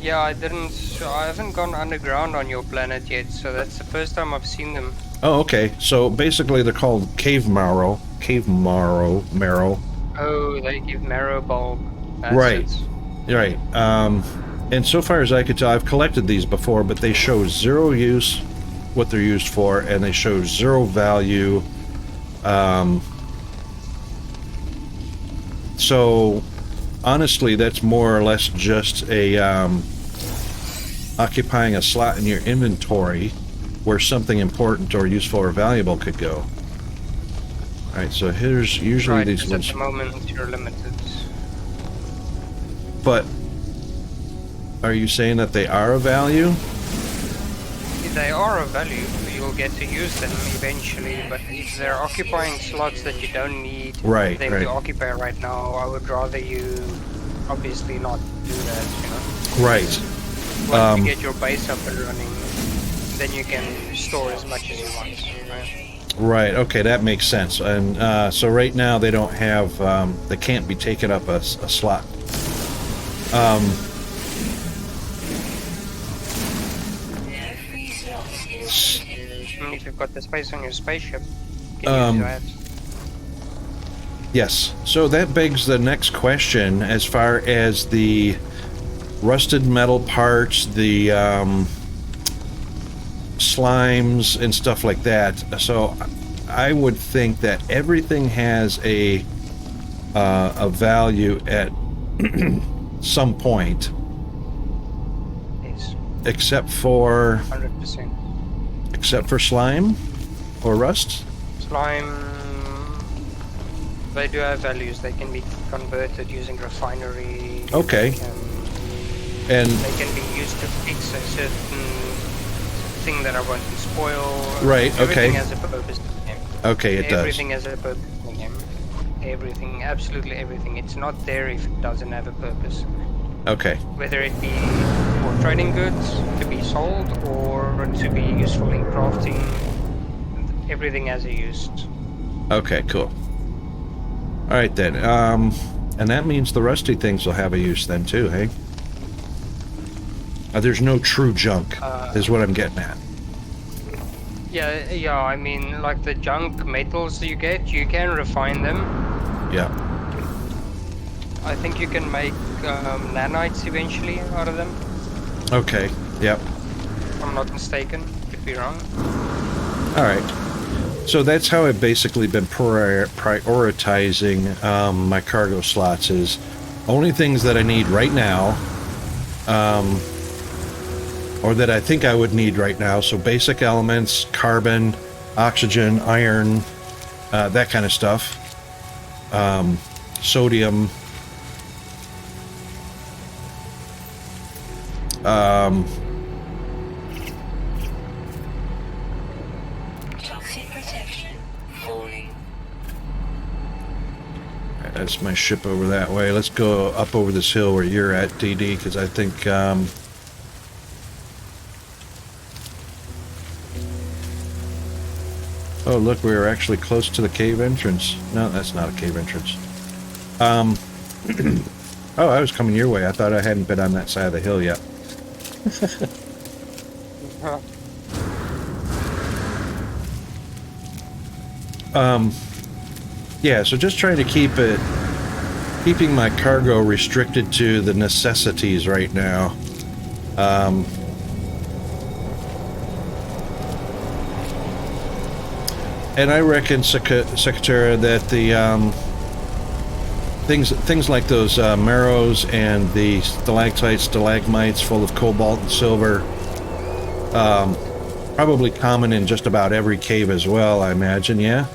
Yeah, I haven't gone underground on your planet yet, so that's the first time I've seen them. Oh, okay. So basically they're called cave marrow. Marrow. Oh, they give marrow bulb. That's Right. it. Right. And so far as I could tell, I've collected these before, but they show zero use, what they're used for, and they show zero value. So honestly, that's more or less just a occupying a slot in your inventory where something important or useful or valuable could go. All right, so here's usually Right, these 'cause ones. at the moment you're limited. But are you saying that they are of value? They are of value. You'll get to use them eventually, but if they're occupying slots that you don't need Right, them right. to occupy right now, I would rather you obviously not do that, you know? Right. Once you get your base up and running, then you can store as much as you want, right? Right, okay, that makes sense. And so right now they don't have, they can't be taken up a slot. If you've got the space on your spaceship, you can use that. Yes, so that begs the next question as far as the rusted metal parts, the slimes and stuff like that. So I would think that everything has a value at some point, Yes, except for 100%. slime or rust. Slime, they do have values. They can be converted using refinery. Okay. And They can be used to fix a certain thing that I want to spoil. Right, okay. Everything has a purpose to the game. okay, it does. Everything has a purpose to the game. Everything, absolutely everything. It's not there if it doesn't have a purpose. Okay. Whether it be for trading goods, to be sold, or to be useful in crafting, everything has a use. Okay, cool. All right then. And that means the rusty things will have a use then too, hey? There's no true junk, is what I'm getting at. Yeah, I mean, like the junk metals you get, you can refine them. Yeah. I think you can make nanites eventually out of them. Okay. Yep. If I'm not mistaken. Could be wrong. All right. So that's how I've basically been prioritizing my cargo slots, is only things that I need right now, or that I think I would need right now. So basic elements, carbon, oxygen, iron, that kind of stuff. Sodium. Toxic protection falling. That's my ship over that way. Let's go up over this hill where you're at, DD, because I think oh, look, we were actually close to the cave entrance. No, that's not a cave entrance. Oh, I was coming your way. I thought I hadn't been on that side of the hill yet. Yeah, so just trying to keeping my cargo restricted to the necessities right now. And I reckon, Secretary, that the things like those marrows and the stalactites, stalagmites full of cobalt and silver, probably common in just about every cave as well, I imagine, yeah?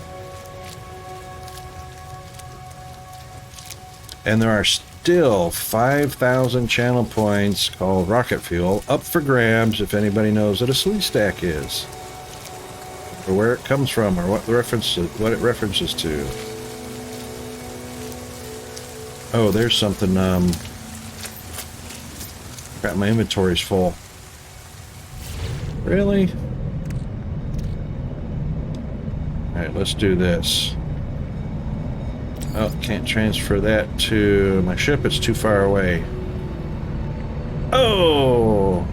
And there are still 5,000 channel points called rocket fuel up for grabs if anybody knows what a sleeve stack is, or where it comes from, or what it references to. Oh, there's something. Crap, my inventory's full. Really? All right, let's do this. Oh, can't transfer that to my ship. It's too far away. Oh!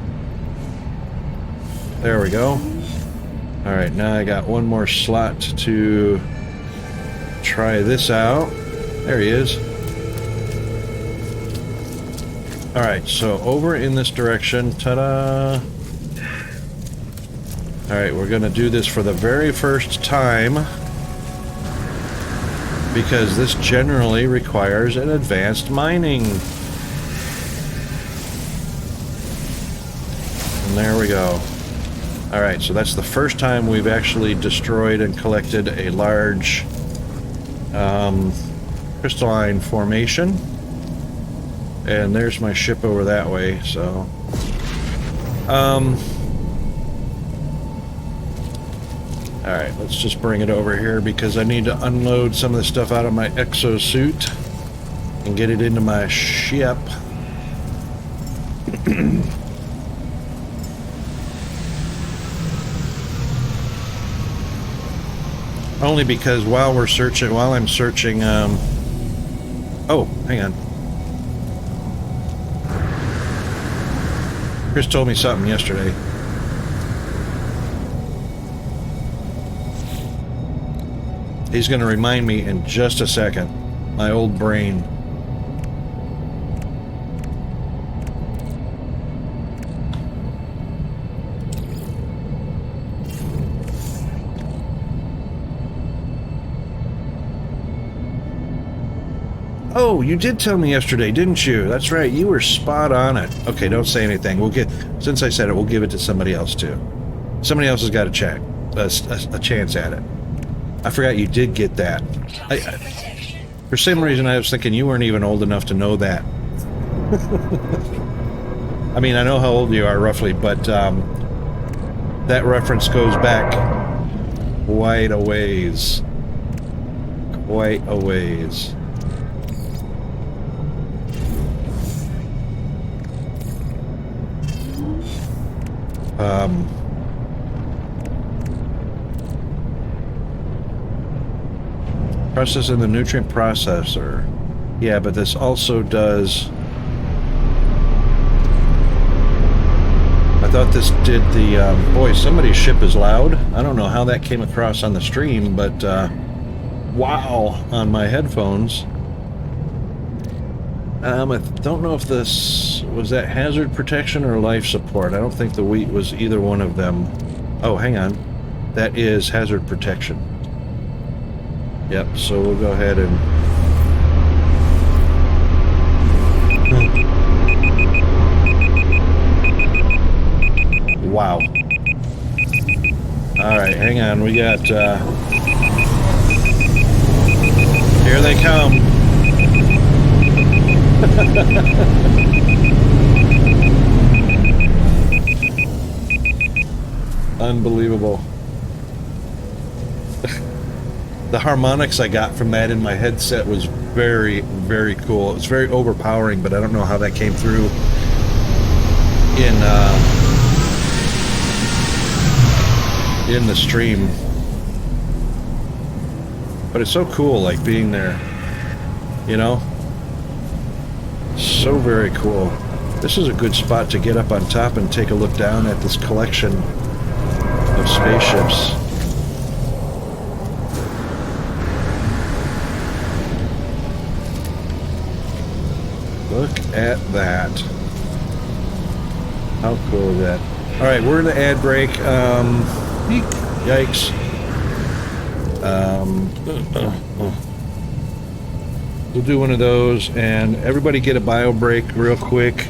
There we go. Alright, now I got one more slot to try this out. There he is. Alright, so over in this direction. Ta-da! Alright, we're gonna do this for the very first time, because this generally requires an advanced mining. And there we go. Alright, so that's the first time we've actually destroyed and collected a large crystalline formation. And there's my ship over that way, so... Alright, let's just bring it over here because I need to unload some of the stuff out of my exosuit and get it into my ship. Only because while I'm searching, oh, hang on. Chris told me something yesterday. He's going to remind me in just a second. My old brain. Oh, you did tell me yesterday, didn't you? That's right, you were spot on it. Okay, don't say anything. Since I said it, we'll give it to somebody else too. Somebody else has got a chance at it. I forgot you did get that. For some reason, I was thinking you weren't even old enough to know that. I mean, I know how old you are roughly, but that reference goes back quite a ways. Quite a ways. Process in the nutrient processor. Yeah, but this also does... I thought this did the... boy, somebody's ship is loud. I don't know how that came across on the stream, but wow, on my headphones. I don't know if this... Was that hazard protection or life support? I don't think the wheat was either one of them. Oh, hang on. That is hazard protection. Yep, so we'll go ahead and... Wow. Alright, hang on, we got... Here they come. Unbelievable. The harmonics I got from that in my headset was very, very cool. It was very overpowering, but I don't know how that came through in the stream. But it's so cool, like, being there, you know? So very cool. This is a good spot to get up on top and take a look down at this collection of spaceships. Look at that. How cool is that? Alright, we're in the ad break. Yikes. We'll do one of those, and everybody get a bio break real quick.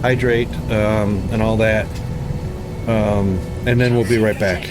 Hydrate, and all that. And then we'll be right back.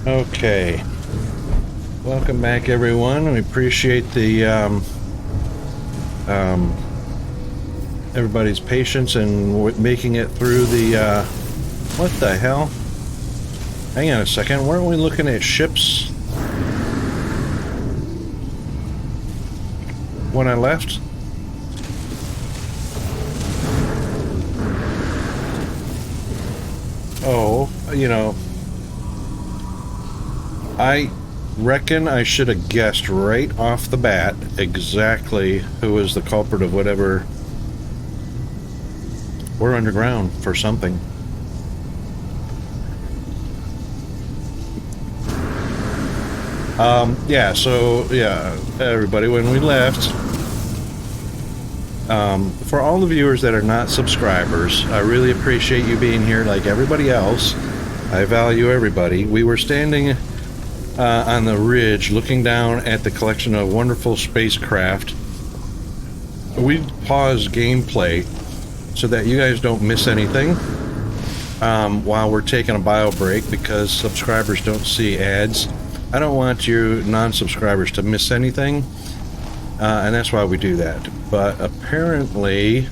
Okay. Welcome back, everyone. We appreciate the everybody's patience and making it through the what the hell? Hang on a second. Weren't we looking at ships when I left? Oh, you know, I reckon I should have guessed right off the bat exactly who was the culprit of whatever. We're underground for something. Yeah, so, yeah, everybody, when we left, for all the viewers that are not subscribers, I really appreciate you being here like everybody else. I value everybody. We were standing on the ridge looking down at the collection of wonderful spacecraft. We paused gameplay so that you guys don't miss anything while we're taking a bio break, because subscribers don't see ads. I don't want you non-subscribers to miss anything, and that's why we do that. But apparently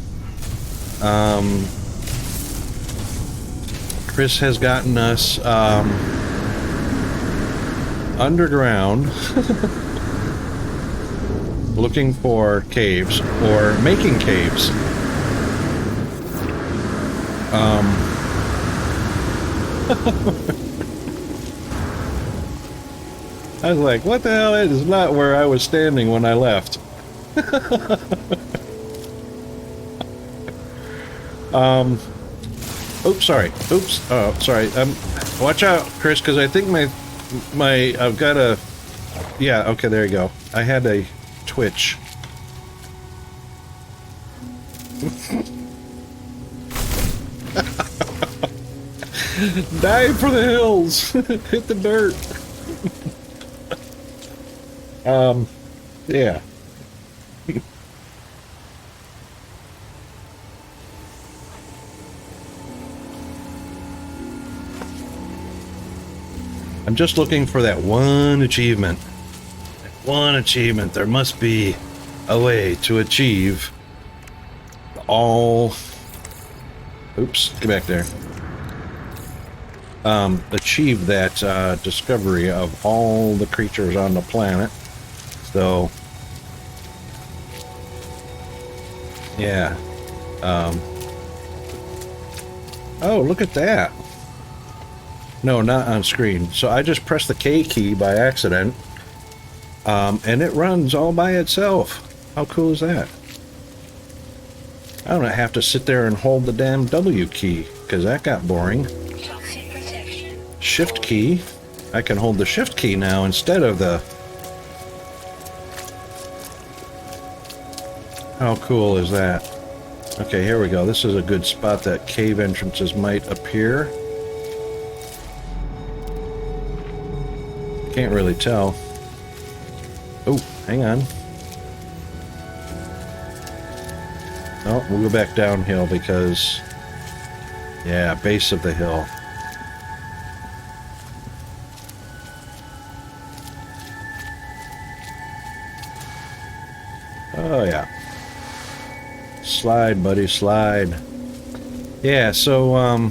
Chris has gotten us underground looking for caves, or making caves. I was like, what the hell? It is not where I was standing when I left. Oops, sorry. Oops. Oh, sorry. Watch out, Chris, because I think I've got a, yeah, okay, there you go. I had a twitch. Dive for the hills. Hit the dirt. Yeah. I'm just looking for that one achievement. That one achievement. There must be a way to achieve all... Oops, get back there. Achieve that discovery of all the creatures on the planet. So, yeah. Oh, look at that. No, not on screen. So I just pressed the K key by accident, and it runs all by itself. How cool is that? I don't have to sit there and hold the damn W key, because that got boring. Shift key. I can hold the shift key now instead of the... How cool is that? Okay, here we go. This is a good spot that cave entrances might appear. Can't really tell. Oh, hang on. Oh, we'll go back downhill because... Yeah, base of the hill. Oh, yeah. Slide, buddy, slide. Yeah, so,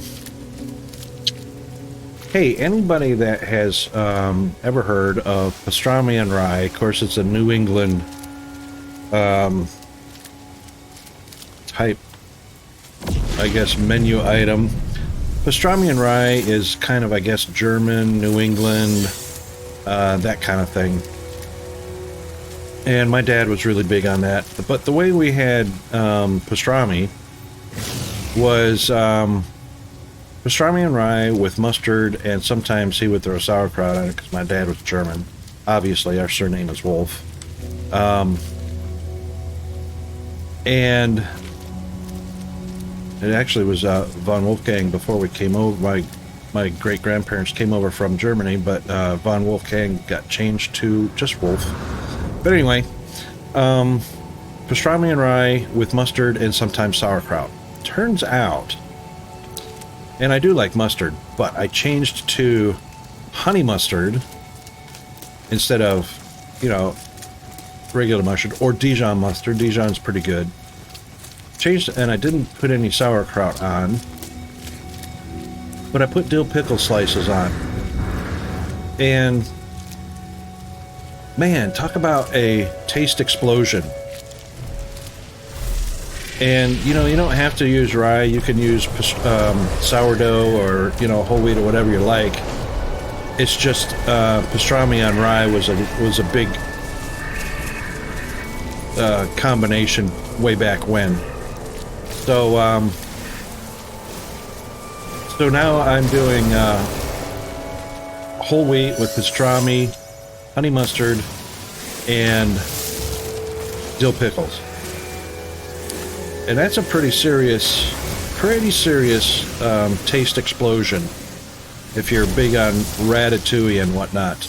hey, anybody that has ever heard of pastrami and rye, of course it's a New England type, I guess, menu item. Pastrami and rye is kind of, I guess, German, New England, that kind of thing. And my dad was really big on that. But the way we had pastrami was pastrami and rye with mustard, and sometimes he would throw sauerkraut on it because my dad was German. Obviously, our surname is Wolf. And it actually was von Wolfgang before we came over. My great-grandparents came over from Germany, but von Wolfgang got changed to just Wolf. But anyway, pastrami and rye with mustard and sometimes sauerkraut. Turns out, and I do like mustard, but I changed to honey mustard instead of, you know, regular mustard, or Dijon mustard. Dijon's pretty good. Changed, and I didn't put any sauerkraut on, but I put dill pickle slices on. And man, talk about a taste explosion. And you know, you don't have to use rye. You can use sourdough, or you know, whole wheat, or whatever you like. It's just pastrami on rye was a big combination way back when. So so now I'm doing whole wheat with pastrami, honey mustard, and dill pickles. And that's a pretty serious taste explosion if you're big on ratatouille and whatnot.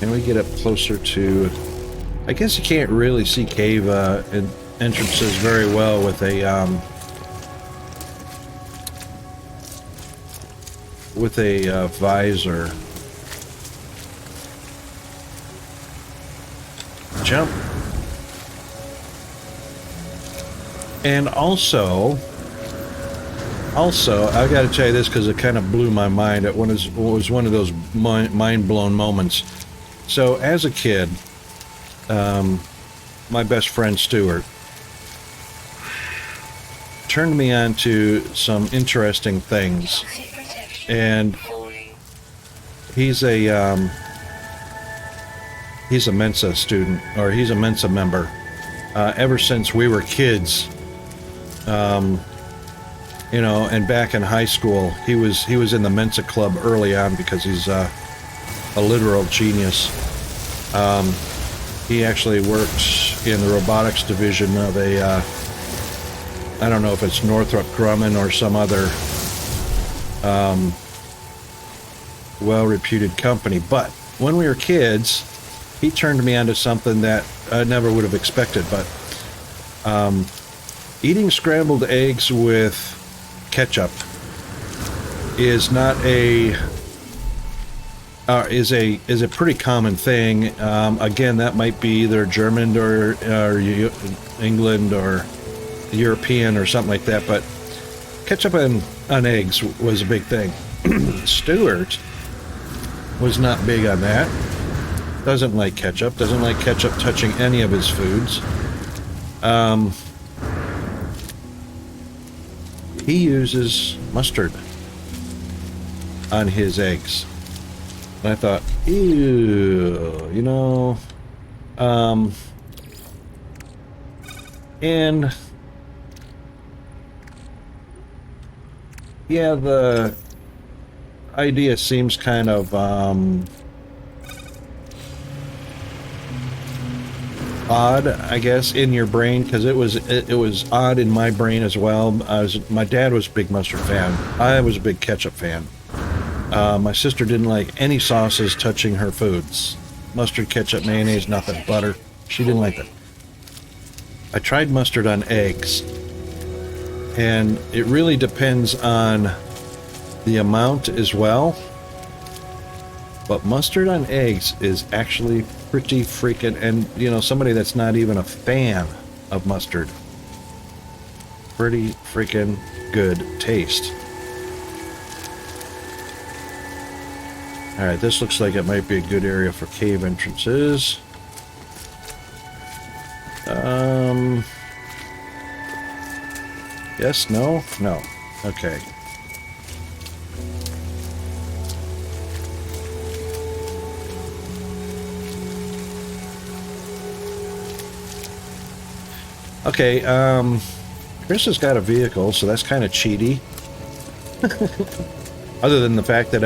And we get up closer to, I guess you can't really see cave entrances very well with a visor. Jump. And also I got to tell you this because it kind of blew my mind. It was one of those mind-blown moments. So as a kid, my best friend Stuart turned me on to some interesting things, and he's a Mensa student, or he's a Mensa member. Ever since we were kids, you know, and back in high school, he was in the Mensa club early on because he's a literal genius. He actually works in the robotics division of a I don't know if it's Northrop Grumman or some other well-reputed company. But when we were kids, he turned me onto something that I never would have expected. But eating scrambled eggs with ketchup is not a is a pretty common thing. Again, that might be either German or England or European or something like that. But ketchup on eggs was a big thing. Stuart was not big on that. Doesn't like ketchup. Doesn't like ketchup touching any of his foods. He uses mustard on his eggs. And I thought, ew, you know. And yeah, the idea seems kind of odd, I guess, in your brain, because it was odd in my brain as well. My dad was a big mustard fan. I was a big ketchup fan. My sister didn't like any sauces touching her foods. Mustard, ketchup, mayonnaise, nothing. Butter. She didn't like that. I tried mustard on eggs, and it really depends on the amount as well. But mustard on eggs is actually pretty freaking, and you know, somebody that's not even a fan of mustard, pretty freaking good taste. Alright, this looks like it might be a good area for cave entrances. Yes, no? No. Okay. Okay, Chris has got a vehicle, so that's kind of cheaty. Other than the fact that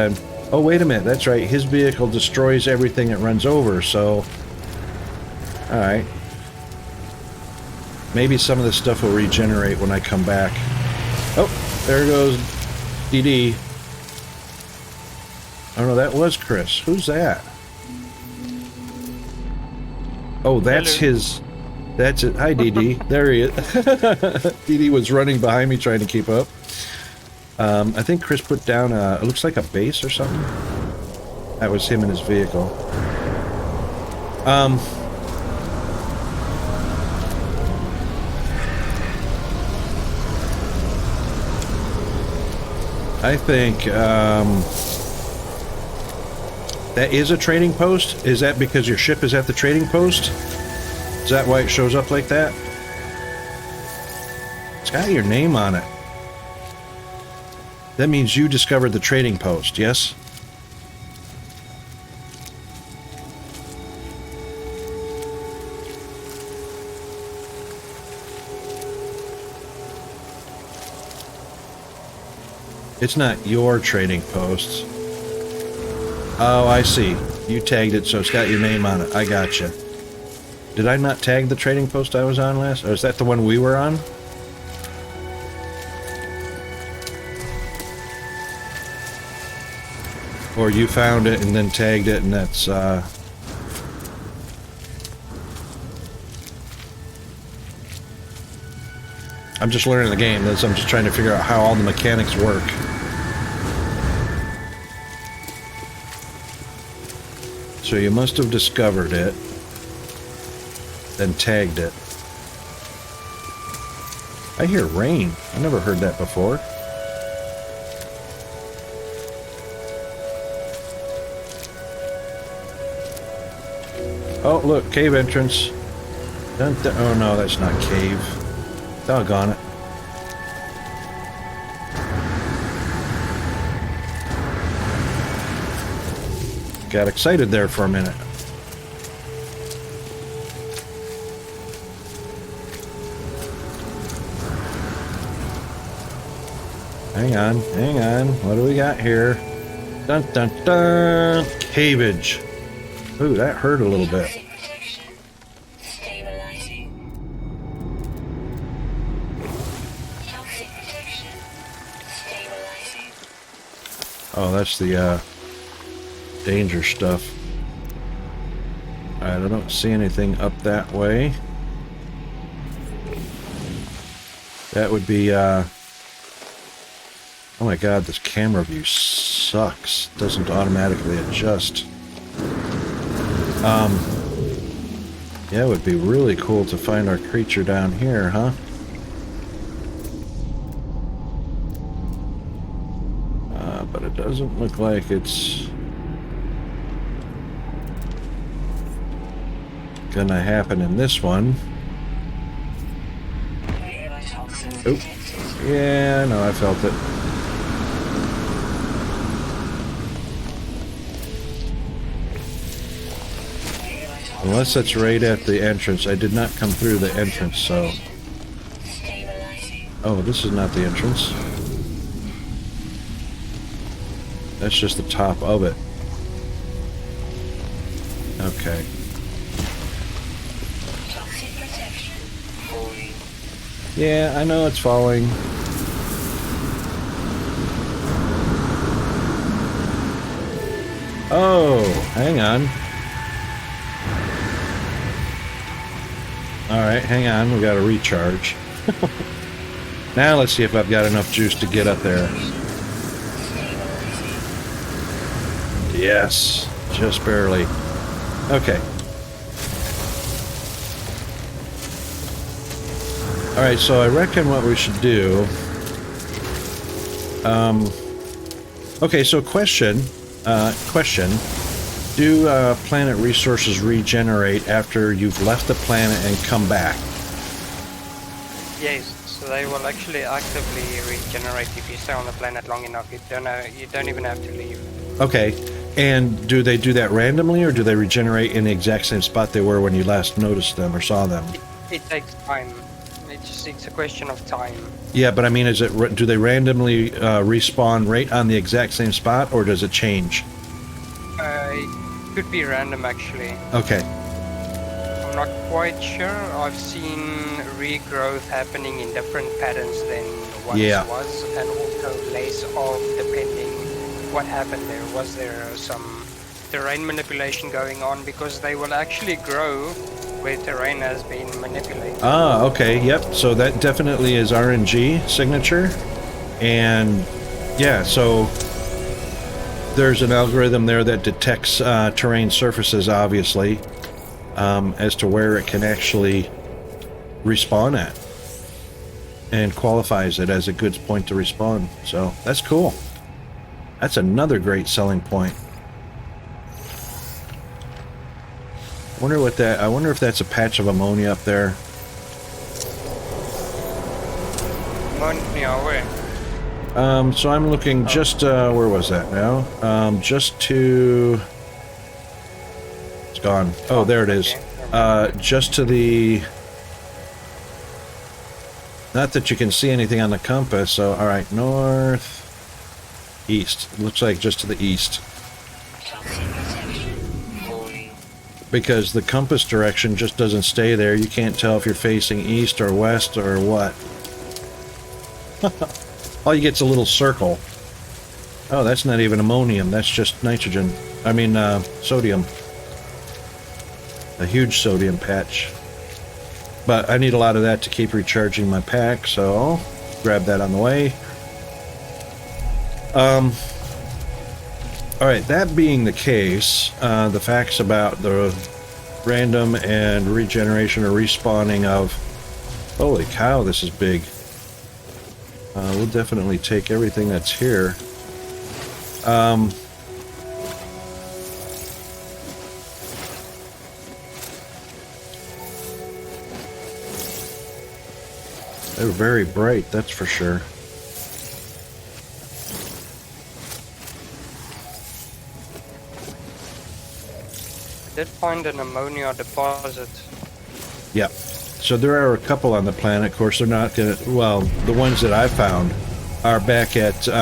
oh, wait a minute, that's right, his vehicle destroys everything it runs over, so... Alright. Maybe some of this stuff will regenerate when I come back. Oh, there goes DD. Oh no, that was Chris. Who's that? Oh, that's Hello. his... That's it. Hi, DD. There he is. DD was running behind me trying to keep up. I think Chris put down it looks like a base or something. That was him in his vehicle. I think that is a trading post. Is that because your ship is at the trading post? Is that why it shows up like that? It's got your name on it. That means you discovered the trading post, yes? It's not your trading post. Oh, I see. You tagged it, so it's got your name on it. I gotcha. Did I not tag the trading post I was on last? Or is that the one we were on? Or you found it and then tagged it and that's, I'm just learning the game. I'm just trying to figure out how all the mechanics work. So you must have discovered it, then tagged it. I hear rain. I never heard that before. Oh, look, cave entrance. Dun, dun. Oh no, that's not cave. Doggone it. Got excited there for a minute. Hang on, hang on. What do we got here? Dun dun dun! Caveage. Ooh, that hurt a little bit. Oh, that's the danger stuff. Alright, I don't see anything up that way. That would be oh my god, this camera view sucks. Doesn't automatically adjust. Yeah, it would be really cool to find our creature down here, huh? But it doesn't look like it's gonna happen in this one. Oh, yeah, no, I felt it. Unless that's right at the entrance. I did not come through the entrance, so... Oh, this is not the entrance. That's just the top of it. Okay. Yeah, I know it's falling. Oh, hang on. Alright, hang on, we gotta recharge. Now let's see if I've got enough juice to get up there. Yes, just barely. Okay. Alright, so I reckon what we should do... okay, so question. Do planet resources regenerate after you've left the planet and come back? Yes, so they will actually actively regenerate if you stay on the planet long enough. You don't even have to leave. Okay, and do they do that randomly, or do they regenerate in the exact same spot they were when you last noticed them or saw them? It takes time. It's a question of time. Yeah, but I mean, do they randomly respawn right on the exact same spot, or does it change? It could be random, actually. Okay. I'm not quite sure. I've seen regrowth happening in different patterns than what was, and also less of depending what happened there. Was there some terrain manipulation going on? Because they will actually grow where terrain has been manipulated. Ah, okay, yep. So that definitely is RNG signature, and yeah, so there's an algorithm there that detects terrain surfaces, obviously, as to where it can actually respawn at, and qualifies it as a good point to respawn. So that's cool. That's another great selling point. I wonder if that's a patch of ammonia up there. Ammonia, where? So I'm looking just, where was that now? Just to... It's gone. Oh, there it is. Just to the... Not that you can see anything on the compass, so, alright, north... East. It looks like just to the east. Because the compass direction just doesn't stay there. You can't tell if you're facing east or west or what. All you get's a little circle. Oh, that's not even ammonium. That's just nitrogen. I mean, sodium. A huge sodium patch. But I need a lot of that to keep recharging my pack, so I'll grab that on the way. Alright, that being the case, the facts about the random and regeneration or respawning of... Holy cow, this is big. We'll definitely take everything that's here. They're very bright, that's for sure. I did find an ammonia deposit. Yep. So there are a couple on the planet. Of course, they're not gonna... Well, the ones that I found are back at, you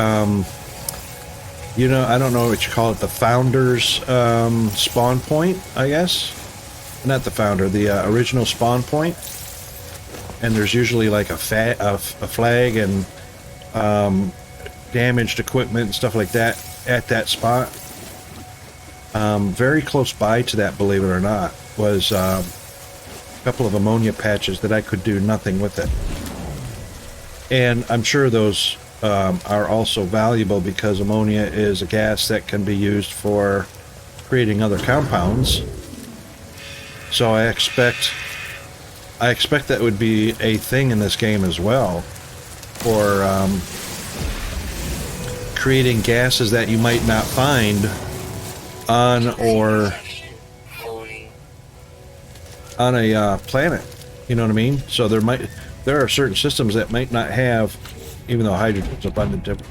know, I don't know what you call it, the Founder's spawn point, I guess? Not the Founder, the original spawn point. And there's usually like a flag and damaged equipment and stuff like that at that spot. Very close by to that, believe it or not, was a couple of ammonia patches that I could do nothing with it. And I'm sure those are also valuable because ammonia is a gas that can be used for creating other compounds. So I expect that would be a thing in this game as well, for creating gases that you might not find on a planet. You know what I mean? So there are certain systems that might not have, even though hydrogen's abundant.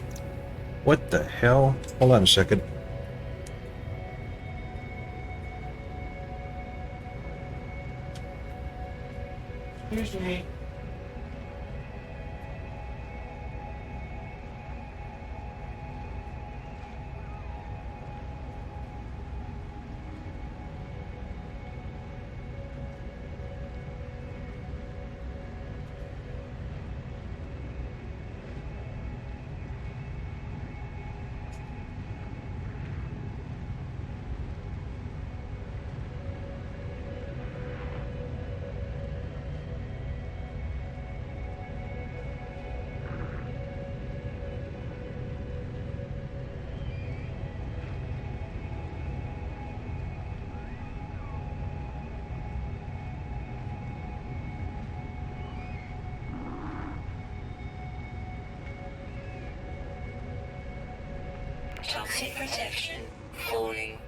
What the hell? Hold on a second. Excuse me. Toxic protection falling.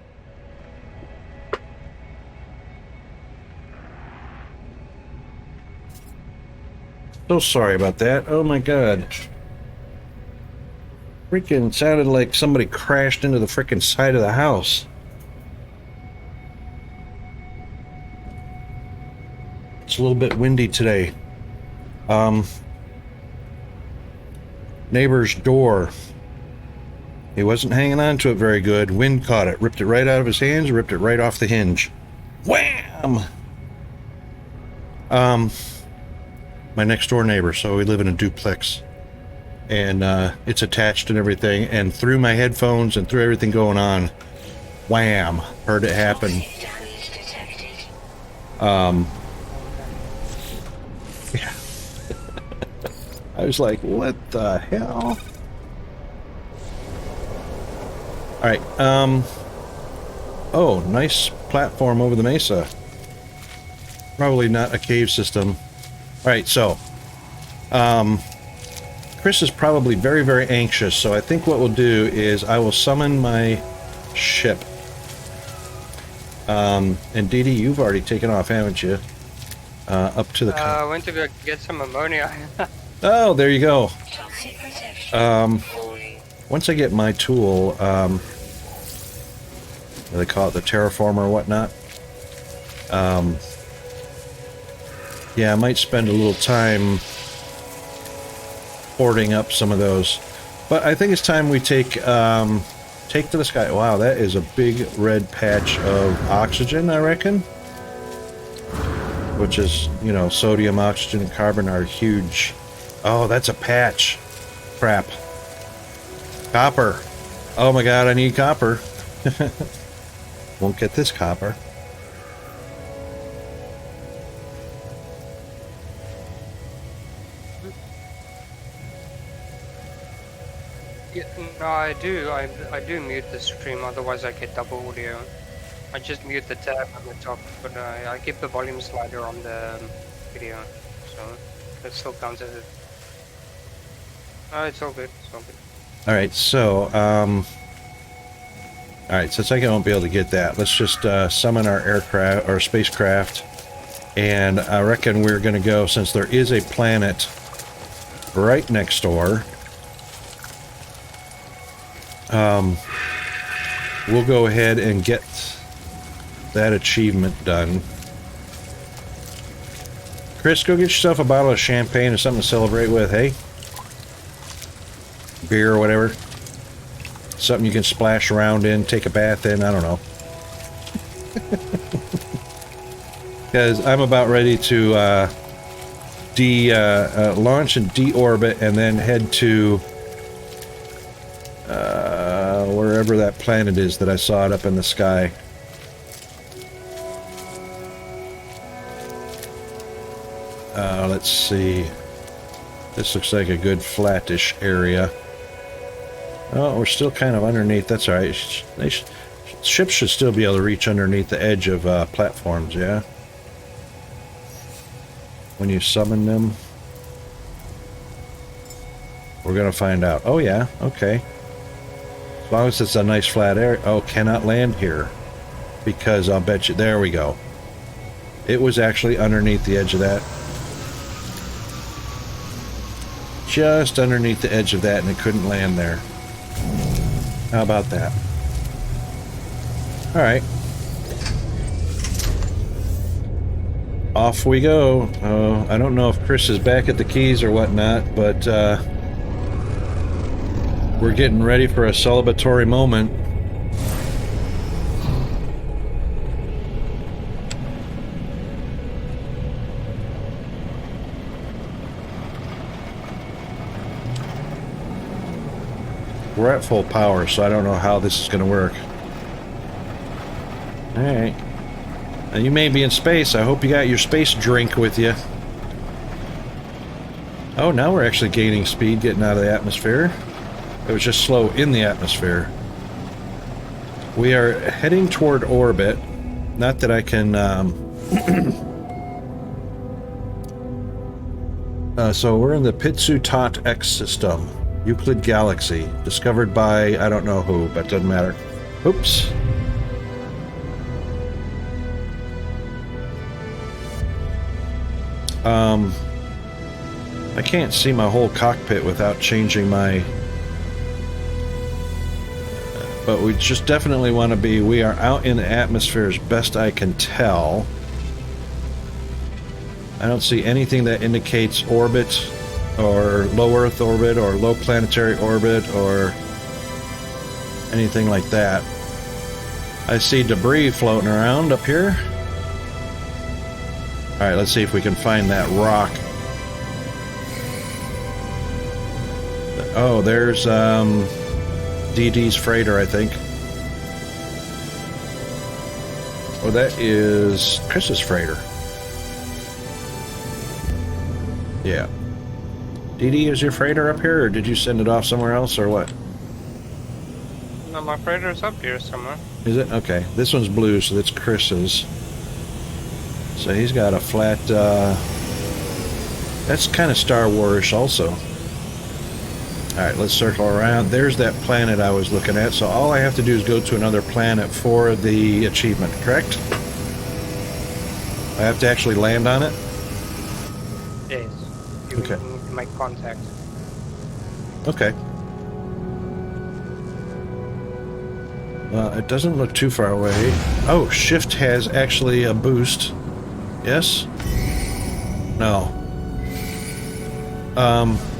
So sorry about that. Oh my god. Freaking sounded like somebody crashed into the freaking side of the house. It's a little bit windy today. Neighbor's door. He wasn't hanging on to it very good. Wind caught it, ripped it right out of his hands, ripped it right off the hinge. Wham! My next door neighbor, so we live in a duplex. And it's attached and everything, and through my headphones and through everything going on, wham! Heard it happen. Yeah. I was like, what the hell? Alright, oh, nice platform over the mesa. Probably not a cave system. Alright, so, Chris is probably very, very anxious, so I think what we'll do is I will summon my ship. And Dee Dee, you've already taken off, haven't you? Up to the... I went to go get some ammonia. Oh, there you go. Toxic protection. Once I get my tool, what do they call it, the terraformer or whatnot? Yeah, I might spend a little time hoarding up some of those. But I think it's time we take to the sky. Wow, that is a big red patch of oxygen, I reckon. Which is, you know, sodium, oxygen, and carbon are huge. Oh, that's a patch. Crap. Copper. Oh my god, I need copper. Won't get this copper. Yeah, no, I do mute the stream, otherwise I get double audio. I just mute the tab on the top, but I keep the volume slider on the video, so that still counts as it. It's all good, it's all good. Alright, so, alright, since I won't be able to get that, let's just summon our aircraft, or spacecraft, and I reckon we're gonna go, since there is a planet right next door, we'll go ahead and get that achievement done. Chris, go get yourself a bottle of champagne or something to celebrate with, hey? Beer or whatever. Something you can splash around in, take a bath in, I don't know. Because I'm about ready to launch and deorbit and then head to wherever that planet is that I saw it up in the sky. Let's see. This looks like a good flattish area. Oh, we're still kind of underneath. That's all right. Ships should still be able to reach underneath the edge of platforms, yeah? When you summon them. We're going to find out. Oh, yeah. Okay. As long as it's a nice flat area. Oh, cannot land here. Because I'll bet you... There we go. It was actually underneath the edge of that. Just underneath the edge of that, and it couldn't land there. How about that? Alright. Off we go. I don't know if Chris is back at the keys or whatnot, but we're getting ready for a celebratory moment. We're at full power, so I don't know how this is going to work. Alright. Now you may be in space. I hope you got your space drink with you. Oh, now we're actually gaining speed, getting out of the atmosphere. It was just slow in the atmosphere. We are heading toward orbit. Not that I can... so we're in the Pitsutat X system. Euclid Galaxy, discovered by I don't know who, but doesn't matter. Oops. I can't see my whole cockpit without changing my... But we just definitely want to be... We are out in the atmosphere as best I can tell. I don't see anything that indicates orbit, or low Earth orbit, or low planetary orbit, or anything like that. I see debris floating around up here. Alright, let's see if we can find that rock. Oh, there's DD's freighter, I think. Oh, that is Chris's freighter. Yeah. DD, is your freighter up here, or did you send it off somewhere else, or what? My freighter's up here somewhere. Is it? Okay. This one's blue, so that's Chris's. So he's got a flat, that's kind of Star Wars also. Alright, let's circle around. There's that planet I was looking at, so all I have to do is go to another planet for the achievement, correct? I have to actually land on it? Yes. You Okay. need to make contact. Okay. It doesn't look too far away. Oh, shift has actually a boost. Yes? No.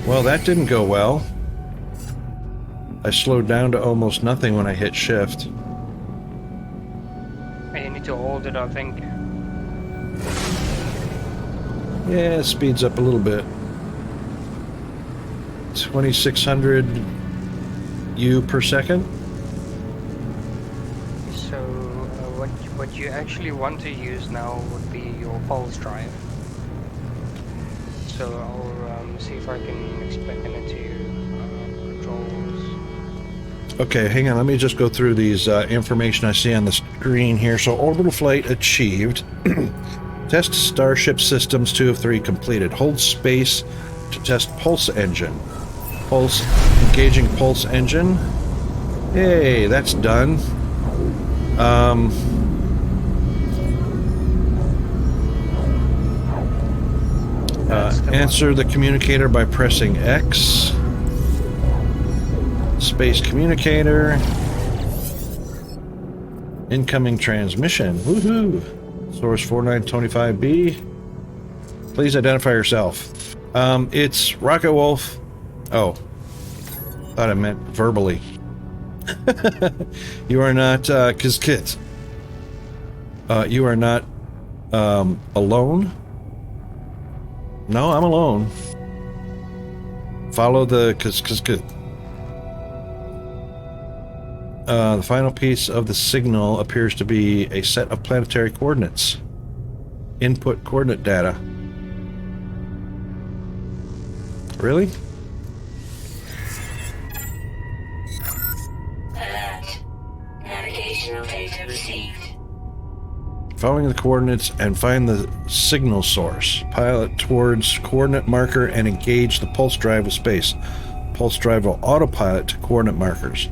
Well, that didn't go well. I slowed down to almost nothing when I hit shift. And you need to hold it, I think. Yeah, it speeds up a little bit. 2600 U per second. So, what you actually want to use now would be your pulse drive. So I'll see if I can explain it to you. Controls. Okay, hang on. Let me just go through these information I see on the screen here. So, orbital flight achieved. Test Starship Systems 2 of 3 completed. Hold space to test pulse engine. Pulse, engaging pulse engine. Hey, that's done. Answer the communicator by pressing X. Space communicator. Incoming transmission. Woohoo! Source 4925B. Please identify yourself. It's Rocket Wolf. Oh. Thought I meant verbally. You are not, Kizkit. You are not, alone? No, I'm alone. Follow the Kizkit. The final piece of the signal appears to be a set of planetary coordinates. Input coordinate data. Really? Alert. Navigational data received. Following the coordinates and find the signal source. Pilot towards coordinate marker and engage the pulse drive with space. Pulse drive will autopilot to coordinate markers.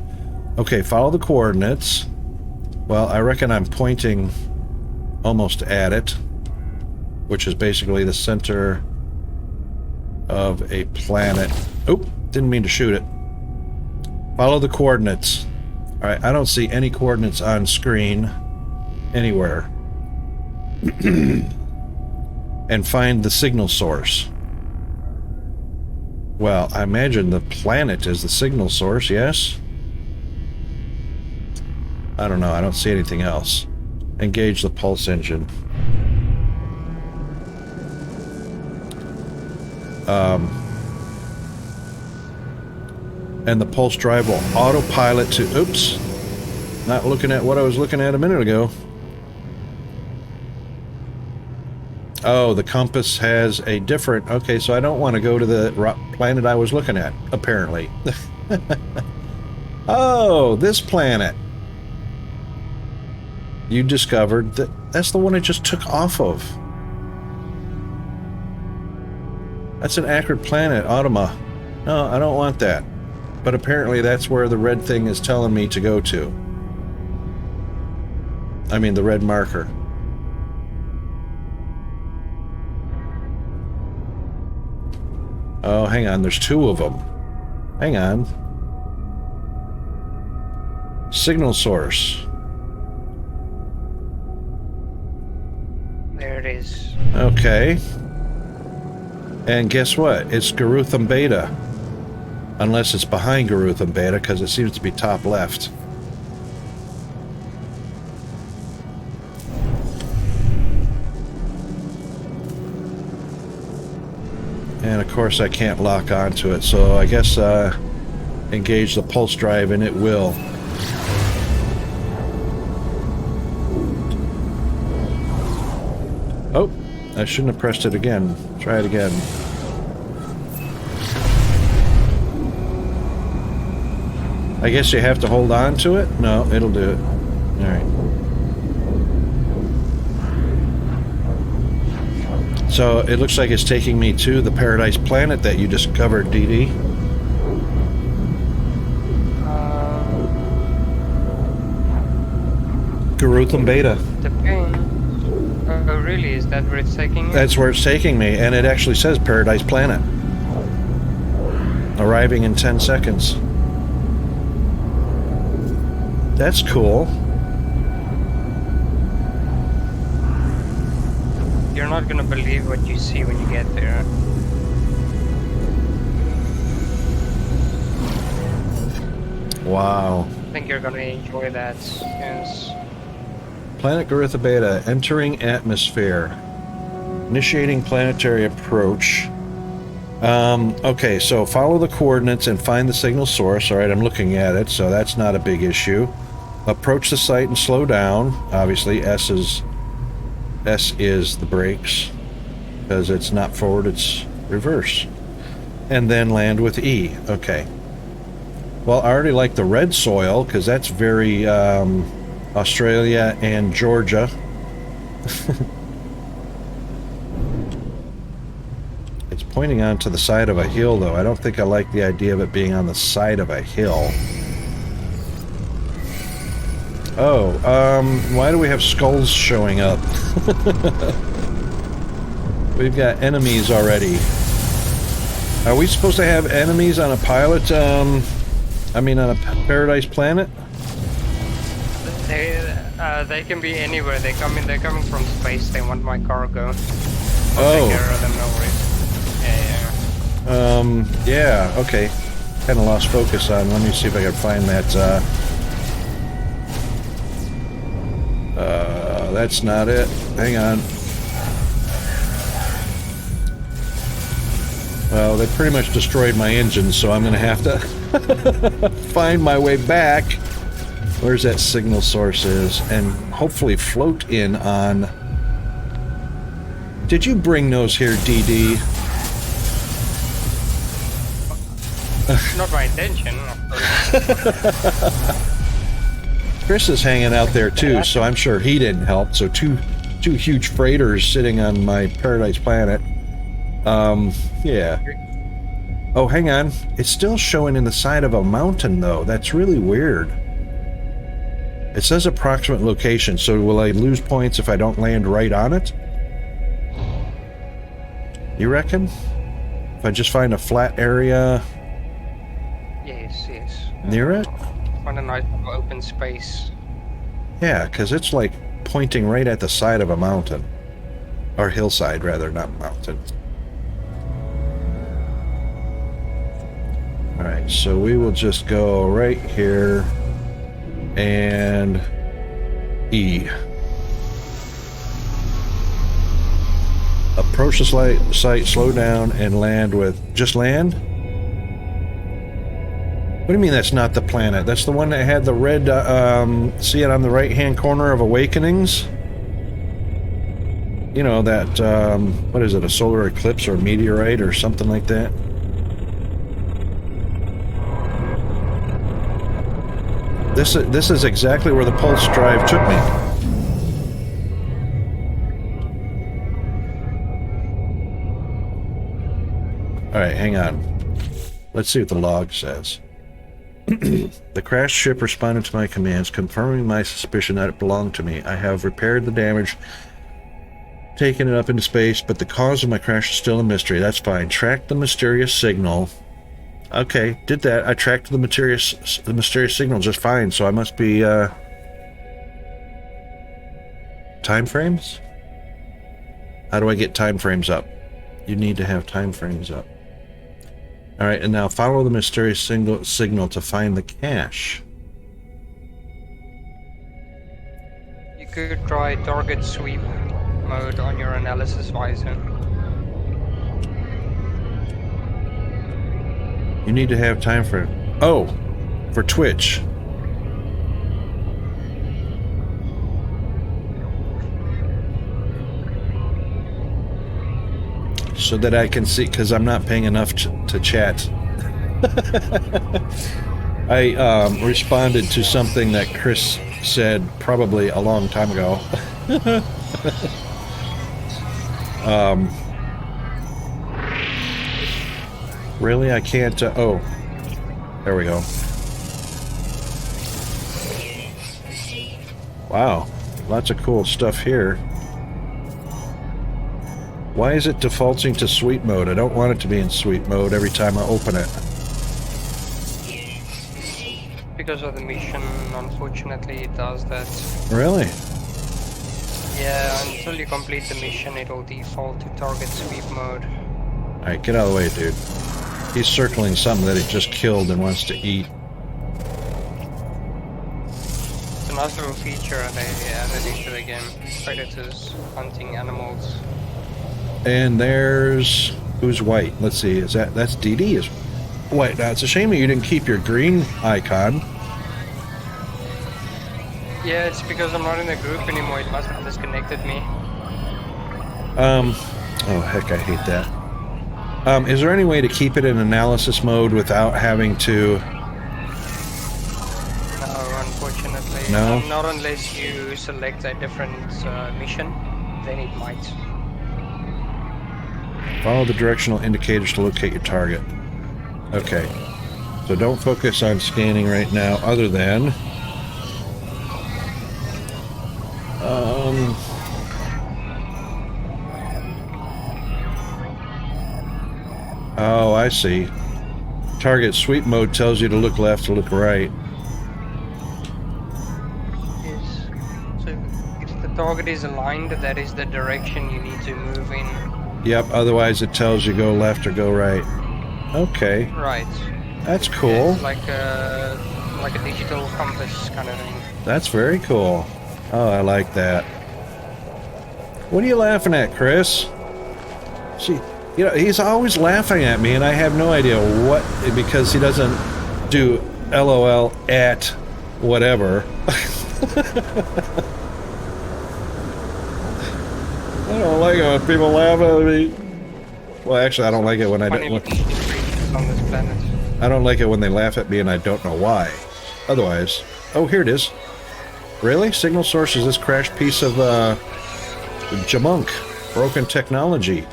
Okay, follow the coordinates. Well, I reckon I'm pointing almost at it, which is basically the center of a planet. Oop, didn't mean to shoot it. Follow the coordinates. Alright, I don't see any coordinates on screen anywhere. And find the signal source. Well, I imagine the planet is the signal source, yes? I don't know, I don't see anything else. Engage the pulse engine. And the pulse drive will autopilot to... Oops! Not looking at what I was looking at a minute ago. Oh, the compass has a different... Okay, so I don't want to go to the planet I was looking at, apparently. Oh, this planet. You discovered that that's the one I just took off of. That's an accurate planet, Automa. No, I don't want that. But apparently that's where the red thing is telling me to go to. I mean, the red marker. Oh, hang on, there's two of them. Hang on. Signal source. There it is. Okay. And guess what? It's Garutham Beta. Unless it's behind Garutham Beta, because it seems to be top left. And of course I can't lock onto it, so I guess engage the pulse drive and it will. Oh, I shouldn't have pressed it again. Try it again. I guess you have to hold on to it? No, it'll do it. All right. So it looks like it's taking me to the Paradise Planet that you discovered, DD. Garutham Beta. The pain. Oh, really? Is that where it's taking you? That's where it's taking me, and it actually says Paradise Planet. Arriving in 10 seconds. That's cool. You're not gonna believe what you see when you get there. Wow. I think you're gonna enjoy that. Yes. Planet Garutham Beta, entering atmosphere. Initiating planetary approach. Okay, so follow the coordinates and find the signal source. All right, I'm looking at it, so that's not a big issue. Approach the site and slow down. Obviously, S is the brakes, because it's not forward, it's reverse. And then land with E. Okay. Well, I already like the red soil, because that's very Australia and Georgia. It's pointing on to the side of a hill, though. I don't think I like the idea of it being on the side of a hill. Oh, why do we have skulls showing up? We've got enemies already. Are we supposed to have enemies on a pilot, I mean on a Paradise Planet? They can be anywhere. They're coming from space. They want my cargo. I'll Oh. take care of them, no worries. Yeah, okay. Kind of lost focus on, let me see if I can find that, that's not it. Hang on. Well, they pretty much destroyed my engine, so I'm gonna have to find my way back. Where's that signal source is, and hopefully float in on... Did you bring those here, DD? Not my intention. Chris is hanging out there too, so I'm sure he didn't help. So two huge freighters sitting on my Paradise Planet. Yeah. Oh, hang on. It's still showing in the side of a mountain, though. That's really weird. It says approximate location, so will I lose points if I don't land right on it? You reckon? If I just find a flat area... Yes. Near it? Find a nice open space. Yeah, because it's like pointing right at the side of a mountain. Or hillside, rather, not mountain. Alright, so we will just go right here and E. Approach the site, slow down, and land with... Just land? What do you mean that's not the planet? That's the one that had the red, see it on the right-hand corner of Awakenings? You know, that, what is it, a solar eclipse or a meteorite or something like that? This is exactly where the pulse drive took me. Alright, hang on. Let's see what the log says. The crashed ship responded to my commands, confirming my suspicion that it belonged to me. I have repaired the damage, taken it up into space, but the cause of my crash is still a mystery. That's fine. Track the mysterious signal. Okay, did that. I tracked the mysterious signal just fine, so I must be, time frames? How do I get time frames up? You need to have time frames up. Alright, and now follow the mysterious signal to find the cache. You could try target sweep mode on your analysis visor. You need to have time frame. Oh, for Twitch. So that I can see, because I'm not paying enough to chat. I responded to something that Chris said probably a long time ago. Really? I can't... oh. There we go. Wow. Lots of cool stuff here. Why is it defaulting to sweet mode? I don't want it to be in sweet mode every time I open it. Because of the mission, unfortunately, it does that. Really? Yeah, until you complete the mission, it'll default to target sweep mode. Alright, get out of the way, dude. He's circling something that he just killed and wants to eat. It's a nice little feature they added into the game. Predators hunting animals. And there's... who's white? Let's see, is that's Dee Dee is white. Now, it's a shame that you didn't keep your green icon. Yeah, it's because I'm not in the group anymore. It must have disconnected me. Oh, heck, I hate that. Is there any way to keep it in analysis mode without having to... No, unfortunately. No? Not unless you select a different mission, then it might. Follow the directional indicators to locate your target. Okay. So don't focus on scanning right now, other than... oh, I see. Target sweep mode tells you to look left or look right. Yes. So if the target is aligned, that is the direction you need to move in. Yep, otherwise it tells you go left or go right. Okay. Right. That's cool. Yeah, it's like a digital compass kind of thing. That's very cool. Oh, I like that. What are you laughing at, Chris? See, you know, he's always laughing at me, and I have no idea what, because he doesn't do LOL at whatever. I don't like it when people laugh at me. Well, actually, I don't like it when I don't. On this planet. I don't like it when they laugh at me, and I don't know why. Otherwise, oh, here it is. Really? Signal source is this crashed piece of jamunk, broken technology.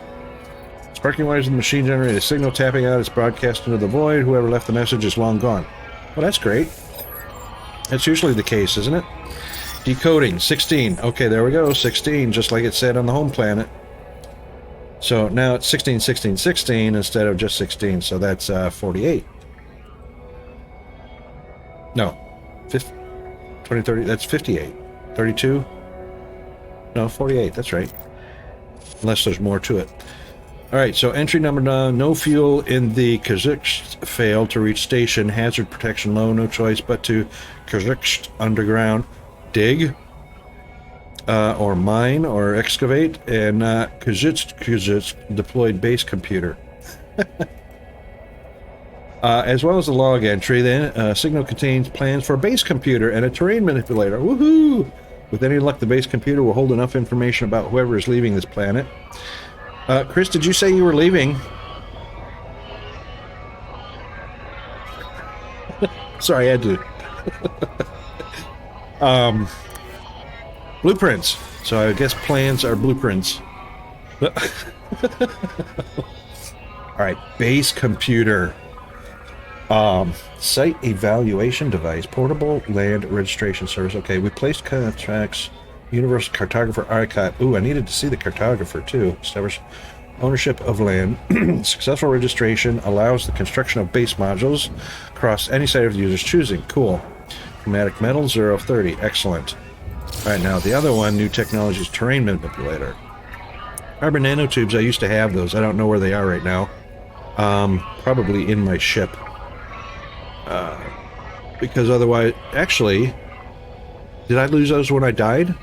Sparking wires in the machine generate a signal tapping out. It's broadcast into the void. Whoever left the message is long gone. Well, that's great. That's usually the case, isn't it? Decoding 16. Okay, there we go. 16, just like it said on the home planet. So now it's 16, 16, 16 instead of just 16. So that's 48. No, 50, 20, 30. That's 58. 32. No, 48. That's right. Unless there's more to it. All right, so entry number 9, no fuel in the Kazakh, failed to reach station, hazard protection low, no choice but to Kazakh underground, dig, or mine, or excavate, and Kazakh deployed base computer. As well as the log entry, then, signal contains plans for a base computer and a terrain manipulator. Woohoo! With any luck, the base computer will hold enough information about whoever is leaving this planet. Chris, did you say you were leaving? Sorry, I had to. Blueprints. So I guess plans are blueprints. Alright, base computer. Site evaluation device. Portable land registration service. Okay, we placed contracts. Universal cartographer archive. Ooh, I needed to see the cartographer too. Establish ownership of land. Successful registration allows the construction of base modules across any site of the user's choosing. Cool. Chromatic metal 030. Excellent. Alright, now the other one, new technologies, terrain manipulator. Carbon nanotubes, I used to have those. I don't know where they are right now. Probably in my ship. Because otherwise, actually, did I lose those when I died?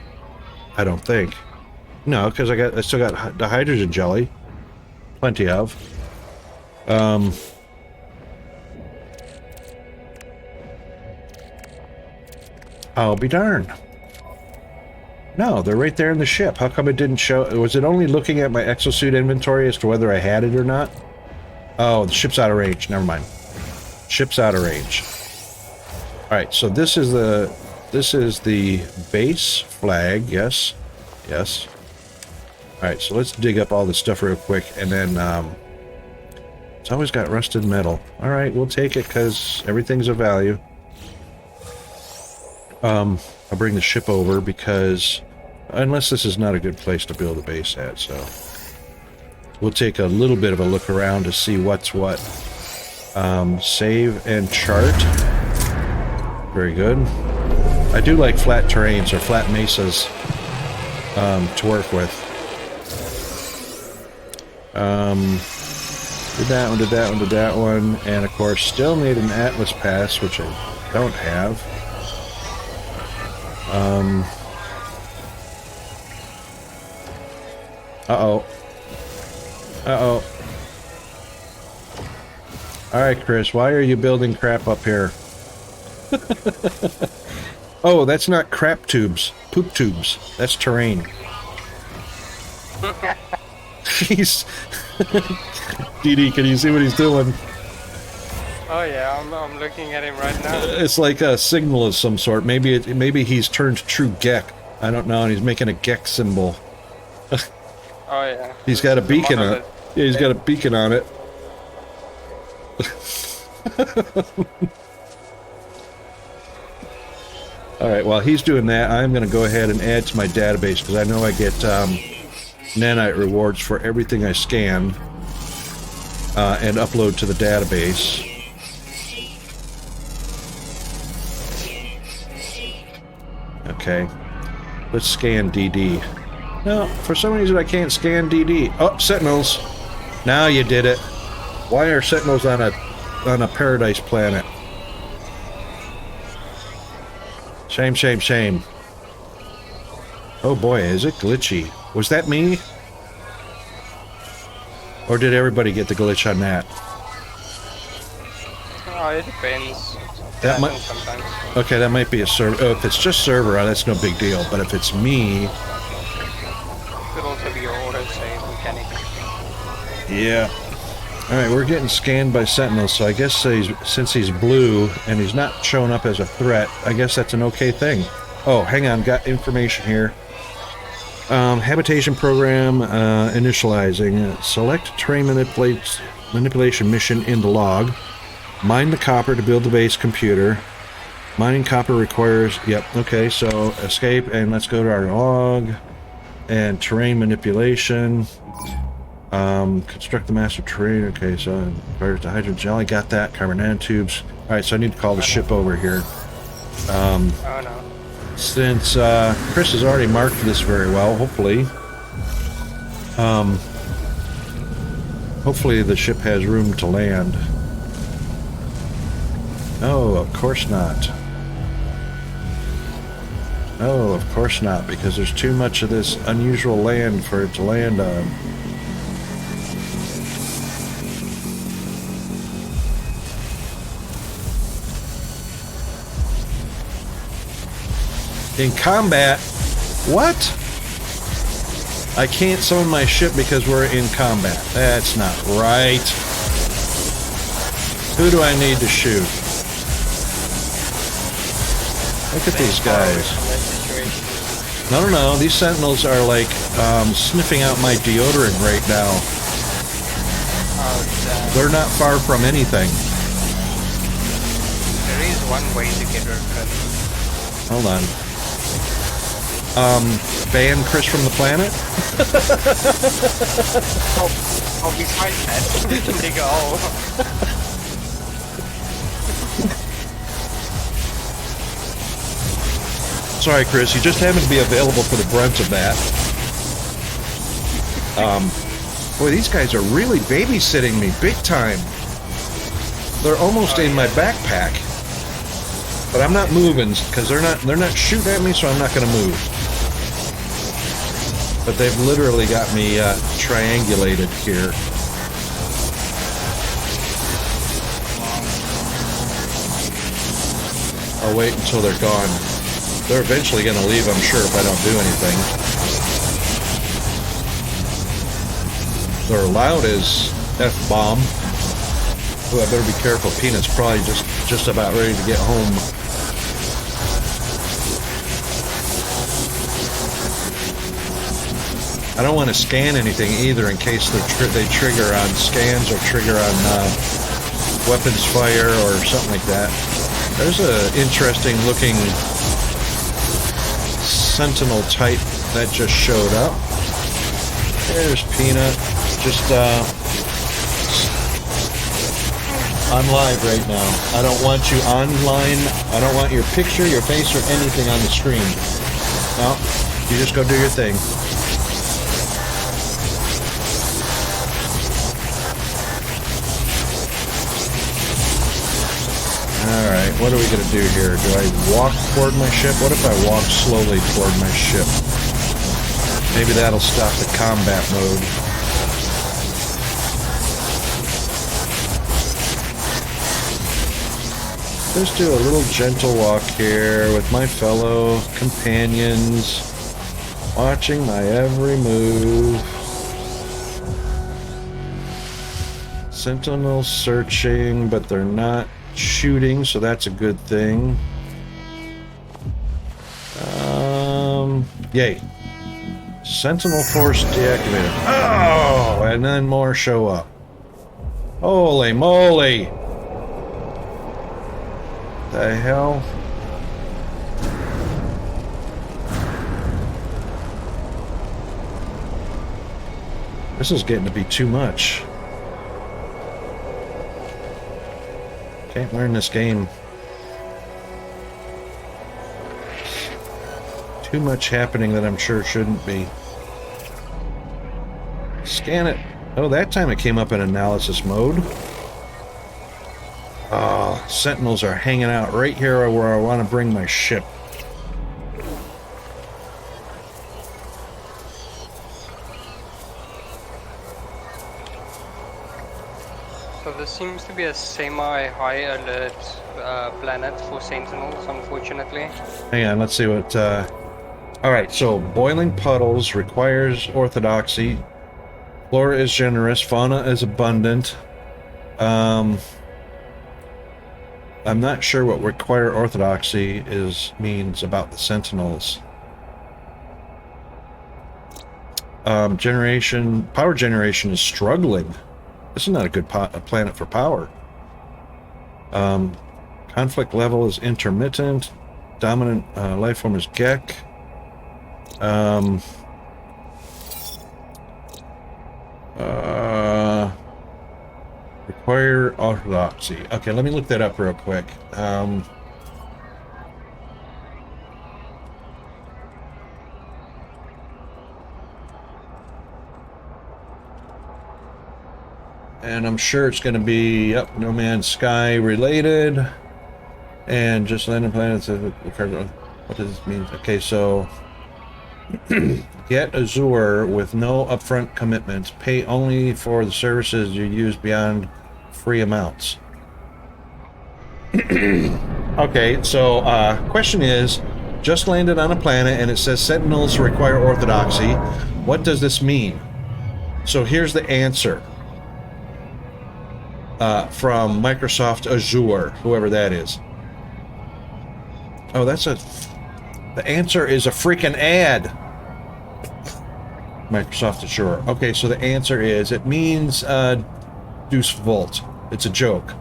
I don't think. No, because I still got the hydrogen jelly. Plenty of. I'll be darned. No, they're right there in the ship. How come it didn't show? Was it only looking at my exosuit inventory as to whether I had it or not? Oh, the ship's out of range. Never mind. Ship's out of range. right, so this is the base flag. Yes, yes. All right, so let's dig up all this stuff real quick, and then it's always got rusted metal. All right, we'll take it because everything's of value. I'll bring the ship over because unless this is not a good place to build a base at, so we'll take a little bit of a look around to see what's what. Save and chart. Very good. I do like flat terrains or flat mesas to work with. Did that one, did that one, did that one, and of course still need an Atlas pass, which I don't have. Uh-oh. Uh-oh. Alright, Chris, why are you building crap up here? Oh, that's not crap tubes. Poop tubes. That's terrain. He's... DD, can you see what he's doing? Oh yeah, I'm looking at him right now. It's like a signal of some sort. Maybe he's turned true Gek. I don't know, and he's making a Gek symbol. Oh yeah. He's got a beacon on it. Yeah, he's got a beacon on it. Alright, while he's doing that, I'm going to go ahead and add to my database because I know I get nanite rewards for everything I scan and upload to the database. Okay, let's scan DD. No, for some reason I can't scan DD. Oh, Sentinels! Now you did it. Why are Sentinels on a paradise planet? Shame, shame, shame. Oh boy, is it glitchy? Was that me? Or did everybody get the glitch on that? Oh, it depends. That might. Sometimes. Okay, that might be a server. Oh, if it's just server, that's no big deal. But if it's me, Could also be your auto-save mechanic. yeah. All right, we're getting scanned by Sentinels, so I guess since he's blue and he's not showing up as a threat, I guess that's an okay thing. Oh, hang on, got information here. Habitation program initializing. Select terrain manipulation mission in the log. Mine the copper to build the base computer. Mining copper requires... Yep, okay, so escape and let's go to our log. And terrain manipulation. Construct the master terrain. Okay, so requires the hydrogen jelly. Got that. Carbon nanotubes. Alright, so I need to call the ship over here. Oh no. Since Chris has already marked this very well, hopefully the ship has room to land. Oh, of course not. Oh, of course not, because there's too much of this unusual land for it to land on. In combat? What? I can't summon my ship because we're in combat. That's not right. Who do I need to shoot? Look at these guys. No, no, no. These Sentinels are like sniffing out my deodorant right now. They're not far from anything. There is one way to get rid of them. Hold on. Ban Chris from the planet? Oh, besides that, they go. Sorry, Chris, you just happen to be available for the brunt of that. Boy, these guys are really babysitting me big time. They're almost in my backpack. But I'm not moving because they're not shooting at me, so I'm not going to move. But they've literally got me triangulated here. I'll wait until they're gone. They're eventually going to leave, I'm sure, if I don't do anything. They're loud as F-bomb. Oh, I better be careful. Peanut's probably just about ready to get home. I don't want to scan anything either in case they trigger on scans or trigger on weapons fire or something like that. There's a interesting looking sentinel type that just showed up. There's Peanut, just on live right now. I don't want you online. I don't want your picture, your face, or anything on the screen. No, you just go do your thing. Alright, what are we going to do here? Do I walk toward my ship? What if I walk slowly toward my ship? Maybe that'll stop the combat mode. Just do a little gentle walk here with my fellow companions, watching my every move. Sentinels searching, but they're not shooting, so that's a good thing. Yay. Sentinel force deactivated. Oh, and then more show up. Holy moly. The hell? This is getting to be too much. Can't learn this game. Too much happening that I'm sure shouldn't be. Scan it. Oh, that time it came up in analysis mode. Oh, sentinels are hanging out right here where I want to bring my ship. So this seems to be a semi-high alert planet for sentinels, unfortunately. Hang on, let's see what... Alright, so boiling puddles requires orthodoxy. Flora is generous. Fauna is abundant. I'm not sure what require orthodoxy means about the sentinels. Power generation is struggling. This is not a good planet for power. Conflict level is intermittent. Dominant life form is Gek. Require orthodoxy. Okay, let me look that up real quick. And I'm sure it's going to be No Man's Sky related. And just landing planets. What does this mean? Okay, so get Azure with no upfront commitments. Pay only for the services you use beyond free amounts. Okay, so question is, just landed on a planet and it says Sentinels require orthodoxy. What does this mean? So here's the answer from Microsoft Azure, whoever that is. Oh, the answer is a freaking ad. Microsoft Azure. Okay, so the answer is, it means Deuce Volt. It's a joke.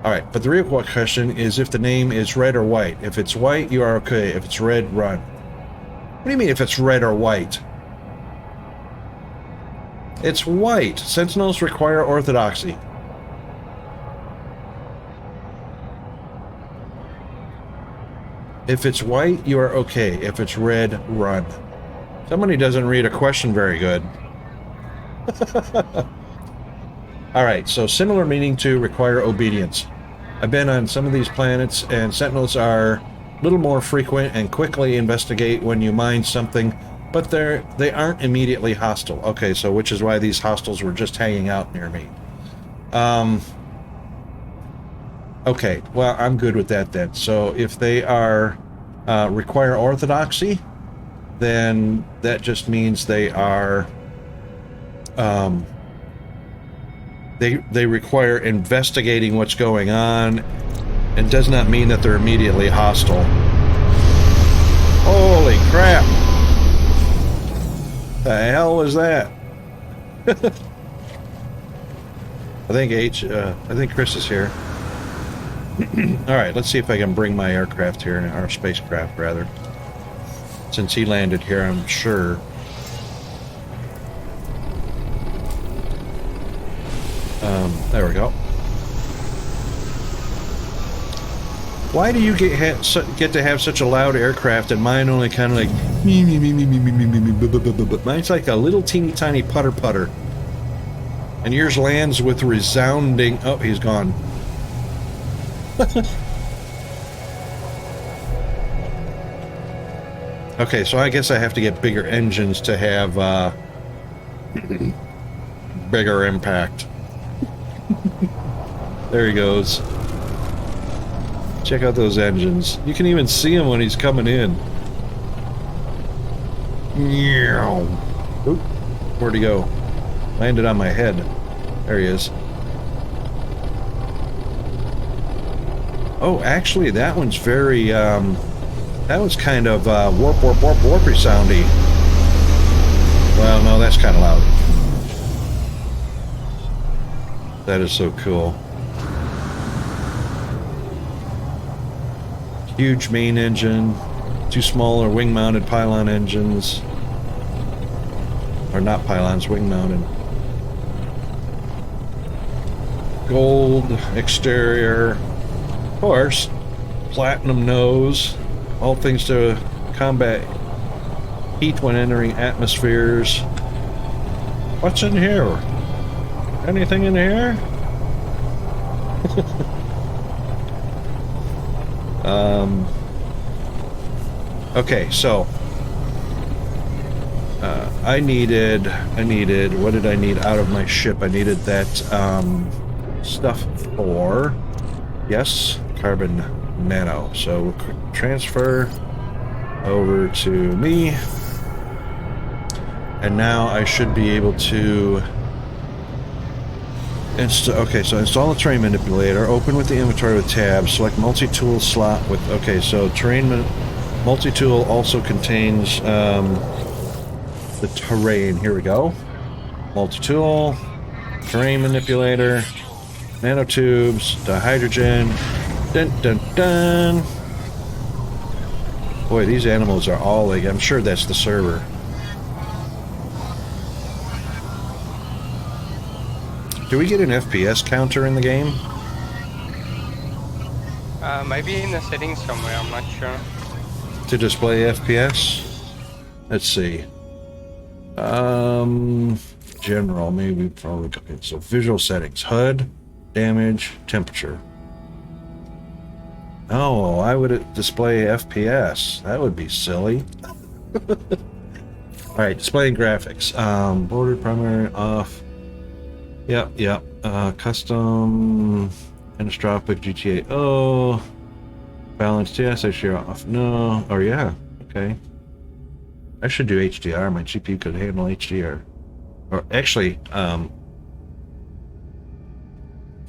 Alright, but the real question is if the name is red or white. If it's white, you are okay. If it's red, run. What do you mean if it's red or white? It's white. Sentinels require orthodoxy. If it's white, you are okay. If it's red, run. Somebody doesn't read a question very good. Alright, so similar meaning to require obedience. I've been on some of these planets, and sentinels are a little more frequent and quickly investigate when you mine something, but they aren't immediately hostile. Okay, so which is why these hostiles were just hanging out near me. Okay, well, I'm good with that then. So if they are require orthodoxy, then that just means they are they require investigating what's going on, and does not mean that they're immediately hostile. Holy crap! The hell was that? I think Chris is here. All right, let's see if I can bring my aircraft here, or spacecraft rather. Since he landed here, I'm sure. There we go. Why do you get to have such a loud aircraft and mine only kind of like me, mine's like a little teeny tiny putter. And yours lands with resounding... Oh, he's gone. Okay, so I guess I have to get bigger engines to have bigger impact. There he goes. Check out those engines. You can even see him when he's coming in. Oop, where'd he go? Landed on my head. There he is. Oh, actually, that one's very, that was kind of warpy soundy. Well, no, that's kind of loud. That is so cool. Huge main engine, two smaller wing-mounted pylon engines. Or not pylons, wing-mounted. Gold exterior. Of course, platinum nose. All things to combat heat when entering atmospheres. What's in here? Anything in here? Okay, so I needed, what did I need out of my ship? I needed that stuff for, yes, carbon nano. So we'll transfer over to me. And now I should be able to okay, so install a terrain manipulator, open with the inventory with tab, select multi-tool slot with, okay, so terrain multi-tool also contains the terrain. Here we go. Multi-tool, terrain manipulator, nanotubes, dihydrogen, dun dun dun. Boy, these animals are all like, I'm sure that's the server. Do we get an FPS counter in the game? Maybe in the settings somewhere, I'm not sure. To display FPS? Let's see. General, maybe probably. Okay, so visual settings, HUD, damage, temperature. Oh, why would it display FPS? That would be silly. Alright, displaying graphics. Border primary off. Yep. Custom, catastrophic, GTA. Oh, balanced. Yes, I share off. No. Oh yeah. Okay. I should do HDR. My GPU could handle HDR. Or actually,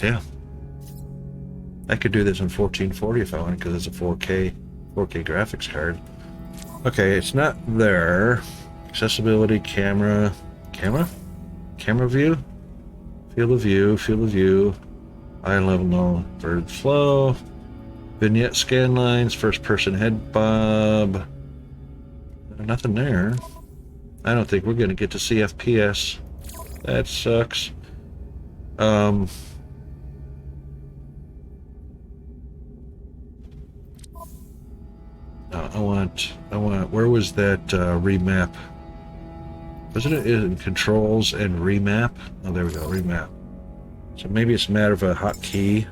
yeah. I could do this in 1440 if I wanted, because it's a 4K graphics card. Okay, it's not there. Accessibility, camera view. Field of view, eye level known, bird flow, vignette scan lines, first person head bob. Nothing there. I don't think we're gonna get to see FPS. That sucks. I want, where was that remap? Wasn't it in controls and remap? Oh, there we go, remap. So maybe it's a matter of a hotkey.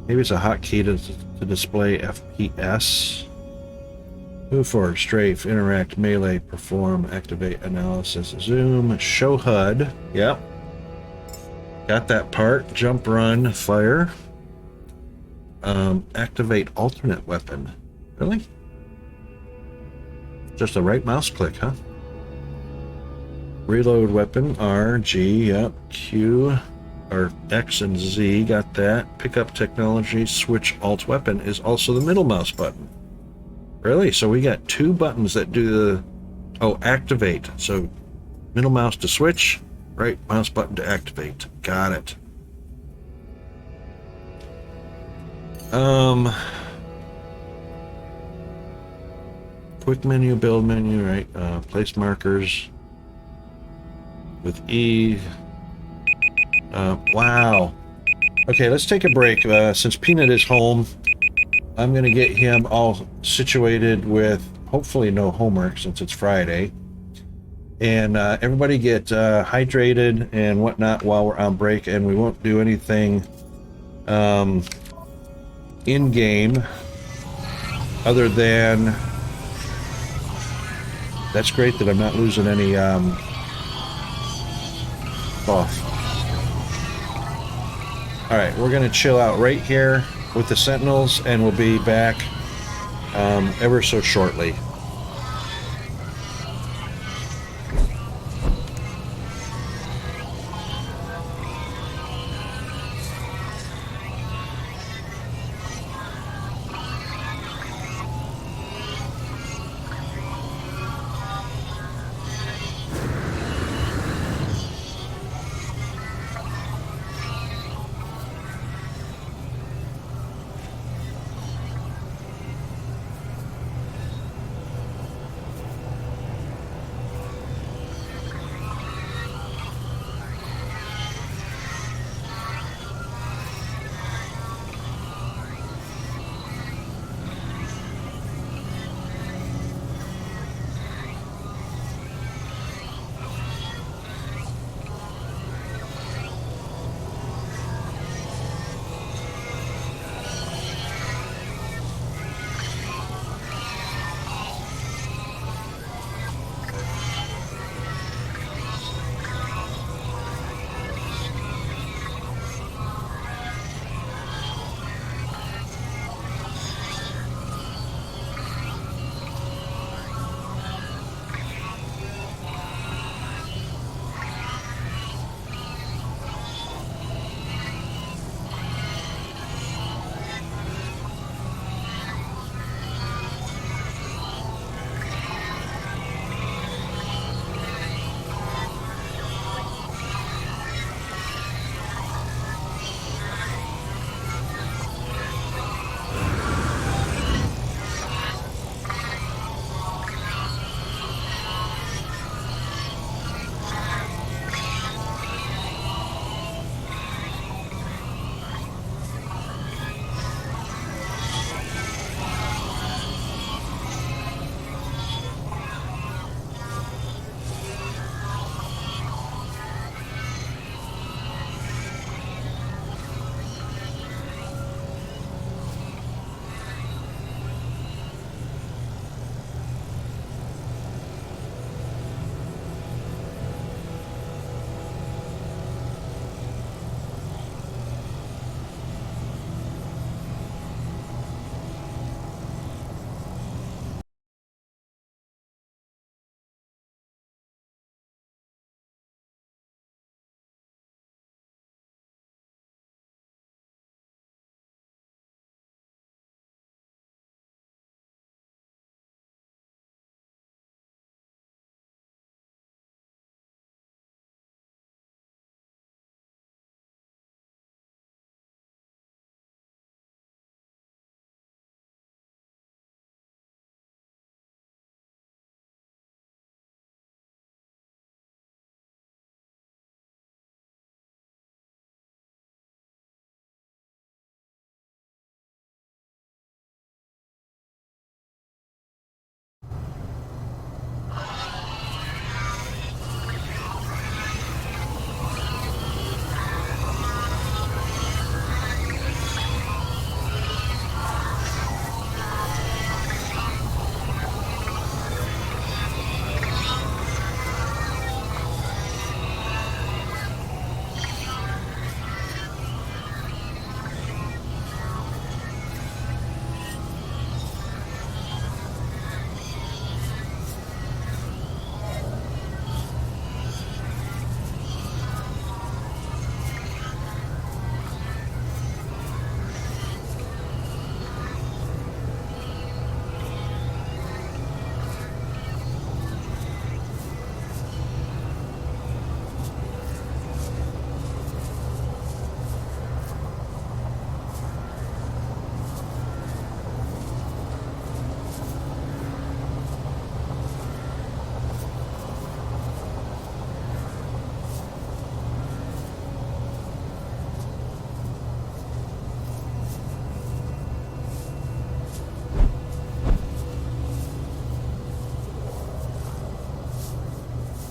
Maybe it's a hotkey to display FPS. Move forward, strafe, interact, melee, perform, activate, analysis, zoom, show HUD. Yep. Got that part. Jump, run, fire. Activate alternate weapon. Really? Just a right mouse click, huh? Reload weapon, R, G, yep, Q, or X and Z, got that. Pick up technology, switch alt weapon is also the middle mouse button. Really? So we got two buttons that do Oh, activate. So middle mouse to switch, right mouse button to activate. Got it. Quick menu, build menu, right? Place markers with E. Wow. Okay, let's take a break. Since Peanut is home, I'm going to get him all situated with hopefully no homework since it's Friday. And everybody get hydrated and whatnot while we're on break, and we won't do anything in-game other than... That's great that I'm not losing any buff. Alright, we're going to chill out right here with the Sentinels, and we'll be back ever so shortly.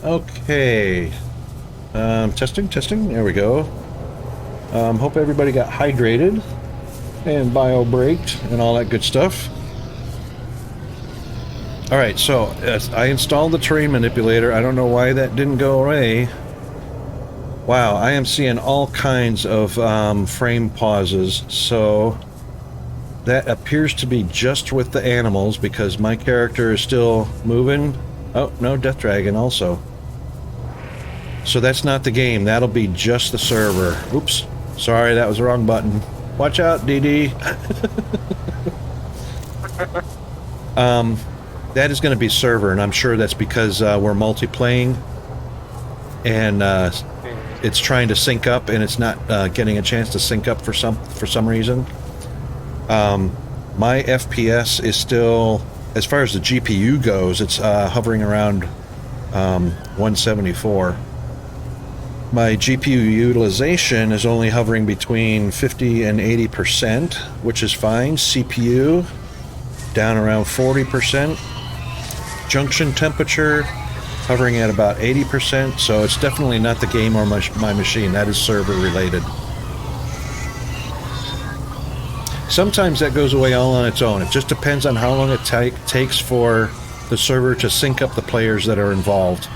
Okay. Testing. There we go. Hope everybody got hydrated and bio-braked and all that good stuff. All right, so I installed the terrain manipulator. I don't know why that didn't go away. Wow, I am seeing all kinds of frame pauses. So that appears to be just with the animals because my character is still moving. Oh, no, Death Dragon also. So that's not the game. That'll be just the server. Oops. Sorry, that was the wrong button. Watch out, DD. That is going to be server, and I'm sure that's because we're multi-playing, and it's trying to sync up, and it's not getting a chance to sync up for some reason. My FPS is still, as far as the GPU goes, it's hovering around 174. My GPU utilization is only hovering between 50 and 80%, which is fine. CPU down around 40%. Junction temperature hovering at about 80%, so it's definitely not the game or my machine. That is server related. Sometimes that goes away all on its own. It just depends on how long it takes for the server to sync up the players that are involved.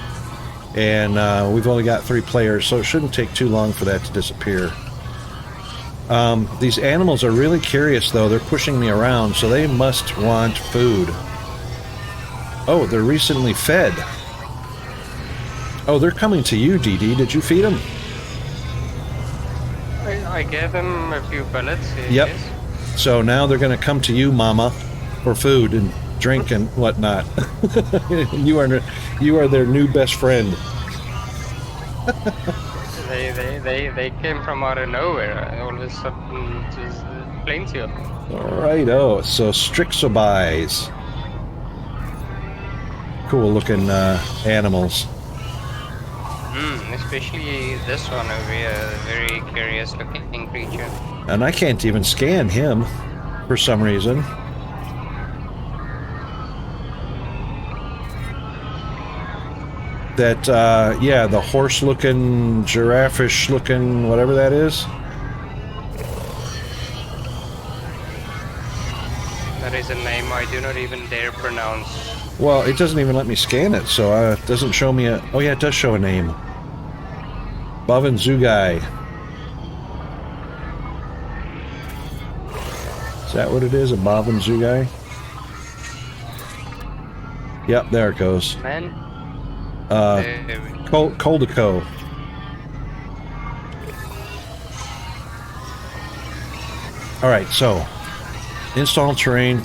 And we've only got 3 players, so it shouldn't take too long for that to disappear. These animals are really curious, though. They're pushing me around, so they must want food. Oh, they're recently fed. Oh, they're coming to you, DD. Did you feed them? I gave them a few pellets. Yep. Yes. So now they're going to come to you, Mama, for food and drink and whatnot. You are their new best friend. They came from out of nowhere. All of a sudden, just plenty of them. Alrighto, so Strixobis. Cool looking animals. Especially this one over here, a very curious looking creature. And I can't even scan him for some reason. That, yeah, the horse-looking, giraffe-ish-looking, whatever that is. That is a name I do not even dare pronounce. Well, it doesn't even let me scan it, so it doesn't show me a... Oh, yeah, it does show a name. Bavin Zugai. Is that what it is, a Bavin Zugai? Yep, there it goes. Man. Coldico. Alright, so install terrain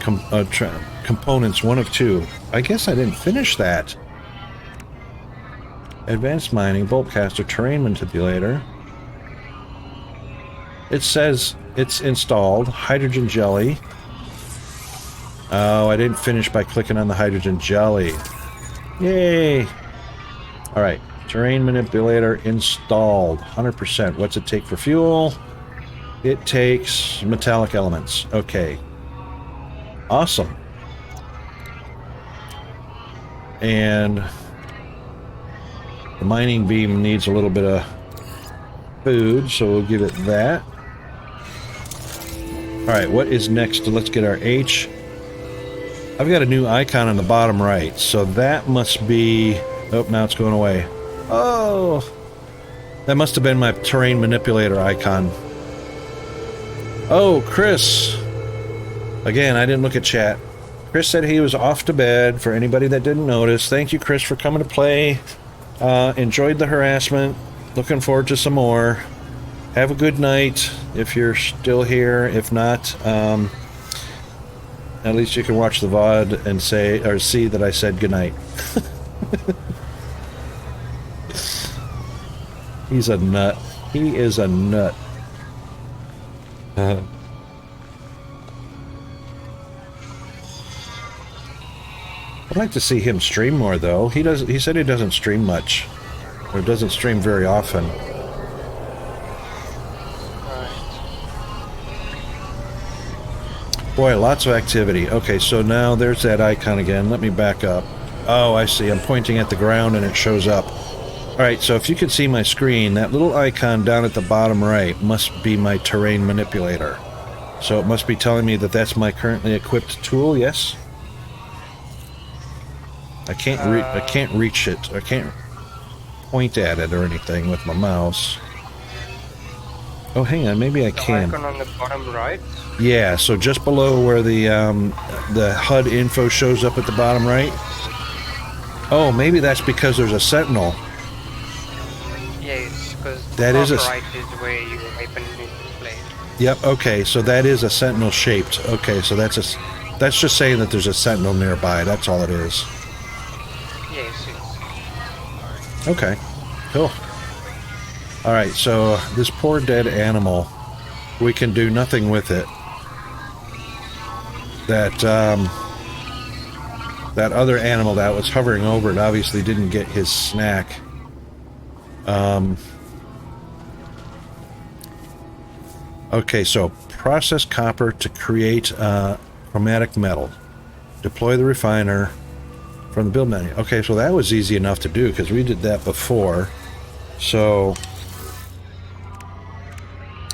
components 1 of 2. I guess I didn't finish that. Advanced mining, boltcaster, terrain manipulator. It says it's installed. Hydrogen jelly. Oh, I didn't finish by clicking on the hydrogen jelly. Yay! Alright, terrain manipulator installed. 100%. What's it take for fuel? It takes metallic elements. Okay. Awesome. And the mining beam needs a little bit of food, so we'll give it that. Alright, what is next? Let's get our H. I've got a new icon on the bottom right, so that must be... Oh, now it's going away. Oh! That must have been my terrain manipulator icon. Oh, Chris! Again, I didn't look at chat. Chris said he was off to bed, for anybody that didn't notice. Thank you, Chris, for coming to play. Enjoyed the harassment. Looking forward to some more. Have a good night if you're still here. If not, at least you can watch the VOD and say, or see that I said goodnight. He's a nut. He is a nut. I'd like to see him stream more, though. He said he doesn't stream much, or doesn't stream very often. Boy, lots of activity. Okay, so now there's that icon again. Let me back up. Oh, I see. I'm pointing at the ground and it shows up. All right, so if you can see my screen, that little icon down at the bottom right must be my terrain manipulator. So it must be telling me that that's my currently equipped tool, yes? I can't reach it. I can't point at it or anything with my mouse. Oh, hang on, maybe I can. The icon on the bottom right? Yeah, so just below where the HUD info shows up at the bottom right. Oh, maybe that's because there's a sentinel. Yes, because That is a right is where your weapon is displayed. Yep, okay, so that is a sentinel shaped. Okay, so that's just saying that there's a sentinel nearby. That's all it is. Yes. Okay, cool. All right, so this poor dead animal, we can do nothing with it. That that other animal that was hovering over it obviously didn't get his snack. Okay, so process copper to create chromatic metal. Deploy the refiner from the build menu. Okay, so that was easy enough to do because we did that before. So,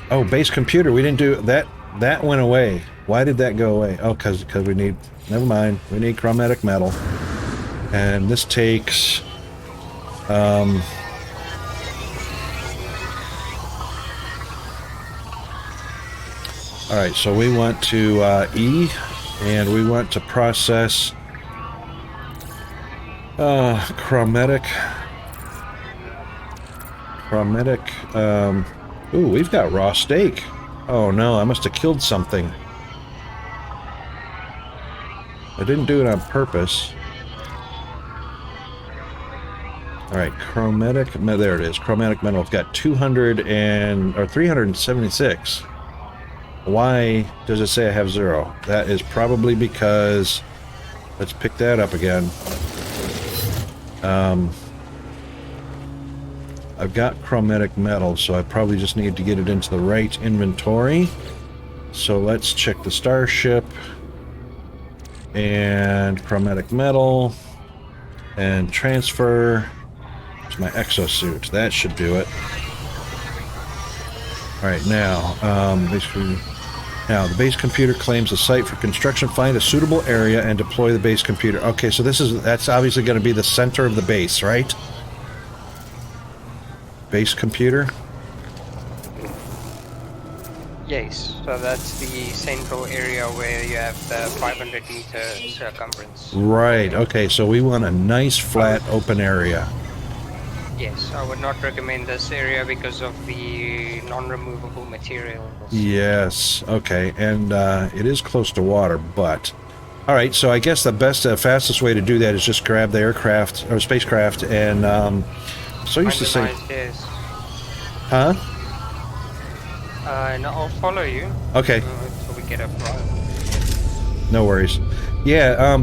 oh, base computer, we didn't do that. That went away. Why did that go away? Oh, because we need, never mind, we need chromatic metal. And this takes, alright, so we want to E, and we want to process chromatic, ooh, we've got raw steak. Oh no, I must have killed something. I didn't do it on purpose. Alright, chromatic, there it is, chromatic metal. It's got 376. Why does it say I have 0? That is probably because, let's pick that up again. I've got chromatic metal, so I probably just need to get it into the right inventory. So let's check the starship and chromatic metal and transfer to my exosuit. That should do it. All right, now, basically, now the base computer claims a site for construction. Find a suitable area and deploy the base computer. Okay, so that's obviously going to be the center of the base, right? Base computer? Yes, so that's the central area where you have the 500-meter circumference. Right, okay, so we want a nice flat open area. Yes, I would not recommend this area because of the non-removable materials. Yes, okay, and it is close to water, but... Alright, so I guess the best, fastest way to do that is just grab the aircraft, or spacecraft, and, so used to say... Yes. Huh? No, I'll follow you. Okay. So we get up right. No worries. Yeah,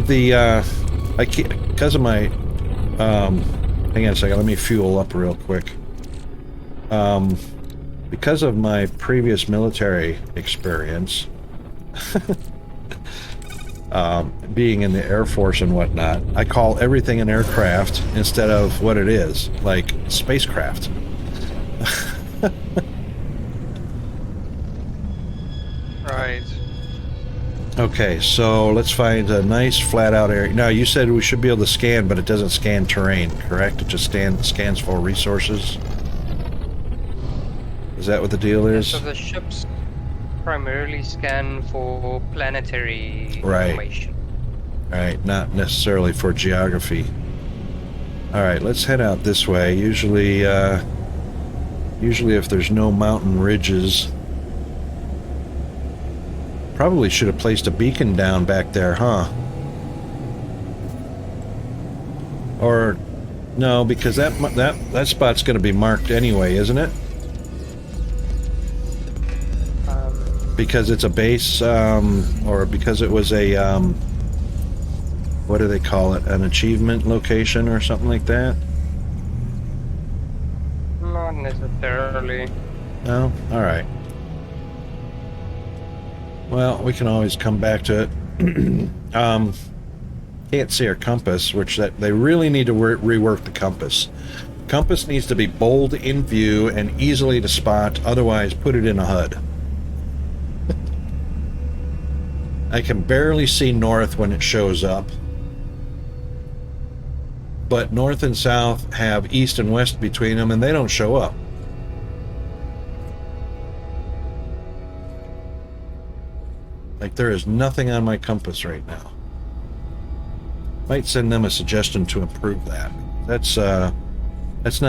I can't, because of my, hang on a second, let me fuel up real quick. Because of my previous military experience, being in the Air Force and whatnot, I call everything an aircraft instead of what it is, like spacecraft. Right. Okay, so let's find a nice flat out area. Now, you said we should be able to scan, but it doesn't scan terrain, correct? It just scans for resources? Is that what the deal is? So the ships primarily scan for planetary Right. information. Right, not necessarily for geography. Alright, let's head out this way. Usually if there's no mountain ridges... Probably should have placed a beacon down back there, huh? Or... No, because that spot's going to be marked anyway, isn't it? Because it's a base, or because it was a, what do they call it? An achievement location or something like that? Not necessarily. No? Alright. Well, we can always come back to it. Can't see our compass, which that they really need to rework the compass. Compass needs to be bold in view and easily to spot, otherwise put it in a HUD. I can barely see north when it shows up. But north and south have east and west between them, and they don't show up. Like, there is nothing on my compass right now. Might send them a suggestion to improve that. That's not